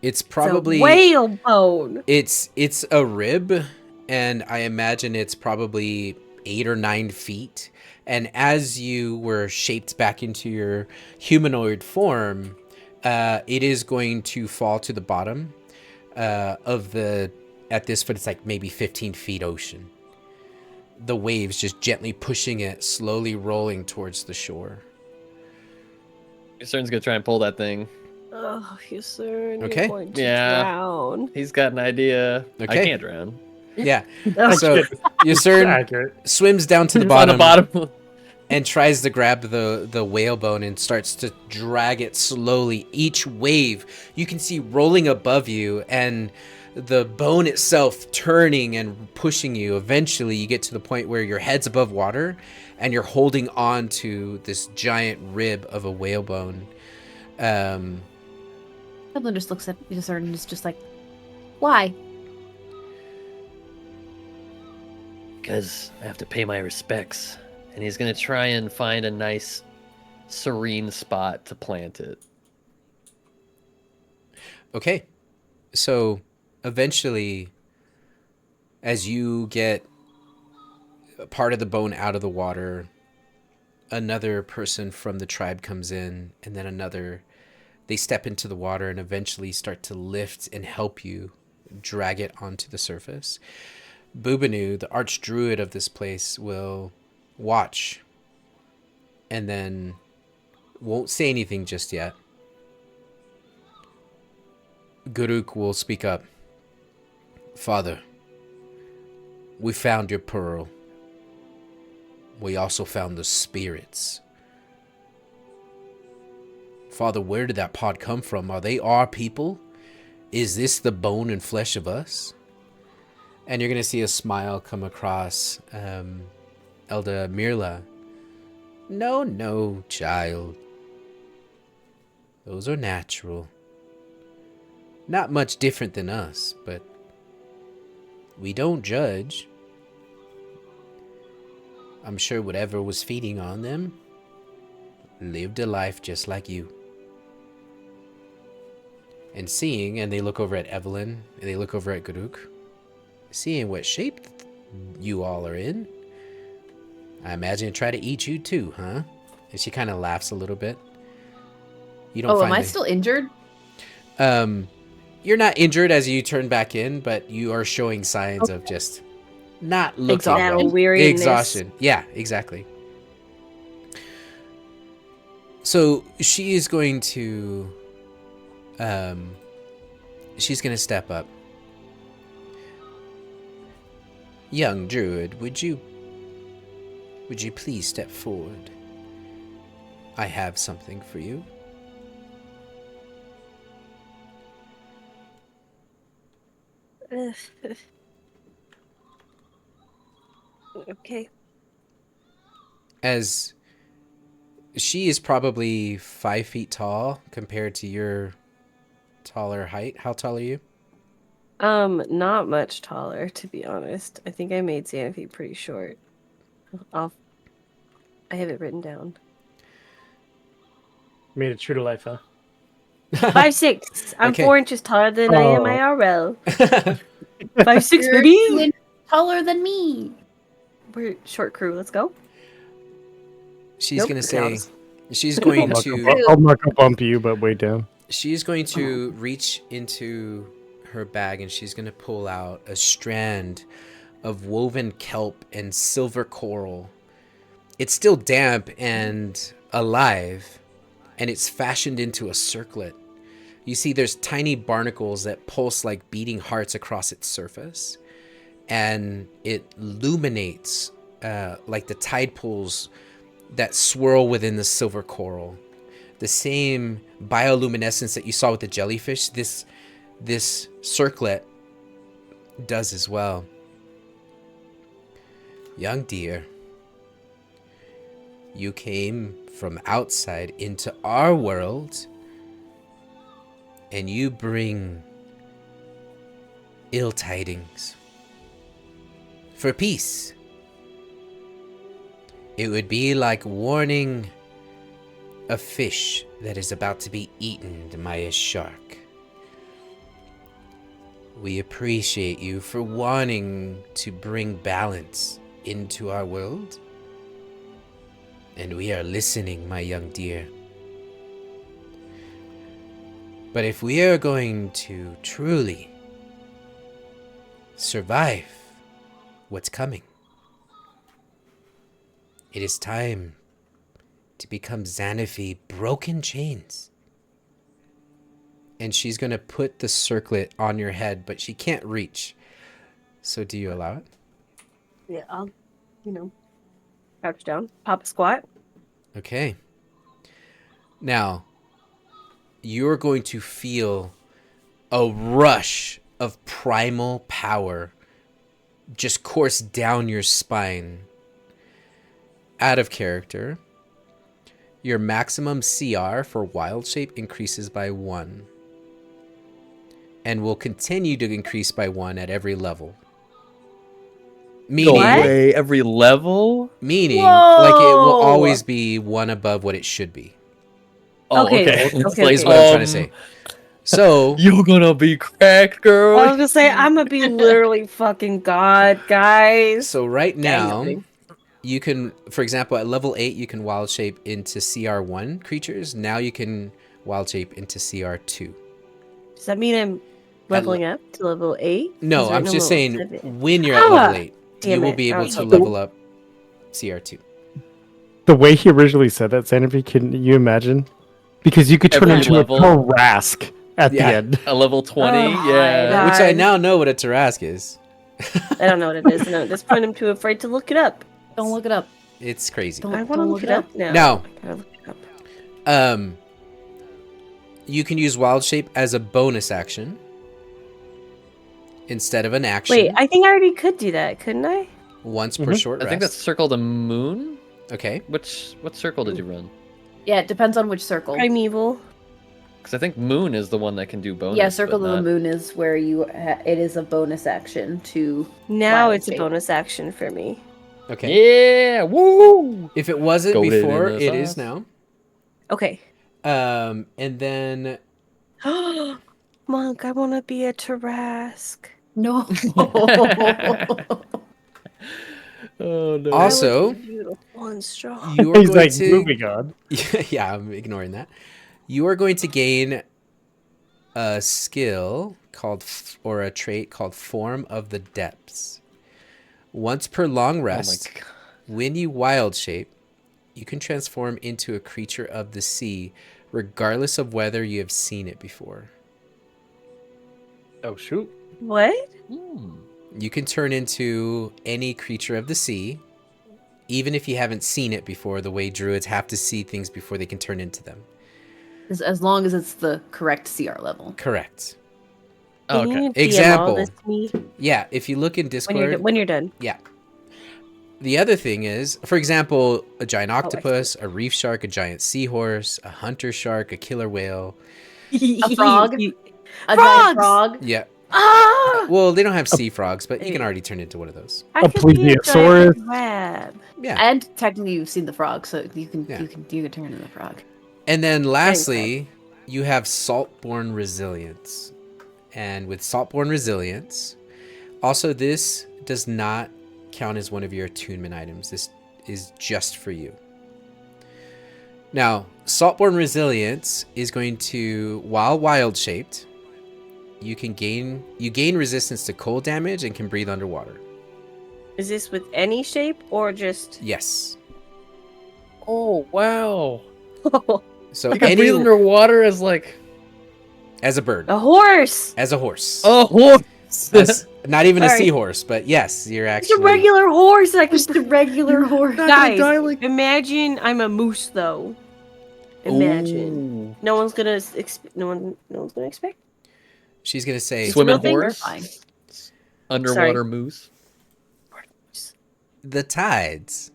Speaker 5: It's probably
Speaker 2: It's a whalebone.
Speaker 5: It's a rib, and I imagine it's probably 8 or 9 feet. And as you were shaped back into your humanoid form, it is going to fall to the bottom of the, at this foot, it's like maybe 15 feet ocean. The waves just gently pushing it, slowly rolling towards the shore.
Speaker 1: Cern's gonna try and pull that thing.
Speaker 2: Oh, Cern,
Speaker 5: Okay.
Speaker 2: you're going to drown.
Speaker 1: He's got an idea.
Speaker 5: Okay.
Speaker 1: I can't drown.
Speaker 5: Yeah.
Speaker 2: Oh,
Speaker 5: So Cern swims down to the
Speaker 1: It's on
Speaker 5: bottom,
Speaker 1: the bottom.
Speaker 5: and tries to grab the whalebone and starts to drag it slowly. Each wave you can see rolling above you, and the bone itself turning and pushing you. Eventually you get to the point where your head's above water and you're holding on to this giant rib of a whalebone.
Speaker 4: Evelyn just looks at Cern and is just like, why?
Speaker 1: Because I have to pay my respects. And he's going to try and find a nice, serene spot to plant it.
Speaker 5: Okay. So eventually, as you get part of the bone out of the water, another person from the tribe comes in, and then another. They step into the water and eventually start to lift and help you drag it onto the surface. Bubanu, the archdruid of this place, will watch and then won't say anything just yet. Guruk will speak up. Father, we found your pearl. We also found the spirits. Father, where did that pod come from? Are they our people? Is this the bone and flesh of us? And you're going to see a smile come across Elda Mirla. No, child. Those are natural. Not much different than us, but we don't judge. I'm sure whatever was feeding on them lived a life just like you. And seeing, and they look over at Evelyn, and they look over at Guruk, seeing what shape you all are in, I imagine it try to eat you too, huh? And she kind of laughs a little bit. You don't.
Speaker 4: Oh, am I still injured?
Speaker 5: You're not injured as you turn back in, but you are showing signs of just not looking well. Exhaustion. Yeah, exactly. So she is going to, she's going to step up. Young druid, would you please step forward? I have something for you.
Speaker 2: Okay.
Speaker 5: As she is probably 5 feet tall compared to your taller height. How tall are you?
Speaker 2: Not much taller, to be honest. I think I made Xanthi pretty short. I have it written down.
Speaker 3: Made it true to life, huh?
Speaker 2: 5'6". I'm
Speaker 5: Okay.
Speaker 2: 4 inches taller than I am IRL. 5'6",
Speaker 4: You're
Speaker 2: baby.
Speaker 4: 2 inches taller than me.
Speaker 2: We're short crew. Let's go.
Speaker 5: She's
Speaker 2: Nope,
Speaker 5: gonna
Speaker 2: it
Speaker 5: say,
Speaker 2: counts.
Speaker 5: she's going
Speaker 3: I'll not go bump you, but way down.
Speaker 5: she's going to reach into her bag and she's gonna pull out a strand of woven kelp and silver coral. It's still damp and alive, and it's fashioned into a circlet. You see there's tiny barnacles that pulse like beating hearts across its surface, and it illuminates like the tide pools that swirl within the silver coral. The same bioluminescence that you saw with the jellyfish, this circlet does as well. Young deer, you came from outside into our world, and you bring ill tidings for peace. It would be like warning a fish that is about to be eaten by a shark. We appreciate you for wanting to bring balance into our world. And we are listening, my young dear. But if we are going to truly survive what's coming, it is time to become Xanaphi Broken Chains. And she's going to put the circlet on your head, but she can't reach. So do you allow it?
Speaker 2: Yeah, I'll, crouch down, pop a squat.
Speaker 5: Okay. Now, you're going to feel a rush of primal power just course down your spine. Out of character, your maximum CR for Wild Shape increases by 1. And will continue to increase by 1 at every level.
Speaker 1: No way, every level?
Speaker 5: Meaning, like, it will always be 1 above what it should be.
Speaker 1: Oh, okay.
Speaker 5: Is what I'm trying to say. So
Speaker 1: you're gonna be cracked, girl.
Speaker 2: I was gonna say I'm gonna be literally fucking god, guys.
Speaker 5: So right now, you can, for example, at level 8, you can wild shape into CR1 creatures. Now you can wild shape into CR2.
Speaker 2: Does that mean I'm leveling up to level 8?
Speaker 5: No, I'm just saying when you're at level 8, you will be able to level up CR2.
Speaker 3: The way he originally said that, Xanaphi, can you imagine? Because you could turn into a Tarask at the end.
Speaker 1: A level 20,
Speaker 2: yeah.
Speaker 5: Which I now know what a Tarask is.
Speaker 2: I don't know what it is. No, at this point, I'm too afraid to look it up.
Speaker 6: Don't look it up.
Speaker 5: It's crazy.
Speaker 2: I want to look it up now.
Speaker 5: Now,
Speaker 2: I gotta look it up.
Speaker 5: You can use Wild Shape as a bonus action instead of an action.
Speaker 2: Wait, I think I already could do that, couldn't I?
Speaker 5: Once per short rest.
Speaker 1: I think that's Circle the Moon.
Speaker 5: Okay.
Speaker 1: What circle did you run?
Speaker 6: Yeah, it depends on which circle.
Speaker 2: Primeval.
Speaker 1: Because I think Moon is the one that can do bonus.
Speaker 6: Yeah, Circle of the Moon is where it is a bonus action to.
Speaker 2: Now it's a bonus action for me.
Speaker 5: Okay.
Speaker 1: Yeah, woo!
Speaker 5: If it wasn't before, it is now.
Speaker 2: Okay.
Speaker 5: And then.
Speaker 2: Monk, I want to be a Tarask.
Speaker 6: No.
Speaker 1: Oh no.
Speaker 5: Also,
Speaker 2: beautiful and strong.
Speaker 5: You are
Speaker 3: He's
Speaker 5: going
Speaker 3: like
Speaker 5: to
Speaker 3: moving on.
Speaker 5: Yeah, I'm ignoring that. You are going to gain a skill called, or a trait called Form of the Depths. Once per long rest, when you wild shape, you can transform into a creature of the sea, regardless of whether you have seen it before.
Speaker 1: Oh shoot!
Speaker 2: What?
Speaker 5: You can turn into any creature of the sea, even if you haven't seen it before, the way druids have to see things before they can turn into them.
Speaker 6: As long as it's the correct CR level.
Speaker 5: Correct.
Speaker 2: Okay.
Speaker 5: Example. Yeah, if you look in Discord.
Speaker 2: When you're done.
Speaker 5: Yeah. The other thing is, for example, a giant octopus, a reef shark, a giant seahorse, a hunter shark, a killer whale.
Speaker 6: A frog. A giant frog.
Speaker 5: Yeah.
Speaker 2: Ah!
Speaker 5: Well, they don't have sea frogs, but you can already turn into one of those.
Speaker 2: I could be a giant crab.
Speaker 5: Yeah.
Speaker 6: And technically you've seen the frog, so you can turn into the frog.
Speaker 5: And then lastly, you have Saltborne Resilience. And with Saltborne Resilience, also this does not count as one of your attunement items. This is just for you. Now, Saltborne Resilience is going to, while wild shaped, you gain resistance to cold damage and can breathe underwater.
Speaker 2: Is this with any shape or just?
Speaker 5: Yes.
Speaker 1: Oh wow!
Speaker 5: So
Speaker 1: I can breathe underwater as
Speaker 5: a bird.
Speaker 2: A horse.
Speaker 5: As a horse.
Speaker 1: A horse.
Speaker 5: Not even a seahorse, but yes, you're actually.
Speaker 2: It's a regular horse.
Speaker 6: Just a regular horse.
Speaker 2: Guys, imagine I'm a moose though. Imagine. Ooh. No one's gonna expect.
Speaker 5: She's gonna say
Speaker 1: swimming horse. Underwater moose.
Speaker 5: The tides.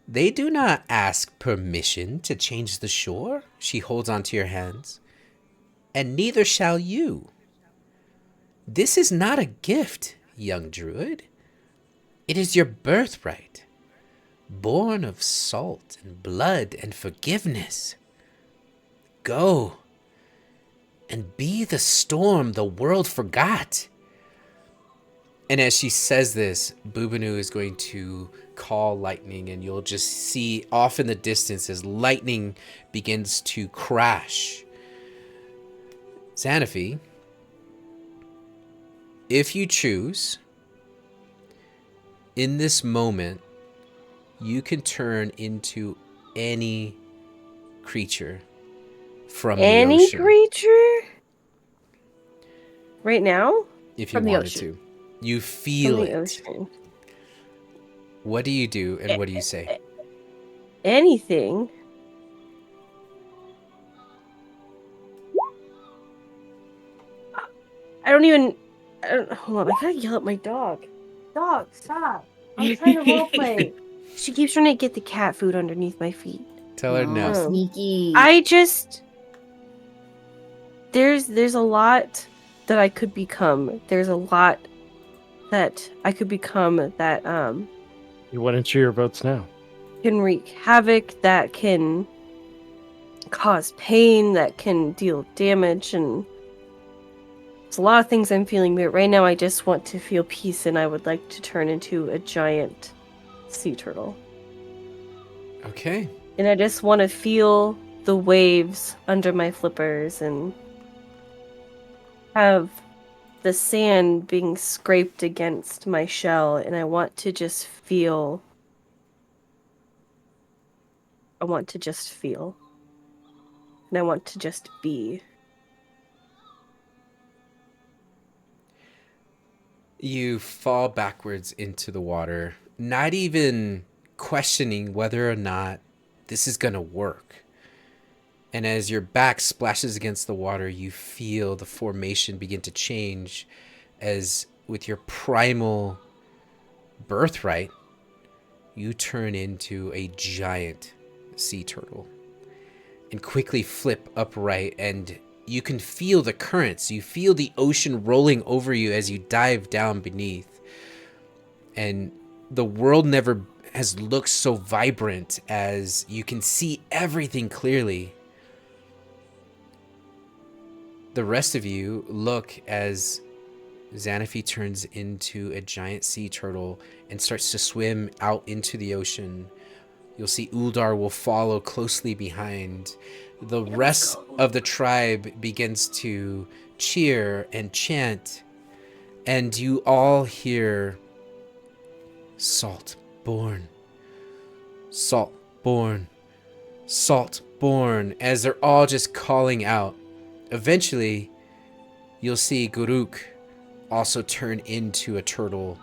Speaker 5: They do not ask permission to change the shore. She holds onto your hands. And neither shall you. This is not a gift, young druid. It is your birthright, born of salt and blood and forgiveness. Go and be the storm the world forgot. And as she says this, Bubanu is going to call lightning, and you'll just see off in the distance as lightning begins to crash. Xanafi, if you choose, in this moment, you can turn into any creature from the ocean.
Speaker 2: Any creature? Right now?
Speaker 5: If you
Speaker 4: From the
Speaker 5: wanted
Speaker 4: ocean.
Speaker 5: to. You feel
Speaker 2: From the
Speaker 5: it.
Speaker 2: ocean.
Speaker 5: What do you do and what do you say?
Speaker 2: Anything? Hold on, I gotta yell at my dog. Dog, stop. I'm trying to roleplay. She keeps trying to get the cat food underneath my feet.
Speaker 5: Tell her no.
Speaker 2: Oh.
Speaker 6: Sneaky.
Speaker 2: There's a lot that I could become. There's a lot that I could become that
Speaker 3: You want to enter your votes now.
Speaker 2: can wreak havoc, that can cause pain, that can deal damage, and it's a lot of things I'm feeling, but right now I just want to feel peace, and I would like to turn into a giant sea turtle.
Speaker 5: Okay.
Speaker 2: And I just want to feel the waves under my flippers and have the sand being scraped against my shell, and I want to just feel. I want to just feel. And I want to just be.
Speaker 5: You fall backwards into the water, not even questioning whether or not this is going to work. And as your back splashes against the water, you feel the formation begin to change as with your primal birthright, you turn into a giant sea turtle and quickly flip upright, and you can feel the currents. You feel the ocean rolling over you as you dive down beneath. And the world never has looked so vibrant as you can see everything clearly. The rest of you look as Xanafi turns into a giant sea turtle and starts to swim out into the ocean. You'll see Uldar will follow closely behind. The rest of the tribe begins to cheer and chant, and you all hear salt born, salt born, salt born, as they're all just calling out. Eventually, you'll see Guruk also turn into a turtle.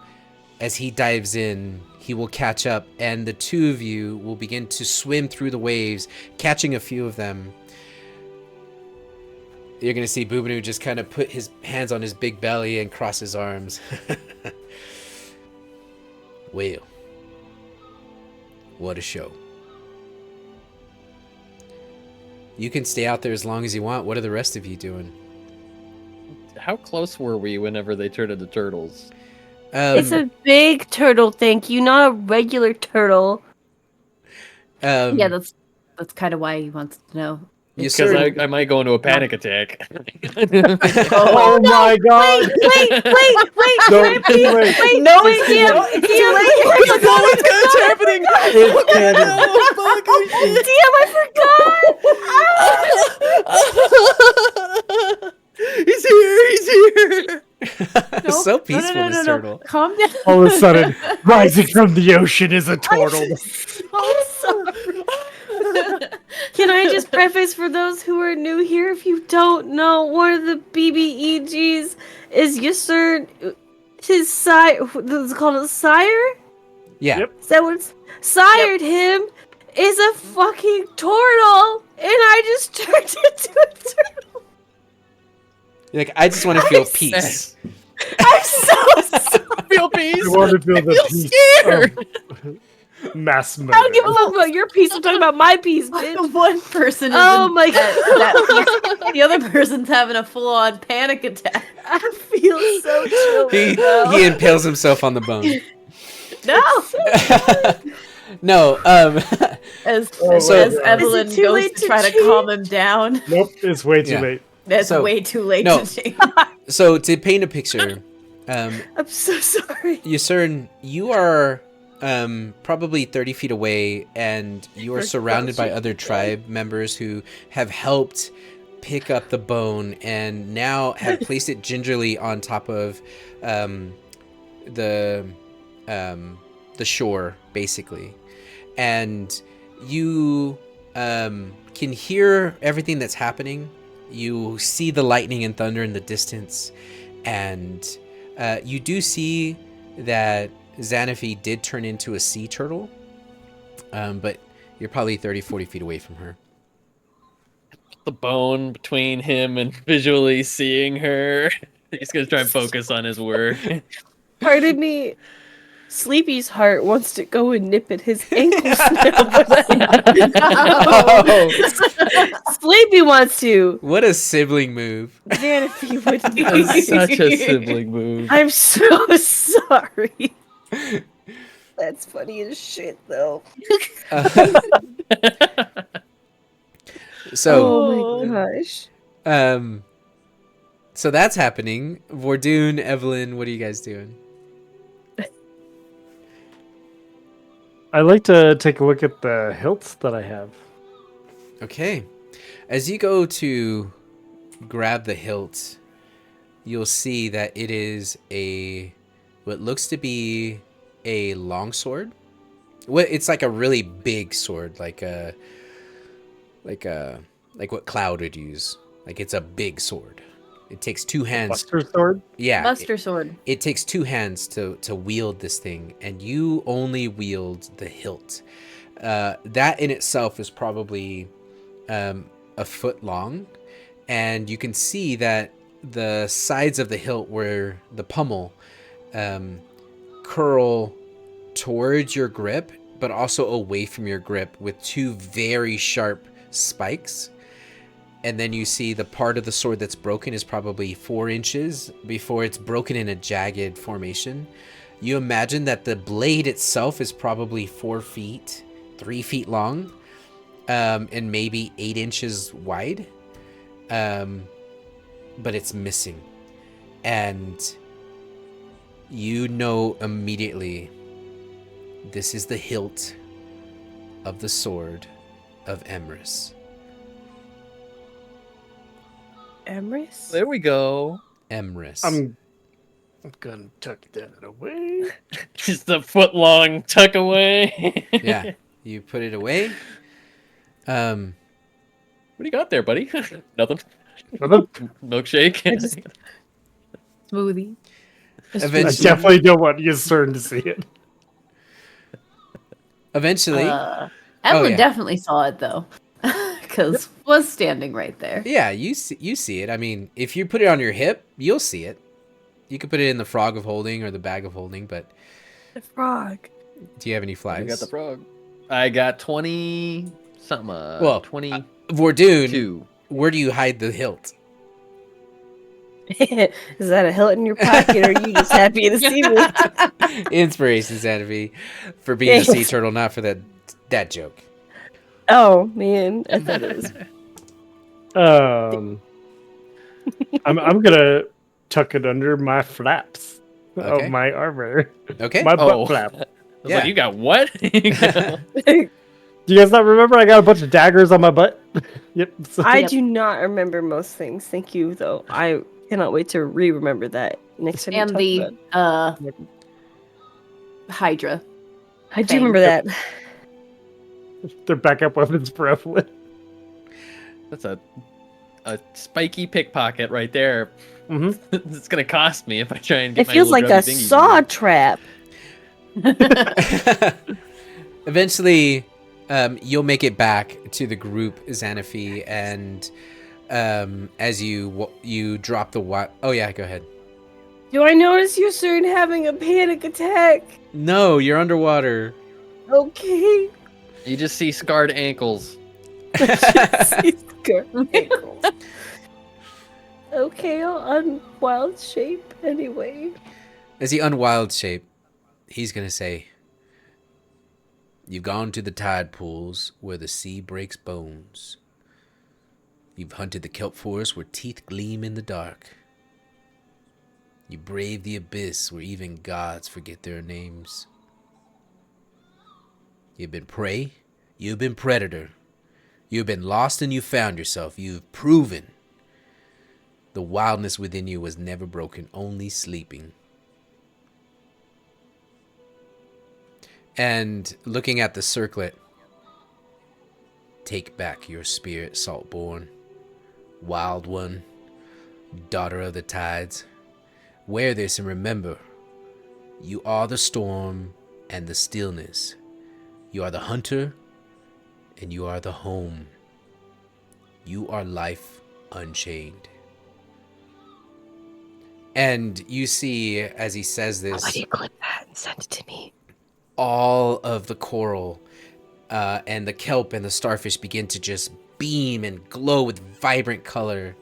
Speaker 5: As he dives in, he will catch up, and the two of you will begin to swim through the waves, catching a few of them. You're going to see Bubanu just kind of put his hands on his big belly and cross his arms. Well, what a show. You can stay out there as long as you want. What are the rest of you doing?
Speaker 1: How close were we whenever they turned into turtles?
Speaker 2: It's a big turtle, thank you, not a regular turtle.
Speaker 6: Yeah, that's kind of why he wants to know.
Speaker 5: You
Speaker 1: Because
Speaker 5: sort of-
Speaker 1: I might go into a panic attack.
Speaker 3: Oh my god!
Speaker 2: Wait,
Speaker 3: No,
Speaker 2: wait,
Speaker 3: too late.
Speaker 2: wait,
Speaker 6: No,
Speaker 2: wait,
Speaker 6: it's
Speaker 2: DM,
Speaker 6: not. It's
Speaker 2: DM,
Speaker 5: What's happening?
Speaker 3: It's canon.
Speaker 2: DM, I forgot!
Speaker 1: He's here! He's here!
Speaker 5: So peaceful, this turtle.
Speaker 6: Calm down.
Speaker 3: All of a sudden, rising from the ocean is a turtle.
Speaker 2: Can I just preface for those who are new here, if you don't know, one of the BBEGs is Yasser, his sire, what's it called, a sire?
Speaker 5: Yeah.
Speaker 3: Yep.
Speaker 2: Is that what it's, sired him is a fucking turtle, and I just turned into a turtle.
Speaker 5: You're like, I just want to feel
Speaker 2: I'm
Speaker 5: peace.
Speaker 2: I'm so sorry.
Speaker 1: feel peace.
Speaker 3: I want to feel
Speaker 1: I
Speaker 3: the
Speaker 1: feel
Speaker 3: peace
Speaker 1: scared.
Speaker 3: of mass murder.
Speaker 2: I don't give a fuck about your piece. I'm talking about my piece, bitch.
Speaker 6: One person is
Speaker 2: Oh
Speaker 6: in
Speaker 2: my
Speaker 6: that the other person's having a full-on panic attack.
Speaker 2: I feel so chill
Speaker 5: He
Speaker 2: right now.
Speaker 5: he impales himself on the bone.
Speaker 6: No,
Speaker 5: No,
Speaker 6: as
Speaker 3: Oh my
Speaker 6: as
Speaker 3: God.
Speaker 6: Evelyn
Speaker 2: Is it too
Speaker 6: goes
Speaker 2: late
Speaker 6: to
Speaker 2: to
Speaker 6: try to
Speaker 2: change?
Speaker 6: calm him down.
Speaker 3: Nope, it's way too
Speaker 5: Yeah.
Speaker 3: late.
Speaker 6: That's
Speaker 5: So-
Speaker 6: way too late
Speaker 5: no.
Speaker 6: to change.
Speaker 5: so to paint a picture,
Speaker 2: I'm so sorry.
Speaker 5: Yusern, you are probably 30 feet away, and you are surrounded by other tribe members who have helped pick up the bone and now have placed it gingerly on top of the shore, basically. And you can hear everything that's happening. You see the lightning and thunder in the distance, and you do see that Xanafi did turn into a sea turtle, but you're probably 30, 40 feet away from her.
Speaker 1: The bone between him and visually seeing her. He's gonna try and focus on his work.
Speaker 2: Pardon me. Sleepy's heart wants to go and nip at his ankles now, but Sleepy wants to.
Speaker 5: What a sibling move.
Speaker 2: Xanafi wouldn't.
Speaker 1: That's such a sibling move.
Speaker 2: I'm so sorry. That's funny as shit, though.
Speaker 5: So,
Speaker 2: Oh my gosh.
Speaker 5: so that's happening. Vordoon, Evelyn, what are you guys doing?
Speaker 3: I like to take a look at the hilts that I have.
Speaker 5: Okay. As you go to grab the hilt, you'll see that it is what looks to be a long sword. Well, it's like a really big sword, like what Cloud would use. Like it's a big sword. It takes two hands.
Speaker 3: Buster sword?
Speaker 5: Yeah.
Speaker 6: Buster sword.
Speaker 5: It takes two hands to wield this thing, and you only wield the hilt. That in itself is probably a foot long, and you can see that the sides of the hilt, where the pommel, curl towards your grip, but also away from your grip with two very sharp spikes. And then you see the part of the sword that's broken is probably 4 inches before it's broken in a jagged formation. You imagine that the blade itself is probably 4 feet, 3 feet long, and maybe 8 inches wide. But it's missing. And you know immediately this is the hilt of the sword of Emrys.
Speaker 2: Emrys?
Speaker 1: There we go.
Speaker 5: Emrys.
Speaker 3: I'm gonna tuck that away.
Speaker 1: Just a foot long tuck away.
Speaker 5: Yeah, you put it away.
Speaker 1: What do you got there, buddy? Nothing.
Speaker 3: Nothing.
Speaker 1: Milkshake.
Speaker 6: Smoothie.
Speaker 3: I
Speaker 5: Eventually,
Speaker 3: definitely don't want Yusern to see it.
Speaker 5: eventually,
Speaker 6: Evelyn
Speaker 5: yeah.
Speaker 6: definitely saw it though, because was standing right there.
Speaker 5: yeah, you see it. I mean, if you put it on your hip, you'll see it. You could put it in the frog of holding or the bag of holding, but
Speaker 2: The frog.
Speaker 5: do you have any
Speaker 1: I
Speaker 5: flies?
Speaker 1: got the frog. I got 20 something.
Speaker 5: Well,
Speaker 1: 22.
Speaker 5: Vordoon, where do you hide the hilt?
Speaker 2: Is that a hilt in your pocket, or are you just happy to see me?
Speaker 5: Inspiration, Xanavi, for being a sea turtle, not for that joke.
Speaker 2: Oh man, I thought it was.
Speaker 3: I'm gonna tuck it under my flaps
Speaker 5: Okay.
Speaker 3: of my armor.
Speaker 5: Okay.
Speaker 3: My butt
Speaker 1: Oh.
Speaker 3: flap.
Speaker 1: I was
Speaker 5: Yeah.
Speaker 1: like, you got what?
Speaker 3: Do you guys not remember I got a bunch of daggers on my butt? Yep. So-
Speaker 2: I do not remember most things. Thank you, though. I cannot wait to re-remember that next time.
Speaker 6: And
Speaker 2: we
Speaker 6: the
Speaker 2: talk about it.
Speaker 6: Hydra.
Speaker 2: I do remember that.
Speaker 3: They're backup weapons for Evelyn.
Speaker 1: That's a spiky pickpocket right there.
Speaker 3: Mm-hmm.
Speaker 1: It's gonna cost me if I try and get
Speaker 2: It
Speaker 1: my
Speaker 2: feels
Speaker 1: little
Speaker 2: like a
Speaker 1: druggy thingy
Speaker 2: saw
Speaker 1: going.
Speaker 2: trap.
Speaker 5: Eventually, you'll make it back to the group, Xanafi, and as you drop the oh yeah, go ahead.
Speaker 2: Do I notice you're starting having a panic attack?
Speaker 5: No, you're underwater.
Speaker 2: Okay.
Speaker 1: You just see scarred ankles.
Speaker 2: She's got ankles. Okay, I'll unwild shape anyway.
Speaker 5: As he unwild shape, he's gonna say, "You've gone to the tide pools where the sea breaks bones. You've hunted the kelp forest where teeth gleam in the dark. You braved the abyss where even gods forget their names. You've been prey, you've been predator, you've been lost and you found yourself. You've proven the wildness within you was never broken, only sleeping." And looking at the circlet, "Take back your spirit, Saltborn, wild one, daughter of the tides. Wear this and remember, you are the storm and the stillness. You are the hunter and you are the home. You are life unchained." And you see, as he says this,
Speaker 2: Why do you clip that and send it to me?
Speaker 5: all of the coral and the kelp and the starfish begin to just beam and glow with vibrant color.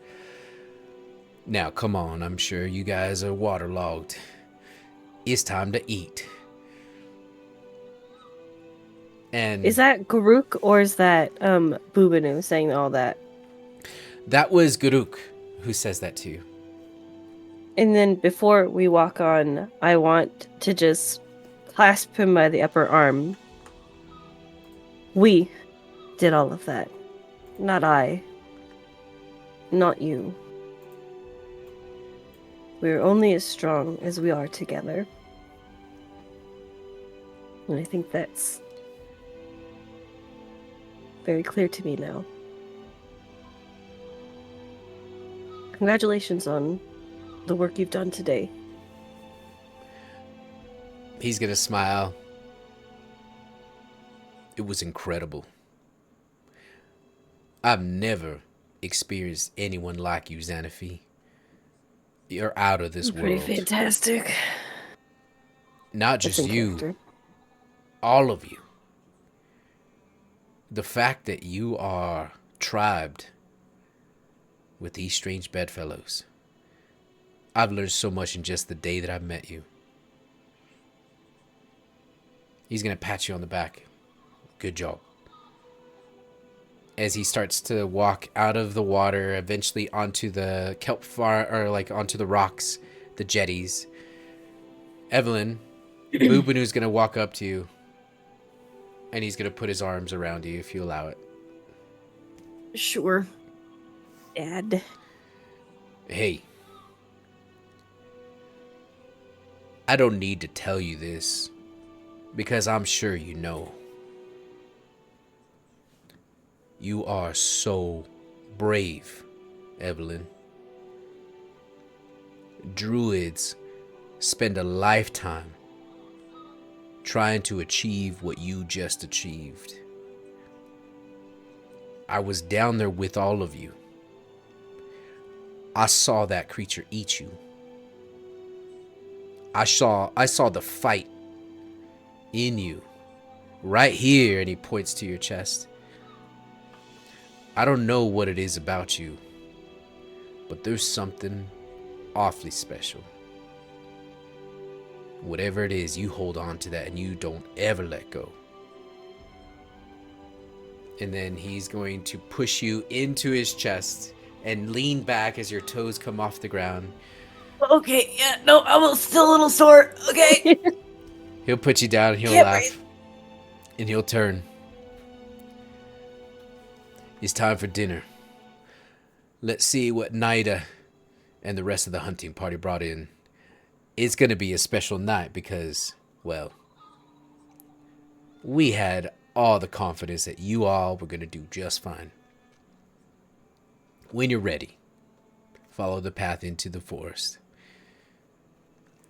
Speaker 5: Now, come on, I'm sure you guys are waterlogged. It's time to eat. And
Speaker 2: Is that Garuk or is that Bubanu saying all that?
Speaker 5: that was Garuk who says that to you.
Speaker 2: And then before we walk on, I want to just clasp him by the upper arm. We did all of that. Not I. Not you. We're only as strong as we are together. And I think that's very clear to me now. Congratulations on the work you've done today.
Speaker 5: He's gonna smile. It was incredible. I've never experienced anyone like you, Xanaphi. You're out of this
Speaker 2: Pretty
Speaker 5: world.
Speaker 2: fantastic.
Speaker 5: Not
Speaker 2: That's
Speaker 5: just
Speaker 2: in
Speaker 5: you,
Speaker 2: character.
Speaker 5: all of you. The fact that you are tribed with these strange bedfellows. I've learned so much in just the day that I've met you. He's gonna pat you on the back. Good job. As he starts to walk out of the water, eventually onto the kelp farm, or like onto the rocks, the jetties. Evelyn, Bubanu's gonna walk up to you, and he's gonna put his arms around you if you allow it.
Speaker 2: Sure. Dad.
Speaker 5: Hey, I don't need to tell you this, because I'm sure you know. You are so brave, Evelyn. Druids spend a lifetime trying to achieve what you just achieved. I was down there with all of you. I saw that creature eat you. I saw the fight in you. Right here, and he points to your chest. I don't know what it is about you, but there's something awfully special. Whatever it is, you hold on to that and you don't ever let go. And then he's going to push you into his chest and lean back as your toes come off the ground.
Speaker 2: Okay, yeah, no, I'm still a little sore. Okay.
Speaker 5: He'll put you down and he'll
Speaker 2: Can't
Speaker 5: laugh.
Speaker 2: breathe.
Speaker 5: And he'll turn. It's time for dinner. Let's see what Nida and the rest of the hunting party brought in. It's going to be a special night because, well, we had all the confidence that you all were going to do just fine. When you're ready, follow the path into the forest.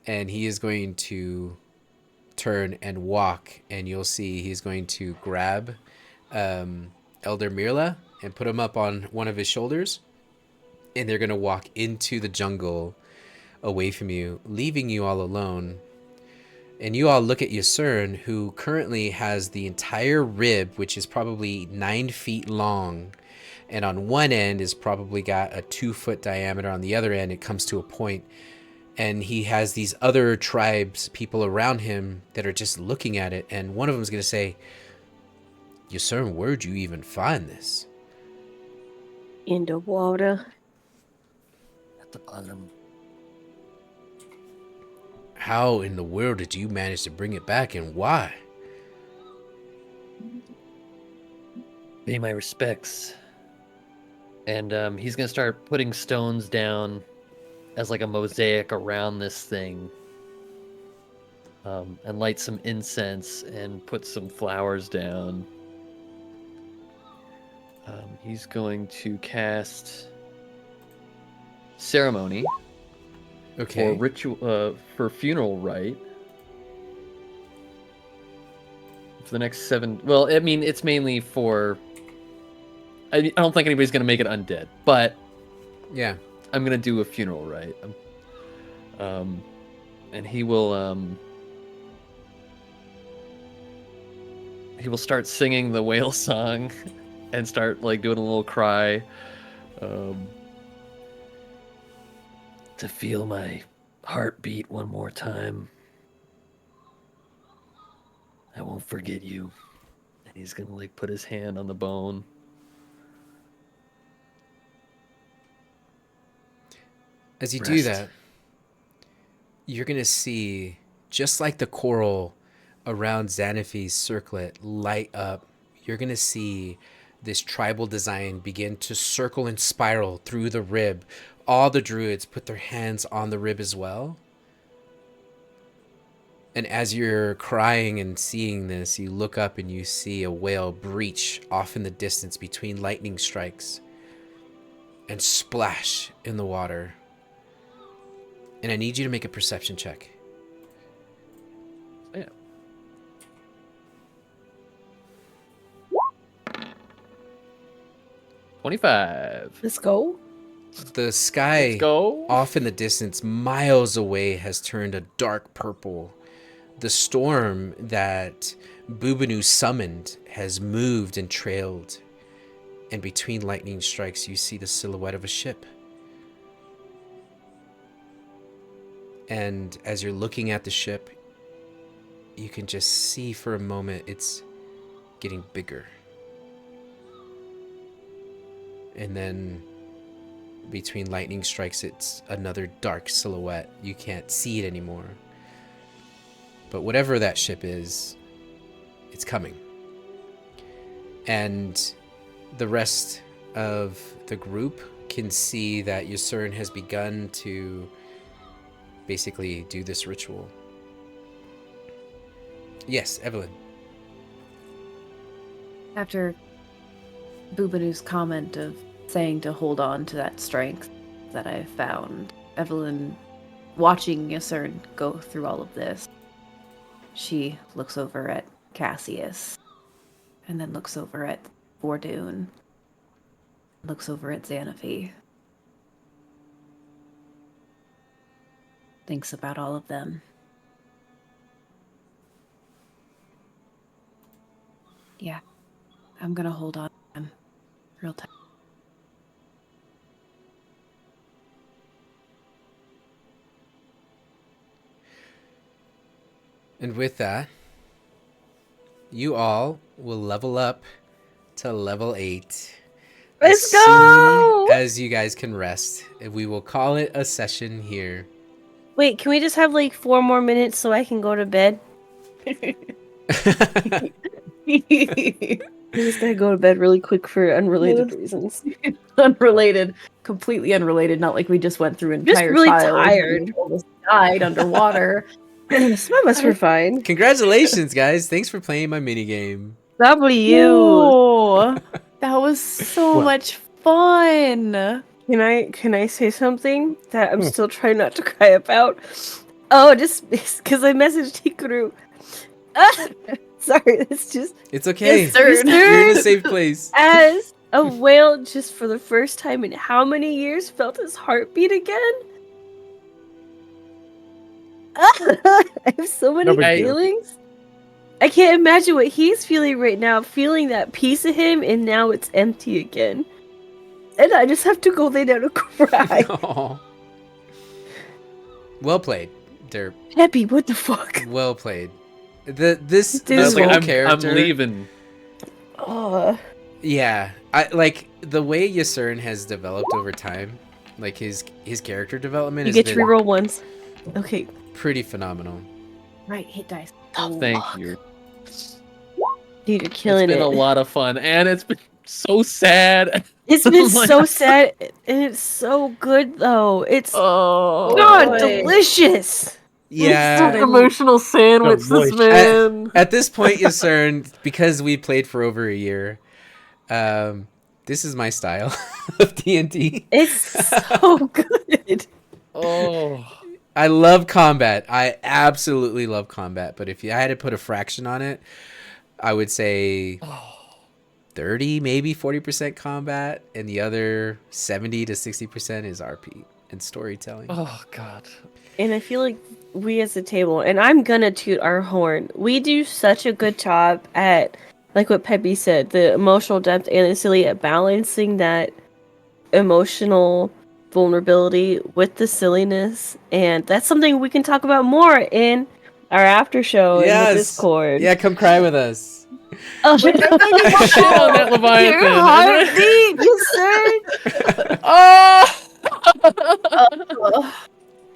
Speaker 5: And he is going to turn and walk, and you'll see he's going to grab Elder Mirla and put him up on one of his shoulders, and they're going to walk into the jungle away from you, leaving you all alone. And you all look at Yusern, who currently has the entire rib, which is probably 9 feet long. And on one end is probably got a 2-foot diameter. On the other end, it comes to a point. And he has these other tribes, people around him that are just looking at it. And one of them is going to say, Yusern, where'd you even find this?
Speaker 2: In the water.
Speaker 1: At the bottom.
Speaker 5: How in the world did you manage to bring it back, and why?
Speaker 1: Pay my respects. And he's gonna start putting stones down as like a mosaic around this thing. And light some incense and put some flowers down. He's going to cast ceremony
Speaker 5: Okay.
Speaker 1: for ritual for funeral rite for the next 7. Well, I mean, it's mainly for. I don't think anybody's gonna make it undead, but
Speaker 5: Yeah.
Speaker 1: I'm gonna do a funeral rite. And he will start singing the whale song and start like doing a little cry. To feel my heartbeat one more time. I won't forget you. And he's gonna like put his hand on the bone.
Speaker 5: As you do
Speaker 1: Rest.
Speaker 5: that, you're going to see, just like the coral around Xanafy's circlet light up, you're going to see this tribal design begin to circle and spiral through the rib. All the druids put their hands on the rib as well. And as you're crying and seeing this, you look up and you see a whale breach off in the distance between lightning strikes and splash in the water. And I need you to make a perception check.
Speaker 1: Yeah. $25.
Speaker 2: Let's go.
Speaker 5: The sky
Speaker 1: Let's go.
Speaker 5: off in the distance, miles away, has turned a dark purple. The storm that Bubanu summoned has moved and trailed. And between lightning strikes, you see the silhouette of a ship. And as you're looking at the ship, you can just see for a moment it's getting bigger. And then between lightning strikes, it's another dark silhouette. You can't see it anymore. But whatever that ship is, it's coming. And the rest of the group can see that Yusern has begun to basically do this ritual. Yes, Evelyn.
Speaker 6: After Boobanu's comment of saying to hold on to that strength that I found, Evelyn, watching Yusern go through all of this, she looks over at Cassius, and then looks over at Vordoon, looks over at Xanafy, thinks about all of them. Yeah, I'm gonna hold on to them real tight.
Speaker 5: And with that, you all will level up to level 8.
Speaker 2: Let's
Speaker 5: as
Speaker 2: go!
Speaker 5: soon as you guys can rest. And we will call it a session here.
Speaker 2: Wait, can we just have like 4 more minutes so I can go to bed? I just gotta go to bed really quick for unrelated reasons.
Speaker 6: Unrelated, completely unrelated. Not like we just went through an
Speaker 2: Just
Speaker 6: entire
Speaker 2: really
Speaker 6: trial and
Speaker 2: tired.
Speaker 6: we almost died underwater.
Speaker 2: Some of us were fine.
Speaker 5: Congratulations, guys. Thanks for playing my minigame.
Speaker 2: W.
Speaker 6: Whoa, that was so
Speaker 3: What?
Speaker 6: much fun.
Speaker 2: Can I say something that I'm still trying not to cry about? Oh, just because I messaged Hikaru. Sorry, it's just
Speaker 5: It's okay.
Speaker 6: Yes, sir.
Speaker 5: You're in a safe place.
Speaker 2: as a whale just for the first time in how many years felt his heartbeat again? I have so many
Speaker 3: No big deal.
Speaker 2: feelings. I can't imagine what he's feeling right now, feeling that piece of him, and now it's empty again. And I just have to go lay down and cry.
Speaker 5: Aw. Well played. They're
Speaker 2: Peppy, what the fuck?
Speaker 5: well played. This
Speaker 2: Dude.
Speaker 1: I was like,
Speaker 5: whole
Speaker 1: I'm
Speaker 5: character.
Speaker 1: leaving.
Speaker 2: Oh,
Speaker 5: Yeah, I like the way Yasern has developed over time. Like his character development
Speaker 2: you
Speaker 5: has
Speaker 2: get to
Speaker 5: been
Speaker 2: reroll once. Okay.
Speaker 5: pretty phenomenal.
Speaker 6: Right, hit dice.
Speaker 1: Thank you.
Speaker 2: Dude, you're
Speaker 1: It's
Speaker 2: killing
Speaker 1: been
Speaker 2: it.
Speaker 1: a lot of fun, and it's been so sad.
Speaker 2: It's been
Speaker 1: Like-
Speaker 2: so sad, and it's so good, though. It's
Speaker 1: Oh,
Speaker 2: God,
Speaker 6: boy.
Speaker 2: delicious.
Speaker 5: Yeah.
Speaker 2: It's
Speaker 1: emotional sandwich,
Speaker 3: Oh, boy.
Speaker 1: this man.
Speaker 5: At this point, Yasern, because we played for over a year, this is my style of D&D.
Speaker 2: It's so good.
Speaker 1: Oh,
Speaker 5: I love combat. I absolutely love combat. But if I had to put a fraction on it, I would say 30, maybe 40% combat, and the other 70 to 60% is RP and storytelling.
Speaker 1: oh God.
Speaker 2: And I feel like we as a table, and I'm gonna toot our horn, we do such a good job at, like what Peppy said, the emotional depth and the silly, at balancing that emotional vulnerability with the silliness. And that's something we can talk about more in our after show in the Discord.
Speaker 5: Yeah, come cry with us.
Speaker 2: Oh,
Speaker 1: Shit on that Leviathan.
Speaker 2: your heartbeat, you sir.
Speaker 1: Oh!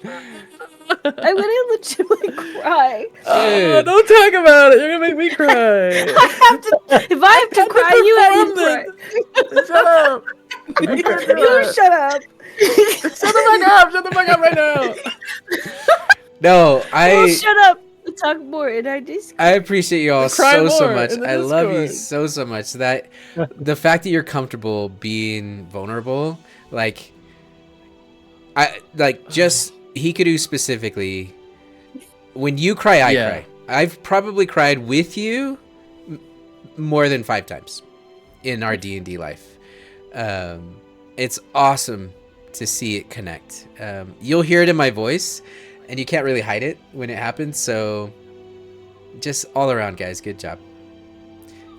Speaker 2: I'm gonna legitimately cry.
Speaker 5: Dude.
Speaker 1: Don't talk about it. You're gonna make me cry.
Speaker 2: If I have to cry, you have to cry.
Speaker 1: Shut up.
Speaker 2: You shut up.
Speaker 1: Shut the fuck up. Shut the fuck up right now.
Speaker 5: No,
Speaker 2: Well, shut up. We'll talk more, and I just.
Speaker 5: I appreciate you all
Speaker 1: Cry
Speaker 5: so
Speaker 1: more
Speaker 5: much.
Speaker 1: in the
Speaker 5: I love you
Speaker 1: Discord.
Speaker 5: so much. That the fact that you're comfortable being vulnerable, like just Hikaru specifically. When you cry, I
Speaker 1: Yeah.
Speaker 5: cry. I've probably cried with you more than 5 times in our D&D life. It's awesome to see it connect. You'll hear it in my voice, and you can't really hide it when it happens. So, just all around, guys, good job.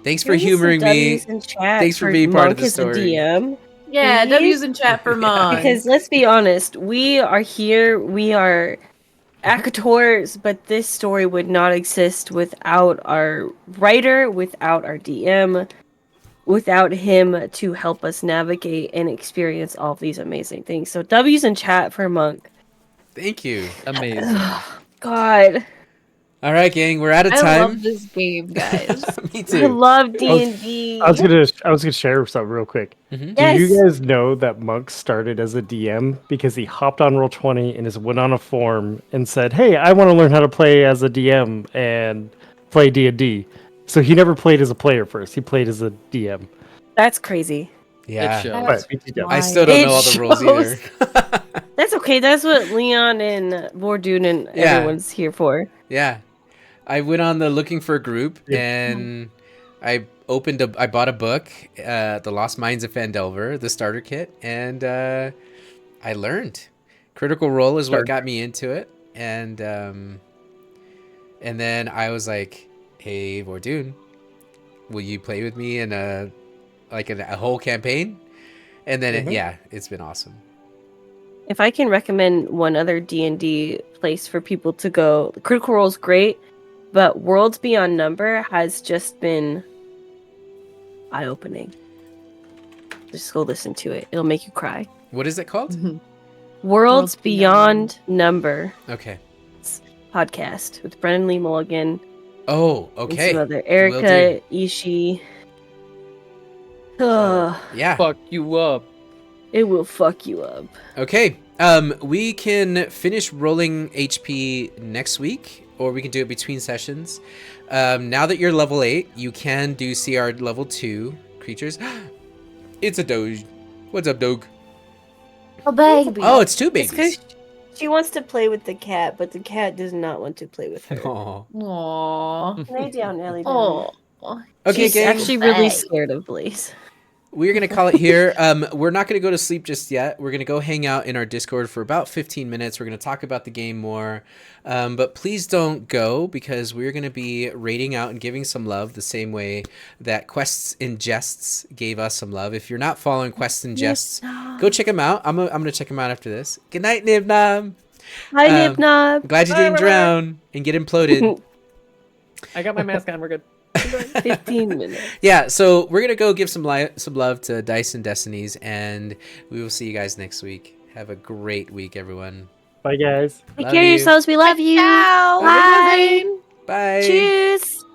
Speaker 5: Thanks for humoring me. Thanks for being part of the story.
Speaker 2: DM.
Speaker 6: Yeah,
Speaker 2: Please?
Speaker 6: W's in chat for Mon.
Speaker 2: Because let's be honest, we are here, we are actors, but this story would not exist without our writer, without our DM, without him to help us navigate and experience all of these amazing things. So W's in chat for Monk.
Speaker 5: Thank you.
Speaker 1: Amazing.
Speaker 2: God,
Speaker 5: All right, gang, we're out of
Speaker 6: I
Speaker 5: time.
Speaker 6: love this game, guys.
Speaker 5: Me
Speaker 2: I
Speaker 5: too.
Speaker 2: love D&D.
Speaker 3: I was gonna share something real quick.
Speaker 5: Mhm.
Speaker 3: Do you
Speaker 2: Yes.
Speaker 3: guys know that Monk started as a DM because he hopped on Roll20 and just went on a forum and said, "Hey, I want to learn how to play as a DM and play D&D." So he never played as a player first. He played as a DM.
Speaker 2: That's crazy.
Speaker 5: Yeah.
Speaker 1: It shows.
Speaker 3: But he did.
Speaker 5: I still don't
Speaker 2: It
Speaker 5: know all the rules either.
Speaker 2: That's okay. That's what Leon and Vordoon and
Speaker 5: Yeah.
Speaker 2: everyone's here for.
Speaker 5: Yeah. I went on the looking for a group and I bought a book, The Lost Mines of Phandelver, the starter kit, and I learned. Critical Role is what got me into it, and then I was like, "Hey, Vordoon, will you play with me in a whole campaign?" And then it's been awesome.
Speaker 2: If I can recommend one other D&D place for people to go, Critical Role is great, but Worlds Beyond Number has just been eye-opening. Just go listen to it. It'll make you cry.
Speaker 5: What is it called?
Speaker 2: Worlds Beyond Number
Speaker 5: Okay.
Speaker 2: podcast with Brennan Lee Mulligan
Speaker 5: Oh,
Speaker 2: and
Speaker 5: okay.
Speaker 2: some other
Speaker 5: Will
Speaker 2: Erica Ishii. Ugh,
Speaker 5: Yeah.
Speaker 1: Fuck you up.
Speaker 2: it will fuck you up.
Speaker 5: Okay. We can finish rolling HP next week, or we can do it between sessions. Now that you're level 8, you can do CR level 2 creatures. It's a Doge. What's up, Doge?
Speaker 6: Oh, baby.
Speaker 5: Oh, it's 2
Speaker 2: It's
Speaker 5: babies.
Speaker 2: 'cause she wants to play with the cat, but the cat does not want to play with her.
Speaker 5: Aw.
Speaker 6: Aww.
Speaker 2: Lay down, Ellie. Down.
Speaker 6: Oh.
Speaker 5: Okay,
Speaker 2: She's
Speaker 5: gang.
Speaker 2: actually really
Speaker 6: Bye.
Speaker 2: scared of Blaze.
Speaker 5: we're gonna call it here. We're not gonna go to sleep just yet. We're gonna go hang out in our Discord for about 15 minutes. We're gonna talk about the game more, but please don't go because we're gonna be rating out and giving some love the same way that Quests and Jests gave us some love. If you're not following Quests and Jests, go check them out. I'm gonna check them out after this. Good night, Nibnob.
Speaker 2: Hi, Nibnob.
Speaker 5: Glad you didn't drown and get imploded.
Speaker 1: I got my mask on. We're good.
Speaker 2: 15 minutes.
Speaker 5: Yeah, so we're gonna go give some love to Dice and Destinies, and we will see you guys next week. Have a great week, everyone.
Speaker 3: Bye, guys.
Speaker 2: Take
Speaker 5: Love
Speaker 2: care of
Speaker 5: you.
Speaker 2: yourselves. We love you.
Speaker 4: Ciao.
Speaker 2: Bye.
Speaker 5: Bye.
Speaker 2: Tschüss.